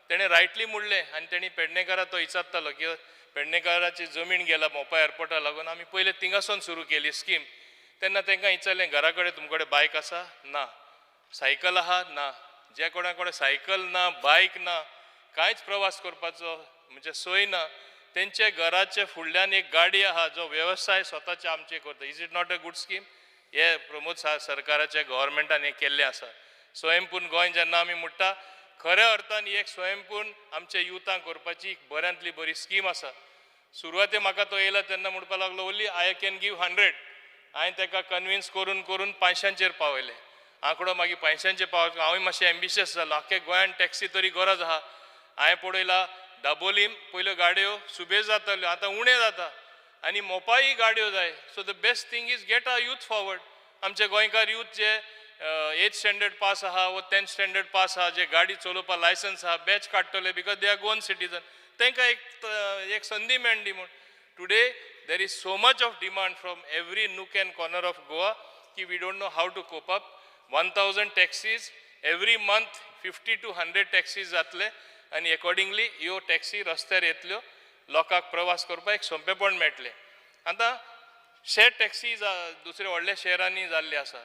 तेणें रायटली म्हणलें आनी तेणी पेडणेकारा तो विचारतालो की पेडणेकाराची जमीन गेला मोपा एअरपोर्टा लागून आमी पयले थिंगासून सुरू केली स्कीम तेन्ना तांकां विचारलें घरा कडेन तुमचे कडेन बायक आसा ना सायकल आहा ना जे कोणा कडेन सायकल ना बायक ना कांयच प्रवास करपाचो म्हणजे सोय ना तेंचे घराचे फुडल्यान एक गाडी आहा जो वेवसाय स्वताचे आमचे करता is it not a good scheme हे प्रमोद सरकाराच्या गव्हर्मेंटान हे केल्लें आसा स्वयंपूर्ण गोंय जेन्ना आमी म्हणटा खऱ्या अर्थान ही एक स्वयंपूर्ण आमच्या युथांक करपाची बऱ्यांतली बरी स्कीम आसा सुरवाते म्हाका तो येयला तेन्ना म्हणपाक लागलो ओन्ली आय कॅन गीव 100 हांवें ताका कन्विन्स करून करून 500चेर पावयलें आंकडो मागीर 500चेर पावता हांवूय मातशें एम्बिशियस जालो आख्खे गोंयान टॅक्सी तरी गरज आहा हांवें पळयलां दाबोलीम पयल्यो गाडयो सुबेज जाताल्यो आतां उणें जाता आनी मोपाय गाडयो जाय so the best thing is get a youth forward आमचे गोंयकार यूथ जे 8th स्टँडर्ड पास आहा वो 10th स्टँडर्ड पास आहा जे गाडी चलोवपा लायसन्स आहा बॅच काडटले because they are Goan citizen तांकां एक संदी मेळ्ळी म्हूण today there is so much of demand from every nook and corner of Goa की we don't know how to cope up 1000 taxis every month 50 to 100 taxis जातले आनी अकॉर्डिंगली ह्यो टॅक्सी रस्त्यार येतल्यो लोकांक प्रवास करपाक एक सोंपेपण मेळटलें आतां शेअर टॅक्सी दुसरे व्हडल्या शहरांनी जाल्ले आसा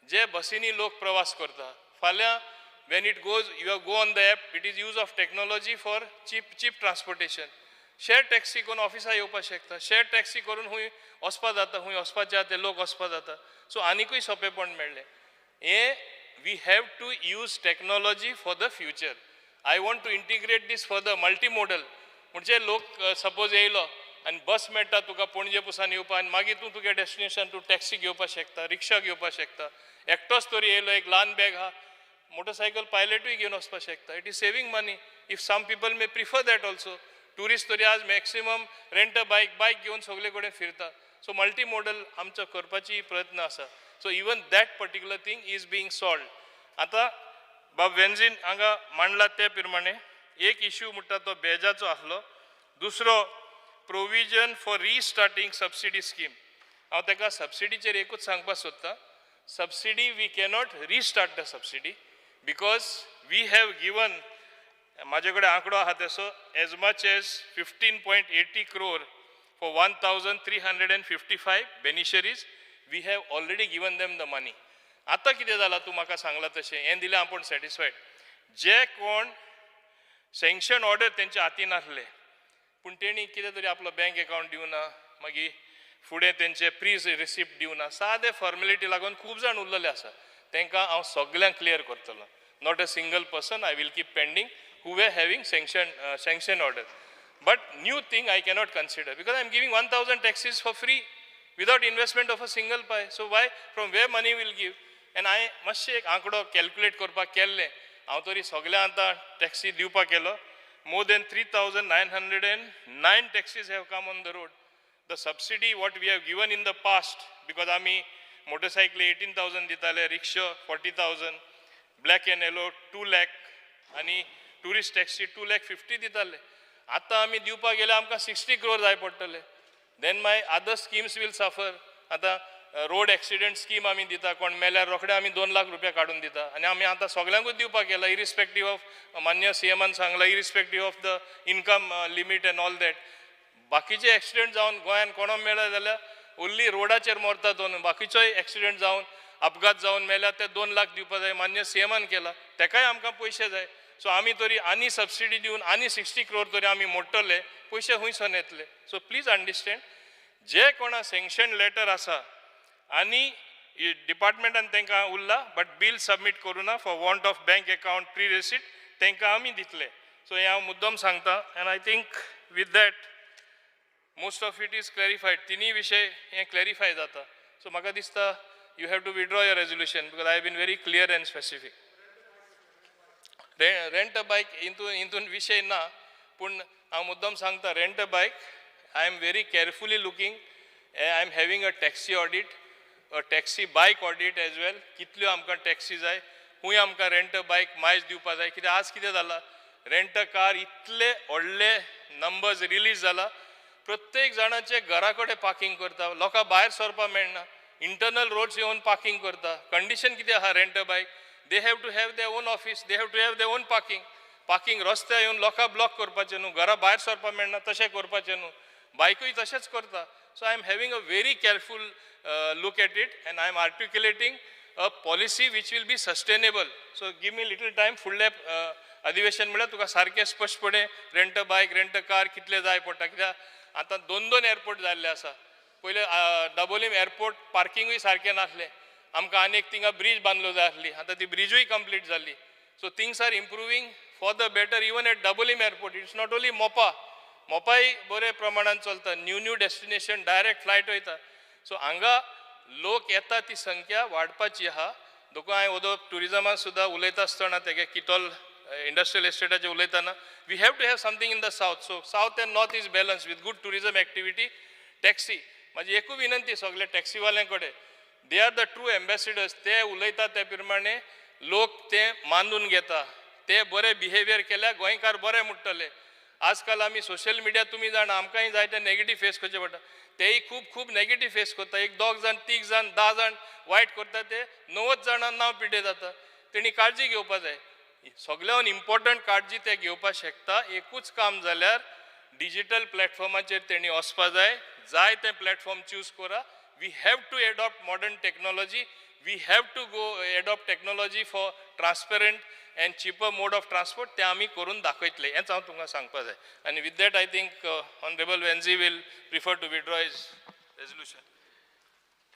जे बसींनी लोक प्रवास करता फाल्यां when it goes you go on the app it is use of technology for cheap transportation share taxi करून ऑफिसां येवपाक शकता शेअर टॅक्सी करून खूंय वचपाक जाता खूंय वचपाचें आहा ते लोक वचपाक जाता सो आनिकूय सोंपेपण मेळ्ळें हे we have to use technology for the future I want to integrate this for the multimodal म्हणजे लोक सपोज येयलो आनी बस मेळटा तुका पणजे पुसान येवपा आनी मागीर तूं तुगे डेस्टिनेशन तूं टॅक्सी घेवपाक शकता रिक्षा घेवपाक शकता एकटोच तरी येयलो एक ल्हान बॅग आहा मोटरसायकल पायलटूय घेवन वचपाक शकता it is saving money if some people may prefer that also tourist तरी आज मॅक्सिमम रेंट अ बायक घेवन सगळे कडेन फिरता सो मल्टी मॉडल आमचो करपाची प्रयत्न आसा so even that particular thing is being solve आतां बाब वेन्झीन हांगा मांडला ते प्रमाणे एक इश्यू म्हणटा तो बेजाचो आसलो दुसरो provision for restarting subsidy scheme हांव ताका सबसिडीचेर एकूच सांगपाक सोदतां subsidy we cannot restart the subsidy because we have given माझे कडेन आंकडो आहा तसो as much as 15.80 crore for 1355 beneficiaries we have already given them the money आता कितें जालां तूं म्हाका सांगलां तशें हें दिलें आपूण सॅटिस्फायड जे कोण सँक्शन ऑर्डर तेंच्या हातीन आसले पूण तेणी कितें तरी आपलो बँक अकावंट दिवना मागीर फुडें तेंचे प्री रिसिप्ट दिवना सादे फॉर्मेलिटी लागून खूब जाण उरलेले आसा तांकां हांव सगळ्यांक क्लियर करतलो not a single person I will keep pending who were having sanction order. But new thing I cannot consider because I am giving 1000 taxis for free without investment of a single pie. So why, from where money will give? And I must say, आंकडो calculate करपाक केल्ले हांव तरी सगळ्या आतां टॅक्सी दिवपाक केलो more than 3909 taxis have come on the road. The subsidy what we have given in the past because आमी motorcycle 18,000 दिताले rickshaw 40,000 black and yellow 2 lakh आणि टुरिस्ट टॅक्सी 2,50,000 दिताले आतां आमी दिवपाक गेले आमकां 60 crore जाय पडटले then my other schemes will suffer आतां रोड एक्सिडेंट स्कीम आमी दिता कोण मेल्यार रोखडे आमी 2 लाख रुपया काडून दिता आनी आमी आतां सगळ्यांकूच दिवपाक गेला इरिस्पेक्टीव ऑफ मान्य सीएमान सांगला irrespective of the income limit and all that बाकीचे एक्सिडेंट जावन गोंयान कोणा मेळ्ळा जाल्यार ओन्ली रोडाचेर मरता दोन बाकीचोय एक्सिडेंट जावन अपघात जावन मेल्यार ते 2 लाख दिवपाक जाय मान्य सीएमान केला तेकाय आमकां पयशे जाय सो आमी तरी आनी सबसिडी दिवन आनी 60 crore तरी आमी मोडटले, पयशे खंयसून येतले. सो प्लीज अंडरस्टँड, जे कोणा सँक्शन लेटर आसा आनी डिपार्टमेंटान तांकां उरला बट बील सबमीट करूना for want of bank account pre receipt, तांकां आमी दितले. सो हे हांव मुद्दम सांगता. And I think with that most of it is clarified. तिनूय विशय हे क्लॅरिफाय जाता. सो म्हाका दिसता you have to withdraw your resolution because I have been very clear and specific. Rent a bike हितून विशय ना, पूण हांव मुद्दम सांगता रेंट अ बायक I am very carefully looking. I am having a taxi audit, a taxi बायक ऑडिट एज वेल. कितल्यो आमकां टॅक्सी जाय, खूंय आमकां रेंट अ बायक मायज दिवपा जाय. कित्याक आज कितें जालां, रेंट अ कार इतले व्हडले नंबर्स रिलीज जाला, प्रत्येक जाणाचे घरा कडेन पार्किंग करता, लोकांक भायर सरपा मेळना, इंटरनल रोड्स येवन पार्किंग करता. कंडिशन कितें आहा rent a bike, they have to have their own office, they have to have their own parking रस्त्यार येवन लोकांक ब्लॉक करपाचें न्हू, घरा भायर सरपा मेळना तशें करपाचें न्हू. बायकूय तशेंच करता. So I am having a very careful look at it and I am articulating a policy which will be sustainable. So give me little time. फुडले अधिवेशन म्हळ्यार तुका सारकें स्पश्टपणे रेंट अ बायक, रेंट अ कार कितले जाय पडटा. कित्याक आतां 2 एअरपोर्ट जाल्ले आसा. पयले डबोलीम एअरपोर्ट पार्किंगूय सारकें नासलें, आमकां आनीक थिंगा ब्रीज बांदलो जाय आसली, आतां ती ब्रिजूय कंप्लीट जाल्ली. So things are improving for the better even at Dabolim airport. It's not only मोपाय बरे प्रमाणान चलता. न्यू डेस्टिनेशन डायरेक्ट फ्लायट वयता. सो हांगा लोक येता ती संख्या वाडपाची आहा. देखून हांवें ओदो टुरिजमान सुद्दां उलयता आसतना तेगे किटोल इंडस्ट्रियल एस्टेटाचेर उलयतना we have to have something in the south. So south and north is balance with good tourism activity. Taxi म्हाजी एकूच विनंती सगळे टॅक्सीवाल्यां कडेन, they are the true ambassadors. ते उलयता ते प्रमाणे लोक ते मानून घेता. ते बरे बिहेवियर केल्यार गोंयकार बरे म्हणटले. आजकाल आमी सोशल मिडिया तुमी जाणा, आमकांय जाय ते नेगेटीव फेस करचे पडटा. तेय खूब नेगेटीव फेस करता. 1, 2 जाण, 3 जाण, 10 जाण वायट करता, ते 90 जाणांना नांव पिड्डे जाता. तेणी काळजी घेवपा जाय. सगळ्यान इम्पॉर्टंट काळजी ते घेवपाक शकता. एकूच काम जाल्यार डिजिटल प्लॅटफॉर्माचेर तेणी वचपा जाय. जाय ते प्लॅटफॉर्म चूज करा. We have to adopt modern technology. We have to go adopt technology for transparent and cheaper mode of transport. ते आमी करून दाखयतले. हेंच हांव तुमकां सांगपा जाय. आनी with that I think honourable Venzy will prefer to withdraw his resolution.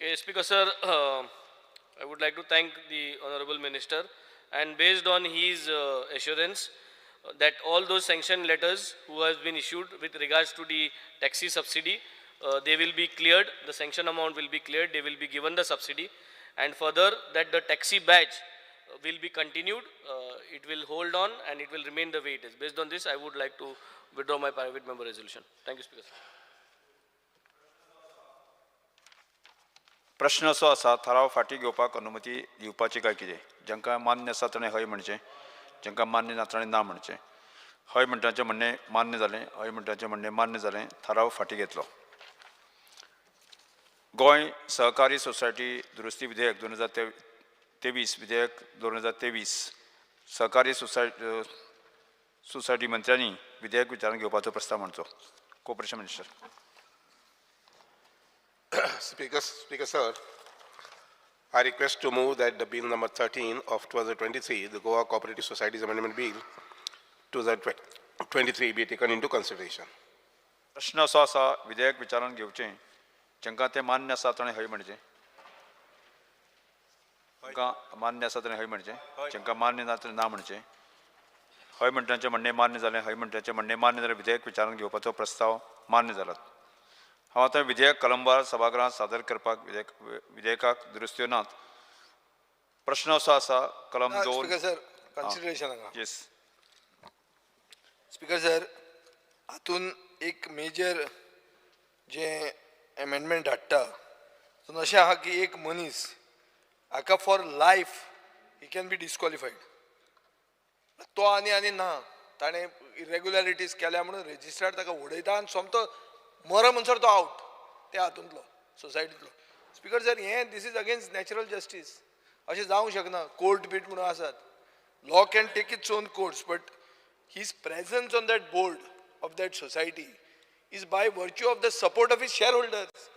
Okay, Speaker sir, I would like to thank the Honorable Minister, and based on his assurance that all those sanction letters who has been issued with regards to the taxi subsidy, they will be cleared, the sanction amount will be cleared, they will be given the subsidy, and further that the taxi badge will be continued, it will hold on and it will remain the way it is. Based on this, I would like to withdraw my private member resolution. Thank you, Speaker sir. प्रश्न असो आसा, थाराव फाटी घेवपाक अनुमती दिवपाची काय कितें? जांकां मान्य आसा ताणें हय म्हणचें, जांकां मान्य ना ताणें ना म्हणचें. हय म्हणटाचें म्हणणें मान्य जालें, हय म्हणटाचें म्हणणें मान्य जालें. थाराव फाटी घेतलो. गोंय सहकारी सोसायटी दुरुस्ती विधेयक 2023 विधेयक 2023 सहकारी सोसायटी मंत्र्यांनी विधेयक विचारान घेवपाचो प्रस्ताव मांडचो. Cooperation minister. Speaker sir, I request to move that the bill number 13 of 2023, the Goa Cooperative Societies Amendment Bill 2023 be taken into consideration. प्रश्न असो आसा, विधेयक विचारान घेवचें, जांकां तें मान्य आसा ताणें हय म्हणचें, जांकां मान्य आसा ताणें हय म्हणचें, जांकां मान्य ना ताणें ना म्हणचें. हय म्हणटाचें म्हणणें मान्य जालें, हय म्हणटाचें म्हणणें मान्य जाल्यार विधेयक विचारान घेवपाचो प्रस्ताव मान्य जाला. हांव आतां विधेयक कलमवार सभागृहांत सादर करपाक विधेयकाक दुरुस्त्यो नात. प्रश्न असो आसा, कलम 2. स्पीकर सर, कन्सिडरेशन हांगा. येस स्पीकर सर, हातून एक मेजर जे एमेंडमेंट हाडटा तातूंत अशें आहा की एक मनीस हाका for life he can be disqualified. तो आनी ना, ताणें इरेग्युलरिटीज केल्या म्हणून रेजिस्ट्रार ताका उडयता आनी सोमतो मरो म्हणसर तो आवट त्या हातूंतलो सोसायटींतलो. स्पीकर सर, हें this is against natural justice. अशें जावंक शकना. कोर्ट बीट म्हणून आसात, law can take its own courts, but his presence on that board of that society is by virtue of the support of his shareholders.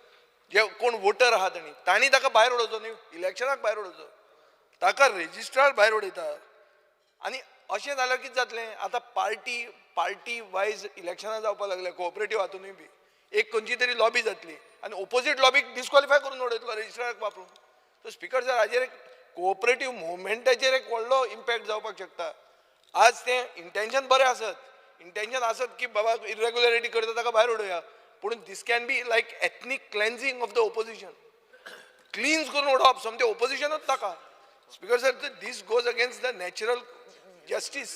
जे कोण वोटर आहा तांणी ताका भायर उडोवचो न्ही, इलेक्शनाक भायर उडोवचो. ताका रेजिस्ट्रार भायर उडयता. आनी अशें जाल्यार कितें जातलें आतां पार्टी वायज इलेक्शनां जावपाक लागले कोऑपरेटिव्ह हातूनय बी एक खंयची तरी लॉबी जातली आनी ओपोजीट लॉबीक डिस्क्वॉलिफाय करून उडयतलो रजिस्ट्राराक वापरून. सो स्पिकर सर हाजेर एक कोऑपरेटिव्ह मुवमेंटाचेर एक व्हडलो इम्पॅक्ट जावपाक शकता. आज तें इंटेन्शन बरें आसत की बाबा इरेग्युलरिटी करता ताका भायर उडोवया पूण this can be like ethnic cleansing of the opposition cleanse करून उडोवप समतें ओपोजिशनूच ताका. Speaker sir this goes against the natural justice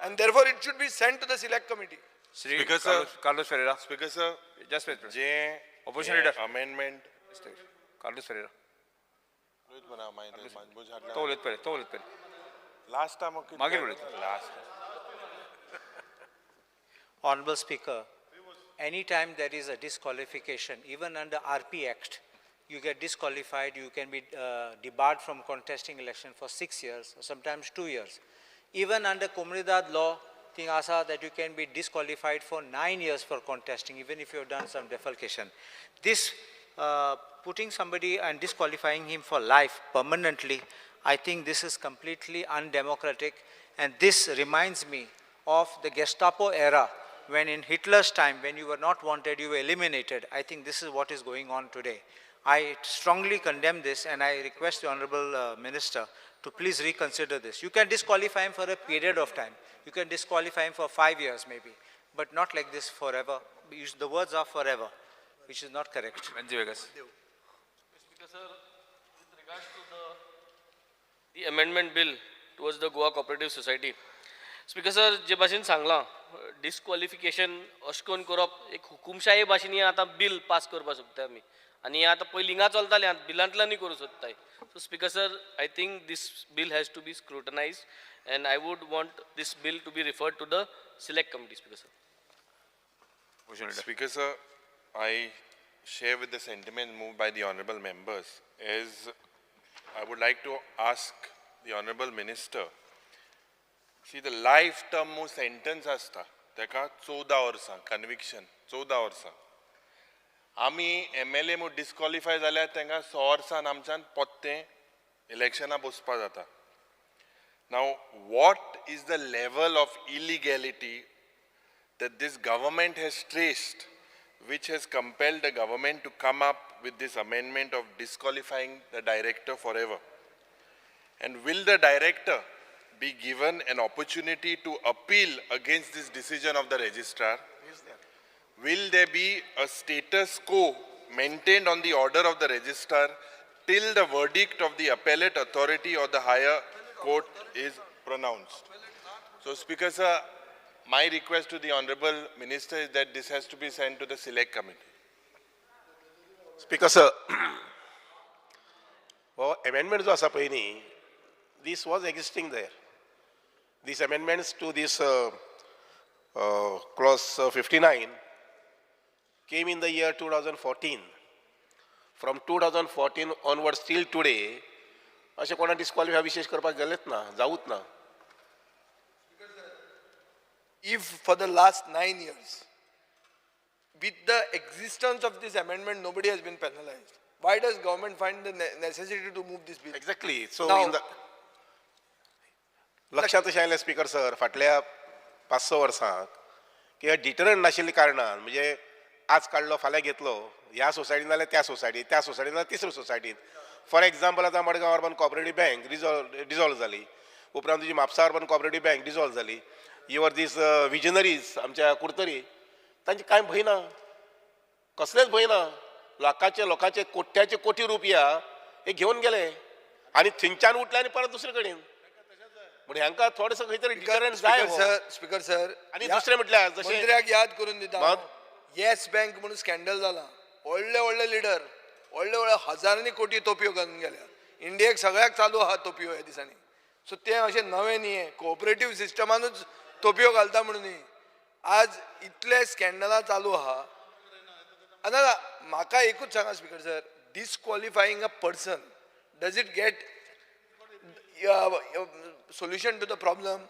and therefore it should be sent to the select committee. Speaker sir, Carlos Ferreira. Speaker sir, Just wait. जे Opposition leader. amendment Carlos Ferreira. Rohit म्हणा माहिती तो उलयत पळय. लास्ट टाइम मागीर उलयत. Last Honorable Speaker, anytime there is a disqualification, even under RP Act, you get disqualified, you can be debarred from contesting election for 6 years, or sometimes 2 years. Even under Comunidad law, thing asa that you can be disqualified for 9 years for contesting, even if you have done some defalcation. This putting somebody and disqualifying him for life permanently, I think this is completely undemocratic, and this reminds me of the Gestapo era, when in Hitler's time, when you were not wanted, you were eliminated. I think this is what is going on today. I strongly condemn this, and I request the Honorable Minister to please reconsider this. You can disqualify him for a period of time. You can disqualify him for 5 years maybe, but not like this forever. The words are forever, which is not correct. Benji Vegas. Speaker sir, with regards to the amendment bill towards the Goa Cooperative Society, Speaker sir, जे भाशेन सांगलां डिस्क्वॉलिफिकेशन अशें करून करप एक हुकुमशाही भाशेन आतां बिल पास करपाक सोदता आमी आनी आतां पयलीं हिंगा चलतालें आतां बिलांतल्यानूय करूं सोदताय. So speaker sir, I think this bill has to be scrutinised and I would want this bill to be referred to the select committee, Speaker sir. Speaker sir, I share with the sentiment moved by the honourable members. As I would like to ask the honourable minister, see the life term sentence asta तेका 14 वर्सां कन्विक्शन 14 वर्सां आमी MLA मू डिस्क्वॉलिफाय जाल्यार तेंका 6 वर्सान आमच्यान पोत्तें इलेक्शनां बसपा जाता. Now, what is the level of illegality that this government has traced, which has compelled the government to come up with this amendment of disqualifying the director forever? And will the director be given an opportunity to appeal against this decision of the registrar? Will there be a status quo maintained on the order of the registrar till the verdict of the appellate authority or the higher court is pronounced? So, Speaker sir, my request to the Honourable Minister is that this has to be sent to the Select Committee. Speaker sir, amendment जो आसा पळय न्ही, this was existing there. These amendments to this clause 59 came in the year 2014. From 2014 onwards till today, अशें कोणा डिस्क्वॉलिफाय विशेष करपाक गेलेच ना, जावूच ना. If for the last 9 years, with the existence of this amendment, nobody has been penalized, why does government find the necessity to move this bill? Exactly. So Now, in the लक्षात अशें आयलें स्पीकर सर फाटल्या 5-6 वर्सांत की हे डिटरंट नाशिल्ल्या कारणान म्हणजे आज काडलो फाल्यां घेतलो ह्या सोसायटीन जाल्यार त्या सोसायटीन जाल्यार तिसऱ्या सोसायटीन. फॉर एक्झाम्पल आतां Madgaon urban cooperative bank dissolve जाली, उपरांत तुजी Mapusa urban cooperative bank dissolve जाली. युवर दीस विजनरीज आमच्या कुडतरी तांचे कांय भंय ना, कसलेच भंय ना. लोकांचे कोट्याचे कोटी रुपया हे घेवन गेले आनी थंयच्यान उठले आनी परत दुसरे कडेन. म्हणजे हांकां थोडेसो खंय तरी डिफरन्स जाय. स्पीकर सर, आनी दुसरें म्हटल्यार जशें मंत्र्याक याद करून दिता, येस बँक म्हणून स्कॅन्डल जाला, व्हडले लिडर व्हडले हजारांनी कोटी तोपयो घालून गेल्या. इंडियेक सगळ्याक चालू आहा तोपयो ह्या दिसांनी. सो तें अशें नवें न्ही, हें कोऑपरेटीव सिस्टमानूच तोपयो घालता म्हणून आज इतले स्कॅन्डलां चालू आहा. ना म्हाका एकूच सांगा speaker sir, disqualifying a person, does it get solution to the problem?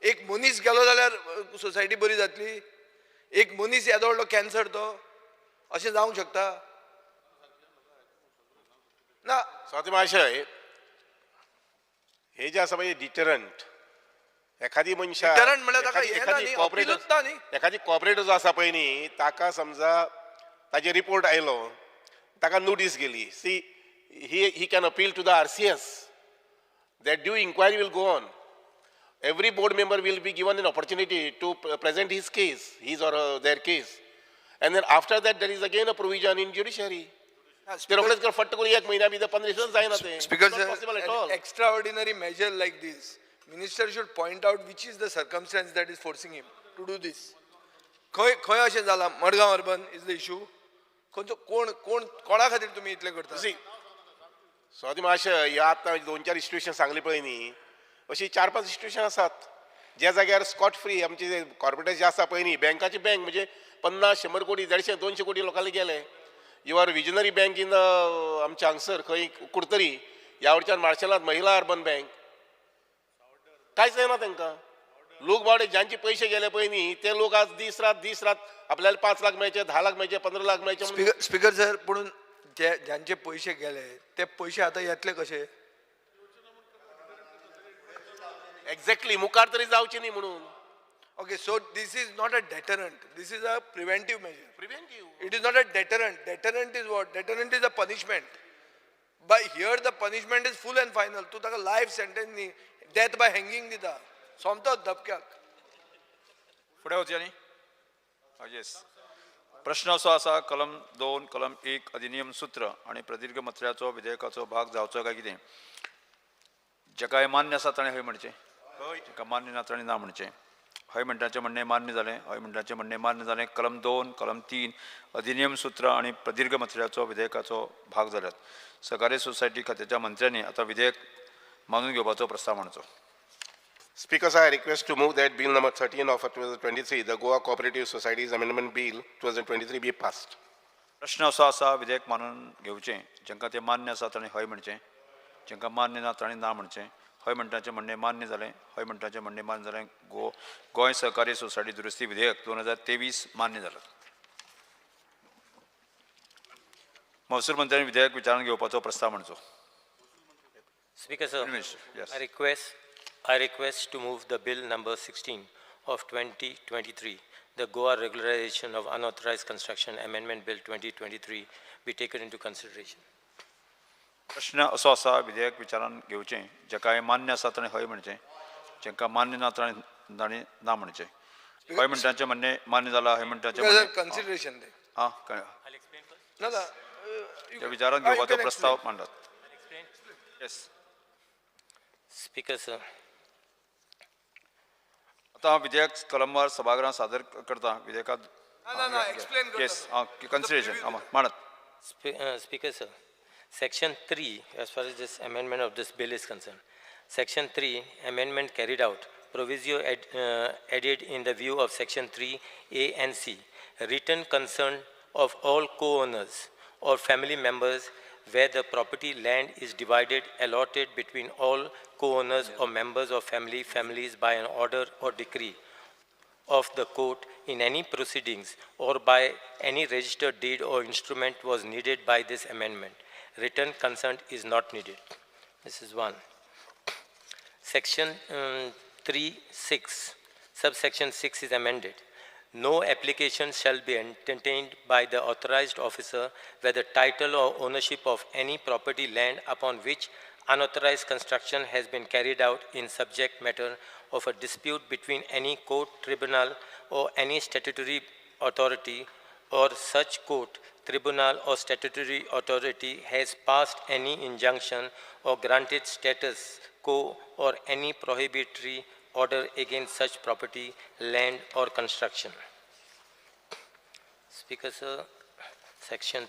एक मनीस गेलो जाल्यार सोसायटी बरी जातली? एक मनीस येदो व्हडलो कॅन्सर तो अशें जावंक शकता ना? स्वाती महाशय, हे जे आसा पळय डिटरंट, एखादी मनशा Deterrent म्हणल्यार ताका एखादी- हें ना एखादी न्ही, cooperative- appealूच ना न्ही. एखादी कॉपरेटिव्ह जो आसा पळय न्ही ताका समजा ताजे रिपोर्ट आयलो ताका नोटीस गेली see he can appeal to the RCS that due inquiry will go on. Every board member will be given an opportunity to present his case, his or their case. And then after that there is again a provision in judiciary. ते रोखडेच कर फट्ट करून 1 महिन्या भितर 15 दिवसांत जायना ते. Speaker, It's not possible at all. an extraordinary measure like this, minister should point out which is the circumstance that is forcing him to do this. खंय अशें जाला Madgaon urban is the issue. खंयचो कोणा खातीर तुमी इतलें करता? स्वाती महाशय ह्या आतां 2-4 इन्स्टिट्यूशन सांगली पळय न्ही अशी 4-5 इन्स्टिट्यूशन आसात ज्या जाग्यार स्कॉट फ्री आमचे जे कॉर्पोरेट जे आसा पळय न्ही बँकाची बँक म्हणजे 50-100 कोटी 150-200 कोटी लोकांनी गेले. You are visionary bank in आमच्या हांगसर खंय कुडतरी ह्या वटच्यान मार्शेलांत महिला अर्बन बँक कांयच जायना तांकां. लोक बावडे ज्यांचे पयशे गेले पळय न्ही ते लोक आज दीस रात आपल्याला 5 लाख मेळचे 10 लाख मेळचे 15 लाख मेळचे. स्पीकर सर पुणून ज्यांचे पयशे गेले ते पयशे आतां येतले कशे? एक्झॅक्टली मुखार तरी जावचे न्ही म्हणून. Okay, so this is not a deterrent. This is a preventive measure. Preventive. It is not a deterrent. Deterrent is what? Deterrent is a punishment. But here the punishment is full and final. तू ताका life sentence न्ही, death by hanging दिता. सोमतो धपक्याक. फुडें वचया न्ही? येस. प्रश्न असो आसा कलम 2 कलम 1 अधिनियम सूत्र आणि प्रदीर्घ मत्र्याचो विधेयकाचो भाग जावचो काय कितें जेका मान्य आसा ताणें हय म्हणचें जेका मान्य ना ताणें ना म्हणचें. हय म्हणटाचें म्हणणें मान्य जालें हय म्हणटाचें म्हणणें मान्य जालें. कलम 2 कलम 3 अधिनियम सूत्र आणि प्रदीर्घ मत्र्याचो विधेयकाचो भाग जाल्यात. सहकारी सोसायटी खात्याच्या मंत्र्यांनी आता विधेयक मानून घेवपाचो प्रस्ताव मांडचो. Speaker, sir, I request to move that Bill number 13 of 2023, the Goa Cooperative Societies Amendment Bill 2023 be passed. प्रश्न असो आसा विधेयक मानून घेवचें जेंका तें मान्य आसा ताणें हय म्हणचें जेंका मान्य ना ताणें ना म्हणचें. हय म्हणटाचें म्हणणें मान्य जालें हय म्हणटाचें म्हणणें मान्य जालें. गोंय सहकारी सोसायटी दुरुस्ती विधेयक 2023 मान्य जालां. महसूल मंत्र्यांनी विधेयक विचारान घेवपाचो प्रस्ताव मांडचो. Speaker, sir, Yes. I request to move the bill number 16 of 2023, the Goa Regularization of Unauthorized Construction Amendment Bill 2023 be taken into consideration. प्रश्न असो आसा विधेयक विचारान घेवचें जेका मान्य आसा ताणें हय म्हणचें जेंका मान्य ना ताणें ना म्हणचें. हय म्हणटाचें म्हणणें मान्य जालां हय म्हणटाचें म्हणणें कन्सिडरेशन दे. I'll explain first. ना त्या विचारान घेवपाचो प्रस्ताव मांडात. येस. Speaker, sir, आता विधेयक कलमवार सभागृहात सादर करता विधेयकात. एक्सप्लेन येस कन्सिडरेशन मांडात. Speaker, sir, Section 3, as far as this amendment of this bill is concerned, Section 3, amendment carried out, proviso added in the view of Section 3A and C, written consent of all co-owners or family members where the property land is divided, allotted between all co-owners or members of families by an order or decree of the court in any proceedings or by any registered deed or instrument was needed by this amendment. Written consent is not needed. This is one. Section 3(6), subsection 6 is amended. No application shall be entertained by the authorized officer where the title or ownership of any property land upon which unauthorized construction has been carried out in subject matter of a dispute between any court, tribunal, or any statutory authority, or such court, tribunal, or statutory authority has passed any injunction or granted status quo or any prohibitory order against such property, land, or construction. Speaker, sir, Section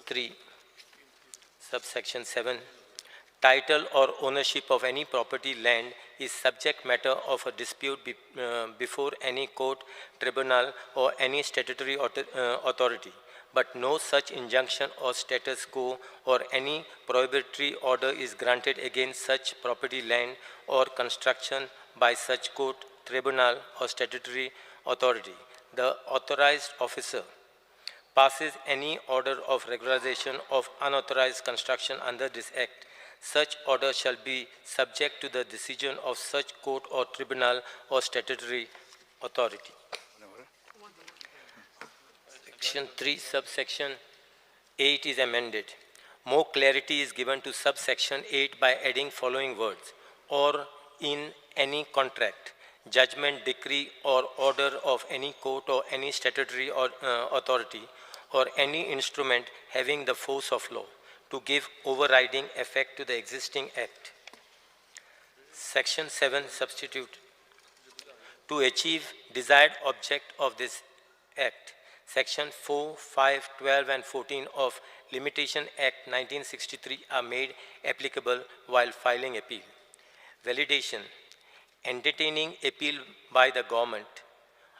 3, subsection 7, title or ownership of any property land is subject matter of a dispute before any court, tribunal, or any statutory authority, but no such injunction or status quo or any prohibitory order is granted against such property, land, or construction by such court, tribunal, or statutory authority. The authorized officer passes any order of regularization of unauthorized construction under this Act. Such order shall be subject to the decision of such court or tribunal or statutory authority. Section 3, subsection 8 is amended. More clarity is given to subsection 8 by adding following words: or in any contract, judgment, decree, or order of any court or any statutory or, authority, or any instrument having the force of law, to give overriding effect to the existing act. Section 7, substitute. To achieve desired object of this act, Section 4, 5, 12, and 14 of Limitation Act 1963 are made applicable while filing appeal. Validation. Entertaining appeal by the government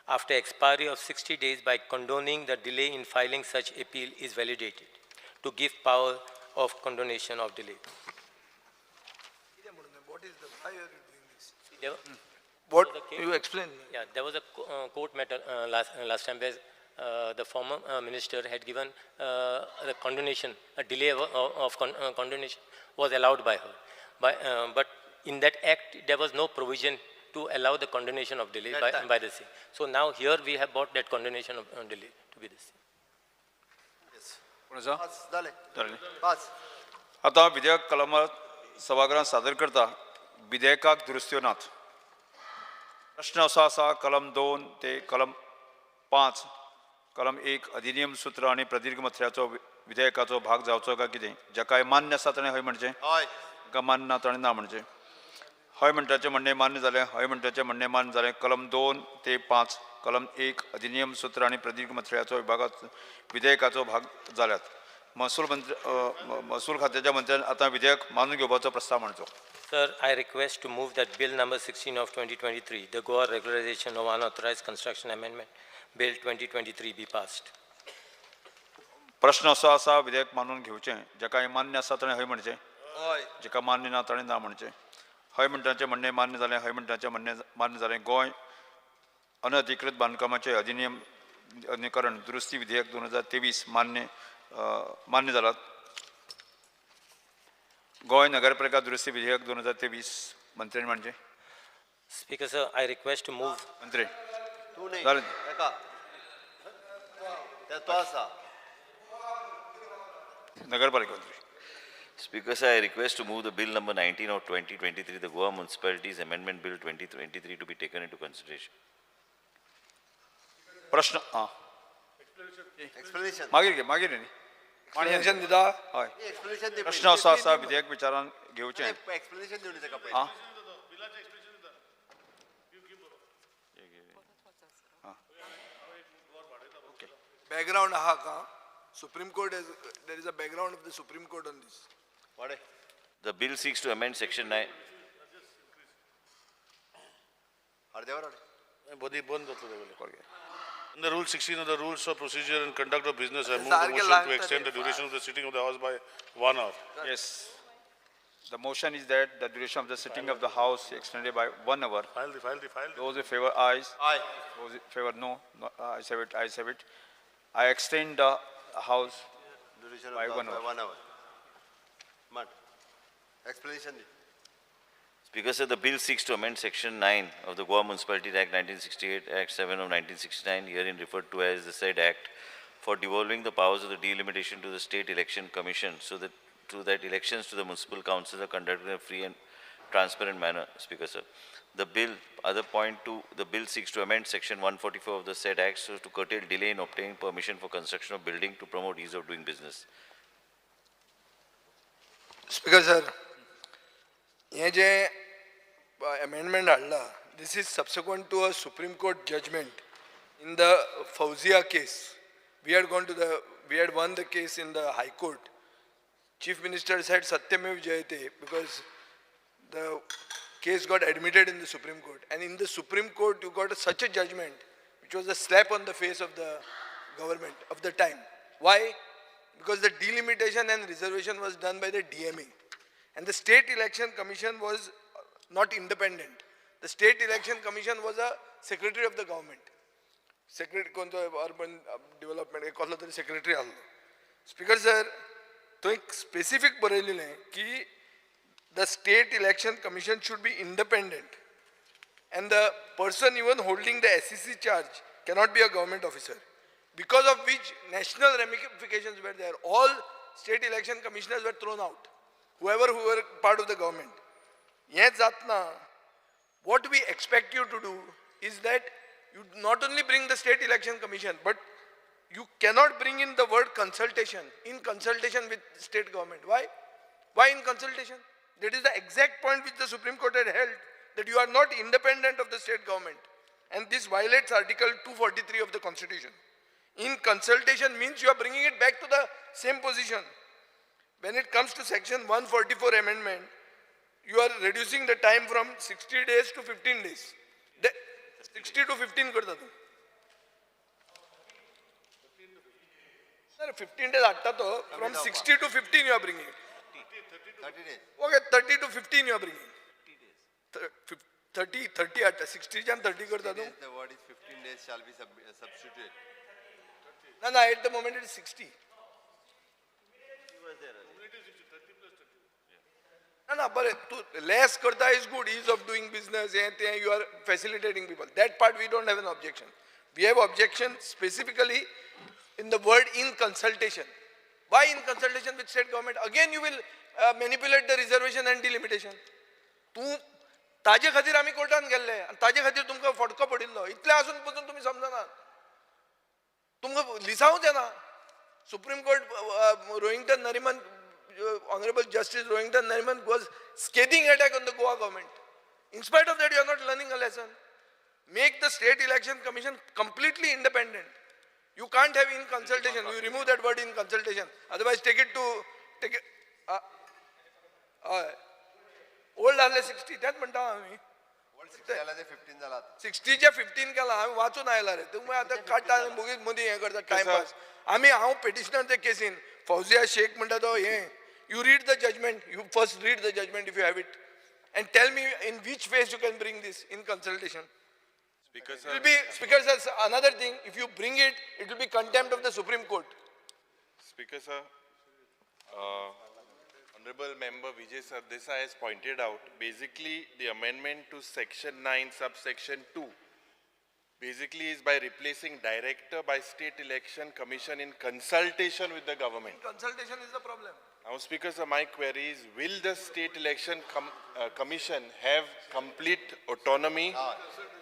after expiry of 60 days by condoning the delay in filing such appeal is validated to give power of condonation of delay. What is the, why are you doing this? There, What, you explain. yeah, there was a court matter last time where the former minister had given the condonation, a delay of condonation was allowed by her. But in that act, there was no provision to allow the condonation of delay by the same. So now here we have brought that condonation of delay to be the same. कोणाचा झाले झाले. 5 आता विधेयक कलम सभागृहात सादर करता विधेयकाक दुरुस्त्यो नात. प्रश्न असो आसा कलम 2 ते कलम 5 कलम 1 अधिनियम सूत्र आणि प्रदीर्घ मथळ्याचो विधेयकाचो भाग जावचो काय कितें जाकाय मान्य आसा ताणें हय म्हणचें हय का मान्य ना ताणें ना म्हणचें. हय म्हणटाचें म्हणणें मान्य जालें. हय म्हणटाचें म्हणणें मान्य जालें. कलम 2 ते 5 कलम 1 अधिनियम सूत्र आणि प्रदीर्घ मथळ्याचो विधेयकाचो भाग जाल्यात. महसूल खात्याच्या मंत्र्यान आता विधेयक मानून घेवपाचो प्रस्ताव मांडचो. Sir, I request to move that Bill number 16 of 2023, the Goa Regularization of Unauthorized Construction Amendment, Bill 2023 be passed. प्रश्न असो आसा विधेयक मानून घेवचें जाका मान्य आसा ताणें हय म्हणचें हय जाका मान्य ना ताणें ना म्हणचें. हय म्हणटाचें म्हणणें मान्य जालें. हय म्हणटाचें म्हणणें मान्य जालें. गोंय अनधिकृत बांदकामाचें अधिनियमीकरण दुरुस्ती विधेयक 2023 मान्य जालात. गोंय नगरपालिका दुरुस्ती विधेयक 2023 मंत्र्यांनी म्हणचें. Speaker, sir, I request to move. मंत्री तू नाही जालें. एका तो आसा नगरपालिका मंत्री. Speaker, sir, I request to move the bill number 19 of 2023, the Goa Municipalities Amendment Bill 2023 to be taken into consideration. प्रश्न हां एक्सप्लेनेशन मागीर घे मागीर न्ही Explanation दिता. हय एक्सप्लेनेशन दे प्रश्न असो आसा विधेयक विचारान घेवचें. एक्सप्लेनेशन दिवनी ताका पयलीं हां Background आहा का? Supreme Court has, there is a background of the Supreme Court on this. वाडे The bill seeks to amend section 9. अर्देवर वाडे बंद जातलो. In the Rule 16 of the Rules of Procedure and Conduct of Business, I move the Sarge motion लागता to extend the ray. duration of the sitting of the House by 1 hour. Yes. The motion is that the duration of the sitting of the House is extended by 1 hour. File. Those in favor, ayes. Aye. Those in favor, no. Ayes have it, ayes have it. I extend the House duration by of 1 the hour. 1 hour mat explanation they Speaker, sir, the bill seeks to amend section 9 of the Goa Municipality Act 1968, Act 7 of 1969, herein referred to as the said act, for devolving the powers of the delimitation to the State Election Commission, so that elections to the municipal councils are conducted in a free and transparent manner. Speaker, sir. The bill, other point 2, the bill seeks to amend section 144 of the said act so to curtail delay in obtaining permission for construction of building to promote ease of doing business. Speaker sir, हे जे amendment हाडला, this is subsequent to a Supreme Court judgment in the Fauzia case. We had won the case in the High Court. Chief Minister said Satyamev Jayate because the case got admitted in the Supreme Court. And in the Supreme Court, you got such a judgment, which was a slap on the face of the government of the time. Why? Because the delimitation and reservation was done by the DMA. And the State Election Commission was not independent. The State Election Commission was a secretary of the government. Secretary, urban development, secretary. Speaker sir, तो एक specific बरयलेलें की the State Election Commission should be independent. And the person even holding the SEC charge cannot be a government officer. Because of which national ramifications were there. All state election commissioners were thrown out. Who were part of the government. Yet Zatna, what we expect you to do is that you not only bring the State Election Commission, but you cannot bring in the word consultation, in consultation with state government. Why? Why in consultation? That is the exact point which the Supreme Court had held, that you are not independent of the state government. And this violates Article 243 of the Constitution. In consultation means you are bringing it back to the same position. When it comes to Section 144 amendment, you are reducing the time from 60 days to 15 days. 60 to 15 करता तू. Sir, 15 days आता तो from 60 to 15 you are bringing it. 30 days. Okay, 30 to 15 you are bringing. 30 आता 60 and 30 करता तू. The word is 15 days shall be substituted. No, at the moment it is 60. No, but less karta is good, ease of doing business, and you are facilitating people. That part we don't have an objection. We have objection specifically in the word in consultation. Why in consultation with state government? Again you will manipulate the reservation and delimitation. ताजे खातीर आमी कोर्टान गेल्ले आनी ताजे खातीर तुमकां फटको पडिल्लो इतले आसून पसून तुमी समजना तुमकां लिसांवच येना supreme court Rohinton Nariman Honorable Justice Rohington Nariman was scathing attack on the Goa government. In spite of that, you are not learning a lesson. Make the State Election Commission completely independent. You can't have in consultation. You remove that word in consultation. Otherwise, take it. Old झाले 60 त्यात म्हणता आम्ही 15 झाला 60च्या 15 केला आम्ही वाचून आयला रे तुम्ही आता काटा मुगीत मध्ये हे करता टाइमपास आम्ही हांव पेटिशनर ते केसीन फौजिया शेख म्हणटा तो हे you read the judgment, you first read the judgment if you have it and tell me in which phase you can bring this in consultation. Speaker It will be, Speaker says another thing, if you bring it, it will be contempt of the Supreme Court. Speaker sir, Honorable Member Vijay Sardesai has pointed out, basically the amendment to Section 9, subsection 2, basically is by replacing director by State Election Commission in consultation with the government. Consultation is the problem. Now, Speaker sir, my query is, will the State Election Commission have complete autonomy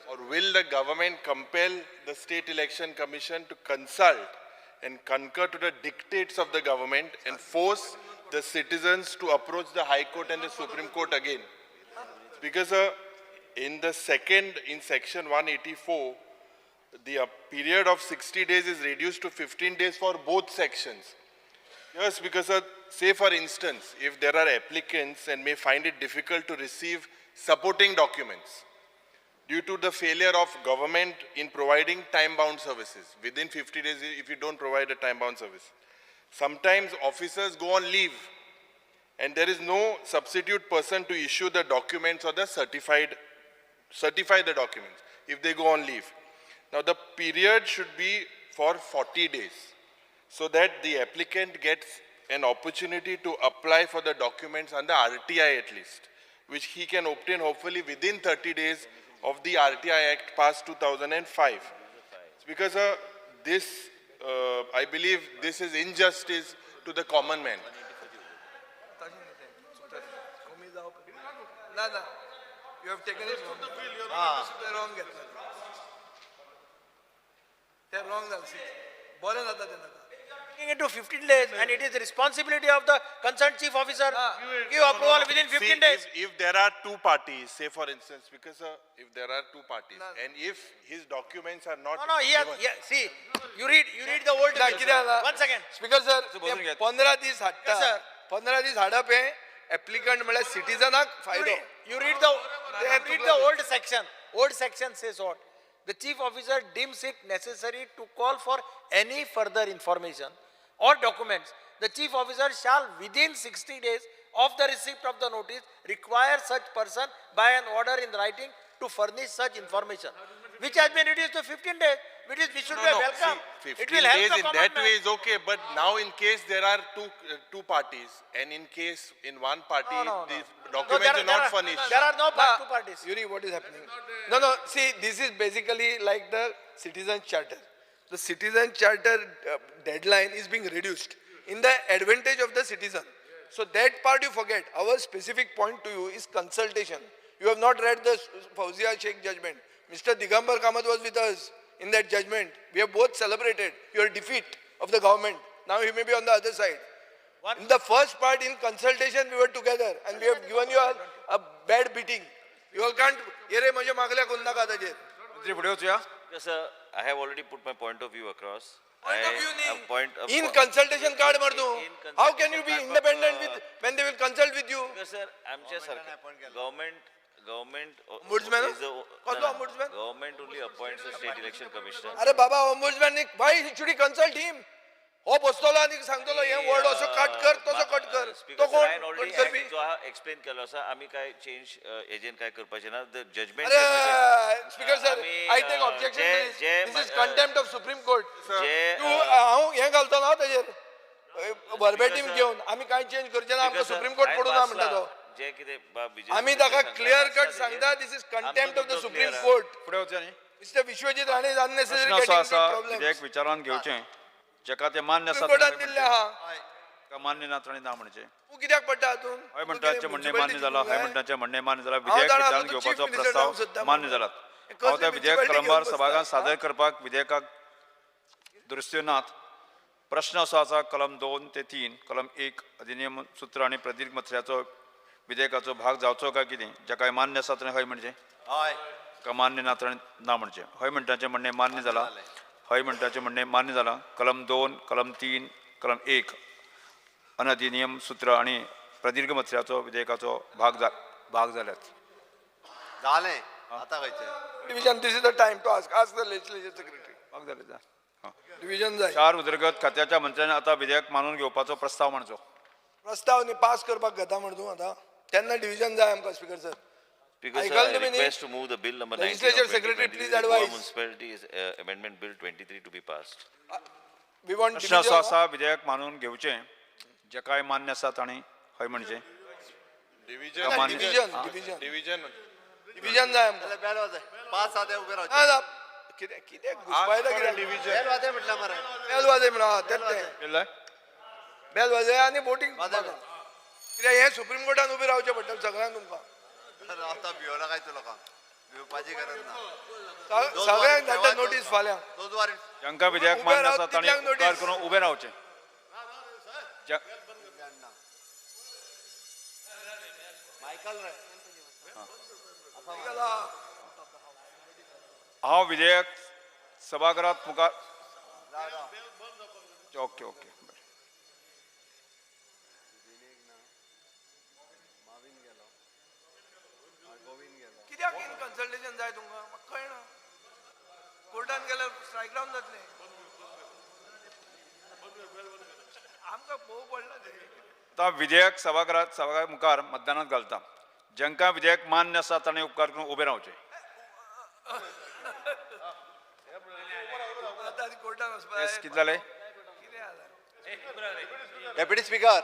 or will the government compel the State Election Commission to consult and concur to the dictates of the government and force the citizens to approach the High Court and the Supreme Court again? Speaker sir, in Section 184, the period of 60 days is reduced to 15 days for both sections. Yes, because say for instance, if there are applicants and may find it difficult to receive supporting documents due to the failure of government in providing time-bound services, within 50 days if you don't provide a time-bound service. Sometimes officers go on leave and there is no substitute person to issue the documents or the certify the documents if they go on leave. Now the period should be for 40 days so that the applicant gets an opportunity to apply for the documents under RTI at least, which he can obtain hopefully within 30 days of the RTI Act passed 2005. Because this, I believe this is injustice to the common man. You have taken it wrong. They're wrong. Into 15 days and it is the responsibility of the concerned chief officer give approval within 15 days. If there are two parties, say for instance, because if there are two parties and if his documents are not See, you read the old once again. Speaker sir, 15 दिस हाडटा 15 दिस हाडप हे applicant म्हळ्यार citizenak फायदो. You read the old section says what? The chief officer deems it necessary to call for any further information or documents. The chief officer shall within 60 days of the receipt of the notice require such person by an order in writing to furnish such information, which has been reduced to 15 days, which should be welcome. See, 15 it will help days the in common that man. way is okay, but now in case there are two parties and in case in one party the documents are not furnished. There are no two parties. Yuri, what is happening? No, see, this is basically like the citizen charter. The citizen charter deadline is being reduced in the advantage of the citizen. So that part you forget. Our specific point to you is consultation. You have not read the Fauzia Sheikh judgment. Mr. Digambar Kamath was with us in that judgment. We have both celebrated your defeat of the government. Now he may be on the other side. In the first part, in consultation, we were together and we have given you a bad beating. You all can't. Yere maje magल्या kunna ka tajer. मंत्री पुढे वचूया. Yes, sir. I have already put my point of view across. Point of view a point of in consultation card mardu. in How can you be consultation independent card, with when they will consult with you? Yes, sir. आमच्या सरकार government Ombudsman? is the Kondo ombudsman? government only appoints the state election commissioner. अरे बाबा ombudsman ने why should he consult him? हो बसतलो आणि सांगतलो हे वर्ड असो कट कर तसो कट कर. तो कोण कट करबी? जो हा एक्सप्लेन केलो आसा आमी काय चेंज एजंट काय करपाचे ना द जजमेंट अरे speaker sir I take objection to this. This is contempt of Supreme Court. तू हांव हे घालतो ना ताजेर वर्बेटीम घेऊन आम्ही काय चेंज करचे ना आमकां सुप्रीम कोर्ट पडून ना म्हणटा तो. जे कितें आम्ही ताका क्लियर कट सांगता this is contempt of the Supreme Court. पुढे वचूया न्ही. Mister Vishwajit Rane is unnecessary प्रश्न असो गेटिंग आसा प्रॉब्लेम्स. विधेयक विचारान घेवचें जेका ते मान्य आसा कोर्टान दिल्ले आहा. का मान्य ना ताणी ना म्हणचे. तू कित्याक पडटा हातून? हय म्हणटाचे म्हणणे मान्य जाला हय म्हणटाचे म्हणणे मान्य जाला हांव विधेयक जाणा, विचारान तूं घेवपाचो chief minister जावंक प्रस्ताव सोदता मान्य जाला. कसली हांव त्या विधेयक municipality क्रमवार घेवन सभागांत बसता? सादर करपाक विधेयकाक दुरुस्त्यो नात. प्रश्न असो आसा कलम 2 ते 3 कलम 1 अधिनियम सूत्र आनी प्रदीर्घ मथऱ्याचो विधेयकाचो भाग जावचो काय कितें जेका मान्य आसा ताणें हय म्हणचें का मान्य ना ताणें ना म्हणचें. हय म्हणटाचें म्हणणें मान्य जाला. हय म्हणटाचें म्हणणें मान्य जाला. कलम 2 कलम 3 कलम 1 अनधिनियम सूत्र आनी प्रदीर्घ मथऱ्याचो विधेयकाचो भाग जाल्यात. जालें आतां खंयचें division this is the time to ask the legislature secretary. भाग जाले जा. डिव्हिजन जाय. 4 उदरगत खात्याच्या मंत्र्यान आतां विधेयक मानून घेवपाचो प्रस्ताव मांडचो. प्रस्ताव न्ही पास करपाक घेता म्हण तूं आतां. तेन्ना डिव्हिजन जाय आमकां स्पीकर सर. Speaker, sir, आयकल I तुमी न्ही? request to move the bill number 19 Legislature of Secretary, 2023, please the Goa advise. Municipalities Amendment Bill 23 to be passed. We want प्रश्न असो डिव्हिजन. आसा विधेयक मानून घेवचें जेकाय मान्य आसा ताणी हय म्हणचें. Division. डिव्हिजन जाय आमकां. बेल वाजय 5 सादे उबे रावचे. ना ना कितें कितें घुसपायता कितें Division. बेल वाजय म्हटल्या मरे. बेल वाजय म्हणा तेच तें. केल्ले? बेल वाजय आनी वोटींग कित्याक हें सुप्रीम कोर्टान उबें रावचें पडटलें सगळ्यांक तुमकां. रावता भिवना काय तू लोकांक भिवपाची गरज ना. सगळ्यांक धाडटा नोटीस फाल्यां. 2 वार जांकां विधेयक उबे मान्य राव, आसा ताणी तितल्यांक उपकार notice. करून उबें रावचें. हांव विधेयक सभागृहात मुखार ओके ओके कित्याक इन कन्सल्टेशन जाय तुमकां म्हाका कळना. कोर्टान गेल्यार स्ट्रायक डावन जातलें. आमकां पळोवंक पडना तें. आतां विधेयक सभागृहा मुखार मतदानात घालता. जांकां विधेयक मान्य आसा ताणें उपकार करून उबें रावचें. आतां आनी कोर्टान वचपाक येस कितें जालें? कितें जालें? डेप्युटी स्पीकर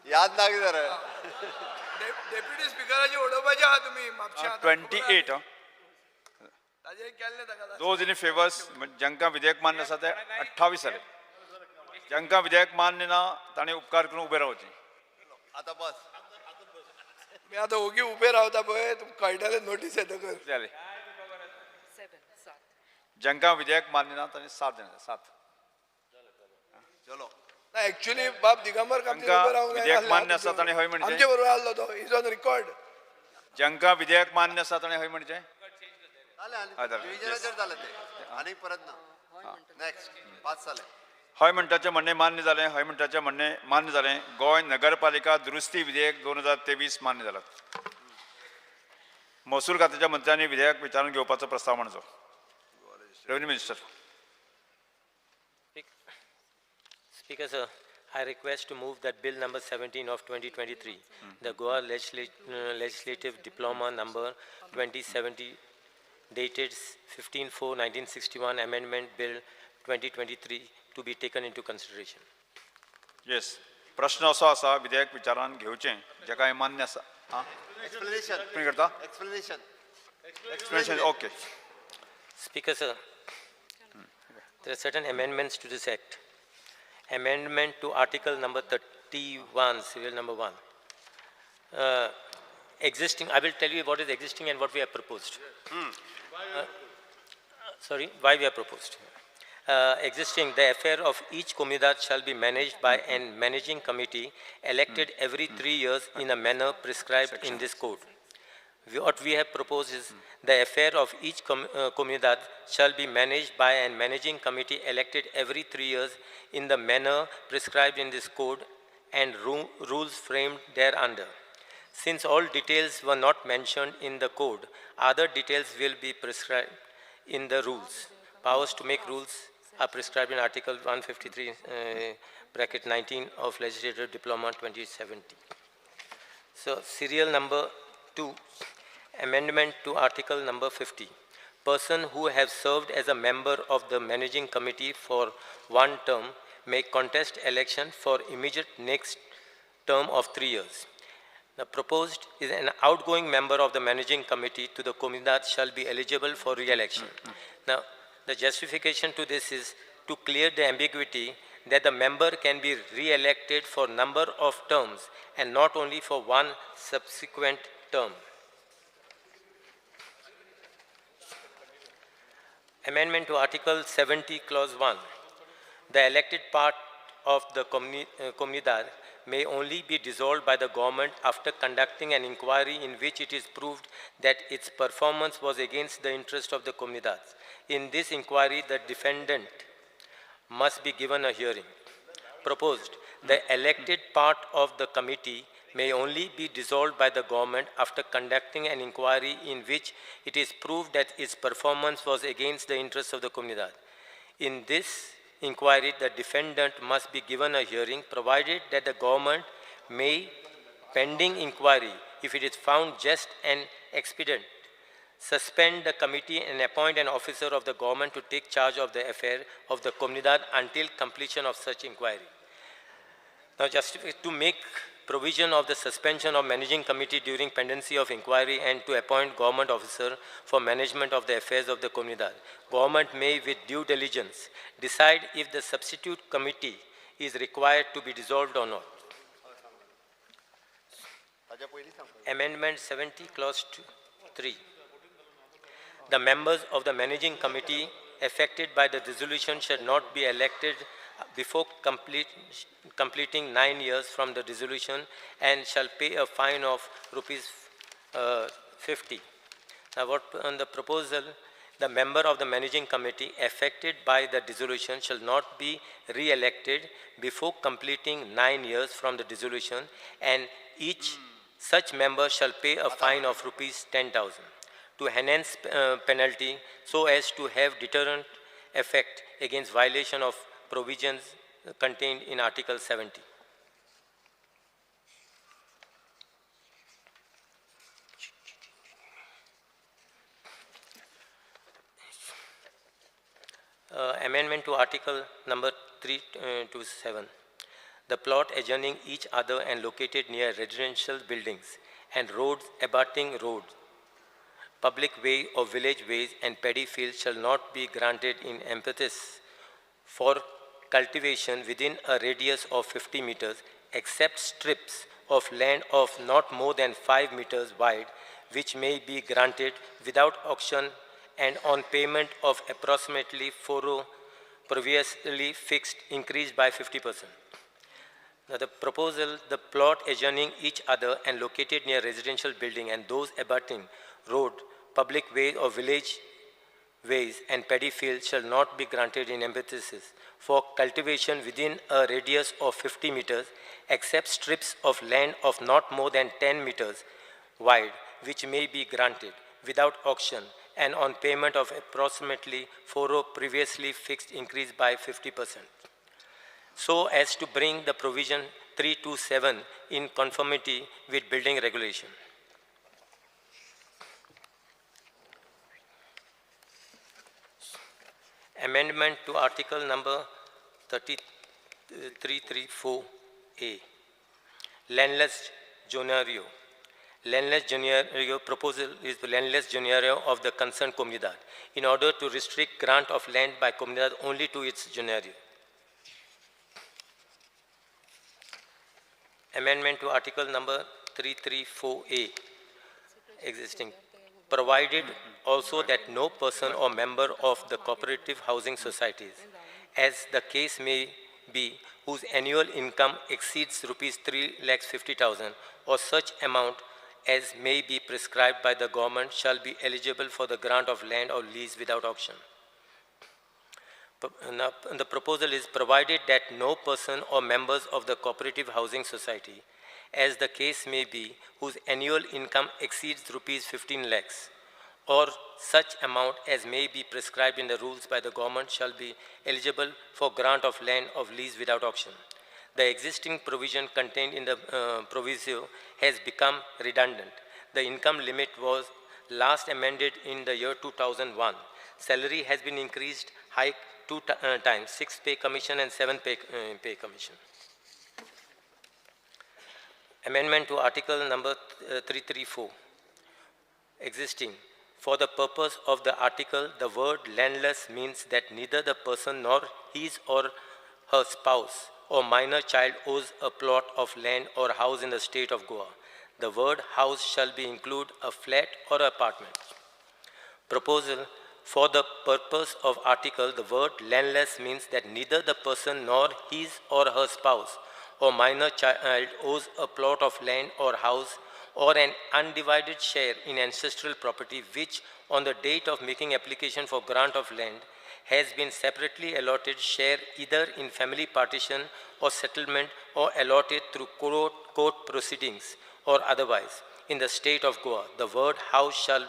याद ना कितें रे. डेप्युटी स्पीकराची उडोवपाची आहा तुमी म्हापश्यां. 28 ताजेर केल्लें ताका. दोज इन फेवर्स जांकां विधेयक मान्य आसा ते 28 जाले. जांकां विधेयक मान्य ना ताणें उपकार करून उबें रावचें. आता बस मी आतां ओगी उबे रावता पळय तुमकां कळटलें नोटीस येतकर. जालें. जांकां विधेयक मान्य ना ताणें 7 जालें 7. चलो ना एक्चुअली बाब दिगंबर कामती तांकां उबे रावंक विधेयक मान्य आसा ताणें हय म्हणचें. आमचे बरोबर आसलो तो इज ऑन रिकॉर्ड. जांकां विधेयक मान्य आसा ताणें हय म्हणचें. जालें डिव्हिजनाचेर जालें तें आनी परत ना. नेक्स्ट 5 जालें. हय म्हणटाचें म्हणणें मान्य जालें. हय म्हणटाचें म्हणणें मान्य जालें. गोंय नगरपालिका दुरुस्ती विधेयक 2023 मान्य जालां. महसूल खात्याच्या मंत्र्यांनी विधेयक विचारून घेवपाचो प्रस्ताव मांडचो. Revenue minister. Speaker, sir, I request to move that Bill number 17 of 2023, the Goa Legislative Diploma number 2070, dated 15/4/1961, Amendment Bill 2023, to be taken into consideration. Yes. प्रश्न असो आसा विधेयक विचारान घेवचें जे काय मान्य आसा आं कोणी करता explanation okay Speaker, sir, there are certain amendments to this Act. Amendment to Article number 31, Serial number 1. Existing, I will tell you what is existing and what we have proposed. Sorry, why we have proposed. Existing, the affair of each comunidad shall be managed by a managing committee elected every 3 years in a manner prescribed in this code. What we have proposed is the affair of each comunidad shall be managed by a managing committee elected every 3 years in the manner prescribed in this code and rules framed thereunder. Since all details were not mentioned in the code, other details will be prescribed in the rules. Powers to make rules are prescribed in Article 153, bracket 19 of Legislative Diploma 2070. So, serial number 2, amendment to Article number 50. Person who has served as a member of the managing committee for one term may contest election for immediate next term of 3 years. The proposed is an outgoing member of the managing committee to the comunidad shall be eligible for re-election. Now, the justification to this is to clear the ambiguity that the member can be re-elected for number of terms and not only for one subsequent term. Amendment to Article 70, Clause 1. The elected part of the comunidad may only be dissolved by the government after conducting an inquiry in which it is proved that its performance was against the interest of the comunidad. In this inquiry, the defendant must be given a hearing. Proposed, the elected part of the committee may only be dissolved by the government after conducting an inquiry in which it is proved that its performance was against the interests of the comunidad. In this inquiry, the defendant must be given a hearing, provided that the government may, pending inquiry, if it is found just and expedient, suspend the committee and appoint an officer of the government to take charge of the affair of the comunidad until completion of such inquiry. Now, just to make provision of the suspension of managing committee during pendency of inquiry and to appoint government officer for management of the affairs of the comunidad. Government may, with due diligence, decide if the substitute committee is required to be dissolved or not. Amendment 70, Clause 3. The members of the managing committee affected by the dissolution shall not be elected before completing 9 years from the dissolution and shall pay a fine of rupees 50. Now, what on the proposal, the member of the managing committee affected by the dissolution shall not be re-elected before completing 9 years from the dissolution, and each such member shall pay a fine of rupees 10,000 to enhance penalty so as to have deterrent effect against violation of provisions contained in Article 70. Amendment to Article number 327. The plot adjoining each other and located near residential buildings and roads abutting roads, public way or village ways and paddy fields shall not be granted in emphasis for cultivation within a radius of 50 meters, except strips of land of not more than 5 meters wide, which may be granted without auction and on payment of approximately furrow previously fixed, increased by 50%. Now, the proposal, the plot adjoining each other and located near residential building and those abutting road, public way or village ways and paddy fields shall not be granted in emphasis for cultivation within a radius of 50 meters, except strips of land of not more than 10 meters wide, which may be granted without auction and on payment of approximately furrow previously fixed, increased by 50%. So as to bring the provision 327 in conformity with building regulation. Amendment to Article number 3334 A. Landless Jonario. Landless Jonario proposal is the landless Jonario of the concerned comunidad in order to restrict grant of land by comunidad only to its Jonario. Amendment to Article number 334A existing, provided also that no person or member of the cooperative housing societies, as the case may be, whose annual income exceeds rupees 3,50,000 or such amount as may be prescribed by the government shall be eligible for the grant of land or lease without auction. Now, the proposal is provided that no person or members of the cooperative housing society, as the case may be, whose annual income exceeds rupees 15 lakhs or such amount as may be prescribed in the rules by the government shall be eligible for grant of land of lease without auction. The existing provision contained in the proviso has become redundant. The income limit was last amended in the year 2001. Salary has been increased, hiked 2 times, 6 pay commission and 7 pay commission. Amendment to Article number 334 existing. For the purpose of the article, the word landless means that neither the person nor his or her spouse or minor child owns a plot of land or house in the state of Goa. The word house shall be include a flat or apartment. Proposal. For the purpose of article, the word landless means that neither the person nor his or her spouse or minor child owns a plot of land or house or an undivided share in ancestral property which on the date of making application for grant of land has been separately allotted share either in family partition or settlement or allotted through court proceedings or otherwise in the state of Goa. The word house shall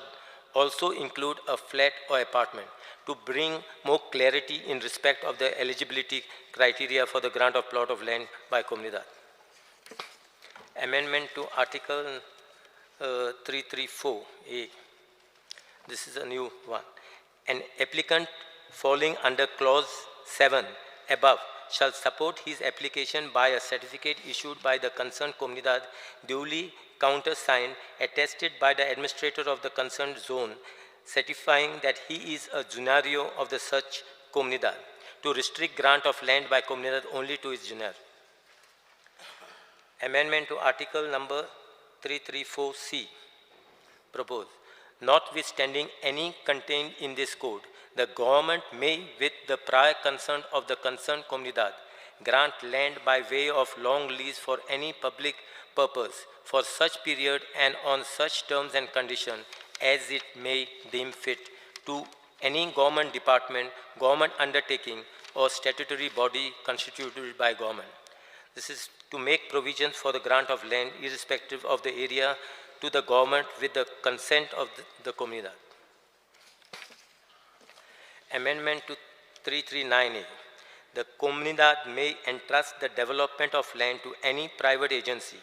also include a flat or apartment to bring more clarity in respect of the eligibility criteria for the grant of plot of land by comunidad. Amendment to Article 334A. This is a new one. An applicant falling under clause 7 above shall support his application by a certificate issued by the concerned comunidad duly countersigned, attested by the administrator of the concerned zone, certifying that he is a Junario of the such comunidad, to restrict grant of land by comunidad only to its Junar. Amendment to Article number 334C proposed. Notwithstanding any contained in this code, the government may, with the prior consent of the concerned comunidad, grant land by way of long lease for any public purpose for such period and on such terms and conditions as it may deem fit to any government department, government undertaking, or statutory body constituted by government. This is to make provisions for the grant of land irrespective of the area to the government with the consent of the comunidad. Amendment to 339A. The comunidad may entrust the development of land to any private agency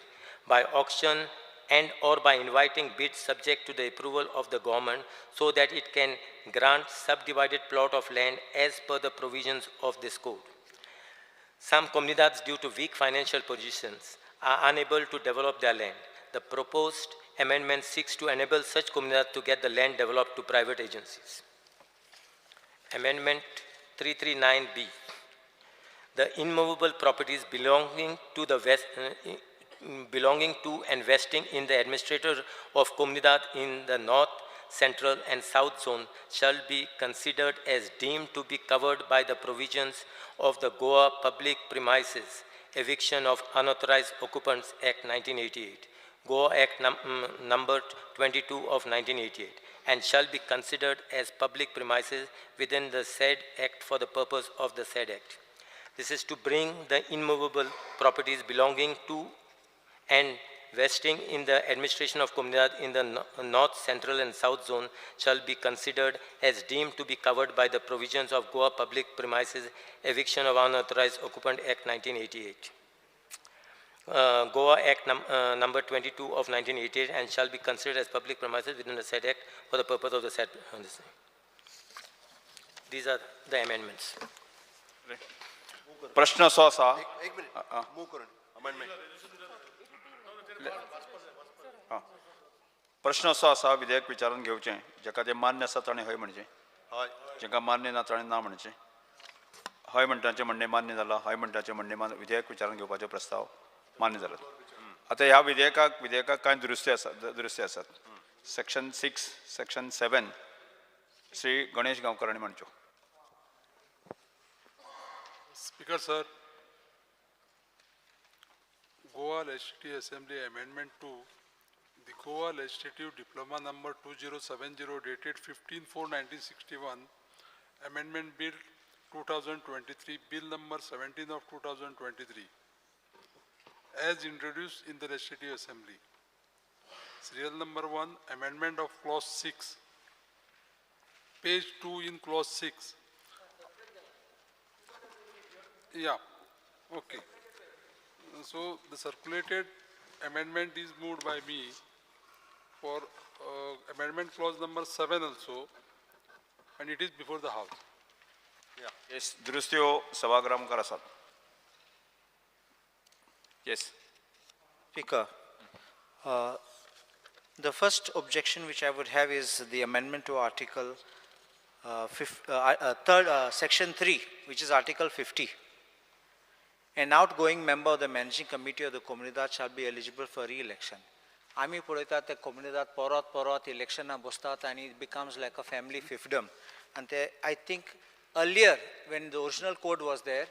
by auction and or by inviting bids subject to the approval of the government so that it can grant subdivided plot of land as per the provisions of this code. Some comunidades, due to weak financial positions, are unable to develop their land. The proposed amendment seeks to enable such comunidades to get the land developed to private agencies. Amendment 339B. The immovable properties belonging to and vesting in the administrator of comunidad in the north, central and south zone shall be considered as deemed to be covered by the provisions of the Goa Public Premises Eviction of Unauthorized Occupants Act 1988, Goa Act number 22 of 1988, and shall be considered as public premises within the said act for the purpose of the said act. This is to bring the immovable properties belonging to and vesting in the administration of comunidad in the north, central and south zone shall be considered as deemed to be covered by the provisions of Goa Public Premises Eviction of Unauthorized Occupant Act 1988. Goa Act number 22 of 1988 and shall be considered as public premises within the said act for the purpose of the said. These are the amendments. प्रश्न असो आसा एक मिनिट मूव करून प्रश्न असो आसा विधेयक विचारून घेवचें जेका जें मान्य आसा ताणें हय म्हणचें जेका मान्य ना ताणें ना म्हणचें हय म्हणटाचें म्हणणें मान्य जालां हय म्हणटाचें म्हणणें विधेयक विचारून घेवपाचो प्रस्ताव मान्य जाला आतां ह्या विधेयकाक कांय दुरुस्ती आसात सेक्शन 6 सेक्शन 7 श्री गणेश गांवकर हांणी म्हणच्यो Speaker, sir, Goa Legislative Assembly Amendment to the Goa Legislative Diploma number 2070 dated 15/4/1961, Amendment Bill 2023, Bill number 17 of 2023, as introduced in the Legislative Assembly. Serial number 1, Amendment of Clause 6, page 2 in Clause 6. Yeah, okay. So the circulated amendment is moved by me for amendment clause number 7 also, and it is before the House. Yes, दुरुस्त्यो सभागृह मुखार आसात. Yes. Speaker, the first objection which I would have is the amendment to Article Section 3, which is Article 50. An outgoing member of the managing committee of the Comunidad shall be eligible for re-election. आम्ही पळयतात ते Comunidad परत इलेक्शनां बसतात and it becomes like a family fiefdom. And I think earlier when the original code was there,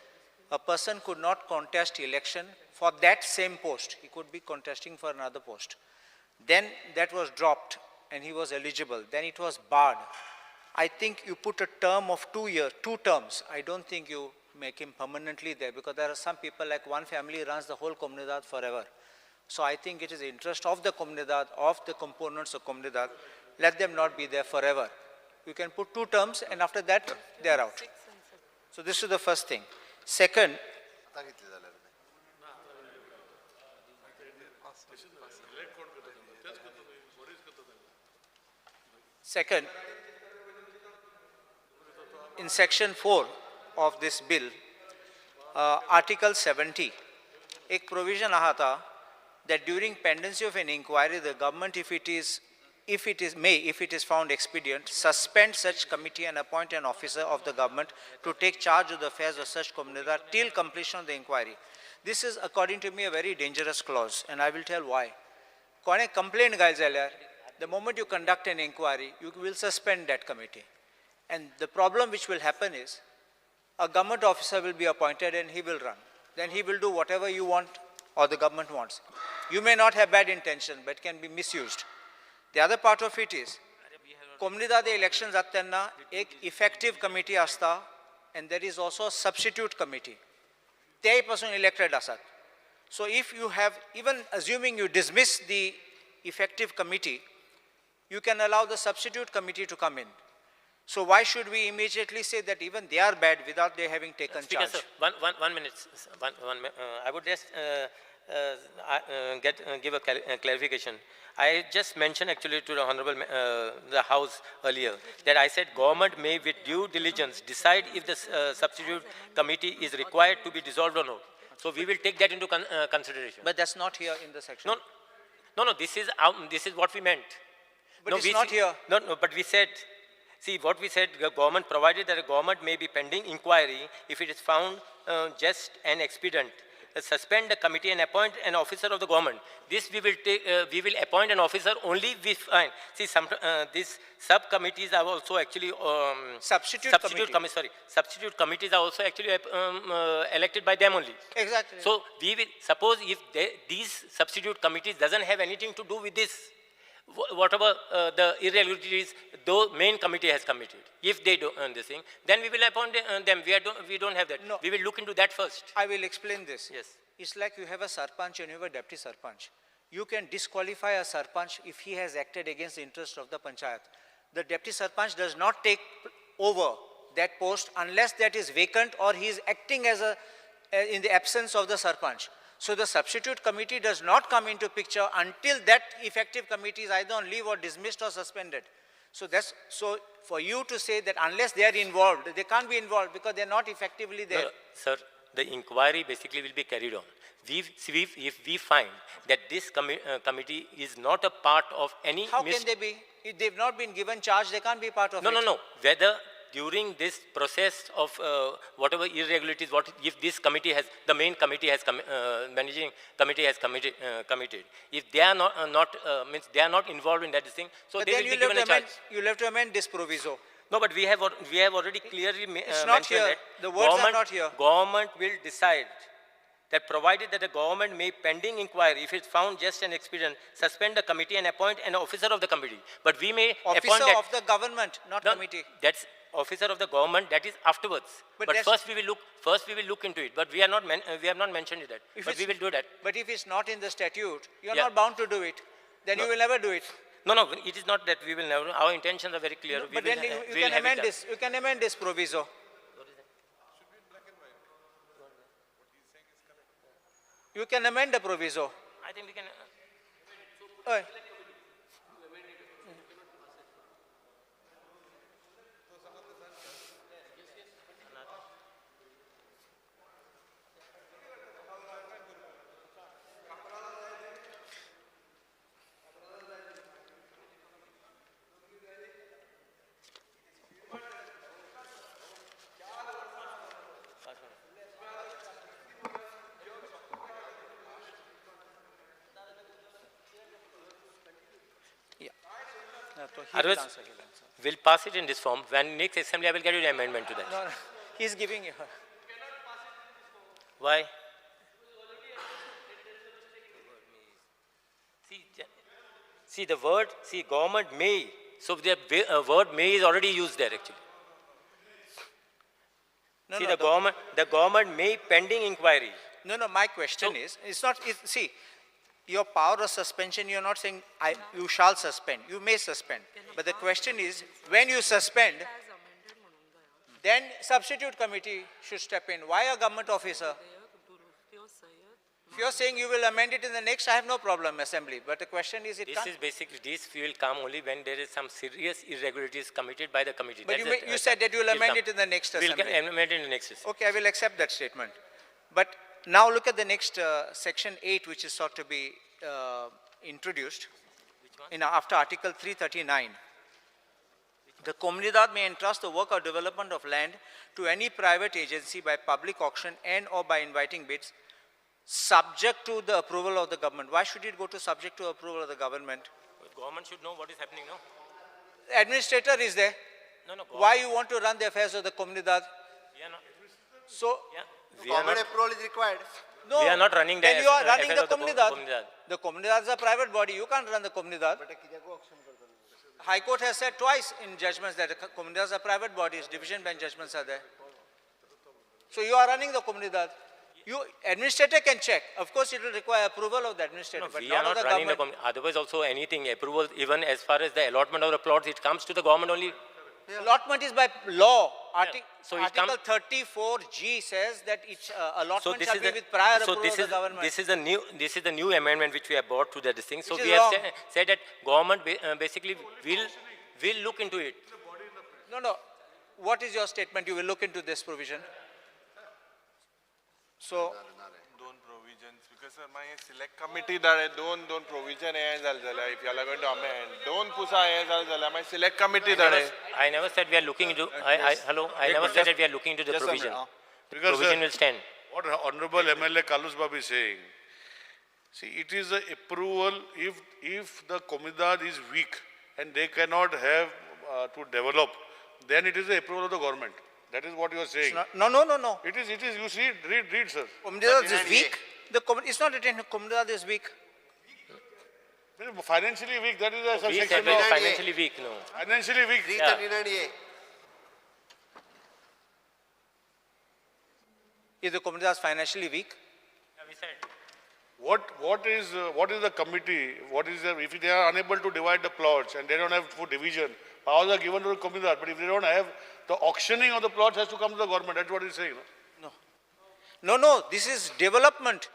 a person could not contest election for that same post. He could be contesting for another post. Then that was dropped and he was eligible. Then it was barred. I think you put a term of 2 years, 2 terms. I don't think you make him permanently there because there are some people like one family runs the whole Comunidad forever. So I think it is the interest of the Comunidad, of the components of Comunidad, let them not be there forever. You can put 2 terms and after that they are out. So this is the first thing. Second, in section 4 of this bill, Article 70, a provision ahata that during pendency of an inquiry, the government, if it is found expedient, suspend such committee and appoint an officer of the government to take charge of the affairs of such Comunidad till completion of the inquiry. This is, according to me, a very dangerous clause, and I will tell why. Kone complaint gail jalyar, the moment you conduct an inquiry, you will suspend that committee. And the problem which will happen is, a government officer will be appointed and he will run. Then he will do whatever you want or the government wants. You may not have bad intention, but can be misused. The other part of it is, Comunidad elections attanna ek effective committee asta, and there is also a substitute committee. They person elected asat. So if you have, even assuming you dismiss the effective committee, you can allow the substitute committee to come in. So why should we immediately say that even they are bad without they having taken Speaker, charge? sir, one minute. I would just give a clarification. I just mentioned actually to the Honorable the House earlier that I said government may with due diligence decide if the substitute committee is required to be dissolved or not. So we will take that into consideration. But that's not here in the section. No, this is what we meant. But it's not here. No, but we said, see what we said, the government provided that the government may be pending inquiry if it is found just and expedient. Suspend the committee and appoint an officer of the government. This we will appoint an officer only if fine. See, these subcommittees are also actually substitute committees are also actually elected by them only. Exactly. So we will suppose if these substitute committees doesn't have anything to do with this, whatever the irregularities the main committee has committed. If they do this thing, then we will appoint them. We don't have that. No. We will look into that first. I will explain this. Yes. It's like you have a sarpanch and you have a deputy sarpanch. You can disqualify a sarpanch if he has acted against the interest of the panchayat. The deputy sarpanch does not take over that post unless that is vacant or he is acting as in the absence of the sarpanch. So the substitute committee does not come into picture until that effective committee is either on leave or dismissed or suspended. So for you to say that unless they are involved, they can't be involved because they are not effectively there. No, sir, the inquiry basically will be carried on. If we find that this committee is not a part of any... How can they be? If they've not been given charge, they can't be part of it. No. Whether during this process of whatever irregularities, if this committee has, the main committee has, managing committee has committed, if they are means they are not involved in that thing, so But they then will be given a charge. you'll have to amend this proviso. No, but we have already clearly It's not mentioned here. that The words are not here. Government will decide that provided that the government may pending inquiry, if it's found just an expedient, suspend the committee and appoint an officer of the committee. But we may appoint Officer that, of the government, not committee. That's officer of the government. That is afterwards. But first we will look into it. But we have not mentioned that. But we will do that. But if it's not in the statute, you're Yeah. not bound to do it. Then you will never do it. No, it is not that we will never. Our intentions are very clear. But then you can amend this. You can amend this proviso. You can amend the proviso. I think we can. Oi. Otherwise, we'll pass it in this form. When next assembly, I will get you the amendment to that. No, he's giving you. Why? See the word, government may. So the word may is already used there actually. The government may pending inquiry. No, my question is, it's not, see, your power of suspension, you're not saying you shall suspend, you may suspend. But the question is, when you suspend, then substitute committee should step in. Why a government officer? If you're saying you will amend it in the next, I have no problem, assembly. But the question is, This will come only when there is some serious irregularities committed by the committee. But you said that you will amend it in the next assembly. We'll amend it in the next assembly. Okay, I will accept that statement. But now look at the next section 8, which is sought to be introduced after Article 339. The Comunidad may entrust the work or development of land to any private agency by public auction and or by inviting bids, subject to the approval of the government. Why should it go to subject to approval of the government? But government should know what is happening now. Administrator is there. No. Why you want to run the affairs of the Comunidad? So, Government approval is required. no, we are not running the then you are running affairs the of the Comunidad. Comunidad. The Comunidad is a private body. You can't run the Comunidad. High Court has said twice in judgments that the Comunidad is a private body. Division bench judgments are there. So you are running the Comunidad. Administrator can check. Of course, it will require approval of the administrator. No, but we not are of not the running the government. otherwise also anything approval, even as far as the allotment of the plots, it comes to the government only. Allotment is by law. So Article 34G says that each allotment shall be with prior approval of the government. This is the new amendment which we have brought to this thing. So Which we is have wrong. said that government basically will look into it. No. What is your statement? You will look into this provision. So, दोन provisions because sir my select committee that दोन provision हे झालं झालं if you are going to amend दोन पुसा हे झालं झालं my select committee that I never said we are looking into. I never said that we are looking into the provision. The provision will stand. What Honorable MLA Kalus Babu is saying, see, it is a approval if the Comunidad is weak and they cannot have to develop, then it is the approval of the government. That is what you are saying. no. It is, you see, read, sir. Comunidad is weak. It's not written Comunidad is weak. Financially weak, that is a We section said we are of- financially weak, no. Financially weak. 339A. Is the Comunidad is financially weak? We said. What is the committee? If they are unable to divide the plots and they don't have full division, powers are given to the Comunidad. But if they don't have, the auctioning of the plots has to come to the government. That's what he's saying. No? No. This is development.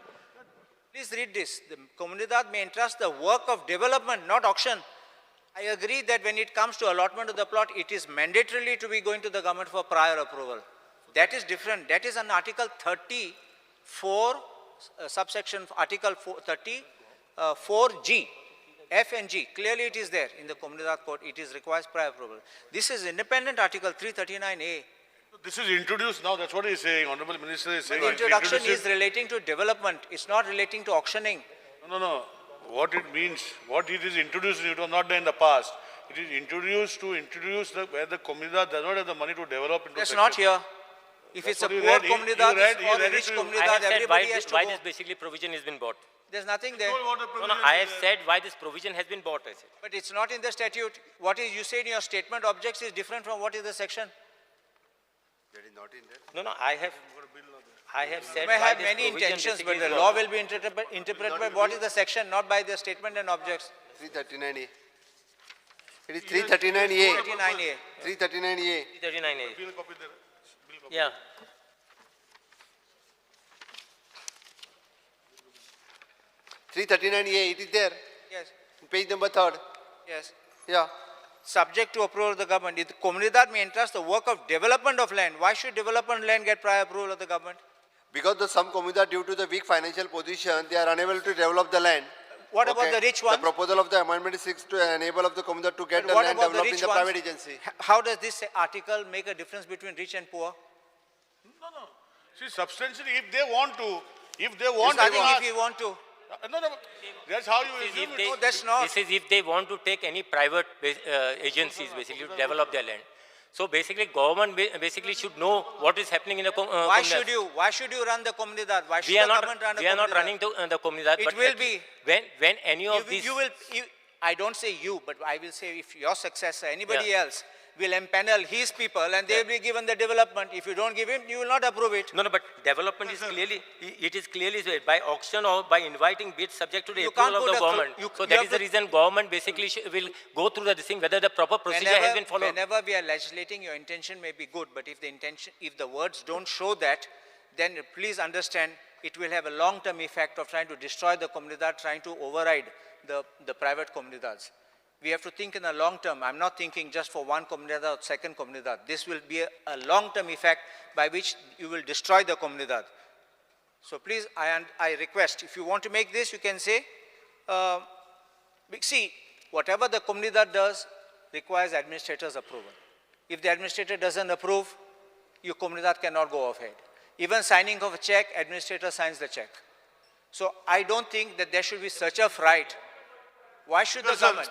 Please read this. The Comunidad may entrust the work of development, not auction. I agree that when it comes to allotment of the plot, it is mandatorily to be going to the government for prior approval. That is different. That is an Article 34, subsection Article 4G, F and G. Clearly it is there in the Comunidad Code. It is requires prior approval. This is independent Article 339A. This is introduced now, that's what he's saying, Honorable Minister is saying. But the introduction is relating to development. It's not relating to auctioning. No. What it means, what it is introduced, it was not there in the past. It is introduced to introduce where the Comunidad does not have the money to develop into That's section. not here. If it's a what you poor read. You Comunidad read or a it rich to you. Comunidad, everybody has to why go. this basically provision has been bought. There's nothing there. No, I have said why this provision has been bought. I said. But it's not in the statute. What is you say in your statement objects is different from what is the section. That is not in there. No, I have said You may why have this many provision intentions, basically but the is law bought. will be interpreted by what is the section, not by the statement and objects. 339A. It is 339A. 39A. 339A. 339A. Yeah. 339A, it is there. Yes. Page number 3rd. Yes. Yeah. Subject to approval of the government. If the Comunidad may entrust the work of development of land, why should development land get prior approval of the government? Because some comunidad, due to the weak financial position, they are unable to develop the land. What about the rich ones? The proposal of the amendment is seeks to enable of the comunidad to get But the what land about the developed in rich the ones? private agency. How does this article make a difference between rich and poor? No. See, substantially, if they want to, There's they nothing ask. if you want to. No, that's how you This is assume if it. they- No, that's not. This is if they want to take any private agencies basically to develop their land. So basically government basically should know what is happening in the Why Comunidad. should you run the Comunidad? Why should We are the not, government run the we are not Comunidad? running the Comunidad. It but will be. When any of these. I don't say you, but I will say if your successor, anybody Yeah. else, will empanel his people and they will be given the development. If you don't give him, you will not approve it. No, but development is clearly, it is clearly said by auction or by inviting bids subject to the You approval can't of put the a government. you So that have is the to- reason government basically will go through the thing, whether the proper procedure has been followed. Whenever we are legislating, your intention may be good, but if the words don't show that, then please understand it will have a long-term effect of trying to destroy the Comunidad, trying to override the private Comunidads. We have to think in the long term. I'm not thinking just for one Comunidad or second Comunidad. This will be a long-term effect by which you will destroy the Comunidad. So please, I request, if you want to make this, you can say, see, whatever the Comunidad does requires administrator's approval. If the administrator doesn't approve, your Comunidad cannot go ahead. Even signing of a check, administrator signs the check. So I don't think that there should be such a fright. Why should the government?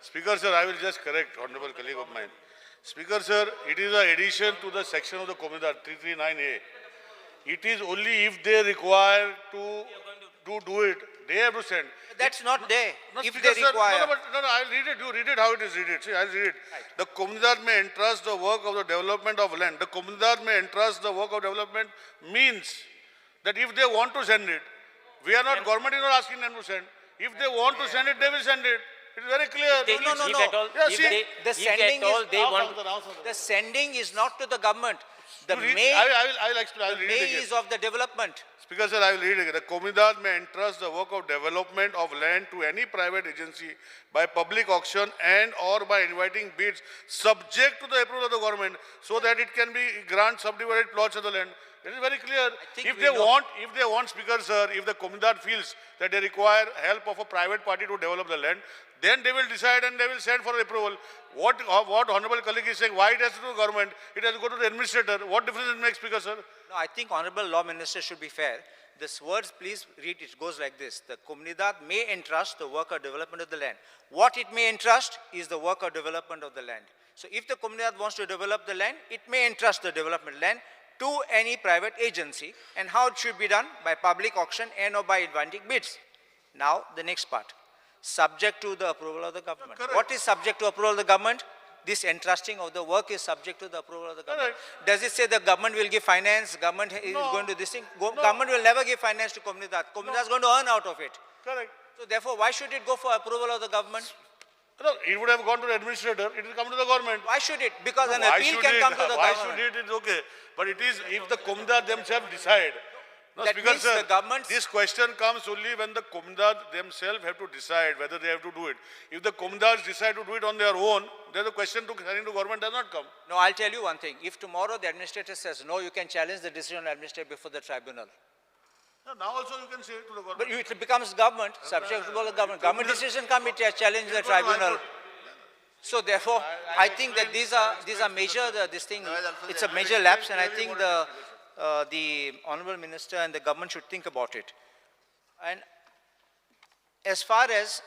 Speaker sir, I will just correct honorable colleague of mine. Speaker sir, it is an addition to the section of the Comunidad 339A. It is only if they require to do it, they have to send. That's not there. No, If Speaker they sir, require. No, I'll read it. You read it how it is. Read it. See, I'll read it. The Comunidad may entrust the work of the development of land. The Comunidad may entrust the work of development means that if they want to send it, we are not, government is not asking them to send. If they want to send it, they will send it. It is very clear. If at all, Yeah, if see, they, The if sending at all is- they want. The sending is not to the government. The You read- may, I will explain. I will read it may again. is of the development. Speaker sir, I will read it again. The Comunidad may entrust the work of development of land to any private agency by public auction and or by inviting bids subject to the approval of the government so that it can be grant subdivided plots of the land. It is very clear. think If we they know. want, Speaker sir, if the Comunidad feels that they require help of a private party to develop the land, then they will decide and they will send for approval. What honorable colleague is saying, why it has to do with government, it has to go to the administrator. What difference it makes, Speaker sir? No, I think Honorable Law Minister should be fair. This words, please read, it goes like this. The Comunidad may entrust the work or development of the land. What it may entrust is the work or development of the land. So if the Comunidad wants to develop the land, it may entrust the development land to any private agency. And how it should be done? By public auction and or by inviting bids. Now, the next part. Subject to the approval of the government. What is subject to approval of the government? This entrusting of the work is subject to the approval of the government. Does it say the government will give finance, government is going to this thing? Government will never give finance to Comunidad. Comunidad is going to earn out of it. Correct. So therefore, why should it go for approval of the government? No, it would have gone to the administrator, it will come to the government. Why should it? Because an Why appeal should can it? come to the Why government. should it? It's okay. But it is, if the Comunidad themselves decide No, That Speaker, means sir, the government's- this question comes only when the Kumdad themselves have to decide whether they have to do it. If the Kumdads decide to do it on their own, then the question to sending to government does not come. No, I'll tell you one thing. If tomorrow the administrator says no, you can challenge the decision of the administrator before the tribunal. No, now also you can say it to the government. But it becomes government, subject to the government. Government decision come, it challenge the tribunal. So therefore, I think that these are major, this thing, it's a major lapse, and I think the Honorable Minister and the government should think about it. And as far as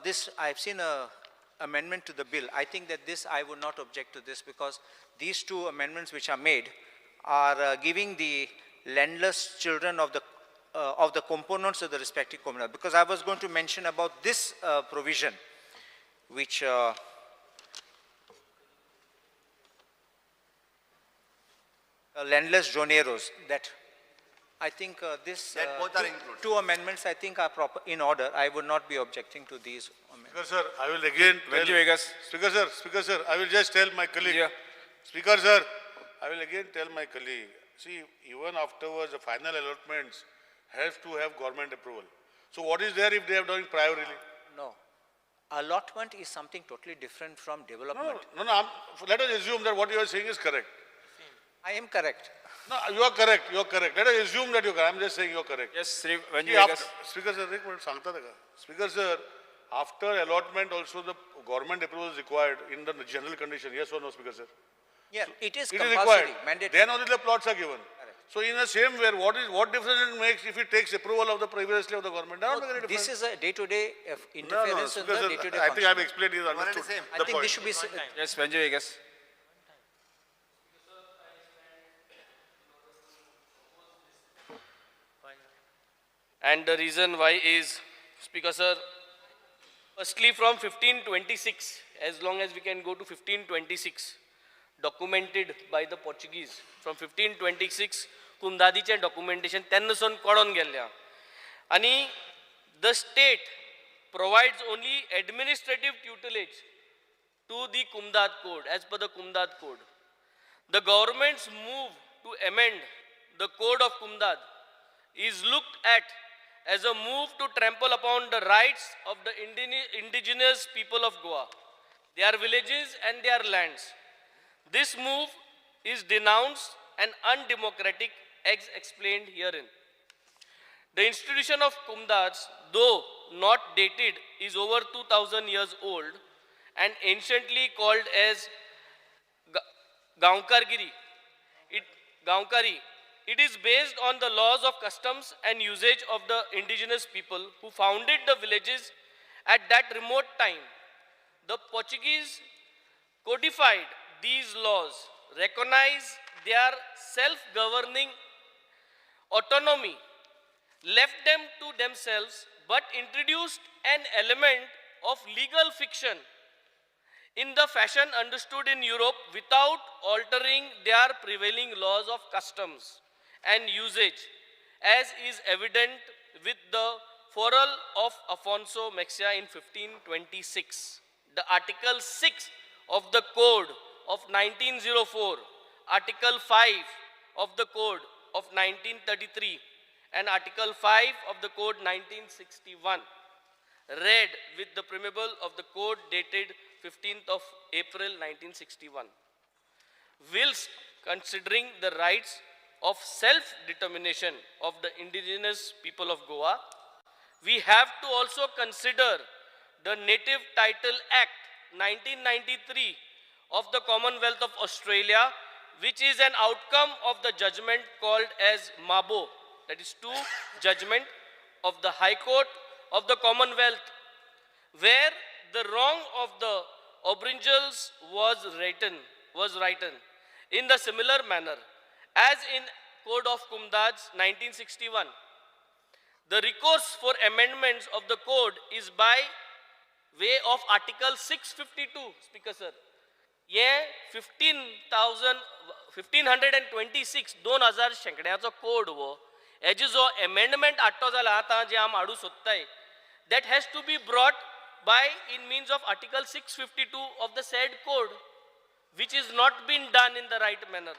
this, I've seen a amendment to the bill. I think that this, I would not object to this, because these two amendments which are made are giving the landless children of the components of the respective communal. Because I was going to mention about this provision, which landless joneros, that I think this That both are included. two amendments I think are proper in order. I would not be objecting to these amendments. Speaker, sir, I will again tell, Speaker, sir, I will just tell my colleague. Yeah. Speaker, sir, I will again tell my colleague. See, even afterwards, the final allotments have to have government approval. So what is there if they have done it priorly? No. Allotment is something totally different from development. No, let us assume that what you are saying is correct. I am correct. No, you are correct. Let us assume that you are correct. I am just saying you are correct. Yes, Sri See, after, Speaker sir, एक मिनट सांगता था का? Speaker sir, after allotment also the government approval is required in the general condition. Yes or no, Speaker sir? Yeah, it is It is compulsory, required. mandatory. Then only the plots are given. So in the same way, what difference it makes if it takes approval of the previously of the government? Does not make any difference. This is a day-to-day No, interference in the Speaker sir, day-to-day I think I have functioning. explained it. Understood. I think this should be. Yes, Benji Vegas. And the reason why is, Speaker sir, firstly from 1526, as long as we can go to 1526, documented by the Portuguese. From 1526, कुमदादीचे documentation तेन्नासून कळून गेल्ल्या. आणि the state provides only administrative tutelage to the Kumdad code, as per the Kumdad code. The government's move to amend the code of Kumdad is looked at as a move to trample upon the rights of the indigenous people of Goa, their villages and their lands. This move is denounced and undemocratic as explained herein. The institution of Kumdads, though not dated, is over 2000 years old and anciently called as Gaunkargiri. It is based on the laws of customs and usage of the indigenous people who founded the villages at that remote time. The Portuguese codified these laws, recognized their self-governing autonomy, left them to themselves, but introduced an element of legal fiction in the fashion understood in Europe without altering their prevailing laws of customs and usage, as is evident with the Foral of Afonso Mexia in 1526. The Article 6 of the Code of 1904, Article 5 of the Code of 1933, and Article 5 of the Code 1961, read with the preamble of the Code dated 15th of April 1961. Whilst considering the rights of self-determination of the indigenous people of Goa, we have to also consider the Native Title Act 1993 of the Commonwealth of Australia, which is an outcome of the judgment called as Mabo, that is to judgment of the High Court of the Commonwealth, where the wrong of the Aboriginals was written in the similar manner as in Code of Kumdads 1961. The recourse for amendments of the code is by way of Article 652, Speaker sir. Yeah, 1526 2000 शेंकड्याचो code वो हेजी जो amendment हाडटो जाल्यार आतां जे आम हाडू सोदताय, that has to be brought by in means of Article 652 of the said code, which is not been done in the right manner.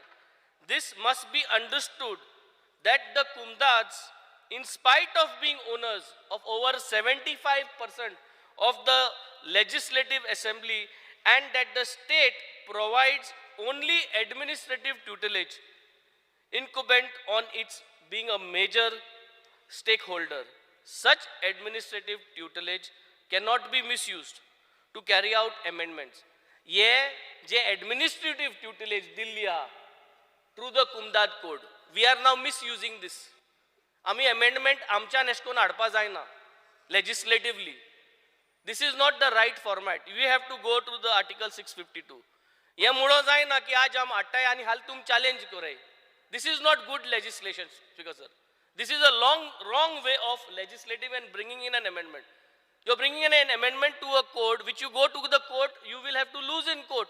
This must be understood that the Kumdads, in spite of being owners of over 75% of the legislative assembly, and that the state provides only administrative tutelage incumbent on its being a major stakeholder. Such administrative tutelage cannot be misused to carry out amendments. ये जे administrative tutelage दिल्ली हा through the Kumdad code, we are now misusing this. आम्ही amendment आमच्या नेशकोन हाडपा जायना legislatively. This is not the right format. We have to go to the Article 652. ये मुळो जायना की आज आम हाडटाय आनी हाल तुम challenge करे. This is not good legislation, Speaker sir. This is a wrong way of legislative and bringing in an amendment. You're bringing in an amendment to a code, which you go to the court, you will have to lose in court.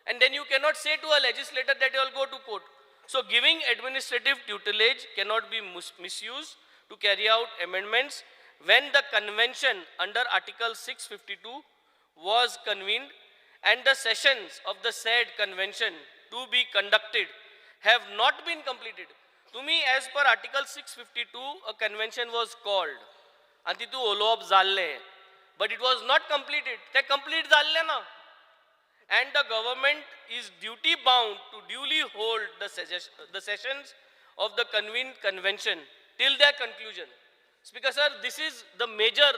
And then you cannot say to a legislator that you will go to court. So giving administrative tutelage cannot be misused to carry out amendments. When the convention under Article 652 was convened and the sessions of the said convention to be conducted have not been completed. To me, as per Article 652, a convention was called. And titu follow-up zalle. But it was not completed. They complete zalle na. And the government is duty bound to duly hold the sessions of the convened convention till their conclusion. Speaker sir, this is the major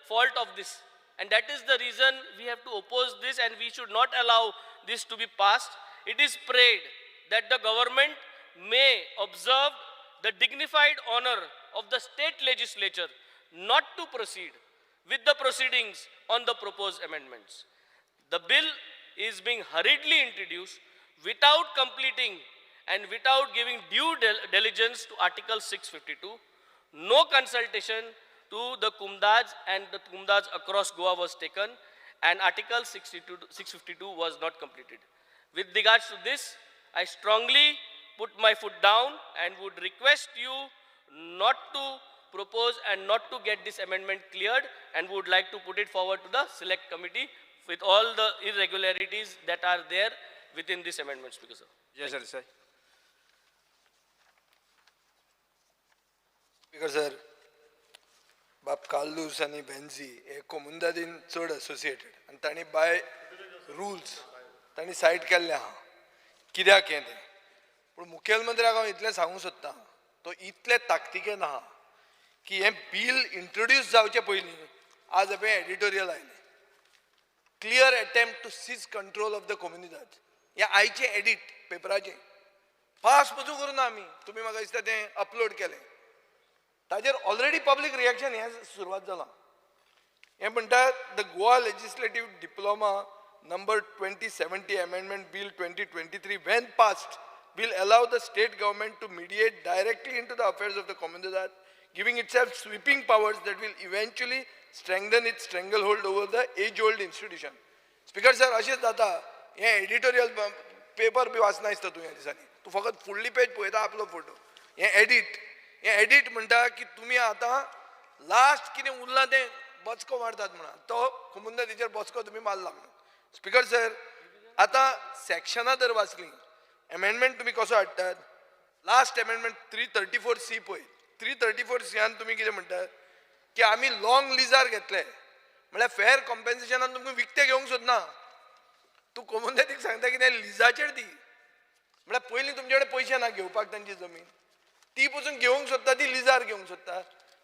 fault of this. And that is the reason we have to oppose this and we should not allow this to be passed. It is prayed that the government may observe the dignified honor of the state legislature not to proceed with the proceedings on the proposed amendments. The bill is being hurriedly introduced without completing and without giving due diligence to Article 652. No consultation to the Kumdads and the Kumdads across Goa was taken, and Article 652 was not completed. With regards to this, I strongly put my foot down and would request you not to propose and not to get this amendment cleared, and would like to put it forward to the select committee with all the irregularities that are there within this amendment, Speaker sir. Yes, sir. Speaker sir, बाप काल्लूस आणि बेन्झी हे कोमुंदादीन चड असोसिएटेड आनी तांणी बाय रुल्स तांणी सायड केल्ले आहा कित्याक हें तें पूण मुखेलमंत्र्याक हांव इतलें सांगूंक सोदतां तो इतले ताकतिकेन आहा की हें बिल इंट्रोड्यूस जावचे पयलीं आज हें एडिटोरियल आयलें clear attempt to seize control of the communities हें आयचें एडिट पेपराचें पास पसून करूं ना आमी तुमी म्हाका दिसता तें अपलोड केलें ताजेर ऑलरेडी पब्लीक रिएक्शन हें सुरवात जालां हें म्हणटा the Goa legislative diploma number 2070 amendment bill 2023 when passed will allow the state government to mediate directly into the affairs of the community, giving itself sweeping powers that will eventually strengthen its stranglehold over the age-old institution. Speaker sir, अशेंच जाता हें एडिटोरियल पेपर बी वाचना दिसता तूं ह्या दिसांनी तूं फकत फुडली पेज पळयता आपलो फोटो हें एडिट म्हणटा की तुमी आतां लास्ट कितें उरलां तें बचको मारतात म्हणून तो खुमुंदा तेचेर बचको तुमी मारला म्हणून स्पीकर सर आतां सेक्शनां जर वाचलीं एमेंडमेंट तुमी कसो हाडटात लास्ट एमेंडमेंट 334C पळय 334C तुमी कितें म्हणटात की आमी लॉंग लिजार घेतले म्हळ्यार फेर कॉम्पेन्सेशनान तुमकां विकते घेवंक सोदना तूं कोमुंदादीक सांगता की तें लिजाचेर दी म्हळ्यार पयलीं तुमचे कडेन पयशे ना घेवपाक तांची जमीन ती पसून घेवंक सोदता ती लिजार घेवंक सोदता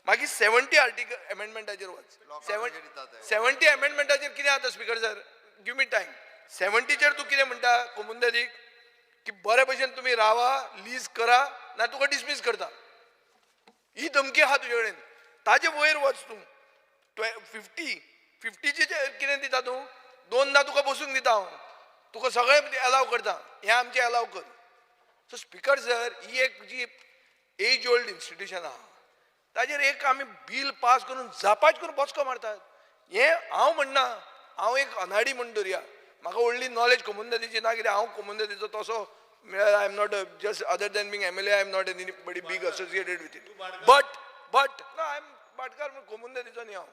मागीर 70 आर्टिकल एमेंडमेंटाचेर वच 70 एमेंडमेंटाचेर कितें जाता speaker sir give me time 70चेर तूं कितें म्हणटा कोमुंदादीक की बरे भशेन तुमी रावा लीज करा ना तुका डिसमीस करता ही धमकी आहा तुजे कडेन ताजे वयर वच तूं 50चेर कितें दिता तूं दोनदा तुका बसूंक दिता हांव तुका सगळें अलाव करता हें आमचें अलाव कर सो स्पीकर सर ही एक जी एज ओल्ड इन्स्टिट्यूशन आहा ताजेर एक आमी बील पास करून जापाच करून बसको मारतात हें हांव म्हणना हांव एक अनाडी म्हण धरया म्हाका व्हडली नॉलेज कोमुंदादीची ना कित्याक हांव कोमुंदादीचो तसो I am not just other than being MLA I am not anybody big associated with it but no I am भाटकार म्हण कोमुंदादीचो न्ही हांव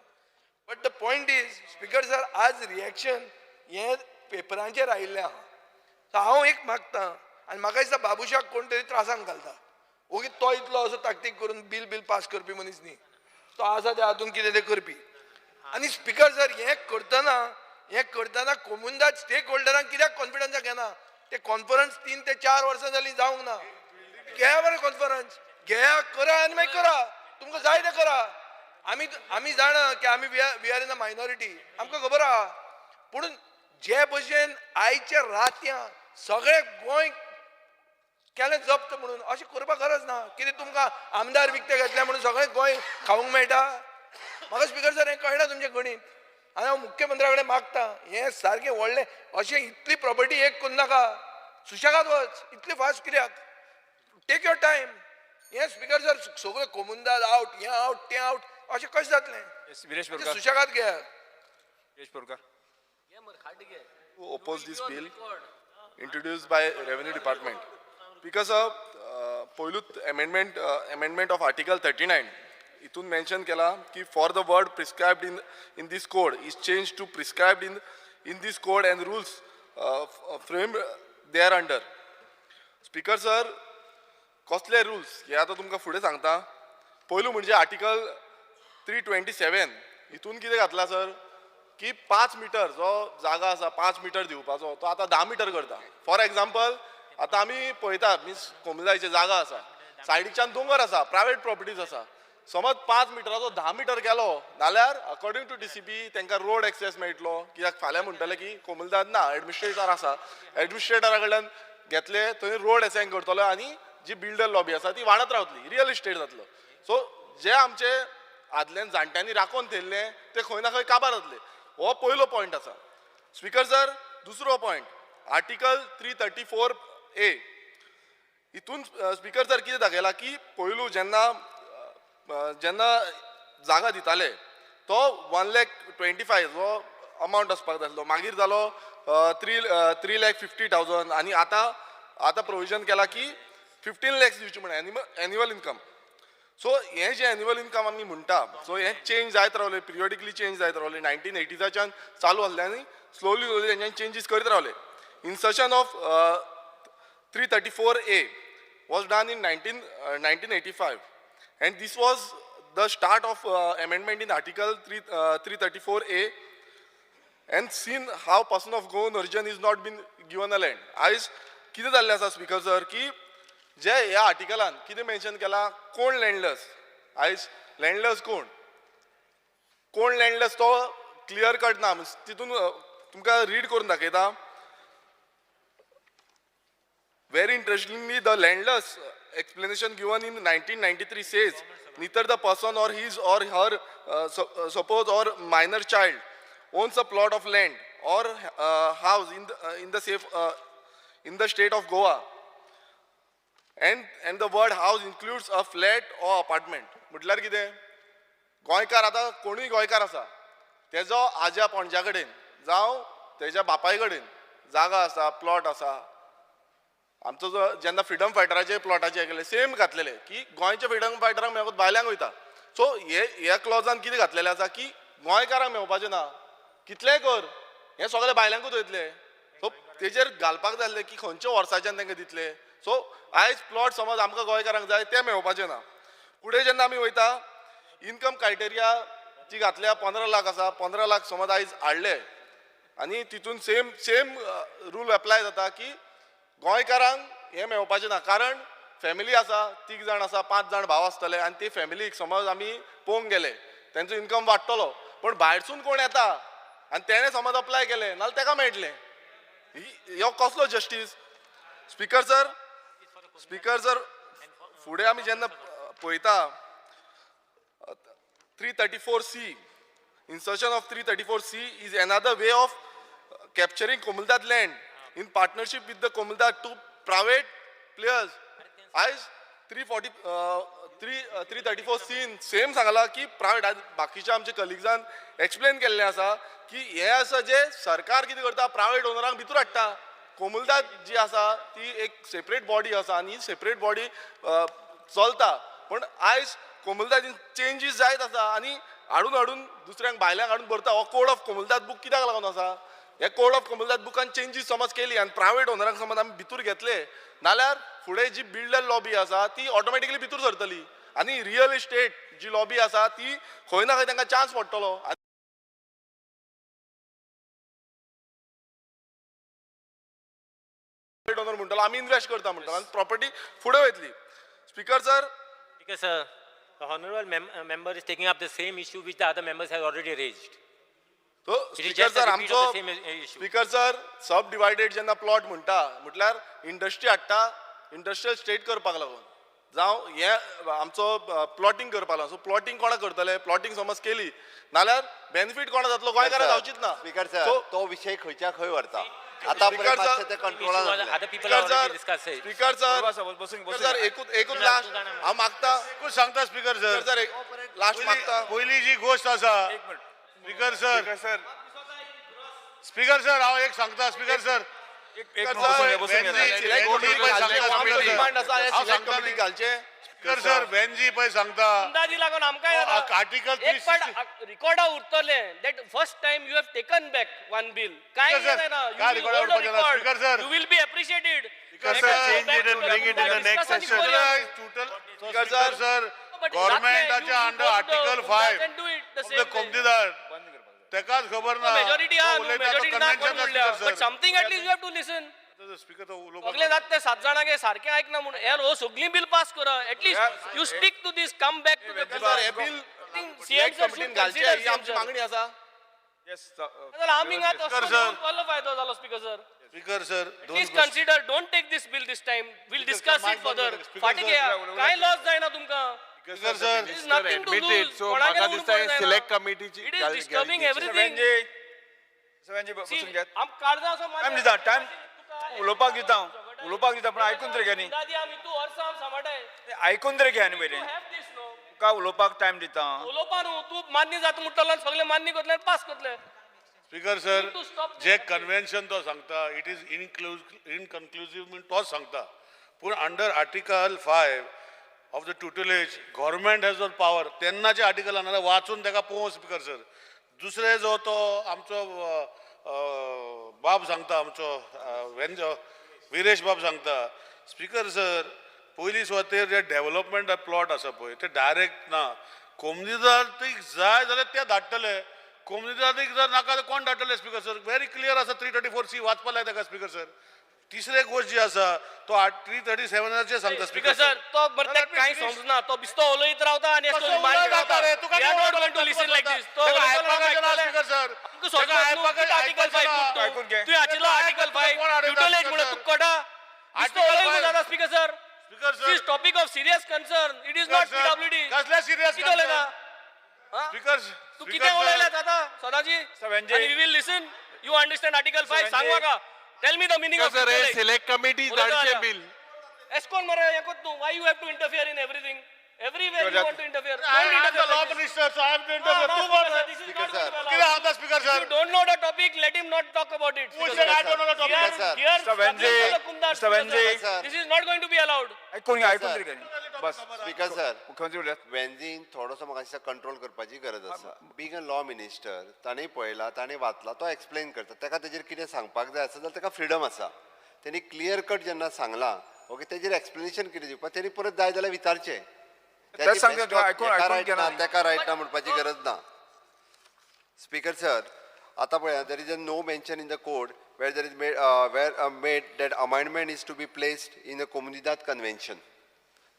but the point is speaker sir आज रिएक्शन हें पेपरांचेर आयिल्लें आहा सो हांव एक मागतां आनी म्हाका दिसता बाबुशाक कोण तरी त्रासांक घालता ओके तो इतलो असो ताकतीक करून बिल पास करपी मनीस न्ही तो आसा त्या हातून कितें तें करपी आनी स्पिकर जर हें करतना कोमुंदाज स्टेक होल्डरांक कित्याक कॉन्फिडन्साक घेना ते कॉन्फरन्स 3 ते 4 वर्सां जालीं जावंक ना घ्या बरें कॉन्फरन्स घ्या करा आनी मागीर करा तुमकां जाय तें करा आमी जाणा की आमी we are in a minority आमकां खबर आहा पूण जे भशेन आयच्या रात्यां सगळे गोंय केलें जप्त म्हणून अशें करपाक गरज ना कितें तुमकां आमदार विकते घेतले म्हणून सगळें गोंय खावंक मेळटा म्हाका स्पिकर सर हें कळना तुमचें गणीत आनी हांव मुख्यमंत्र्या कडेन मागतां हें सारकें व्हडलें अशें इतली प्रॉपर्टी एक करूं नाका सुशेगाद वच इतली फास्ट कित्याक टेक युअर टायम हें स्पिकर सर सगळें कोमुंदाज आवट हें आवट तें आवट अशें कशें जातलें सुशेगाद घे who oppose this bill introduced by Revenue Department. Because of पहिलूच amendment of Article 39, इथून mention केला की for the word prescribed in this code is changed to prescribed in this code and rules framed thereunder. Speaker sir, कसले rules हे आता तुमकां फुडें सांगता. पहिलो म्हणजे Article 327 इथून कितें घातला सर की 5 मीटर जो जागा आसा 5 मीटर दिवपाचो तो आता 10 मीटर करता. फॉर एक्झाम्पल आता आमी पळयतात मीन्स कोमुलायचे जागा आसा सायडीच्यान दोंगर आसा प्रायवेट प्रॉपर्टीज आसा समज 5 मिटराचो 10 मीटर केलो नाल्यार अकॉर्डिंग टू DCP तांकां रोड एक्सेस मेळटलो कित्याक फाल्यां म्हणटले की कोमुलदाद ना एडमिनिस्ट्रेटर आसा एडमिनिस्ट्रेटरा कडल्यान घेतले थंय रोड असायन करतलो आनी जी बिल्डर लॉबी आसा ती वाडत रावतली रियल इस्टेट जातलो. सो जे आमचे आदल्यान जाणट्यांनी राखून थेयल्ले ते खंय ना खंय काबार जातले. हो पयलो पॉयंट आसा. स्पिकर सर दुसरो पॉयंट आर्टिकल 334A हितून स्पिकर सर कितें दाखयला की पयलू जेन्ना जागा दिताले तो 1,25,000 जो अमावंट आसपाक जाय आसलो मागीर जालो 3,50,000 आनी आतां प्रोविजन केला की 15 lakhs दिवची म्हणून एन्युअल इनकम. सो हे जे एन्युअल इनकम आमी म्हणटा सो हे चेंज जायत रावले पिरियडिकली चेंज जायत रावले 1980च्यान चालू आसल्यानी स्लोली तेंच्यानी चेंजीस करीत रावले. Insertion of 334A was done in 1985 and this was the start of amendment in article 334A and seen how person of Goan origin is not been given a land. आयज कितें जाल्लें आसा स्पिकर सर की जे ह्या आर्टिकलान कितें मेन्शन केला कोण लँडलस आयज लँडलस कोण लँडलस तो क्लियर कट ना तितून तुमकां रीड करून दाखयता. Very interestingly, the landless explanation given in 1993 says neither the person or his or her suppose or minor child owns a plot of land or house in the state of Goa, and the word house includes a flat or apartment. म्हटल्यार कितें गोंयकार आतां कोणूय गोंयकार आसा तेजो आज्या पणज्या कडेन जावं तेज्या बापाय कडेन जागा आसा प्लॉट आसा. आमचो जो जेन्ना फ्रिडम फायटराचे प्लॉटाचे हे केले सेम घातलेले की गोंयच्या फ्रिडम फायटरांक मेळोंक भायल्यांक वयता. सो ह्या क्लॉजान कितें घातलेलें आसा की गोंयकारांक मेळपाचें ना कितलेंय कर हें सगळें भायल्यांकूच वयतलें. सो तेजेर घालपाक जाय की खंयच्या वर्साच्यान तांकां दितले. सो आयज प्लॉट समज आमकां गोंयकारांक जाय ते मेळपाचें ना. फुडें जेन्ना आमी वयता इनकम क्रायटेरिया जी घातल्या 15 लाख आसा 15 लाख समज आयज हाडले आनी तितून सेम रूल एप्लाय जाता की गोंयकारांक हे मेळपाचें ना कारण फॅमिली आसा 3 जाण आसा 5 जाण भाव आसतले आनी ते फॅमिलीक समज आमी पळोवंक गेले तेंचो इनकम वाडटलो पण भायरसून कोण येता आनी तेणें समज अप्लाय केले नाल्यार तेका मेळटलें. हो कसलो जस्टीस. स्पिकर सर फुडें आमी जेन्ना पळयता 334C insertion of 334C is another way of capturing Komuldat land in partnership with the Komuldat to private players. As 334C same सांगला की प्रायवेट बाकीच्या आमचे कलिग्जान एक्सप्लेन केल्ले आसा की हे आसा जे सरकार कितें करता प्रायवेट ओनरांक भितूर हाडटा. कोमुलदाद जी आसा ती एक सेपरेट बॉडी आसा आनी सेपरेट बॉडी चलता पण आयज कोमुलदाद चेंजीस जायत आसा आनी हाडून दुसऱ्यांक भायल्यांक हाडून भरता. हो कोड ऑफ कोमुलदाद बूक कित्याक लागून आसा हे कोड ऑफ कंपनी बुकान चेंजीस समज केली आणि प्रायव्हेट ओनरांक समज आमी भितूर घेतले नाल्यार फुडें जी बिल्डर लॉबी आसा ती ऑटोमॅटिकली भितूर सरतली आनी रियल इस्टेट जी लॉबी आसा ती खंय ना खंय तांकां चान्स पडटलो. ओनर म्हणटलो आमी इन्वेस्ट करता म्हणटलो आनी प्रॉपर्टी फुडें वयतली. Speaker sir. Because the honorable member is taking up the same issue which the other members have already raised. तो It is speaker just a sir repeat of आमचो the same issue. Speaker sir sub divided जेन्ना प्लॉट म्हणटा म्हटल्यार इंडस्ट्री हाडटा इंडस्ट्रियल स्टेट करपाक लागून जावं हे आमचो प्लॉटिंग करपाक लागून. सो प्लॉटिंग कोणाक करतले प्लॉटिंग समज केली नाल्यार बेनिफीट कोणा जातलो गोंयकारांक जावचीच ना. स्पीकर सर तो विषय खंयच्या खंय व्हरता आता ते कंट्रोलान Other people have already discussed it. Speaker sir एकूच लास्ट हांव मागता एकूच सांगता स्पीकर सर लास्ट मागता पहिली जी गोष्ट आसा स्पीकर सर स्पीकर सर हांव एक सांगता स्पीकर सर स्पीकर सर बेनजी पळय सांगता अंदाजी लागून आमकांय आर्टिकल एक पाट रिकॉर्डा उरतले that first time you have taken back one bill काय Speaker sir, काय record उरपाचें ना? Speaker sir. You will be appreciated Speaker sir, change it and bring it in the next session. Speaker sir गव्हर्नमेंटाच्या अंडर आर्टिकल 5 ऑफ द कोमतीदार तेकाच खबर ना मेजॉरिटी हा मेजॉरिटी ना कोण म्हणल्या but speaker something at least you have to listen speaker तो सगळे जात ते 7 जाणांगे सारखे ऐकना म्हणून यार हो सगळी बिल पास करा at least you stick to this come back to the हे बिल सीएम सर कमिटीन घालचे ही आमची मागणी आसा. आम्ही कसलो फायदो झालो speaker sir. Speaker sir please consider don't take this bill this time will discuss it further फाटी घ्या काय लॉस जायना तुमका. Speaker sir There is nothing to lose. कोणाकडेन उडून पडून सिलेक्ट जायना. कमिटीची It is disturbing everything. बसून घेत आम काळजा असो टाइम दिता टाइम उलोवपाक दिता पूण आयकून तरी घे न्ही आमी तू वर्सां सांबाळटाय आयकून तरी घे न्ही पयलीं तुका उलोवपाक टाइम दिता. उलोवपा न्हू तू मान्य जाता म्हणटलो सगळे मान्य करतले पास करतले. स्पीकर सर जे कन्व्हेन्शन तो सांगता इट इज इनकन्क्लुसिव्ह म्हण तोच सांगता पूण under article 5 of the tutelage government has all power तेन्नाचे आर्टिकलान वाचून ताका पळोवं स्पीकर सर. दुसरे जो तो आमचो बाब सांगता आमचो विरेश बाब सांगता स्पीकर सर पयलीं सुवातेर जे डेव्हलपमेंट प्लॉट आसा पळय ते डायरेक्ट ना कोमनीदाराक जाय जाल्यार ते धाडटले कोमनीदाराक जर नाका जाल्यार कोण धाडटले स्पीकर सर व्हेरी क्लियर आसा 334C वाचपा लाय ताका स्पीकर सर. तिसरे गोष्ट जी आसा तो 337 सांगता स्पीकर सर तो बरते काय समजना तो बिस्तो उलयत रावता आनी असो रिमांड रावता. We are not going to listen like this. तो स्पीकर सर तू सोचपाक आर्टिकल 5 तू आचिलो आर्टिकल 5 ट्युटलेज म्हणून तू कोडा बिस्तो उलयत जाता speaker sir. Speaker sir this topic of serious concern it is not PWD. कसले सिरियस स्पीकर तू किती उलयले आता सदाजी आणि we will listen you understand article 5 सांग म्हाका tell me the meaning of select committee धाडचे बिल एस्कोन मरे एकूच न्हू why you have to interfere in everything everywhere you want to interfere don't interfere law minister so I am to interfere तू बोल स्पीकर सर किती सांगता speaker sir you don't know the topic let him not talk about it I don't know the topic, sir. Mr. Sir. This is not going to be allowed. आयकून तरी घे न्ही बस. स्पीकर सर मुख्यमंत्री उलयात वेन्झीन थोडोसो म्हाका दिसता कंट्रोल करपाची गरज आसा. बींग अ लॉ मिनिस्टर ताणें पळयला ताणें वाचला तो एक्सप्लेन करता ताका तेजेर कितें सांगपाक जाय आसा जाल्यार ताका फ्रिडम आसा. तेणी क्लियर कट जेन्ना सांगलां ओके तेजेर एक्सप्लेनेशन कितें दिवपाक तेणी परत जाय जाल्यार विचारचें. तेच सांगता तो आयकून केला ताका रायट ना म्हणपाची गरज ना. स्पीकर सर आता पळया there is a no mention in the code where there is made that amendment is to be placed in a comunidade convention.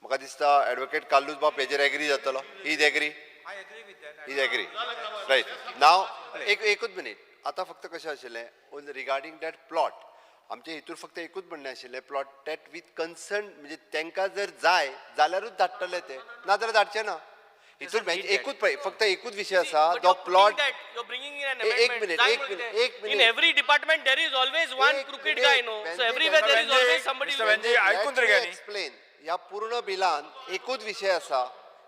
म्हाका दिसता एडवोकेट काल्लूस बाब हेजेर एग्री जातलो. इज एग्री रायट नाव एकूच मिनीट. आतां फक्त कशें आशिल्लें रिगार्डींग दॅट प्लॉट आमचे हितूर फक्त एकूच म्हणणें आशिल्लें प्लॉट दॅट वीथ कन्सर्न म्हणजे तांकां जर जाय जाल्यारूच धाडटले ते ना जाल्यार धाडचे ना. हितूर एकूच फक्त एकूच विशय आसा जो प्लॉट एक minute In every department there is always one crooked guy, no? So everywhere there is always somebody. आयकून तरी घे न्ही. एक्सप्लेन ह्या पूर्ण बिलान एकूच विषय आसा.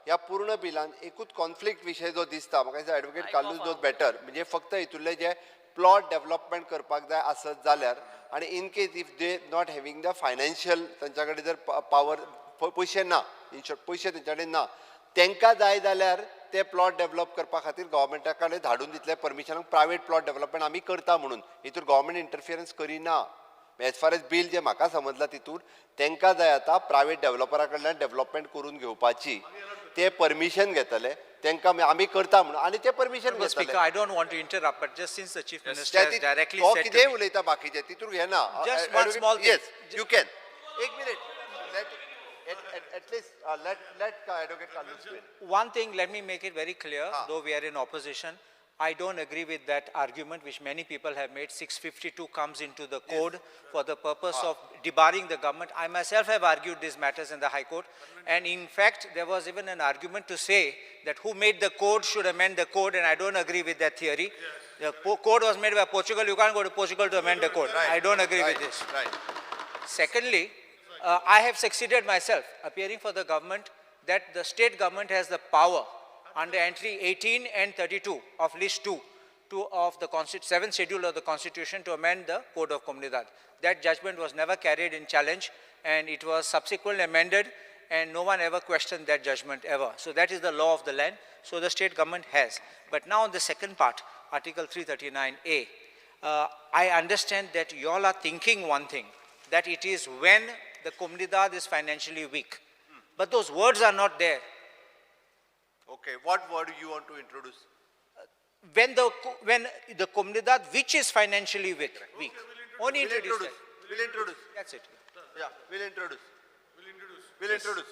ह्या पूर्ण बिलान एकूच कॉन्फ्लिक्ट विषय जो दिसता म्हाका दिसता एडवोकेट काल्लूस नोज बेटर म्हणजे फक्त हितूरले जे प्लॉट डेव्हलपमेंट करपाक जाय आसत जाल्यार आनी in case if they not having the financial तांच्या कडेन जर पावर पयशे ना इन शॉर्ट पयशे तेंच्या कडेन ना तांकां जाय जाल्यार ते प्लॉट डेव्हलप करपा खातीर गव्हर्मेंटा कडेन धाडून दितले परमिशन प्रायवेट प्लॉट डेव्हलपमेंट आमी करता म्हणून हितूर गव्हर्मेंट इंटरफियरन्स करिना एज फार एज बील जे म्हाका समजला तितूर तांकां जाय आतां प्रायवेट डेव्हलपरा कडल्यान डेव्हलपमेंट करून घेवपाची ते परमिशन घेतले तांकां आमी करता म्हणून आनी ते परमिशन Speaker, घेतले I don't want to interrupt, but just since the Chief Minister has directly तो said to कितेंय me, उलयता बाकीचे तितूर घेना Just one small thing. Yes you can एक minute at least let Advocate Carlos win. one thing, let me make it very clear, though we are in opposition, I don't agree with that argument which many people have made. 652 comes into the code for the purpose of debarring the government. I myself have argued these matters in the High Court, and in fact, there was even an argument to say that who made the code should amend the code, and I don't agree with that theory. The code was made by Portugal. You can't go to Portugal to amend the code. Right. I don't agree with this. Right. Secondly, I have succeeded myself, appearing for the government, that the state government has the power under entry 18 and 32 of list 2 of the 7th schedule of the constitution to amend the code of comunidad. That judgment was never carried in challenge, and it was subsequently amended, and no one ever questioned that judgment ever. So that is the law of the land. So the state government has. But now on the second part, Article 339A, I understand that you all are thinking one thing, that it is when the comunidad is financially weak. But those words are not there. Okay, what word you want to introduce? When the comunidad which is financially weak, only We'll introduce that. We'll introduce. That's it. Yeah, we'll introduce. We'll introduce.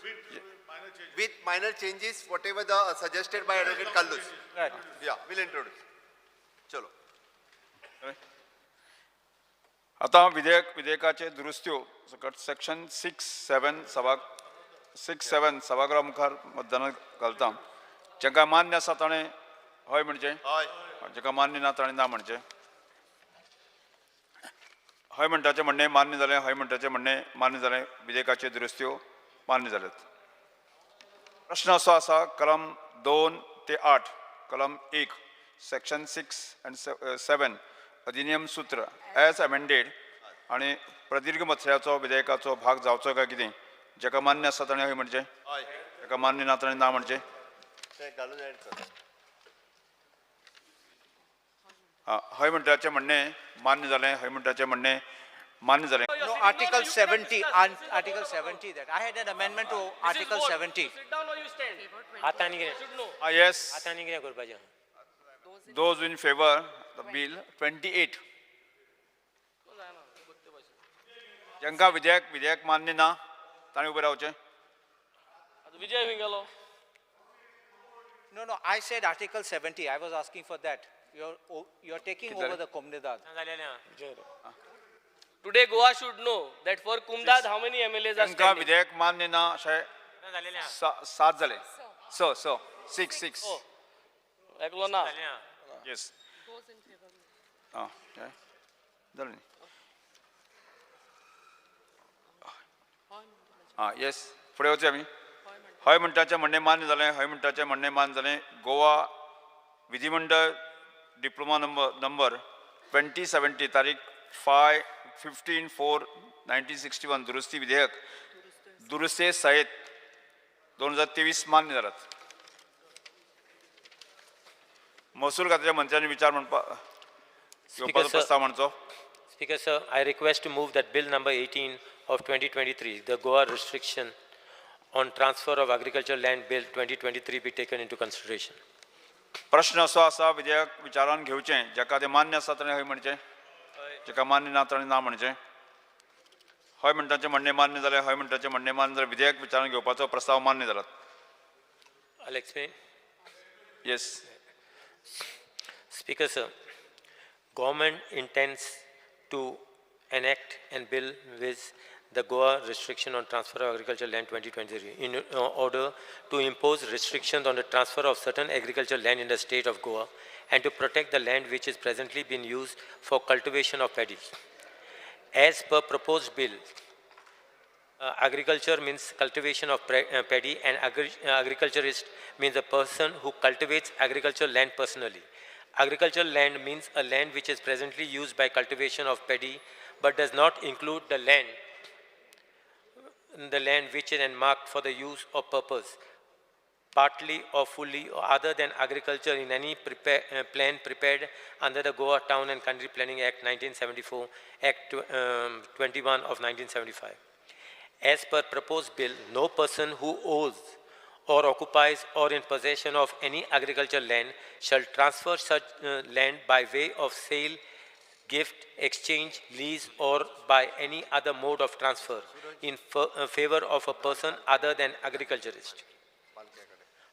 With minor changes, whatever the suggested by Advocate Carlos. Right. Yeah, we'll introduce. Chalo. आता विधेयकाचे दुरुस्त्यो सकट सेक्शन 6-7 सभागृहा मुखार मतदान घालता जेका मान्य आसा ताणें हय म्हणचे जेका मान्य ना ताणें ना म्हणचे हय म्हणटाचें म्हणणें मान्य जालें हय म्हणटाचें म्हणणें मान्य जालें विधेयकाचे दुरुस्त्यो मान्य जाल्यात प्रश्न असो आसा कलम 2 ते 8 कलम 1 सेक्शन 6 and 7 अधिनियम सूत्र एज अमेंडेड आणि प्रदीर्घ मथळ्याचो विधेयकाचो भाग जावचो काय कितें जेका मान्य आसा ताणें हय म्हणचें जेका मान्य ना ताणें ना म्हणचें हय म्हणटाचें म्हणणें मान्य जालें हय म्हणटाचें म्हणणें मान्य जालें No, Article 70, Article 70 that. I had an amendment to Article 70. Sit down or you stand. आतांनी कितें yes आतांनी कितें करपाचें those in favor the bill 28 जेंका विधेयक मान्य ना ताणें उबे रावचें विजय हूंय गेलो No, I said Article 70. I was asking for that. You're taking over the comunidad. Today Goa should know that for Kumdad how many MLAs are जेंका standing. विधेयक मान्य ना अशें 7 जाले 6 ऐकलो ना yes जालें न्ही येस फुडें वचया आमी हय म्हणटाचें म्हणणें मान्य जालें हय म्हणटाचें म्हणणें मान्य जालें गोवा विधिमंडळ डिप्लोमा नंबर 2070 तारीख 15/4/1961 दुरुस्ती विधेयक दुरुस्ते सयत 2023 मान्य जाल्यात महसूल खात्याच्या मंत्र्यांनी विचार घेवपाचो प्रस्ताव म्हणचो Speaker sir, I request to move that bill number 18 of 2023, the Goa restriction on transfer of agricultural land bill 2023 be taken into consideration. प्रश्न असो आसा विधेयक विचारान घेवचें जेका तें मान्य आसा ताणें हय म्हणचें जेका मान्य ना ताणें ना म्हणचें हय म्हणटाचें म्हणणें मान्य जालें हय म्हणटाचें म्हणणें मान्य जालें विधेयक विचारान घेवपाचो प्रस्ताव मान्य जालात I'll explain. Yes Speaker sir, government intends to enact and bill with the Goa restriction on transfer of agricultural land 2023 in order to impose restrictions on the transfer of certain agricultural land in the state of Goa and to protect the land which is presently being used for cultivation of paddy. As per proposed bill, agriculture means cultivation of paddy, and agriculturist means a person who cultivates agricultural land personally. Agricultural land means a land which is presently used by cultivation of paddy but does not include the land which is marked for the use of purpose partly or fully or other than agriculture in any plan prepared under the Goa Town and Country Planning Act 1974, Act 21 of 1975. As per proposed bill, no person who owes or occupies or in possession of any agricultural land shall transfer such land by way of sale, gift, exchange, lease, or by any other mode of transfer in favor of a person other than agriculturist.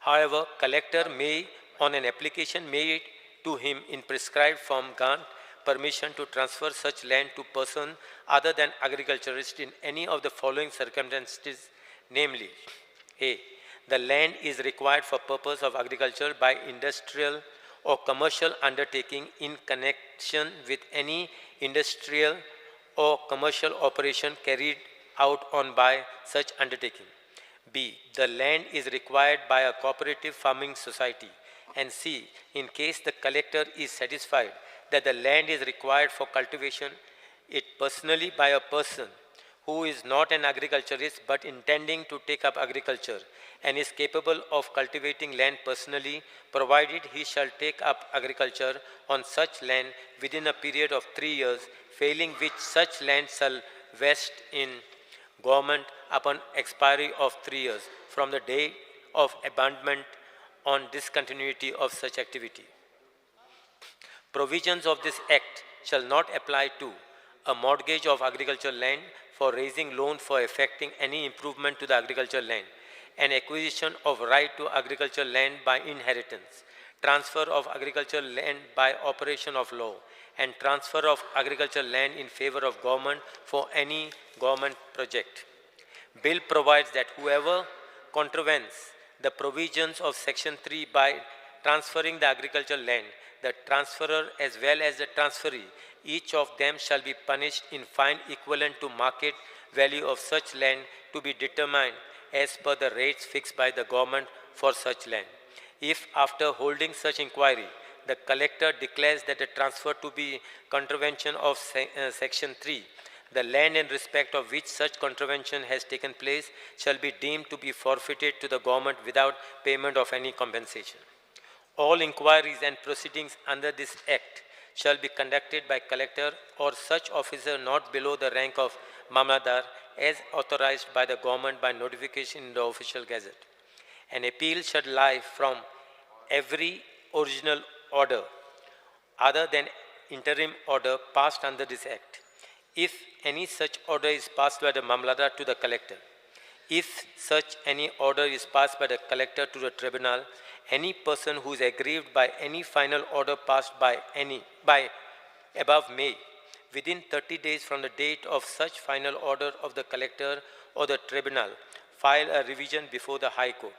However, collector may, on an application made to him in prescribed form, grant permission to transfer such land to person other than agriculturist in any of the following circumstances, namely, A. The land is required for purpose of agriculture by industrial or commercial undertaking in connection with any industrial or commercial operation carried out on by such undertaking. B. The land is required by a cooperative farming society. And C. In case the collector is satisfied that the land is required for cultivation, it personally by a person who is not an agriculturist but intending to take up agriculture and is capable of cultivating land personally, provided he shall take up agriculture on such land within a period of 3 years, failing which such land shall vest in government upon expiry of 3 years from the date of abandonment on discontinuity of such activity. Provisions of this Act shall not apply to a mortgage of agricultural land for raising loan for effecting any improvement to the agricultural land, an acquisition of right to agricultural land by inheritance, transfer of agricultural land by operation of law, and transfer of agricultural land in favor of government for any government project. Bill provides that whoever contravenes the provisions of Section 3 by transferring the agricultural land, the transferor as well as the transferee, each of them shall be punished in fine equivalent to market value of such land to be determined as per the rates fixed by the government for such land. If after holding such inquiry, the collector declares that the transfer to be contravention of Section 3, the land in respect of which such contravention has taken place shall be deemed to be forfeited to the government without payment of any compensation. All inquiries and proceedings under this Act shall be conducted by collector or such officer not below the rank of Mamladar as authorized by the government by notification in the official gazette. An appeal shall lie from every original order other than interim order passed under this Act, if any such order is passed by the Mamladar to the collector. If such any order is passed by the collector to the tribunal, any person who is aggrieved by any final order passed by above may, within 30 days from the date of such final order of the collector or the tribunal, file a revision before the High Court.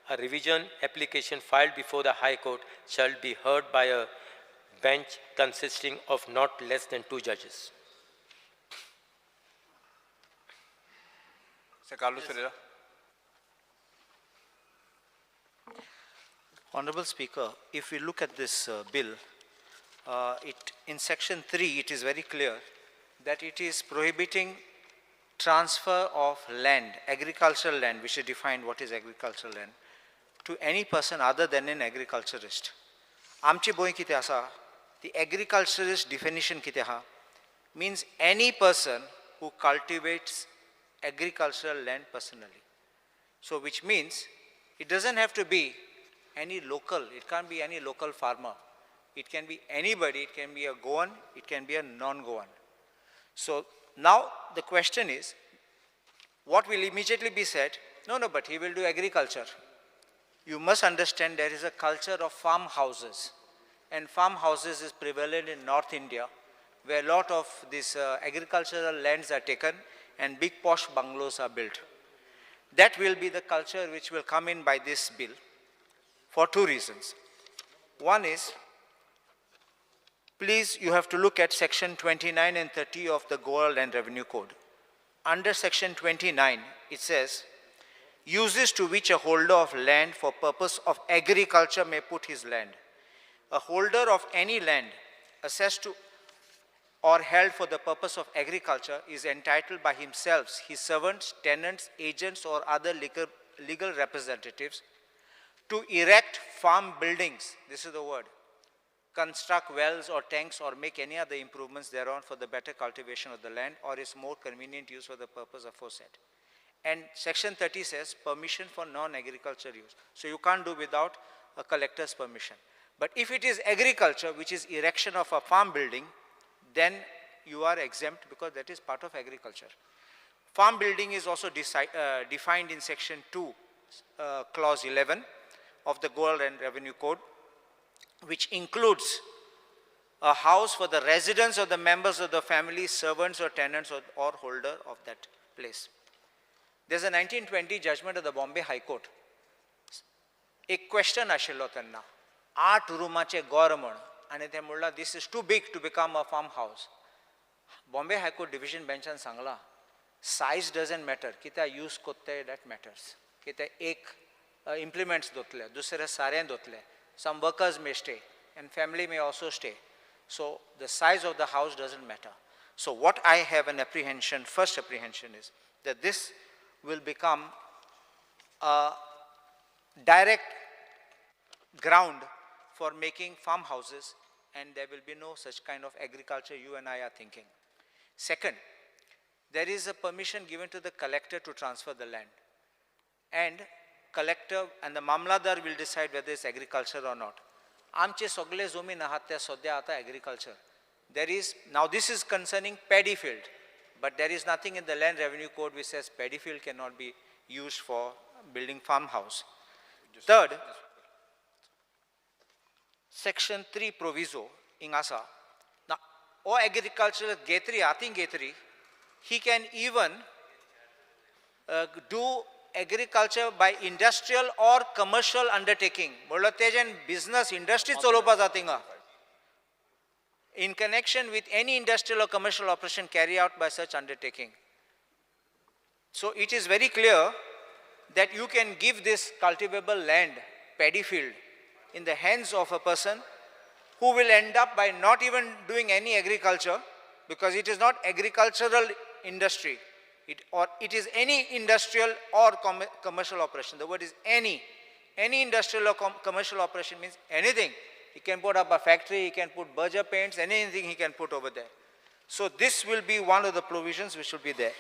A revision application filed before the High Court shall be heard by a bench consisting of not less than 2 judges. Honorable Speaker, if we look at this bill, in Section 3, it is very clear that it is prohibiting transfer of land, agricultural land, which is defined what is agricultural land, to any person other than an agriculturist. Amchi boy kite asa, the agriculturist definition kite ha, means any person who cultivates agricultural land personally. So which means it doesn't have to be any local, it can't be any local farmer. It can be anybody, it can be a Goan, it can be a non-Goan. So now the question is, what will immediately be said? No, but he will do agriculture. You must understand there is a culture of farmhouses, and farmhouses is prevalent in North India, where a lot of these agricultural lands are taken and big posh bungalows are built. That will be the culture which will come in by this bill for 2 reasons. One is, please, you have to look at Section 29 and 30 of the Goa Land Revenue Code. Under Section 29, it says, uses to which a holder of land for purpose of agriculture may put his land. A holder of any land assessed to or held for the purpose of agriculture is entitled by himself, his servants, tenants, agents, or other legal representatives to erect farm buildings, this is the word, construct wells or tanks or make any other improvements thereon for the better cultivation of the land or its more convenient use for the purpose aforesaid. And section 30 says permission for non-agriculture use. So you can't do without a collector's permission. But if it is agriculture, which is erection of a farm building, then you are exempt because that is part of agriculture. Farm building is also defined in section 2, clause 11 of the Gold and Revenue Code, which includes a house for the residence of the members of the family, servants or tenants or holder of that place. There's a 1920 judgment of the Bombay High Court. एक क्वेश्चन आशिल्लो तेन्ना 8 रुमाचे घर म्हण आनी ते म्हणला this is too big to become a farm house. Bombay high court division बेंचान सांगला सायज डजंट मॅटर कित्या यूज कोत्ते दॅट मॅटर्स कित्या एक इम्प्लिमेंट्स दोतले दुसरे सारें दोतले some workers may stay and family may also stay. So the size of the house doesn't matter. So what I have an apprehension, first apprehension is that this will become a direct ground for making farmhouses and there will be no such kind of agriculture you and I are thinking. Second, there is a permission given to the collector to transfer the land and collector and the mamladar will decide whether it's agriculture or not. आमचे सगळे जमीन आहात ते सध्या आता agriculture. There is, now this is concerning paddy field, but there is nothing in the land revenue code which says paddy field cannot be used for building farmhouse. Third, section 3 proviso in ASA. Now, or agricultural getri, ating getri, he can even do agriculture by industrial or commercial undertaking. म्हणल्यार तेजेन business industry चलोवपा जातिंगा. In connection with any industrial or commercial operation carried out by such undertaking. So it is very clear that you can give this cultivable land, paddy field, in the hands of a person who will end up by not even doing any agriculture because it is not agricultural industry. It is any industrial or commercial operation. The word is any. Any industrial or commercial operation means anything. He can put up a factory, he can put Berger paints, anything he can put over there. So this will be one of the provisions which will be there.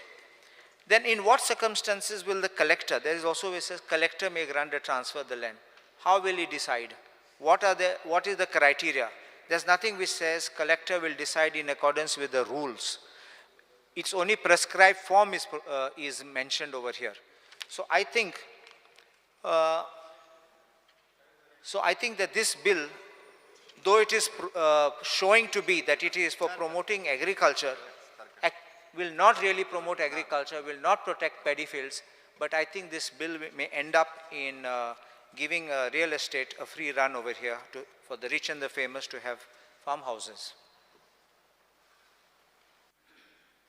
Then in what circumstances will the collector, there is also where it says collector may grant a transfer of the land. How will he decide? What is the criteria? There's nothing which says collector will decide in accordance with the rules. Its only prescribed form is mentioned over here. So I think that this bill, though it is showing to be that it is for promoting agriculture, will not really promote agriculture, will not protect paddy fields, but I think this bill may end up in giving real estate a free run over here for the rich and the famous to have farmhouses.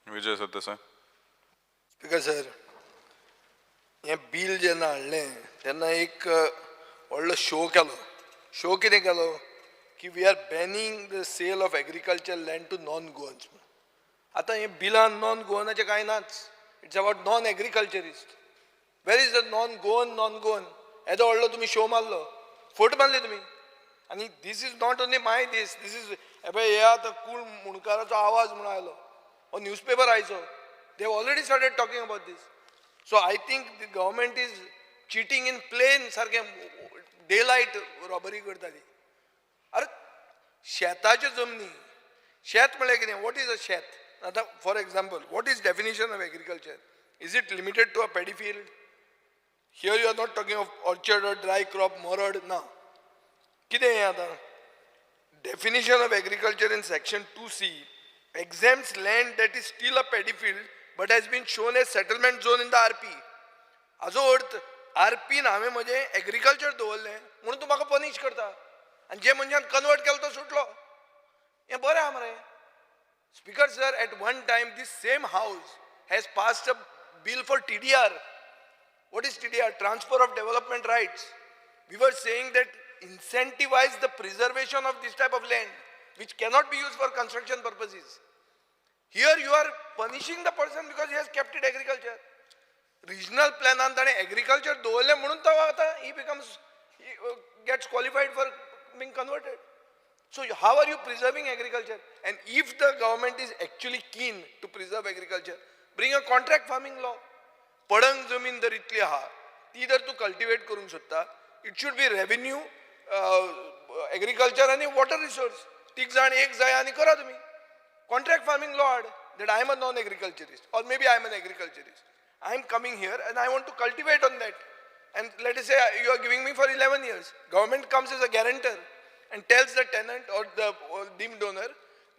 विजय सत्य स्पीकर सर हें बिल जेन्ना हाडलें तेन्ना एक व्हडलो शो कितें केलो की we are banning the sale of agriculture land to non Goans. आतां हें बिलान नॉन गोवनाचें कांय नाच. It's about non agriculturist. Where is the non Goan येदो व्हडलो तुमी शो मारलो, फोट मारले तुमी. आनी this is not only my this is हे आतां कूळ मुणकाराचो आवाज म्हणून आयलो or newspaper also, they have already started talking about this. So I think the government is cheating in plain sarke daylight robbery करताली. अरे शेताच्यो जमनी, शेत म्हळ्यार कितें? What is a शेत? आता for example, what is definition of agriculture? Is it limited to a paddy field? Here you are not talking of orchard or dry crop, morad, no. कितें हें आतां? Definition of agriculture in section 2C exempts land that is still a paddy field but has been shown as settlement zone in the RP. हाजो अर्थ RP हांवें म्हजें एग्रीकल्चर दवरलें म्हणून तूं म्हाका पनिश करता आनी जे मनशान कन्वर्ट केलो तो सुटलो. हें बरें आहा मरे. Speaker sir, at one time this same house has passed a bill for TDR. What is TDR? Transfer of development rights. We were saying that incentivize the preservation of this type of land which cannot be used for construction purposes. Here you are punishing the person because he has kept it agriculture. Regional plan and agriculture dole म्हणून तो आता he becomes gets qualified for being converted. So how are you preserving agriculture? And if the government is actually keen to preserve agriculture, bring a contract farming law. पडंग जमीन जर इतली आहा ती जर तू कल्टिवेट करूंक सोदता, it should B revenue, agriculture आणि वॉटर रिसोर्स तीग जाण एक जाय आणि करा तुम्ही. Contract farming law that I am a non-agriculturist or maybe I am an agriculturist. I am coming here and I want to cultivate on that. And let us say you are giving me for 11 years. Government comes as a guarantor and tells the tenant or the deemed donor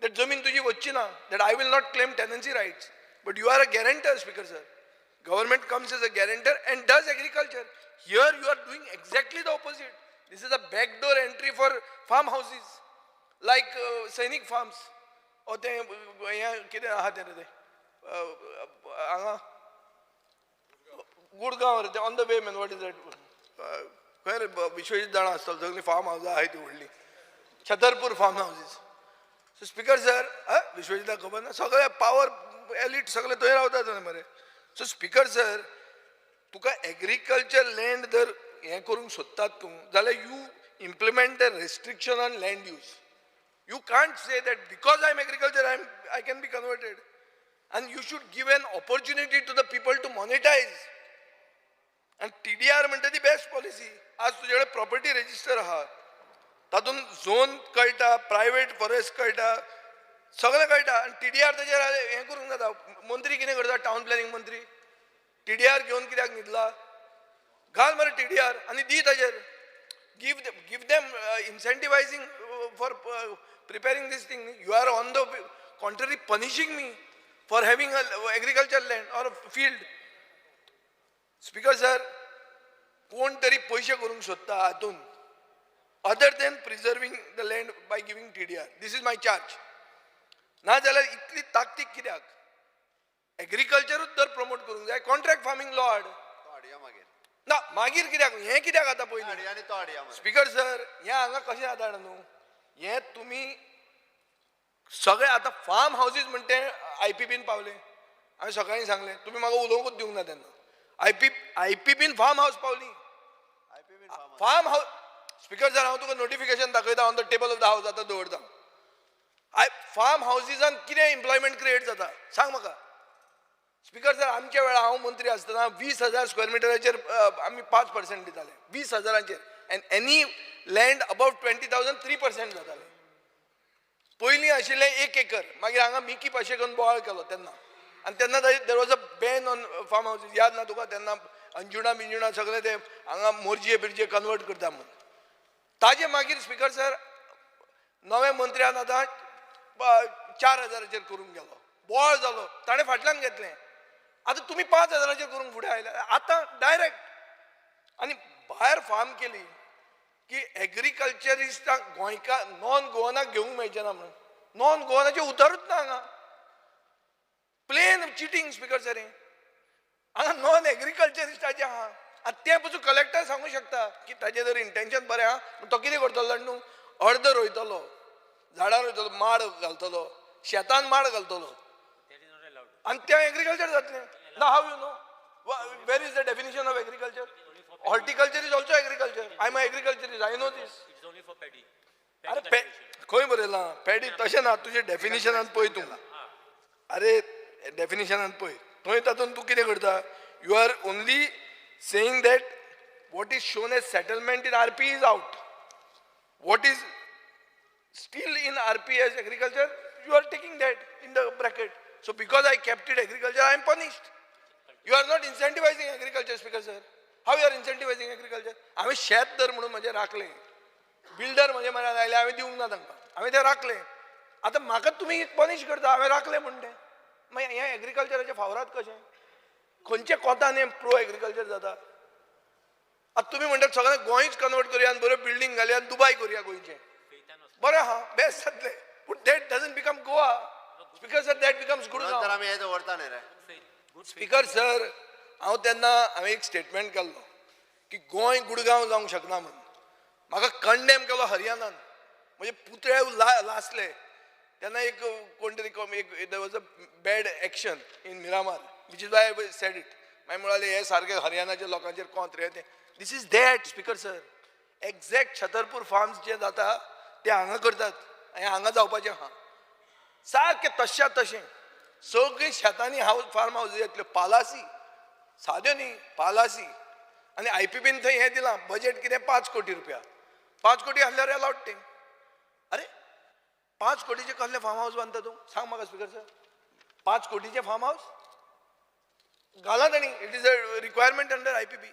that zamin tuji vachchi na, that I will not claim tenancy rights. But you are a guarantor, Speaker sir. Government comes as a guarantor and does agriculture. Here you are doing exactly the opposite. This is a backdoor entry for farmhouses like Sainik farms. or ते कितें आहा तें रे हांगा गुडगांव रे on the way man what is that खंय रे विश्वजीत जाणां आसतलो सगळीं फार्म हावजां आहाय ती व्हडली Chhatarpur farm houses. So speaker sir विश्वजीताक खबर ना सगळे पावर एलिट सगळे थंय रावतात न्हय मरे. सो स्पिकर सर तुका एग्रीकल्चर लँड जर हें करूंक सोदतात तूं जाल्यार you implement the restriction on land use. You can't say that because I am agriculture, I can be converted. And you should give an opportunity to the people to monetize. And TDR म्हणटा ती बेस्ट पॉलिसी. आज तुझ्याकडे प्रॉपर्टी रजिस्टर आहा तातून झोन कळटा, प्रायव्हेट फॉरेस्ट कळटा, सगळें कळटा. आणि TDR ताचेर हें करूंक जाता. मंत्री कितें करता, टावन प्लॅनिंग मंत्री TDR घेवन कित्याक न्हिदला? घाल मरे TDR आनी दी ताचेर. Give them incentivizing for preparing this thing. You are on the contrary punishing me for having a agricultural land or a field. Speaker sir, कोण तरी पैसे करूंक सोदता हातून other than preserving the land by giving TDR. This is my charge. ना जाल्यार इतली ताकतीक कित्याक? एग्रीकल्चरूच तर प्रमोट करूंक जाय. कॉन्ट्रॅक्ट फार्मिंग लॉ हाड ना मागीर कित्याक हें कित्याक आतां पयलीं? स्पिकर सर हें हांगा कशें जाता न्हू, हें तुमी सगळे आतां फार्म हावजीस म्हणटे IPBन पावले. हांवें सकाळीं सांगलें तुमी म्हाका उलोवंकूच दिवंक ना तेन्ना. IPBन फार्म हावज पावली. फार्म हावज स्पिकर सर हांव तुका नोटिफिकेशन दाखयता on the table of the house आतां दवरता. फार्म हावजीसान कितें एम्प्लॉयमेंट क्रिएट जाता सांग म्हाका. स्पिकर सर आमच्या वेळा हांव मंत्री आसतना 20,000 स्क्वेअर मिटराचेर आमी 5% दिताले. 20,000चेर एंड एनी लँड अबव 20,000 3% जाताले. पयलीं आशिल्लें 1 एकर. मागीर हांगा मिकी पाशेकन बोवाळ केलो तेन्ना. आनी तेन्ना there was a ban on farm houses. याद ना तुका तेन्ना अंजुणा बिंजुणा सगळे ते हांगा मोरजे बिरजे कन्वर्ट करता म्हणून. ताजे मागीर स्पिकर सर नवे मंत्र्यान आतां 4,000चेर करूंक गेलो. बोवाळ जालो ताणें फाटल्यान घेतलें. आतां तुमी 5,000चेर करूंक फुडें आयल्या. आतां डायरेक्ट आनी भायर फार्म केली की एग्रीकल्चरिस्टांक गोंयकार नॉन गोवनाक घेवंक मेळचें ना म्हणून. नॉन गोवनाचें उतारूच ना हांगा. प्लेन चिटींग स्पिकर सर हांगा नॉन एग्रीकल्चरिस्टाचें आहा. आतां तें पसून कलेक्टर सांगूंक शकता की ताजें जर इंटेंशन बरें आहा तो कितें करतलो जाण न्हू, अर्द रोयतलो, झाडां रोयतलो, माड घालतलो, शेतान माड घालतलो आनी तें एग्रीकल्चर जातलें. ना how you know where is the definition of agriculture? Horticulture is also agriculture. I am agriculturist, I know this. अरे खंय बरयलां पॅडी? तशें ना, तुजें डेफिनेशनान पळय तूं. अरे डेफिनेशनान पळय थंय तातूंत तूं कितें करता? You are only saying that what is shown as settlement in RP is out. What is still in RP as agriculture, you are taking that in the bracket. So because I kept it agriculture, I am punished. You are not incentivizing agriculture, Speaker sir. How you are incentivizing agriculture? हांवें शेत दर म्हणून म्हजें राखलें. बिल्डर म्हजे म्हऱ्यान आयले, हांवें दिवंक ना तांकां, हांवें तें राखलें. आतां म्हाका तुमी पनीश करता, हांवें राखलें म्हण तें. मागीर हें एग्रीकल्चराचें फावरात कशें? खंयचे कोंतान हें प्रो एग्रीकल्चर जाता? आतां तुमी म्हणटात सगळें गोंयच कन्वर्ट करुया आनी बऱ्यो बिल्डींग घालया आनी दुबाय करुया गोंयचें. बरें आहा, बेस्ट जातलें. पूण that doesn't become Goa. Speaker sir that becomes Gurgaon. तर आमी हें दवरता न्ही रे. स्पिकर सर हांवें एक स्टेटमेंट केल्लो की गोंय गुडगांव जावंक शकना म्हणून. म्हाका कंडेम केलो हरियाणान. म्हणजे पुतळे लासले तेन्ना एक कोण तरी there was a bad action in Miramar which is why I said it. मागीर म्हणाले हे सारके हरियाणाच्या लोकांचेर कोंत रे तें. This is that speaker sir. Exact Chhatarpur farms जे जाता ते हांगा करतात आनी हांगा जावपाचें आहा सारकें तश्या तशें सगळीं शेतांनी फार्म हावज येतल्यो पालासी साद्यो न्ही पालासी आनी IPBन थंय हें दिलां बजेट कितें 5 कोटी रुपया 5 कोटी आहल्यार अलाउड तें अरे 5 कोटीचे कसले फार्म हावस बांदता तूं सांग म्हाका स्पिकर सर 5 कोटीचे फार्म हावस घाला ताणी it is a requirement under IPB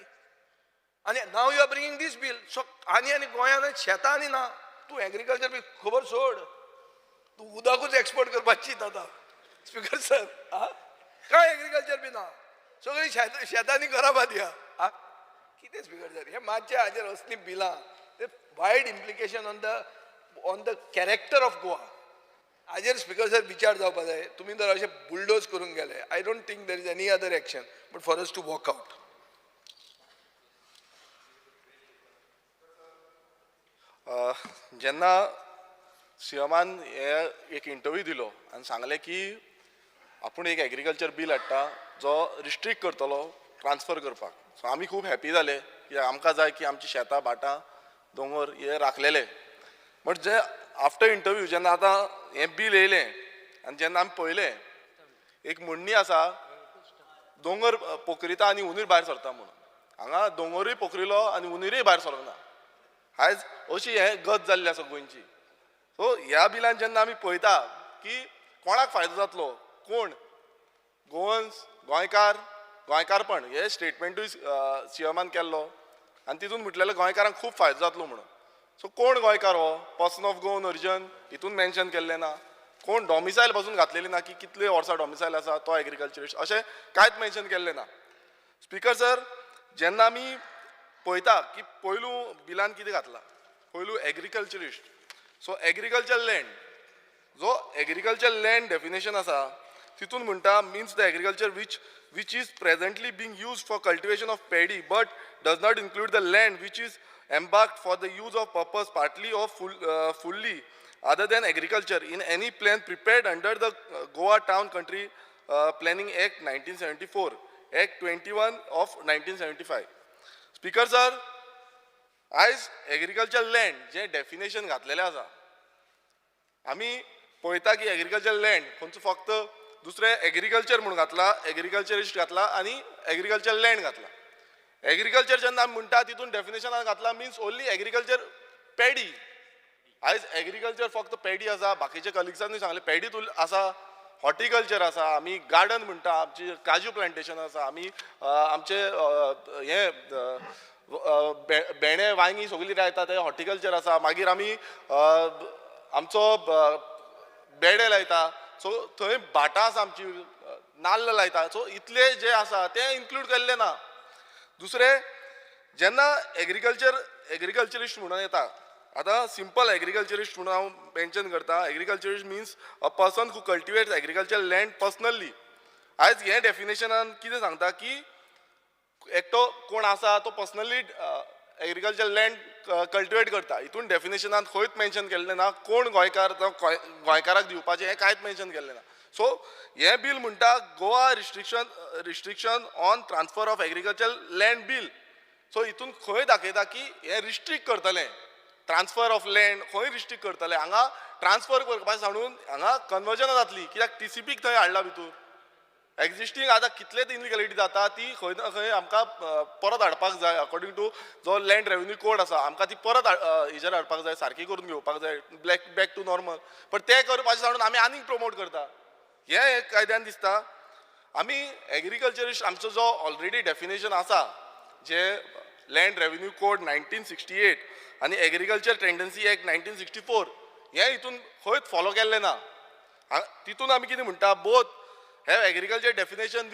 आनी now you are bringing this bill so आनी गोंयांत शेतां आनी ना तूं एग्रीकल्चर बी खबर सोड तूं उदकूच एक्सपोर्ट करपाची चिंतता स्पिकर सर काय एग्रीकल्चर बी ना सगळीं शेतांनी घराबाद या कितें स्पिकर सर हे मातशें हाजेर असलीं बिलां wide implication on the character of Goa हाजेर स्पिकर सर विचार जावपा जाय तुमी जर अशें बुलडोज करून गेले I don't think there is any other action but for us to walk out जेन्ना सीएमान हे एक इंटरव्यू दिलो आनी सांगलें की आपूण एक एग्रीकल्चर बील हाडटा जो रिस्ट्रिक्ट करतलो ट्रान्सफर करपाक सो आमी खूब हॅपी जाले की आमकां जाय की आमची शेतां भाटां दोंगर हे राखलेले बट जे आफ्टर इंटरव्यू जेन्ना आतां हें बील येयलें आनी जेन्ना आमी पळयलें एक म्हणणी आसा दोंगर पोखरिता आनी उंदीर भायर सरता म्हणून हांगा दोंगरूय पोखरिलो आनी उंदिरूय भायर सरोंक ना आयज अशी हें गत जाल्ली आसा गोंयची सो ह्या बिलान जेन्ना आमी पळयता की कोणाक फायदो जातलो कोण गोवन्स गोंयकारपण हे स्टेटमेंटूय सीएमान केल्लो आनी तितून म्हटलेलें गोंयकारांक खूब फायदो जातलो म्हणून सो कोण गोंयकार हो पर्सन ऑफ गोवन ओरिजन हितून मेन्शन केल्लें ना कोण डॉमिसायल पासून घातलेली ना की कितले वर्सां डॉमिसायल आसा तो एग्रीकल्चरिस्ट अशें कांयच मेन्शन केल्लें ना स्पिकर सर जेन्ना आमी पळयता की पयलू बिलान कितें घातलां पयलू एग्रीकल्चरिस्ट सो एग्रीकल्चर लँड जो एग्रीकल्चर लँड डेफिनेशन आसा तितून म्हणटा means the agriculture which is presently being used for cultivation of paddy but does not include the land which is embarked for the use of purpose partly or fully other than agriculture in any plan prepared under the Goa Town Country Planning Act 1974, Act 21 of 1975. Speaker sir, आयज एग्रीकल्चर लँड जे डेफिनेशन घातलेलें आसा आमी पळयता की एग्रीकल्चर लँड खंयचो फक्त दुसरे एग्रीकल्चर म्हणून घातला एग्रीकल्चरिस्ट घातला आनी एग्रीकल्चर लँड घातला एग्रीकल्चर जेन्ना आमी म्हणटा तितून डेफिनेशनान घातला मिन्स ओन्ली एग्रीकल्चर पॅडी आयज एग्रीकल्चर फक्त पॅडी आसा बाकीच्या कलिग्सांनी सांगलें पॅडी आसा हॉर्टिकल्चर आसा आमी गार्डन म्हणटा आमची काजू प्लांटेशन आसा आमी आमचे हे भेंडे वांयगी सगळीं लायता ते हॉर्टिकल्चर आसा मागीर आमी आमचो बेडे लायता सो थंय भाटां आसा आमची नाल्ल लायता सो इतले जे आसा ते इन्क्लूड केल्ले ना दुसरें जेन्ना एग्रीकल्चरिस्ट म्हणून येता आतां सिंपल एग्रीकल्चरिस्ट म्हणून हांव मेन्शन करता agriculturist means a person who cultivates agriculture land personally आयज हें डेफिनेशनान कितें सांगता की एकटो कोण आसा तो पर्सनली एग्रीकल्चर लँड कल्टिवेट करता हितून डेफिनेशनान खंयच मेन्शन केल्लें ना कोण गोंयकार गोंयकाराक दिवपाचें हें कांयच मेन्शन केल्लें ना सो हें बील म्हणटा Goa restriction on transfer of agriculture land bill so हितून खंय दाखयता की हें रिस्ट्रिक्ट करतलें ट्रान्सफर ऑफ लँड खंय रिस्ट्रिक्ट करतलें हांगा ट्रान्सफर करपाचें सांडून हांगा कन्वर्जनां जातली कित्याक TCPक थंय हाडला भितूर एक्जिस्टींग आतां कितलेच इनलिगलिटी जाता ती खंय ना खंय आमकां परत हाडपाक जाय अकॉर्डिंग टू जो लँड रेव्हेन्यू कोड आसा आमकां ती परत हेजेर हाडपाक जाय सारकी करून घेवपाक जाय बॅक टू नॉर्मल पण तें करपाचें सांडून आमी आनीक प्रमोट करता हें एक कायद्यान दिसता आमी एग्रीकल्चरिस्ट आमचो जो ऑलरेडी डेफिनेशन आसा जे लँड रेव्हेन्यू कोड 1968 आनी एग्रीकल्चर टेंडन्सी एक्ट 1964 हें हितून खंयच फॉलो केल्लें ना तितून आमी कितें म्हणटा both have agriculture definition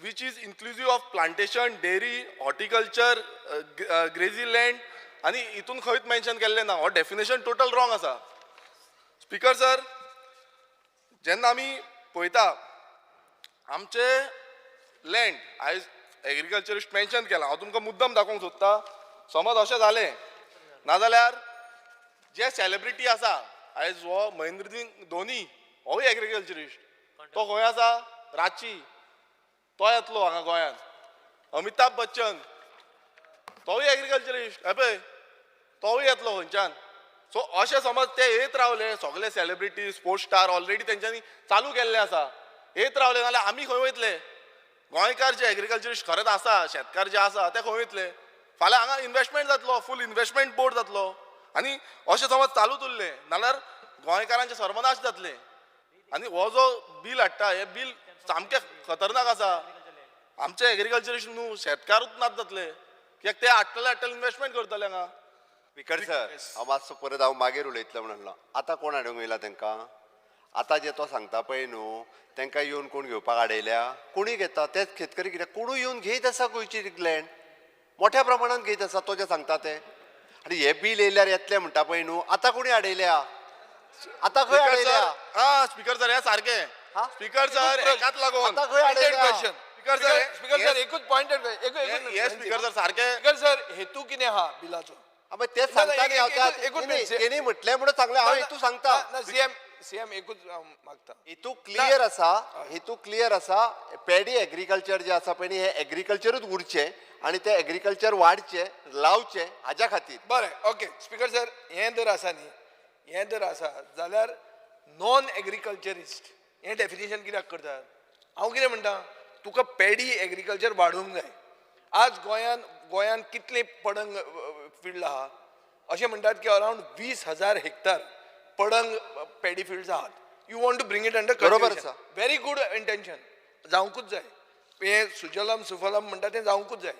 which is inclusive of plantation, dairy, horticulture, grazing land आणि इतून खंयच मेन्शन केल्लें ना हो डेफिनेशन टोटल रॉंग आसा स्पिकर सर जेन्ना आमी पळयता आमचे लँड आयज एग्रीकल्चरिस्ट मेन्शन केलां हांव तुमकां मुद्दम दाखोवंक सोदता समज अशें जालें नाजाल्यार जे सेलिब्रिटी आसा आयज हो महेंद्र सिंग धोनी होय एग्रीकल्चरिस्ट तो खंय आसा रांची तो येतलो हांगा गोंयांत अमिताभ बच्चन तोय एग्रीकल्चरिस्ट हे पळय तोय येतलो खंयच्यान. सो अशें समज ते येत रावले सगळे सेलिब्रिटी स्पोर्ट्स स्टार ऑलरेडी तेंच्यांनी चालू केल्ले आसा, येत रावले नाल्यार आमी खंय वयतले? गोंयकार जे एग्रीकल्चरिस्ट खरेंच आसा, शेतकार जे आसा ते खंय वयतले? फाल्यां हांगा इन्व्हेस्टमेंट जातलो, फूल इन्व्हेस्टमेंट बोर्ड जातलो आनी अशें समज चालूच उरलें नाल्यार गोंयकारांचे सर्वनाश जातले. आनी हो जो बील हाडटा हे बील सामकें खतरनाक आसा. आमचे एग्रीकल्चरिस्ट न्हू शेतकारूच नाच जातले, कित्याक ते हाडटले इन्व्हेस्टमेंट करतले हांगा. स्पिकर सर हांव मातसो परत हांव मागीर उलयतलो म्हणलो. आतां कोण हाडूंक येयला तांकां? आतां जे तो सांगता पळय न्हू तांकां येवन कोण घेवपाक हाडयल्या? कोणी घेता? तेच शेतकरी कित्याक कोणूय येवन घेयत आसा गोंयची लँड, मोठ्या प्रमाणात घेयत आसा तो जे सांगता ते. आनी हे बील येयल्यार येतले म्हणटा पळय न्हू, आतां कोणी हाडयल्या? आतां खंय हाडयल्या? हा स्पीकर सर हे सारखे. स्पीकर सर एकाच लागून आतां खंय हाडयल्या? स्पीकर सर स्पीकर सर एकूच पॉइंटेड हे स्पीकर सर सारखे. स्पीकर सर हेतू कितें आहा बिलाचो? तेच सांगता न्ही हांव. तेणी म्हटलें म्हणून सांगलें हांव हेतू सांगता. सीएम एकूच मागता. हेतू क्लियर आसा, हेतू क्लियर आसा. पॅडी एग्रीकल्चर जे आसा पळय न्ही हे एग्रीकल्चरूच उरचे आनी ते एग्रीकल्चर वाडचे लावचे हाज्या खातीर. बरें ओके स्पीकर सर हें जर आसा न्ही, हें जर आसा जाल्यार नॉन एग्रीकल्चरिस्ट हें डेफिनेशन कित्याक करतात? हांव कितें म्हणटा तुका पॅडी एग्रीकल्चर वाडोवंक जाय. आज गोंयान कितले पडंग फिल्ड आहा? अशें म्हणटात की अरावंड 20,000 हेक्टर पडंग पॅडी फिल्ड्स आहात. You want to bring it under बरोबर आसा. व्हेरी गुड इंटेन्शन, जावंकूच जाय. हे सुजलम सुफलम म्हणटा तें जावंकूच जाय.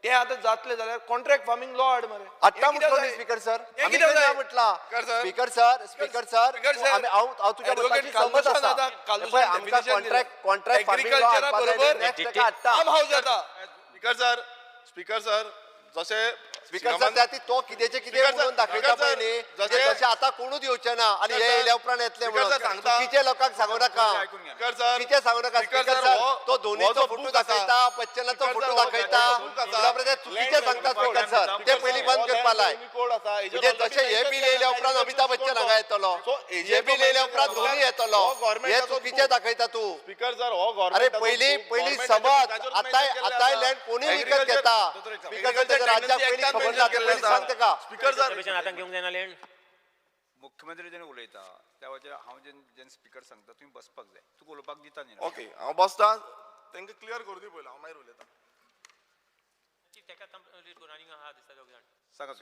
तें आतां जातलें जाल्यार कॉन्ट्रॅक्ट फार्मिंग लॉ हाड मरे. आत्ता म्हटलो न्ही स्पीकर सर, आमी केन्ना म्हटला? स्पीकर सर हांव तुज्या मताशी सहमत आसा. पळय आमकां कॉन्ट्रॅक्ट फार्मिंग लॉ हाडपा जाय नेक्स्ट ताका हाडटा. स्पीकर सर जसे स्पीकर सर त्या ती तो कितेचे कितें म्हणून दाखयता पळय न्ही जशें आतां कोणूच येवचे ना आनी हे येयल्या उपरांत येतले म्हणून चुकीचे लोकांक सांगू नाका. चुकीचे सांगू नाका स्पीकर सर. तो धोनीचो फोटो दाखयता, बच्चनाचो फोटो दाखयता, ते चुकीचे सांगता स्पीकर सर. ते पयलीं बंद करपा लाय. म्हणजे जशें हे बील येयल्या उपरांत अमिताभ बच्चन हांगा येतलो, हे बील येयल्या उपरांत धोनी येतलो, हे चुकीचे दाखयता तू. स्पीकर सर हो अरे पयलीं समज आतांय लँड कोणी विकत घेता. स्पीकर सर राज्याक पयलीं खबर ना पयलीं सांग ताका. स्पीकर सर मुख्यमंत्री जेन्ना उलयता त्या वेळाचेर हांव जेन्ना स्पीकर सांगता तुमी बसपाक जाय. तुका उलोवपाक दिता न्ही. ओके हांव बसता तांकां क्लियर करूं दी पयलीं हांव मागीर उलयतां. सांगा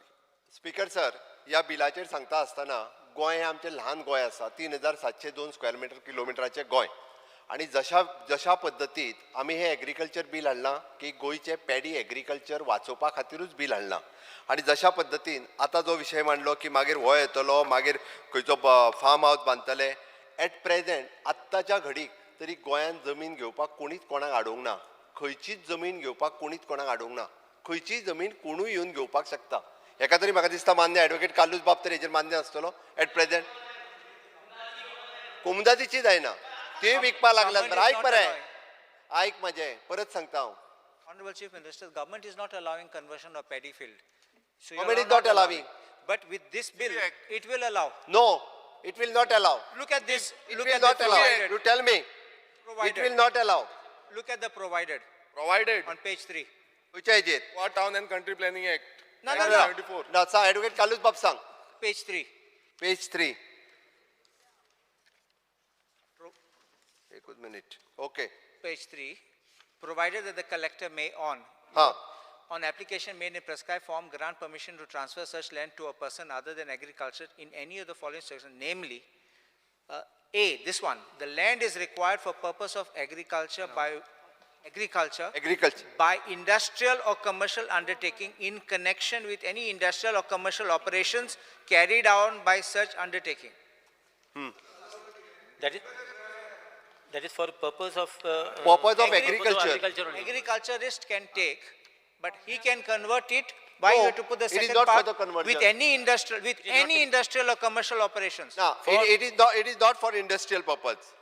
स्पीकर सर ह्या बिलाचेर सांगता आसतना गोंय हें आमचें ल्हान गोंय आसा. 3,702 स्क्वेअर किलोमिटराचें गोंय. आणि जशा पद्दतीत आमी हे एग्रीकल्चर बील हाडलां की गोंयचे पॅडी एग्रीकल्चर वाचोवपा खातीरूच बील हाडलां. आणि जशा पद्दतीन आतां जो विशय मांडलो की मागीर हो येतलो, मागीर खंयचो फार्म हावस बांदतले. एट प्रेझेंट आत्ताच्या घडीक तरी गोंयांत जमीन घेवपाक कोणीच कोणाक आडोवंक ना. खंयचीच जमीन घेवपाक कोणीच कोणाक आडोवंक ना. खंयचीय जमीन कोणूय येवन घेवपाक शकता. हेका तरी म्हाका दिसता मान्य एडवोकेट कालूच बाब तर हेजेर मान्य आसतलो. एट प्रेझेंट कुमदादीची जायना ते विकपा लागल्यात. बरं ऐक मरे, ऐक माझे परत सांगता हांव. Honorable Chief Minister, government is not allowing conversion of paddy field. So Government is not allowing. But with this bill, it will allow. No, it will not allow. Look at this. It Look will at the not allow. provided. You tell me. It will not allow. Look at the provided Provided on page 3. खंयच्या हेजेर? Goa Town and Country Planning Act No. 1974. ना सांग एडवोकेट कालूच बाब सांग. Page 3. पेज 3. एकूच minute. Okay. Page 3. Provided that the collector may on application made in prescribed form grant permission to transfer such land to a person other than agriculture in any of the following sections, namely A, this one, the land is required for purpose of agriculture by industrial or commercial undertaking in connection with any industrial or commercial operations carried out by such undertaking. That is for purpose of agriculture. Agriculturist can take, but he can convert it. Why No, you have to put the it is second not for part the conversion. with any industrial or commercial operations? No, it is not for industrial purpose.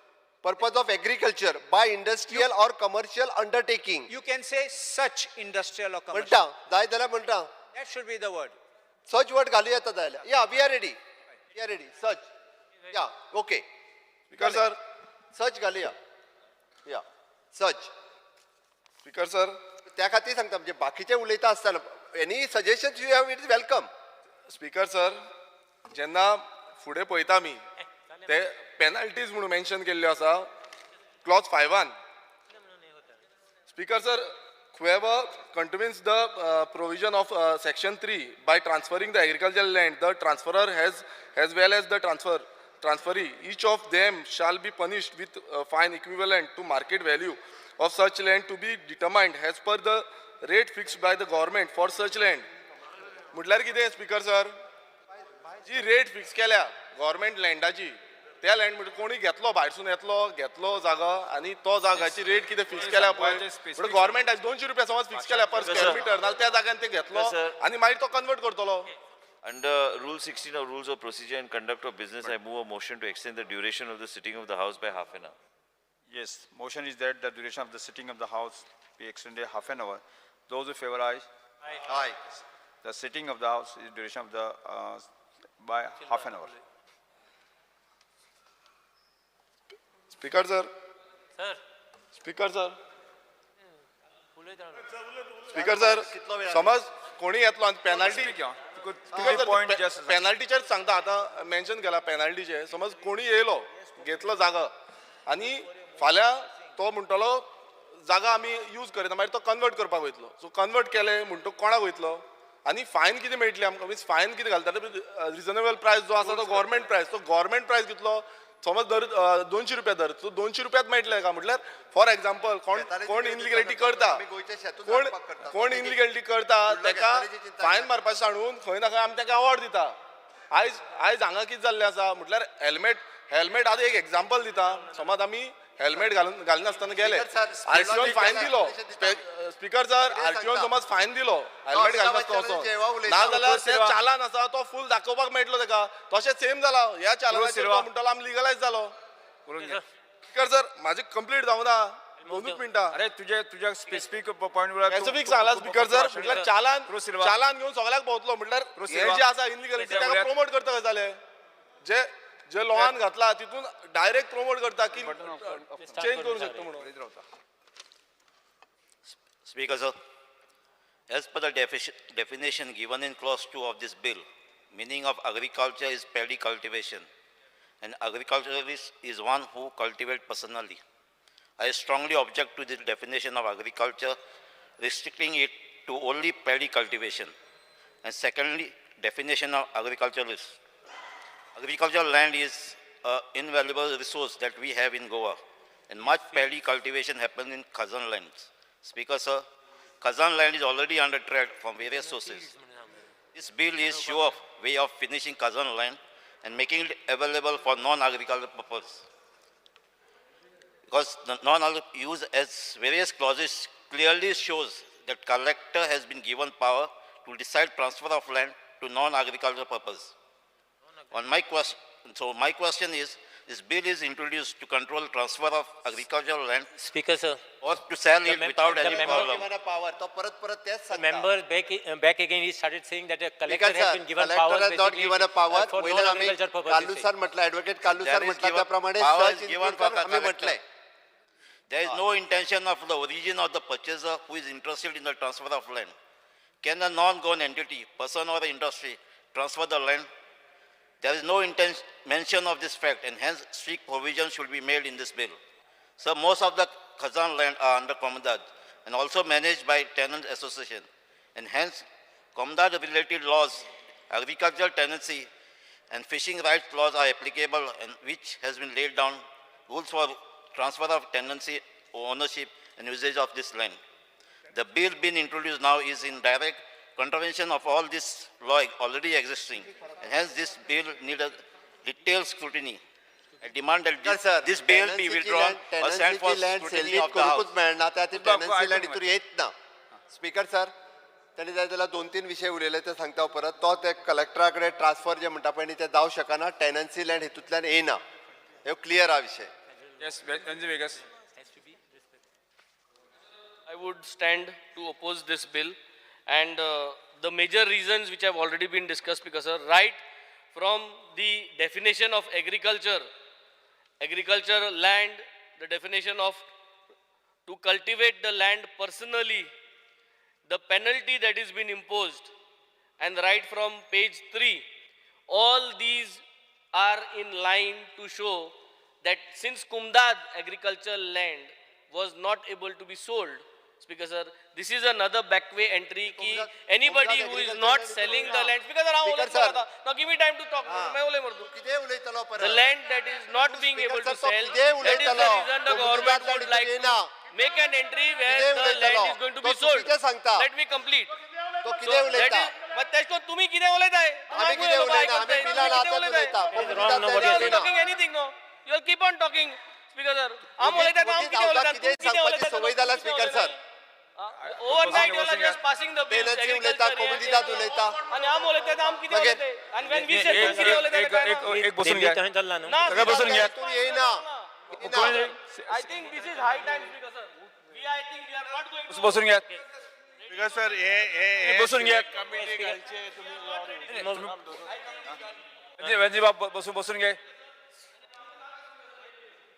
Purpose of agriculture by industrial or commercial undertaking. You can say such industrial or commercial. म्हणटा जाय जाल्यार म्हणटा. That should be the word. Such word घालूं येता जाल्यार. Yeah, we are ready. Such. Yeah, okay. Speaker sir. Such घालुया. Yeah, such. Speaker sir. त्या खातीर सांगता म्हणजे बाकीचे उलयता आसतना any suggestions you have it is welcome. Speaker sir, जेन्ना फुडें पळयता आमी ते पेनल्टीज म्हणून मेन्शन केल्ल्यो आसा clause 5 speaker sir, whoever contravenes the provision of section 3 by transferring the agricultural land, the transferor has as well as the transferee, each of them shall be punished with fine equivalent to market value of such land to be determined as per the rate fixed by the government for such land. म्हटल्यार कितें स्पीकर सर, जी रेट फिक्स केल्या गव्हर्मेंट लँडाची, त्या लँड म्हणजे कोणी घेतलो भायरसून घेतलो जागा आणि तो जागाची रेट कितें फिक्स केल्या पळय, म्हणजे गव्हर्मेंटाची 200 रुपया समज फिक्स केल्या पर स्क्वेअर मिटर, नाल्यार त्या जाग्यान ते घेतलो आणि मागीर तो कन्वर्ट करतलो. Under Rule 16 of Rules of Procedure and Conduct of Business, I move a motion to extend the duration of the sitting of the House by half an hour. Yes, motion is that the duration of the sitting of the House be extended half an hour. Those who favor aye. Aye. The sitting of the House is duration of the by half an hour. Speaker sir, sir speaker sir, speaker sir, समज कोणी येतलो आणि पेनल्टी पेनल्टीचेर सांगता, आतां मेन्शन केला पेनल्टीचे. समज कोणी येयलो घेतलो जागा आणि फाल्यां तो म्हणटलो जागा आमी यूज करिना, मागीर तो कन्वर्ट करपाक वयतलो. सो कन्वर्ट केले म्हणटो कोणाक वयतलो आणि फायन कितें मेळटली आमकां, मीन्स फायन कितें घालता, रिजनेबल प्रायस जो आसा तो गव्हर्मेंट प्रायस कितलो, समज धर 200 रुपया धर, सो 200 रुपयात मेळटले का. म्हटल्यार फॉर एक्झाम्पल कोण इनलिगॅलिटी करता, कोण इनलिगॅलिटी करता ताका फायन मारपाचें सांडून खंय ना खंय आमी ताका अवॉर्ड दिता. आयज हांगा कितें जाल्लें आसा म्हटल्यार हेल्मेट आतां एक एक्झाम्पल दिता. समज आमी हेल्मेट घालनासतना गेले, आरटीओन फायन दिलो, स्पीकर सर, आरटीओन समज फायन दिलो हेल्मेट घालनासतना वचोन, ना जाल्यार ते चालान आसा तो फूल दाखोवपाक मेळटलो ताका. तशें सेम जाला ह्या चालानाचेर तो म्हणटलो आमी लिगलायज जालो. स्पीकर सर, म्हाजें कंप्लीट जावं ना, 2 मिनटां. अरे तुझ्या स्पेसिफिक पॉइंट स्पेसिफिक सांगला स्पीकर सर, म्हटल्यार चालान घेवन सगळ्याक भोंवतलो, म्हटल्यार हे जे आसा इनलिगलिटी ताका प्रोमोट करता कशें जालें. जे लॉवान घातला तितून डायरेक्ट प्रोमोट करता की चेंज करू शकता म्हणून. Speaker, sir, as per the definition given in clause 2 of this bill, meaning of agriculture is paddy cultivation, and agriculturalist is one who cultivates personally. I strongly object to this definition of agriculture, restricting it to only paddy cultivation. And secondly, definition of agriculturalist. Agricultural land is an invaluable resource that we have in Goa, and much paddy cultivation happens in Khazan lands. Speaker, sir, Khazan land is already under threat from various sources. This bill is sure way of finishing Khazan land and making it available for non-agricultural purpose. Because the non-agricultural use as various clauses clearly shows that collector has been given power to decide transfer of land to non-agricultural purpose. My question is, this bill is introduced to control transfer of agricultural land. Speaker, sir. Or to sell it without any problem. Member back again he started saying that a collector has been given power Collector has not given a power. for non-agricultural purposes. Kalu sir म्हटलं, ॲडव्होकेट कालू सर म्हटलं त्याप्रमाणे There is no intention of the origin of the purchaser who is interested in the transfer of land. Can a non-government entity, person or industry transfer the land? There is no mention of this fact, and hence strict provision should be made in this bill. So most of the Khazan land are under Commandant and also managed by tenant association, and hence Commandant related laws, agricultural tenancy and fishing rights laws are applicable, and which has been laid down rules for transfer of tenancy, ownership and usage of this land. The bill being introduced now is in direct contravention of all this law already existing, and hence this bill needs a detailed scrutiny. I demand that this bill be withdrawn or sent for scrutiny of the House. Tenancy land इतून येत ना. स्पीकर सर, त्यांनी त्याला 2-3 विषय उरलेले ते सांगता परत. तो ते कलेक्टराकडे ट्रान्सफर जे म्हणटा पळय ते जावं शकना. टेनन्सी लँड हितूंतल्यान येना. हे क्लियर हा विषय. Yes, Benji Vegas. I would stand to oppose this bill, and the major reasons which have already been discussed, because right from the definition of agriculture land, the definition of to cultivate the land personally, the penalty that is being imposed, and right from page 3, all these are in line to show that since Kumdad agricultural land was not able to be sold, Speaker sir, this is another backway entry ki anybody who is not selling the land. Speaker sir, now give me time to talk. The land that is not being able to sell, that is the reason the government would like to make an entry where the land is going to be sold. Let me complete. So that is, but that's तुम्ही किती उलयताय? आम्ही किती उलयता? आम्ही बिलाला आता उलयता. You are talking anything no? You will keep on talking, Speaker sir. आम उलयता आम किती उलयता? किती उलयता? सवय झाला Speaker sir. Overnight you are just passing the bill. कोमुनिदात उलयता. आणि आम उलयता आम किती उलयता? And when we say किती उलयता? एक बसून घ्या सगळं बसून घ्या तुम्ही येईना. I think this is high time, Speaker sir. I think we are not going to. बसून घ्या Speaker sir, हे बसून घ्या कमिटी घालचे वेंजी बाब बसून घे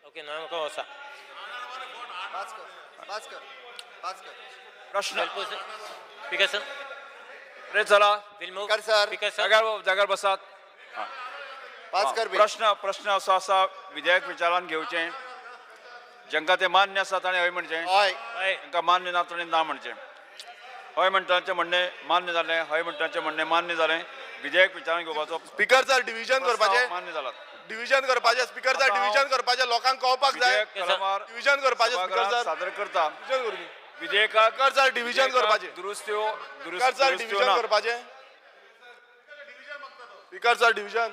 ओके नको वसा पाच कर. प्रश्न स्पीकर सर रे चला कर सर. जाग्यार बसात पाच कर बिल. प्रश्न असो आसा विधेयक विचारान घेवचें जांकां ते मान्य आसात आनी हय म्हणचें हय. जांकां मान्य ना ताणें ना म्हणचें हय म्हणटाचें म्हणणें मान्य जालें हय म्हणटाचें म्हणणें मान्य जालें विधेयक विचारान घेवपाचो स्पीकर सर डिव्हिजन करपाचें मान्य जाला डिव्हिजन करपाचें स्पीकर सर डिव्हिजन करपाचें लोकांक कळपाक जाय विधेयक कलमार डिव्हिजन करपाचें स्पीकर सभागृहात सर सादर करता डिव्हिजन करपी विधेयकाक स्पीकर सर डिव्हिजन करपाचें दुरुस्त्यो स्पीकर सर डिव्हिजन ना करपाचें स्पीकर सर डिव्हिजन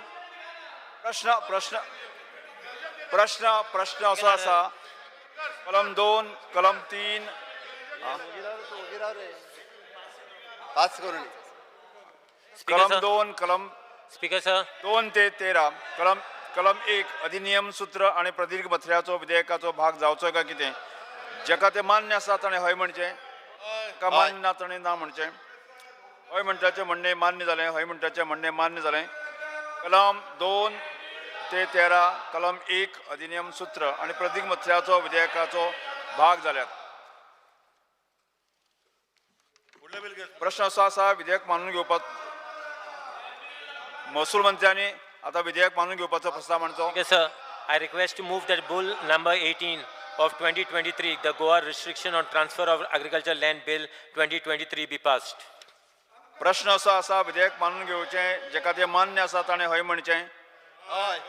प्रश्न असो आसा कलम 2 कलम 3 पाच करून. कलम 2 कलम स्पीकर सर 2 ते 13 कलम 1 अधिनियम सूत्र आणि प्रदीर्घ बथऱ्याचो विधेयकाचो भाग जावचो काय कितें जाका ते मान्य आसा ताणें हय म्हणचें का मान्य ना ताणें ना म्हणचें हय म्हणटाचें म्हणणें मान्य जालें हय म्हणटाचें म्हणणें मान्य जालें कलम 2 ते 13 कलम 1 अधिनियम सूत्र आणि प्रदीर्घ बथऱ्याचो विधेयकाचो भाग जाल्यात प्रश्न असो आसा विधेयक मानून घेवपाक महसूल मंत्र्यांनी आता विधेयक मानून घेवपाचो प्रस्ताव मांडचो Yes, sir. I request to move that Bill number 18 of 2023, the Goa Restriction on Transfer of Agricultural Land Bill 2023 be passed. प्रश्न असो आसा विधेयक मानून घेवचें जेका ते मान्य आसा ताणें हय म्हणचें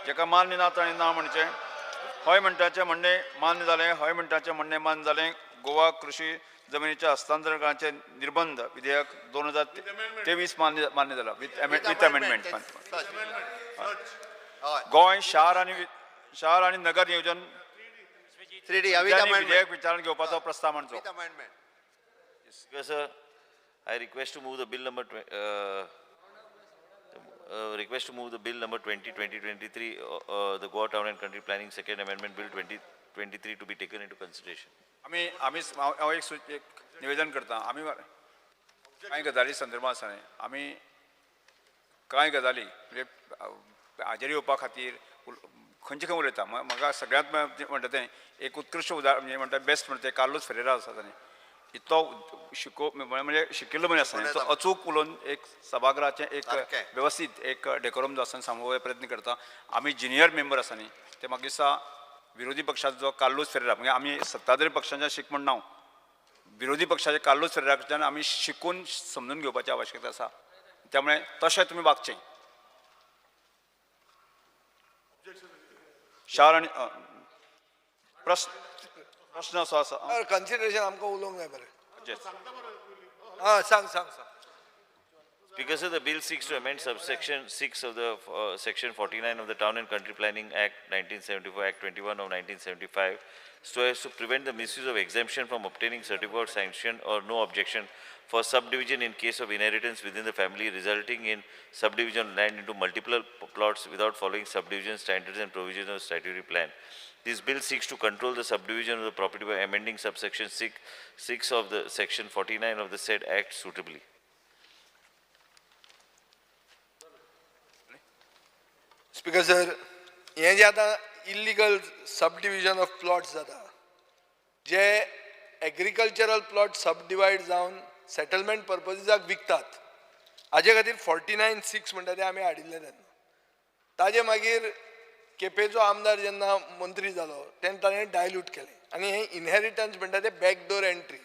जेका मान्य ना ताणें ना म्हणचें हय म्हणटाचें म्हणणें मान्य जालें हय म्हणटाचें म्हणणें मान्य जालें गोवा कृषी जमिनीच्या हस्तांतरणाचे निर्बंध विधेयक 2023 मान्य जाला विथ अमेंडमेंट गोंय शहर आणि नगर नियोजन 3D विधेयक विचारान घेवपाचो प्रस्ताव मांडचो Yes, sir. I request to move the bill number request to move the bill number 2023, the Goa Town and Country Planning Second Amendment Bill 2023 to be taken into consideration. आम्ही एक निवेदन करता आम्ही कांय गजाली संदर्भात आसा आम्ही कांय गजाली म्हणजे हाजेर येवपा खातीर खंयचे खंय उलयता म्हाका सगळ्यांत म्हणटा तें एक उत्कृश्ट उदाहरण म्हणजे म्हणटा बेस्ट म्हणटा तें कार्लोस फेरेरा आसा ताणें इतलो म्हणजे शिकिल्लो मनीस आसा तो अचूक उलोवन एक सभागृहाचें एक वेवस्थीत एक डेकोरम जो आसा सांगोवपाचो प्रयत्न करता आमी ज्युनियर मेंबर आसा न्ही ते म्हाका दिसता विरोधी पक्षाचो जो कार्लोस फेरेरा म्हणजे आमी सत्ताधारी पक्षांच्या शिक म्हण नांव विरोधी पक्षाचे कार्लोस फेरेरा कडच्यान आमी शिकून समजून घेवपाची आवश्यकता आसा त्यामुळे तशें तुमी वागचें शार आनी प्रश्न असो आसा कन्सिडरेशन आमकां उलोवंक जाय बरें सांग Speaker, sir, the bill seeks to amend subsection 6 of the section 49 of the Town and Country Planning Act 1974, Act 21 of 1975, so as to prevent the misuse of exemption from obtaining certificate of sanction or no objection for subdivision in case of inheritance within the family, resulting in subdivision of land into multiple plots without following subdivision standards and provisions of statutory plan. This bill seeks to control the subdivision of the property by amending subsection 6 of the section 49 of the said act suitably. Speaker sir हें जें आतां इल्लिगल सबडिविजन ऑफ प्लॉट्स जाता जे एग्रीकल्चरल प्लॉट सबडिवायड जावन सेटलमेंट पर्पजीसाक विकतात हाजे खातीर 49-6 म्हणटा ते आमी हाडिल्ले तेन्ना ताजे मागीर केपेचो आमदार जेन्ना मंत्री जालो तेन्ना ताणें डायल्यूट केलें आनी हें इनहेरिटन्स म्हणटा ते backdoor entry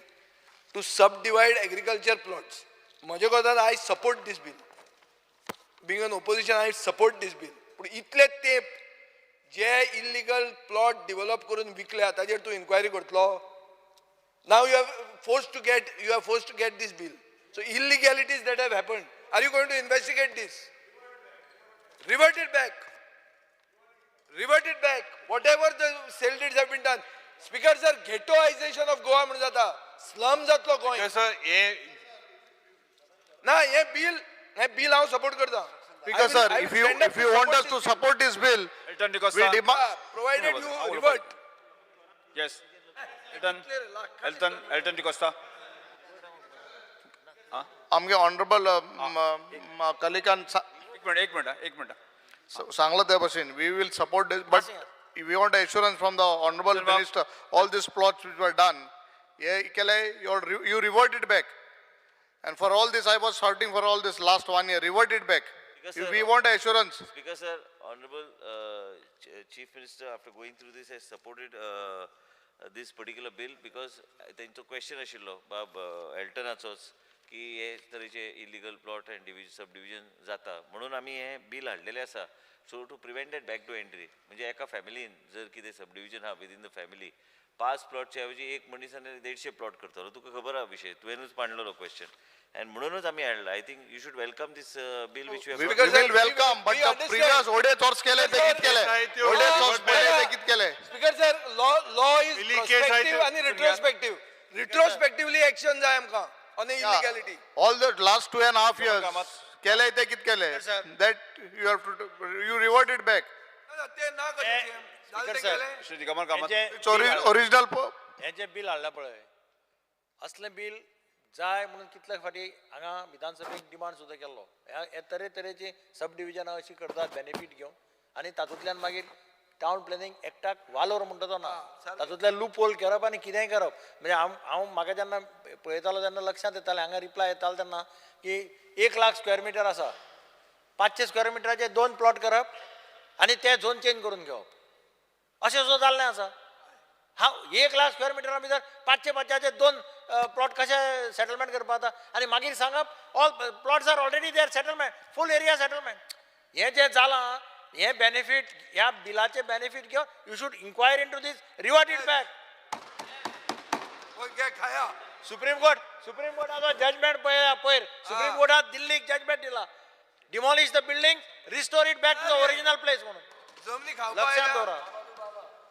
to sub divided agriculture plots. म्हजे कोतान I support this bill. Being an opposition I support this bill. पूण इतले तेंप जे इल्लिगल प्लॉट डिवेलप करून विकल्या ताजेर तूं इन्क्वायरी करतलो. Now you have forced to get this bill. So illegalities that have happened, are you going to investigate this? Revert it back. Revert it back. Whatever the sale deeds have been done. Speaker sir, ghettoization of Goa म्हणून जाता. स्लम जातलो गोंय. सर हे ना हे बिल हांव सपोर्ट करता. Speaker sir, if you want us to support this bill, Elton we D'Costa. demand. Provided you revert. Yes. Elton D'Costa. आमगे ऑनरेबल कलिकान एक मिनिट. सांगलं त्या भाशेन we will support this, but we want assurance from the honorable minister. All these plots which were done, you revert it back. And for all this, I was shouting for all this last 1 year. Revert it back. We want assurance. Speaker sir, Honorable Chief Minister, after going through this, has supported this particular bill because त्यांचो क्वेश्चन आशिल्लो बाब एल्टनाचोच की हे तरेचे illegal plot and subdivision जाता म्हणून आमी हे बिल हाडलेलें आसा. So to prevent that back to entry म्हणजे एका फॅमिलीन जर कितें सब डिव्हिजन आहा विदीन द फॅमिली 5 प्लॉटच्या ऐवजी एक मनीसाने 150 प्लॉट करतलो. तुका खबर आहा विशय, तुवेंनूच मांडलेलो क्वेश्चन and म्हणूनच आमी हाडला. I think you should welcome this bill which we have. We will welcome, but the previous ODE source केले ते कित केले? ODE source पहिले ते कित केले? Speaker sir, law is prospective and retrospective. Retrospectively action जाय आमकां on illegality. All the last 2.5 years केले ते कित केले? That you have to revert it back. ते ना कशें श्री दिगंबर कामत. It's original. हे जे बिल हाडला पळय असलें बिल जाय म्हणून कितले फाटी हांगा विधानसभेक डिमांड सुद्दां केल्लो. हे तरेतरेची सब डिव्हिजनां अशी करतात बेनिफीट घेवन आनी तातूंतल्यान मागीर टावन प्लॅनिंग एक्टाक वालोर म्हणटा तो ना. तातूंतल्यान लूप होल करप आनी कितेंय करप. म्हणजे हांव म्हाका जेन्ना पळयतालो तेन्ना लक्षांत येतालें हांगा रिप्लाय येतालो तेन्ना की 1 लाख स्क्वेअर मिटर आसा 500 स्क्वेअर मिटराचे 2 प्लॉट करप आनी ते झोन चेंज करून घेवप अशें सुद्दां जाल्लें आसा. हांव 1 लाख स्क्वेअर मिटरा भितर 500 2 प्लॉट कशें सेटलमेंट करपा जाता आनी मागीर सांगप all plots are already there settlement full area settlement. हें जें जालां हें बेनिफीट ह्या बिलाचें बेनिफीट घेवन you should inquire in to this revert it back. Supreme कोर्टाचो जजमेंट पयर सुप्रीम कोर्टान दिल्लीक जजमेंट दिला demolish the building restore it back to the original place म्हणून. जमनी लक्षांत दवरा.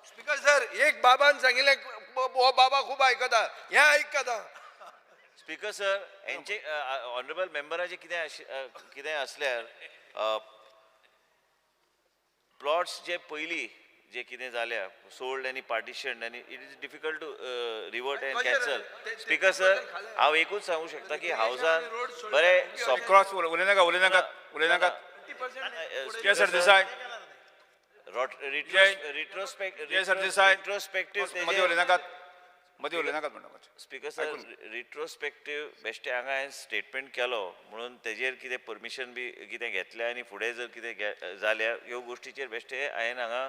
स्पीकर सर एक बाबान सांगिल्लें हो बाबा खूब आयकता हें आयकता. स्पीकर सर यांचे ऑनरेबल मेंबराचे कितें असल्यार प्लॉट्स जे पयलीं जे कितें जाल्या सोल्ड आनी पार्टिशन आनी it is difficult to revert and cancel. Speaker sir हांव एकूच सांगू शकता की हावजान बरें क्रॉस उलयनाकात. Sir Desai speaker sir retrospective बेश्टे हांगा हांवें स्टेटमेंट केलो म्हणून तेजेर कितें परमिशन बी कितें घेतलें आनी फुडें जर कितें जाल्यार ह्यो गोश्टीचेर बेश्टे हांवें हांगा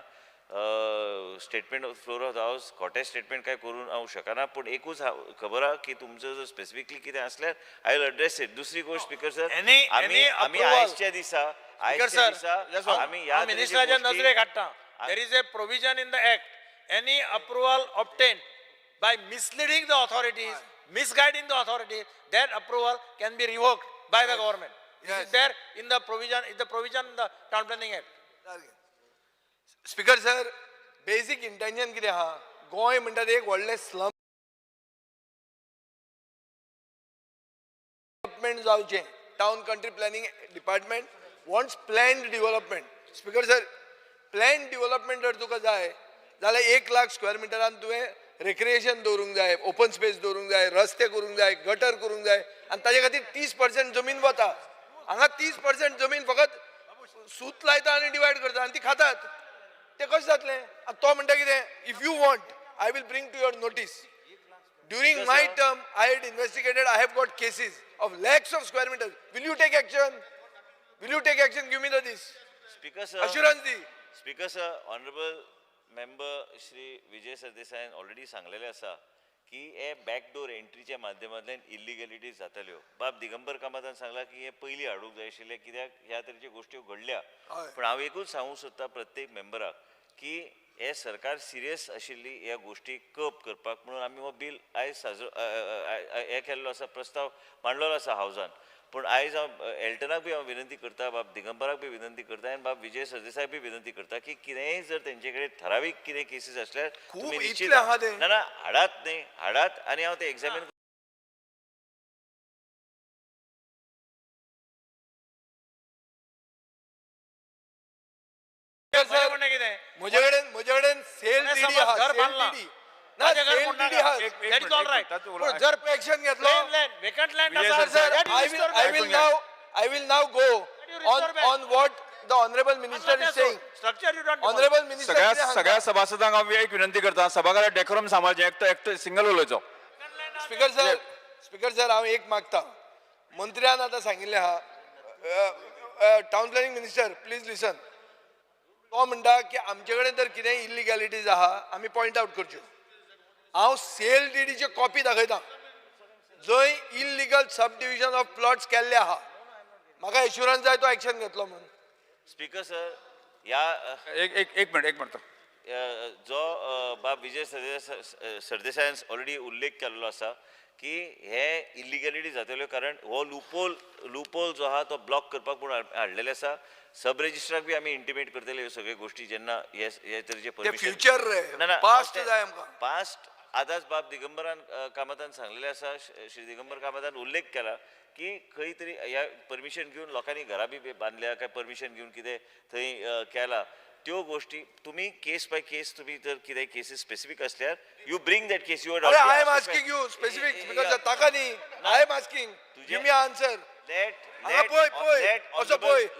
स्टेटमेंट फ्लोर ऑफ द हावस खोटें स्टेटमेंट काय करून हांव शकना. पूण एकूच खबर आहा की तुमचो जर स्पेसिफिकली कितें असल्यार आय विल एड्रेस इट. दुसरी गोश्ट स्पीकर सर आमी आयजच्या दिसा आमी ह्या मिनिस्टराच्या नजरेक हाडटा. There is a provision in the act. Any approval obtained by misleading the authorities, misguiding the authorities, that approval can be revoked by the government. This is there in the provision. Is the provision in the Town Planning Act. Speaker sir basic intention कितें आहा गोंय म्हणटा तें एक व्हडलें स्लम डेव्हलपमेंट जावचें. Town country planning department wants planned development. Speaker sir plan development जर तुका जाय जाल्यार 1 लाख स्क्वेअर मिटरान तुवें रेक्रिएशन दवरूंक जाय, ओपन स्पेस दवरूंक जाय, रस्ते करूंक जाय, गटर करूंक जाय आनी ताजे खातीर 30% जमीन वता. हांगा 30% जमीन फकत सूत लायता आनी डिवायड करता आनी ती खातात. ते कशें जातलें? आनी तो म्हणटा कितें if you want I will bring to your notice. During my term I had investigated. I have got cases of lakhs of square meters. Will you take action? Will you take action? Give me this. Speaker sir, Assurance the. Speaker sir, Honorable Member Shri Vijay Sardesayan already सांगलेले असा की हे बॅकडोर एंट्रीच्या माध्यमांतल्यान इलिगॅलिटीज जाताल्यो. बाब दिगंबर कामतान सांगला की हे पयलीं हाडूंक जाय आशिल्लें कित्याक ह्या तरेच्यो गोश्ट्यो घडल्या. पण हांव एकूच सांगूंक सोदता प्रत्येक मेंबराक की हे सरकार सिरियस आशिल्ली ह्या गोश्टी कप करपाक म्हणून आमी हो बिल आयज हे केल्लो आसा, प्रस्ताव मांडलेलो आसा हावजान. पण आयज हांव एल्टनाक बी हांव विनंती करता, बाब दिगंबराक बी विनंती करता आनी बाब विजय सरदेसायाक बी विनंती करता की कितेंय जर तेंचे कडेन ठरावीक कितें केसीस आसल्यार तुमी निश्चित ना हाडात न्ही, हाडात आनी हांव ते एग्जामीन म्हजे कडेन सेल डीडी आहा, सेल डीडी ना, सेल डीडी आहा. That is all right. पण जर ऍक्शन घेतलो Vacant land I will now go on what the honorable minister is saying. structure you don't Honorable minister सगळ्या सभासदांक हांव एक विनंती करता, सभाघरात डेकोरम सांबाळचें, एकटो सिंगल उलोवचो. स्पीकर सर हांव एक मागता. मंत्र्यान आतां सांगिल्लें आहा, टाउन प्लॅनिंग मिनिस्टर प्लीज लिसन. तो म्हणटा की आमचे कडेन जर कितेंय इलिगॅलिटीज आहा आमी पॉयंट आउट करच्यो. हांव सेल डीडीचे कॉपी दाखयता जंय illegal sub division of plots केल्ले आहा. म्हाका एश्युरन्स जाय तो एक्शन घेतलो म्हणून. स्पीकर सर ह्या एक मिनिट जो बाब विजय सरदेसायान ऑलरेडी उल्लेख केल्लो आसा की हे इलिगॅलिटी जातल्यो कारण हो लूपोल जो आहा तो ब्लॉक करपाक म्हणून हाडलेले आसा. सब रेजिस्ट्राक बी आमी इंटिमेट करतले ह्यो सगळ्यो गोश्टी जेन्ना हे तरेचे फ्युचर पास्ट जाय आमकां. पास्ट आतांच बाब दिगंबरान कामतान सांगलेले आसा, श्री दिगंबर कामतान उल्लेख केला की खंय तरी ह्या परमिशन घेवन लोकांनी घरा बी बांदल्या काय परमिशन घेवन कितें थंय केला त्यो गोश्टी तुम्ही केस बाय केस तुम्ही जर कितें केसीस स्पेसिफीक असल्यार you bring that case you I am asking you specific because ताका न्ही I am asking give me answer.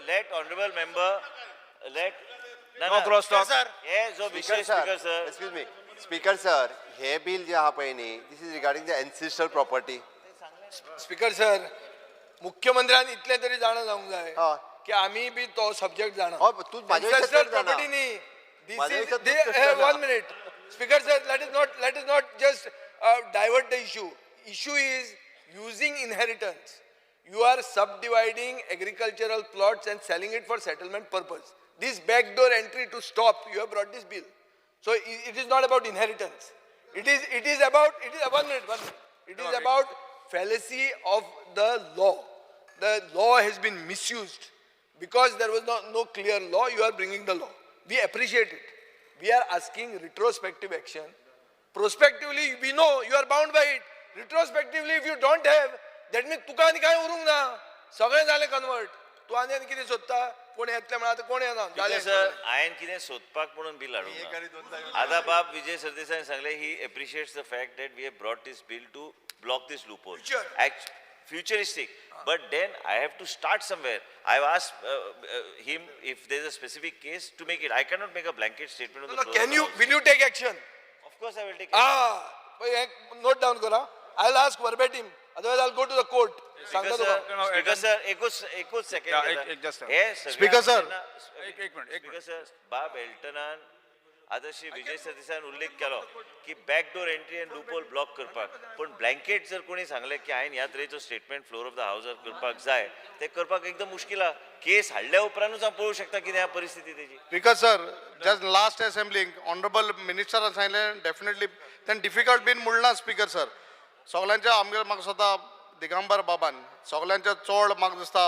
let honorable member No cross talk. Excuse me. Speaker sir, हे bill जे आहा पळय न्ही, this is regarding the ancestral property. Speaker sir, मुख्यमंत्र्यान इतले तरी जाणा जावंक जाय की आमी बी तो सब्जेक्ट जाणा. तू Ancestral property न्ही. This is 1 minute. Speaker sir, let us not just divert the issue. Issue is using inheritance. You are subdividing agricultural plots and selling it for settlement purpose. This backdoor entry to stop, you have brought this bill. So it is not about inheritance. It is about 1 minute. It is about fallacy of the law. The law has been misused because there was no clear law. You are bringing the law. We appreciate it. We are asking retrospective action. Prospectively, we know you are bound by it. Retrospectively, if you don't have, that means तुका आनी काय उरूंक ना. सगळें जालें कन्वर्ट. तूं आनी कितें सोदता? कोण येतले म्हणा आतां कोण येना. सर हांवें कितें सोदपाक म्हणून बिल हाडूंक आतां बाब विजय सरदेसायान सांगलें he appreciates the fact that we have brought this bill to block this loophole. Futuristic. But then I have to start somewhere. I have asked him if there is a specific case to make it. I cannot make a blanket statement on the floor. Will you take action? Of course I will take action. Note down kara. I'll ask verbatim. Otherwise I'll go to the court. Speaker sir, एकूच second. Speaker sir. Speaker sir, बाब एल्टनान आता श्री विजय सरदेसायान उल्लेख केलो की backdoor entry end loophole block करपाक. पण ब्लँकेट जर कोणी सांगलें की हांवें ह्या तरेचो स्टेटमेंट फ्लोर ऑफ द हावसार करपाक जाय ते करपाक एकदम मुश्कील आहा. केस हाडल्या उपरांतूच हांव पळोवंक शकता कितें आहा परिस्थिती तेजी. Speaker sir, just last assembly, honorable minister सांगलें definitely then difficult बीन मुळना स्पीकर सर. सगळ्यांच्या आमगे म्हाका स्वता दिगंबर बाबान सगळ्यांच्या चड म्हाका दिसता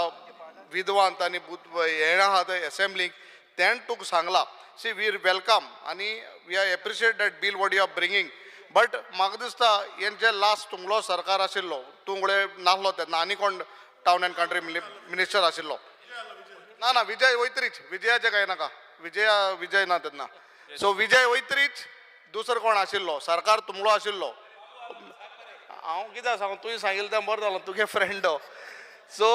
विद्वांत आनी हें आहा थंय एसेंब्लीक तेण तुका सांगला. See, we welcome and we appreciate that bill what you are bringing. But म्हाका दिसता हेंचे लास्ट तुमलो सरकार आशिल्लो तुमकडे नासलो तेन्ना आनी कोण टाउन एंड कंट्री मिनिस्टर आशिल्लो ना विजय वैत्रीच विजयाचे काय नाका विजय ना तेन्ना. सो विजय वैत्रीच दुसरो कोण आशिल्लो सरकार तुमलो आशिल्लो. हांव कित्याक सांगू तुवें सांगिल्लें तें बरें जालें तुगे फ्रेंड. सो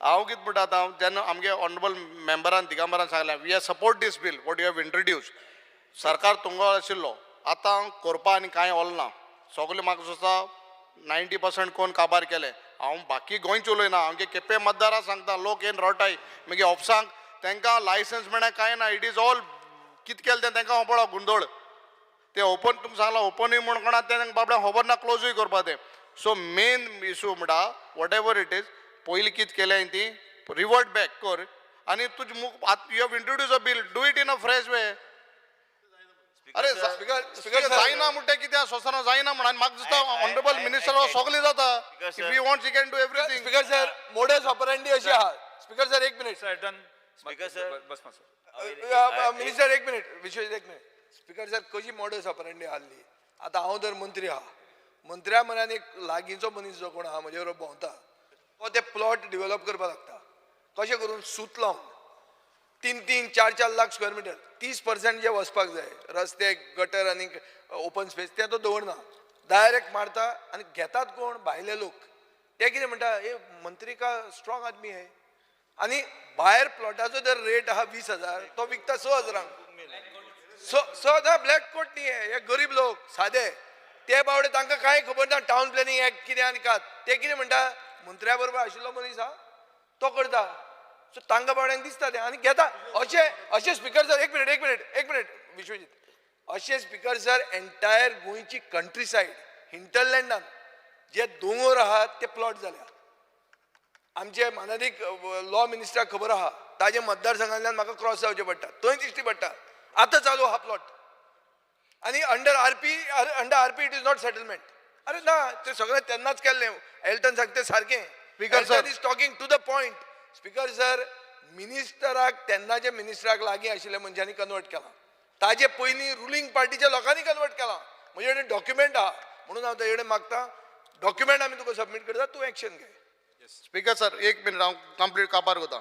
हांव कितें म्हणटा आतां जेन्ना आमगे ऑनरेबल मेंबरान दिगंबरान सांगलें we are support this bill what you have introduce. सरकार तुमलो आशिल्लो आतां करपा आनी कांय ओल ना. सगळें म्हाका दिसता 90% कोण काबार केले. हांव बाकी गोंयचे उलयना आमगे केपें मतदारां सांगता लोक येवन रवटाय मागीर ऑफिसांक तांकां लायसन्स मेळना कांय ना इट इज ऑल कितें केलें तें तांकां खबर गुंडोळ ते ओपन तुमकां सांगलां ओपनूय म्हण कोणा तें तांकां बाबड्यांक खबर ना क्लोजूय करपा तें सो मेन इशू म्हणटा वॉट एवर इट इज पयलीं कितें केलें ती रिवर्ट बॅक कर आनी तुजें मुख you have introduce a bill do it in a fresh way अरे स्पीकर जायना म्हणटा कित्याक सोसाना जायना म्हण आनी म्हाका दिसता ऑनरेबल मिनिस्टर सगळें जाता if you want you can do everything speaker sir modus operandi अशी आहा स्पीकर सर एक मिनिट स्पीकर सर बस मिनिस्टर एक मिनिट विश्वेश एक मिनिट स्पीकर सर कशी मोडस ऑपरंडी आसली आतां हांव जर मंत्री आहा मंत्र्या म्हऱ्यान एक लागींचो मनीस जो कोण आहा म्हजे बरोबर भोंवता तो ते प्लॉट डिवेलप करपाक लागता कशें करून सूत लावन 3-4 लाख स्क्वेअर मिटर 30% जे वचपाक जाय रस्ते गटर आनी ओपन स्पेस ते तो दवरना डायरेक्ट मारता आनी घेतात कोण भायले लोक ते कितें म्हणटा हे मंत्री का स्ट्रॉंग आदमी हे आनी भायर प्लॉटाचो जर रेट आहा 20,000 तो विकता 6,000 ना ब्लॅक कोट न्ही हे गरीब लोक सादे ते बावडे तांकां कांय खबर ना टावन प्लॅनिंग एक्ट कितें आनी कात ते कितें म्हणटा मंत्र्या बरोबर आशिल्लो मनीस आहा तो करता सो तांकां बावड्यांक दिसता तें आनी घेता अशें स्पीकर सर एक मिनिट विश्वजीत अशें स्पीकर सर एंटायर गोंयची कंट्री सायड हिंटरलँडान जे दोंगर आहात ते प्लॉट जाल्या आमचे माननीक लॉ मिनिस्टराक खबर आहा ताजे मतदारसंघांतल्यान म्हाका क्रॉस जावचें पडटा थंय दिश्टी पडटा आतां चालू आहा प्लॉट आनी under RP it is not settlement अरे ना ते सगळें तेन्नाच केल्लें एल्टन सांगता सारकें speaker sir is talking to the point speaker sir मिनिस्टराक तेन्नाच्या मिनिस्टराक लागीं आशिल्ल्या मनशांनी कन्वर्ट केला ताजे पयलीं रुलींग पार्टीच्या लोकांनी कन्वर्ट केला म्हजे कडेन डॉक्युमेंट आहा म्हणून हांव ताजे कडेन मागता डॉक्युमेंट आमी तुका सबमीट करता तूं एक्शन घे स्पीकर सर एक मिनिट हांव कंप्लीट काबार करता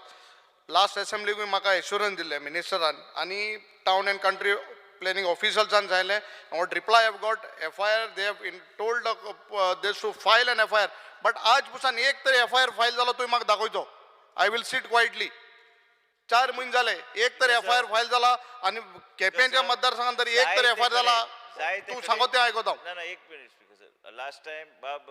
लास्ट असेंब्लीक म्हाका एश्युरन्स दिल्लें मिनिस्टरान आनी टावन एंड कंट्री प्लॅनिंग ऑफिसर्सांन सांगलें what reply have got FIR they have told they should file an FIR but आज पासून एक तरी FIR फायल जालो तुवें म्हाका दाखयचो आय विल सीट क्वायटली 4 म्हयने जाले एक तरी FIR फायल जाला आनी केप्यांच्या मतदारसंघात तरी एक तरी FIR जाला तूं सांगो तें आयकता ना एक minute speaker sir last time Bob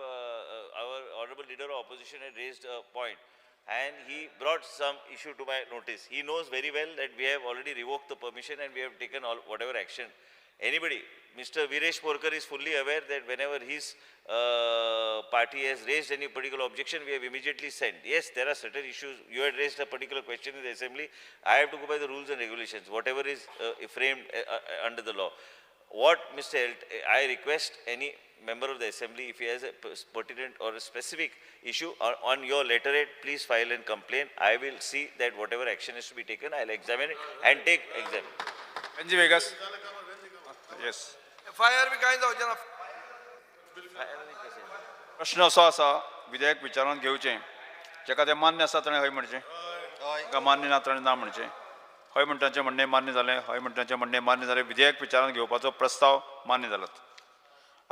our honorable leader of opposition had raised a point and he brought some issue to my notice. He knows very well that we have already revoked the permission and we have taken all whatever action. Anybody, Mr. Viresh Porkar is fully aware that whenever his party has raised any particular objection, we have immediately sent. Yes, there are certain issues. You had raised a particular question in the assembly. I have to go by the rules and regulations, whatever is framed under the law. What I request any member of the assembly, if he has a pertinent or a specific issue on your letterhead, please file and complain. I will see that whatever action is to be taken, I'll examine it and take exam. Benji Vegas. Yes. FIR बी कांय जावचें ना प्रश्न असो आसा विधेयक विचारांत घेवचें जेका तें मान्य आसा ताणें हय म्हणचें जेका मान्य ना ताणें ना म्हणचें हय म्हणटाचें म्हणणें मान्य जालें हय म्हणटाचें म्हणणें मान्य जालें विधेयक विचारांत घेवपाचो प्रस्ताव मान्य जालात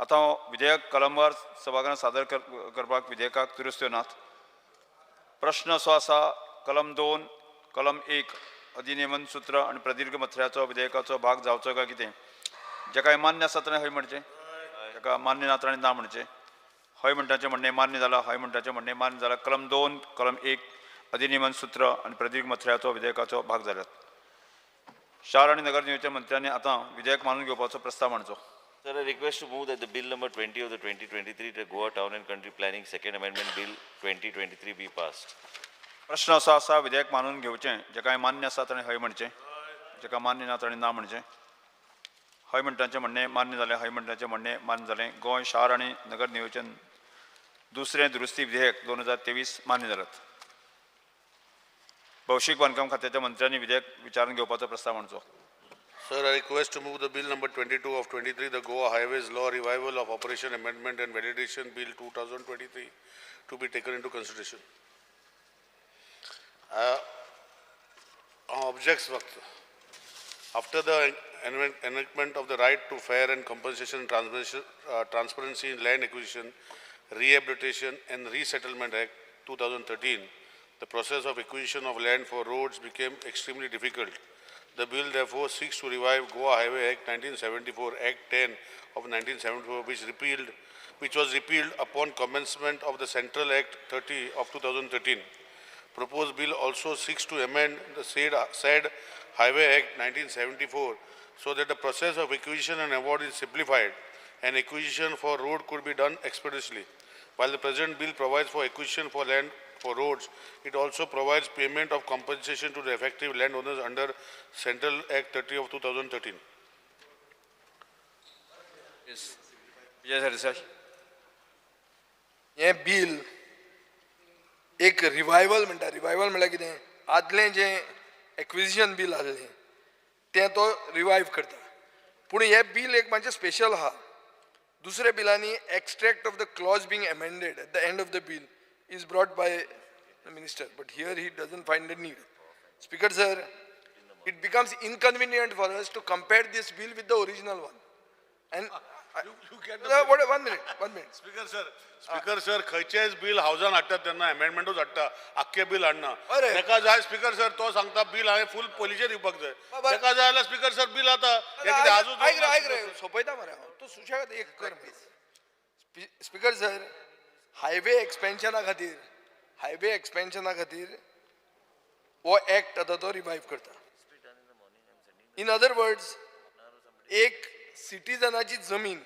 आतां हांव विधेयक कलमवार सभाघरांत सादर करपाक विधेयकाक दुरुस्त्यो नात प्रश्न असो आसा कलम 2 कलम 1 अधिनियमन सूत्र आनी प्रदीर्घ मथळ्याचो विधेयकाचो भाग जावचो काय कितें जेका मान्य आसा ताणें हय म्हणचें जेका मान्य ना ताणें ना म्हणचें हय म्हणटाचें म्हणणें मान्य जालां हय म्हणटाचें म्हणणें मान्य जालां कलम 2 कलम 1 अधिनियमन सूत्र आनी प्रदीर्घ मथळ्याचो विधेयकाचो भाग जाल्यात शार आनी नगर नियोजन मंत्र्यांनी आतां विधेयक मानून घेवपाचो प्रस्ताव मांडचो Sir, I request to move that the bill number 20 of the 2023 to Goa Town and Country Planning Second Amendment Bill 2023 be passed. प्रश्न असो आसा विधेयक मानून घेवचें जेका मान्य आसा ताणें हय म्हणचें जेका मान्य ना ताणें ना म्हणचें हय म्हणटाचें म्हणणें मान्य जालें हय म्हणटाचें म्हणणें मान्य जालें गोंय शार आनी नगर नियोजन दुसरें दुरुस्ती विधेयक 2023 मान्य जालात भौशीक बांदकाम खात्याच्या मंत्र्यांनी विधेयक विचारून घेवपाचो प्रस्ताव मांडचो Sir, I request to move the bill number 22 of 23, the Goa Highways Law Revival of Operation Amendment and Validation Bill 2023 to be taken into consideration. Objects after the enactment of the right to fair and compensation transparency in land acquisition, rehabilitation and resettlement act 2013, the process of acquisition of land for roads became extremely difficult. The bill therefore seeks to revive Goa Highway Act 1974, Act 10 of 1974, which repealed which was repealed upon commencement of the Central Act 30 of 2013. Proposed bill also seeks to amend the said Highway Act 1974 so that the process of acquisition and award is simplified and acquisition for road could be done expeditiously. While the present bill provides for acquisition for land for roads, it also provides payment of compensation to the effective landowners under Central Act 30 of 2013. Yes. Vijay sir. हे बिल एक रिवायवल म्हणटा. रिवायवल म्हळ्यार कितें, आदलें जें एक्विजिशन बील आसलें तें तो रिवायव करता. पूण हे बिल एक मातशें स्पेशल आहा. दुसऱ्या बिलांनी extract of the clause being amended at the end of the bill is brought by the minister, but here he doesn't find the need. Speaker sir, it becomes inconvenient for us to compare this bill with the original one. And You get one minute. Speaker sir, खंयचेच बिल हावजान हाडटात तेन्ना अमेंडमेंटूच हाडटा, आख्खे बिल हाडना. अरे. तेका जाय स्पीकर सर तो सांगता बिल हांवें फुल पॉलिशेर दिवपाक जाय. तेका जाय जाल्यार स्पीकर सर बिल आता. ऐक रे सोपयता मरे हांव. तूं सुशेगाद एक कर. स्पीकर सर, हायवे एक्सपेन्शना खातीर हो एक्ट आतां तो रिवायव करता. इन अदर वर्ड्स, एक सिटीजनाची जमीन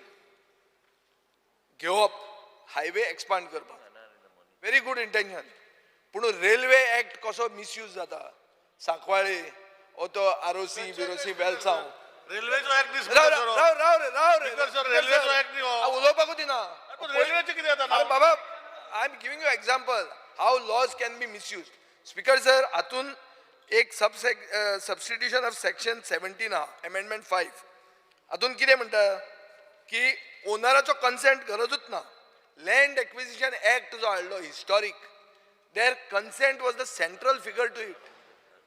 घेवप हायवे एक्सपांड करपाक, व्हेरी गुड इंटेन्शन. पूण रेल्वे एक्ट कसो मिसयूज जाता, सांकवाळे ओ तो आरोसी बिरोसी वेलसांव, रेल्वेचो एक्ट राव रे रेल्वेचो एक्ट न्ही हो. उलोवपाकूच दिना. रेल्वेचें कितें जाता? अरे बाबा, I am giving you example how laws can be misuse. Speaker sir, हातून एक सबस्टिट्यूशन ऑफ सेक्शन 17 आहा, अमेंडमेंट 5. हातून कितें म्हणटा की ओनराचो कन्सेंट गरजूच ना. लँड एक्विजिशन एक्ट जो हाडलो historic, there consent was the central figure to it.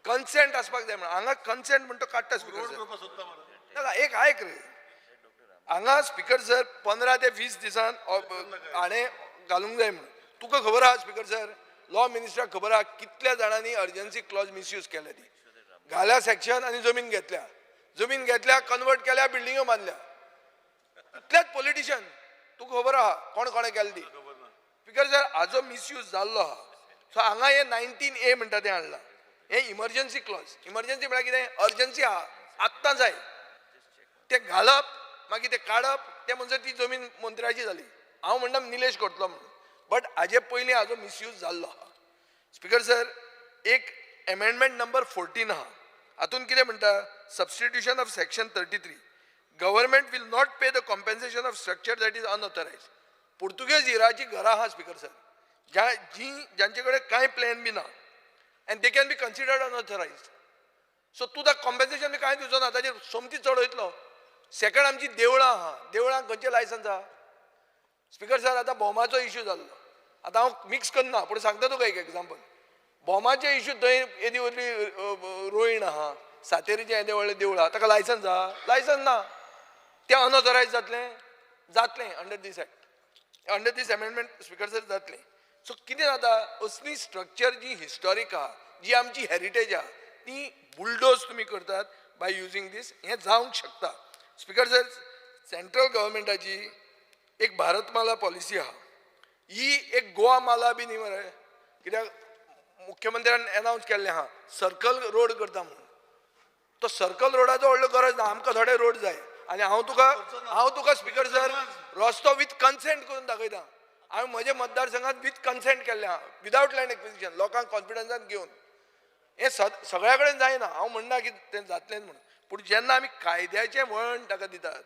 Consent आसपाक जाय म्हणून हांगा कन्सेंट म्हणटा काडटा स्पीकर सर. एक आयक रे, हांगा स्पीकर सर 15 ते 20 दिसान हाणें घालूंक जाय म्हणून. तुका खबर आहा स्पीकर सर, लॉ मिनिस्टराक खबर आहा कितल्या जाणांनी अर्जन्सी क्लॉज मिसयूज केल्या ती. घाल्या सेक्शन आनी जमीन घेतल्या, कन्वर्ट केल्या, बिल्डिंगो बांदल्या. इतलेच पॉलिटिशियन. तुका खबर आहा कोण कोणें केलें ती. स्पीकर सर, हाजो मिसयूज जाल्लो आहा. सो हांगा हे 19A म्हणटा तें हाडलां. हे इमर्जन्सी क्लॉज. इमर्जन्सी म्हळ्यार कितें, अर्जन्सी आहा, आत्तां जाय तें घालप, मागीर तें काडप, ते म्हणजे ती जमीन मंत्र्याची जाली. हांव म्हणटा निलेश करतलो म्हणून, बट हाजे पयलीं हाजो मिसयूज जाल्लो आहा. स्पीकर सर, एक अमेंडमेंट नंबर 14 आहा. हातून कितें म्हणटा, substitution of section 33. Government will not pay the compensation of structure that is unauthorised. पुर्तुगेज इराची घरां आहा स्पीकर सर, ज्यांचे कडेन कांय प्लॅन बी ना, and they can be considered unauthorised. So तूं ताका कॉम्पेन्सेशन बी कांय दिवचो ना, ताजेर सोमती चड वयतलो. सेकंड, आमची देवळां आहा, देवळांक खंयचे लायसन्स आहा. स्पीकर सर, आतां बॉमाचो इश्यू जाल्लो. आतां हांव मिक्स करना, पूण सांगता तुका एक एक्झाम्पल. बॉमाचे इश्यू थंय येदी व्हडली रोयण आहा, सातेरीचें येदें व्हडलें देवूळ आहा, ताका लायसन्स आहा, लायसन्स ना. तें अनऑथरायज जातलें अंडर दीस एक्ट, अंडर दीस अमेंडमेंट स्पीकर सर जातलें. सो कितें जाता, असली स्ट्रक्चर जी हिस्टॉरीक आहा, जी आमची हेरिटेज आहा, ती बुलडोज तुमी करतात बाय युजींग दीस. हें जावंक शकता. स्पीकर सर, सेंट्रल गव्हर्मेंटाची एक भारतमाला पॉलिसी आहा. ही एक गोवा माला बी न्ही मरे. कित्याक मुख्यमंत्र्यान अनावन्स केल्लें आहा सर्कल रोड करता म्हणून. तो सर्कल रोडाचो व्हडलो गरज ना, आमकां थोडे रोड जाय. आनी हांव तुका स्पीकर सर रस्तो विथ कन्सेंट करून दाखयता. हांवें म्हजे मतदारसंघात विथ कन्सेंट केल्लें आहा, विदावट लँड एक्विजिशन, लोकांक कॉन्फिडन्सान घेवन. हें सगळ्या कडेन जायना, हांव म्हणना की तें जातलें म्हणून. पूण जेन्ना आमी कायद्याचें वळण ताका दितात,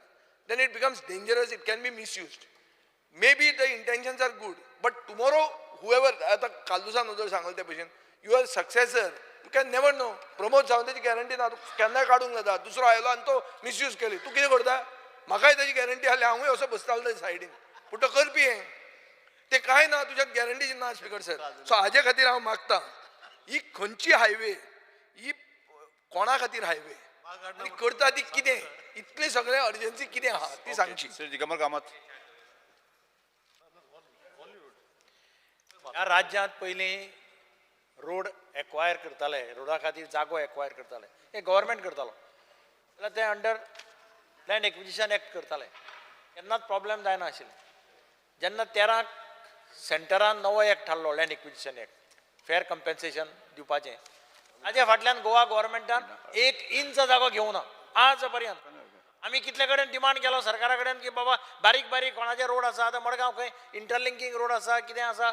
then it becomes dangerous, it can be misused. Maybe the intentions are good, but tomorrow however, आतां कालुसान उदर सांगलें ते भशेन, your successor, you can never know. Pramod सावंताची गॅरंटी ना, तूं केन्नाय काडूंक जाता. दुसरो आयलो आनी तो मिसयूज केली, तूं कितें करता. म्हाकाय ताची गॅरंटी आसली, हांवूय असो बसतालो थंय सायडीन. पूण तो करपी हें तें कांय ना, तुज्यात गॅरंटी ना स्पीकर सर. सो हाजे खातीर हांव मागतां, ही खंयची हायवे, ही कोणा खातीर हायवे, आनी करता ती कितें, इतलें सगळें अर्जन्सी कितें आहा ती सांगची. दिगंबर कामत. ह्या राज्यांत पयलीं रोड एक्वायर करताले, रोडा खातीर जागो एक्वायर करताले, हे गव्हर्मेंट करतालो. जाल्यार ते अंडर लँड एक्विजिशन एक्ट करताले, केन्नाच प्रॉब्लेम जायना आशिल्लें. जेन्ना 13 सेंटरान नवो एक्ट हाडलो लँड एक्विजिशन एक्ट फेर कंपेन्सेशन दिवपाचें ताजे फाटल्यान गोवा गव्हर्मेंटान एक इंच जागो घेवना आज पर्यंत. आमी कितले कडेन डिमांड केलो सरकारा कडेन की बाबा बारीक बारीक कोणाचे रोड आसा आतां मडगांव खंय इंटरलिंकींग रोड आसा कितें आसा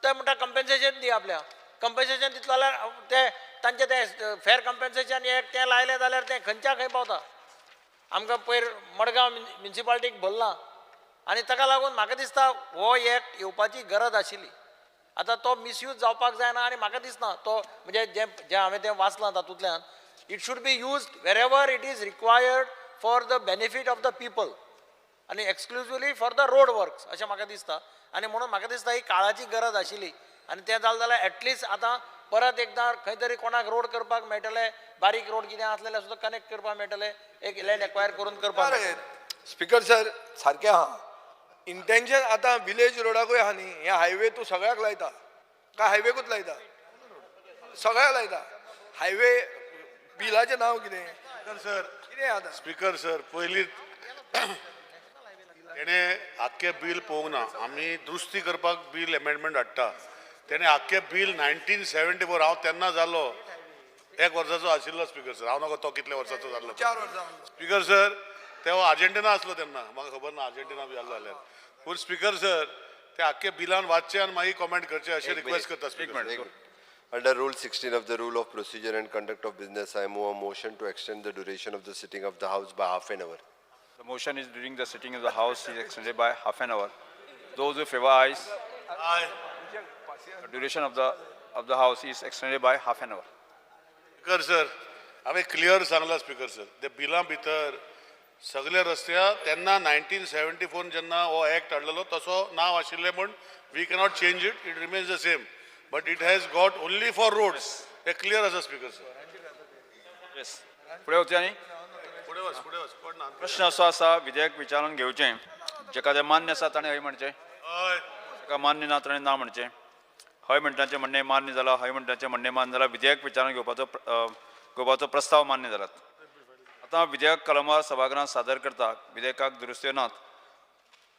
ते म्हणटा कंपेन्सेशन दी आपल्या कंपेन्सेशन दितलो जाल्यार ते तांचे ते फेर कंपेन्सेशन एक तें लायलें जाल्यार तें खंयच्या खंय पावता. आमकां पयर मडगांव म्युन्सिपाल्टीक भरलां आनी ताका लागून म्हाका दिसता हो एक्ट येवपाची गरज आशिल्ली. आतां तो मिसयूज जावपाक जायना आनी म्हाका दिसना तो म्हणजे जें हांवें तें वाचलां तातूंतल्यान it should be used wherever it is required for the benefit of the people आनी exclusively for the road works अशें म्हाका दिसता. आनी म्हणून म्हाका दिसता ही काळाची गरज आशिल्ली आनी तें जालें जाल्यार एटलिस्ट आतां परत एकदां खंय तरी कोणाक रोड करपाक मेळटले बारीक रोड कितें आसलें जाल्यार सुद्दां कनेक्ट करपाक मेळटले एक लँड एक्वायर करून करपाक मेळटलें. स्पिकर सर सारकें आहा इंटेन्शन आतां विलेज रोडाकूय आहा न्ही हे हायवे तूं सगळ्याक लायता काय हायवेकूच लायता सगळ्याक लायता हायवे बिलाचें नांव कितें सर कितें आतां स्पीकर सर पयलीं तेणें आख्खें बील पळोवंक ना आमी दुरुस्ती करपाक बील एमेंडमेंट हाडटा तेणें आख्खें बील 1974 हांव तेन्ना जाल्लो 1 वर्साचो आशिल्लो स्पीकर सर हांव नकळो तो कितल्या वर्साचो जाल्लो 4 वर्सां स्पीकर सर तेव्हा अर्जेंटिना आसलो तेन्ना म्हाका खबर ना अर्जेंटिना बी जाल्लो जाल्यार पूण स्पीकर सर ते आख्खे बिलान वाचचें आनी मागीर कमेंट करचें अशें रिक्वेस्ट करता speaker. Under Rule 16 of the Rule of Procedure and Conduct of Business, I move a motion to extend the duration of the sitting of the House by half an hour. The motion is during the sitting of the House is extended by half an hour. Those who favor ayes. Aye. The duration of the House is extended by half an hour. Speaker sir हांवें क्लियर सांगला स्पीकर सर ते बिलां भितर सगळे रस्त्या तेन्ना 1974 जेन्ना हो एक्ट हाडलेलो तसो नांव आशिल्लें म्हूण we cannot change it it remains the same but it has got only for roads हे क्लियर आसा स्पीकर सर. येस फुडें वचया न्ही. फुडें वच कोण ना प्रश्न असो आसा विधेयक विचारून घेवचें जेका तें मान्य आसा ताणें हय म्हणचें हय जेका मान्य ना ताणें ना म्हणचें. हय म्हणटाचें म्हणणें मान्य जालां हय म्हणटाचें म्हणणें मान्य जालां विधेयक विचारून घेवपाचो प्रस्ताव मान्य जालात. आतां विधेयक कलमार सभागृहांत सादर करता विधेयकाक दुरुस्त्यो नात.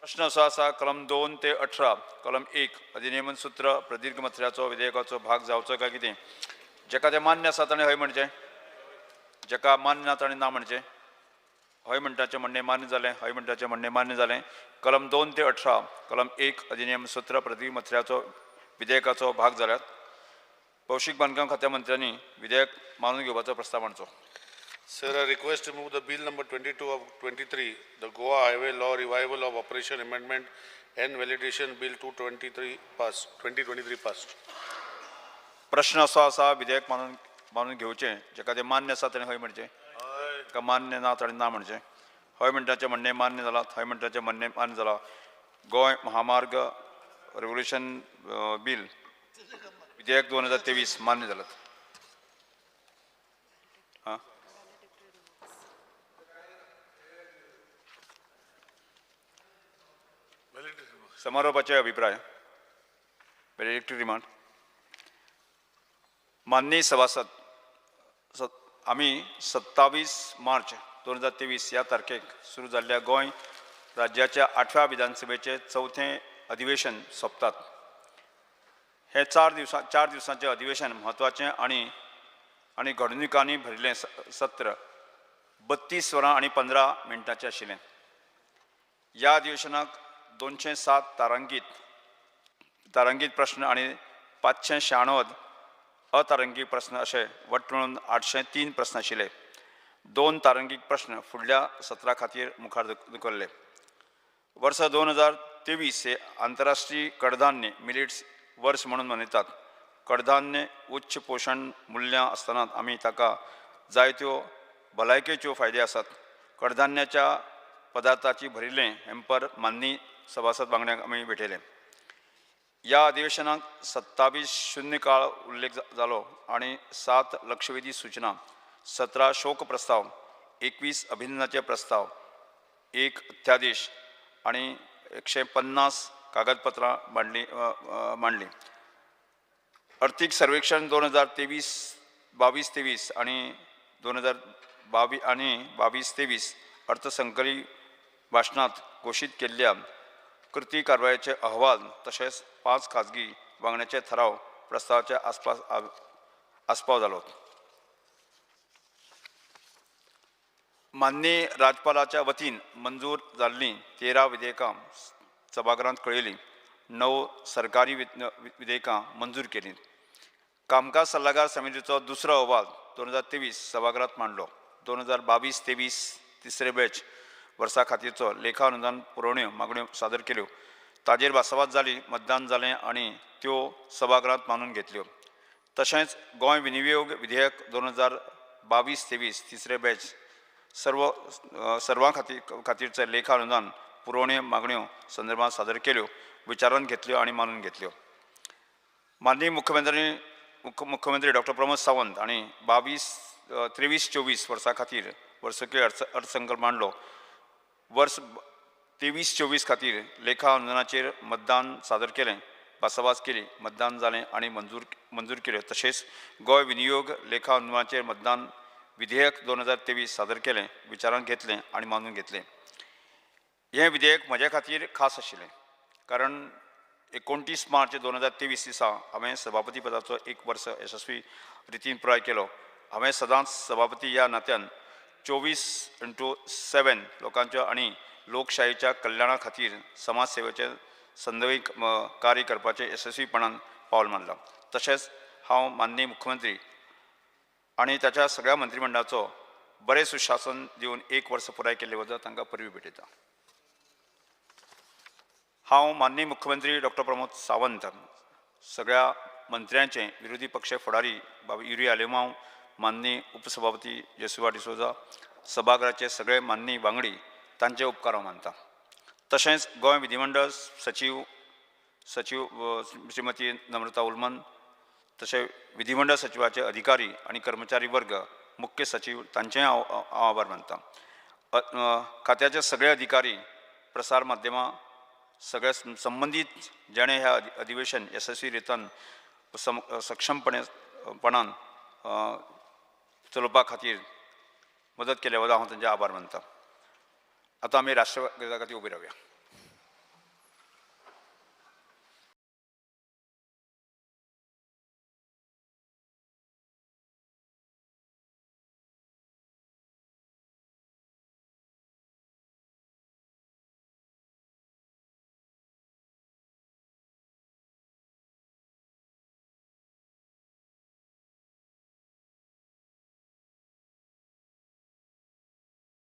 प्रश्न असो आसा कलम 2 ते 18 कलम 1 अधिनियमन सूत्र प्रदीर्घ मथऱ्याचो विधेयकाचो भाग जावचो काय कितें जेका तें मान्य आसा ताणें हय म्हणचें जेका मान्य ना ताणें ना म्हणचें. हय म्हणटाचें म्हणणें मान्य जालें हय म्हणटाचें म्हणणें मान्य जालें. कलम 2 ते 18 कलम 1 अधिनियम सूत्र प्रदीर्घ मथऱ्याचो विधेयकाचो भाग जाल्यात. भौशीक बांदकाम खात्या मंत्र्यांनी विधेयक मानून घेवपाचो प्रस्ताव मांडचो. Sir, I request to move the bill number 22 of 23, the Goa Highway Law Revival of Operation Amendment and Validation Bill 2023 passed. प्रश्न असो आसा विधेयक मानून घेवचें जेका तें मान्य आसा ताणें हय म्हणचें जेका मान्य ना ताणें ना म्हणचें. हय म्हणटाचें म्हणणें मान्य जालां हय म्हणटाचें म्हणणें मान्य जालां. गोंय महामार्ग रेग्युलेशन बिल विधेयक 2023 मान्य जालात. समारोपाचे अभिप्राय व्हॅलिडिटी रिमांड. माननीय सभासद आमी 27 मार्च 2023 ह्या तारखेक सुरू जाल्ल्या गोंय राज्याच्या 8व्या विधानसभेचे 4थें अधिवेशन सोंपतात. हे 4 दिवसांचें अधिवेशन म्हत्वाचें आनी घडणुकांनी भरिल्लें सत्र 32 वरां आनी 15 मिनटांचें आशिल्लें. ह्या अधिवेशनाक 207 तारांकीत प्रश्न आनी 596 अतारांकीत प्रश्न अशे वट्ट मेळून 803 प्रश्न आशिल्ले. 2 तारांकीत प्रश्न फुडल्या सत्रा खातीर मुखार धुकल्ले. वर्स 2023 हे आंतरराष्ट्रीय कडधान्य मिलेट्स वर्स म्हणून मनयतात. कडधान्य उच्च पोशण मुल्यां आसतना आमी ताका जायत्यो भलायकेच्यो फायदे आसात. कडधान्याच्या पदार्थाची भरिल्लें हॅम्पर माननीय सभासद वांगड्यांक आमी भेटयलें. ह्या अधिवेशनाक 27 शुन्य काळ उल्लेख जालो आनी 7 लक्षवेधी सूचना 17 शोक प्रस्ताव 21 अभिनंदनाचे प्रस्ताव 1 अध्यादेश आनी 150 कागदपत्रां मांडली. अर्थीक सर्वेक्षण 2023 आनी 2022-23 अर्थसंकल्पीय भाशणांत घोशीत केल्ल्या कृती कारवायेचे अहवाल तशेंच 5 खाजगी वांगड्याचे ठराव प्रस्तावाच्या आस्पाव जालो. माननीय राज्यपालाच्या वतीन मंजूर जाल्ली 13 विधेयकां सभागृहांत कळयली. 9 सरकारी विधेयकां मंजूर केली. कामकाज सल्लागार समितीचो दुसरो अहवाल 2023 सभागृहांत मांडलो. 2022-23 तिसरे बॅच वर्सा खातीरचो लेखा अनुदान पुरवण्यो मागण्यो सादर केल्यो. ताजेर भासाभास जाली, मतदान जालें आनी त्यो सभागृहांत मानून घेतल्यो. तशेंच गोंय विनियोग विधेयक 2022-23 तिसरे बॅच सर्वां खातीरचे लेखा अनुदान पुरवण्यो मागण्यो संदर्भात सादर केल्यो, विचारांत घेतल्यो आनी मानून घेतल्यो. माननीय मुख्यमंत्री डॉ. प्रमोद सावंत हांणी 23-24 वर्सा खातीर वर्सुकी अर्थसंकल्प मांडलो. वर्स 23-24 खातीर लेखा अनुदानाचेर मतदान सादर केलें, भासाभास केली, मतदान जालें आनी मंजूर केल्यो. तशेंच गोंय विनियोग लेखा अनुदानाचेर मतदान विधेयक 2023 सादर केलें, विचारांत घेतलें आनी मानून घेतलें. हें विधेयक म्हजे खातीर खास आशिल्लें, कारण 29 मार्च 2023 दिसा हांवें सभापती पदाचो 1 वर्स यशस्वी रितीन पुराय केलो. हांवें सदांच सभापती ह्या नात्यान 24/7 लोकांच्या आनी लोकशायेच्या कल्याणा खातीर समाज सेवेचे संदवीक कार्य करपाचे यशस्वीपणान पावल मारलां. तशेंच हांव माननीय मुख्यमंत्री आनी ताच्या सगळ्या मंत्रिमंडळाचो बरें सुशासन दिवन 1 वर्स पुराय केल्ले बद्दल तांकां परबी भेटयता. हांव माननीय मुख्यमंत्री डॉ. प्रमोद सावंत, सगळ्या मंत्र्यांचे, विरोधी पक्ष फुडारी बाबा युरिया आलेमांव, माननीय उपसभापती जेसुवा डिसोजा, सभागृहाचे सगळे माननीय वांगडी तांचे उपकार मानता. तशेंच गोंय विधिमंडळ सचिव श्रीमती नम्रता उलमन, तशें विधिमंडळ सचिवाचे अधिकारी आनी कर्मचारी वर्ग, मुख्य सचिव तांचेय हांव आभार मानता. खात्याचे सगळे अधिकारी, प्रसार माध्यमां, सगळे संबंदीत जेणे ह्या अधिवेशन यशस्वी रितीन सक्षमपणान चलोवपा खातीर मदत केल्या बद्दल हांव तांचे आभार मानता. आतां आमी राष्ट्रगीता खातीर उबी रावया.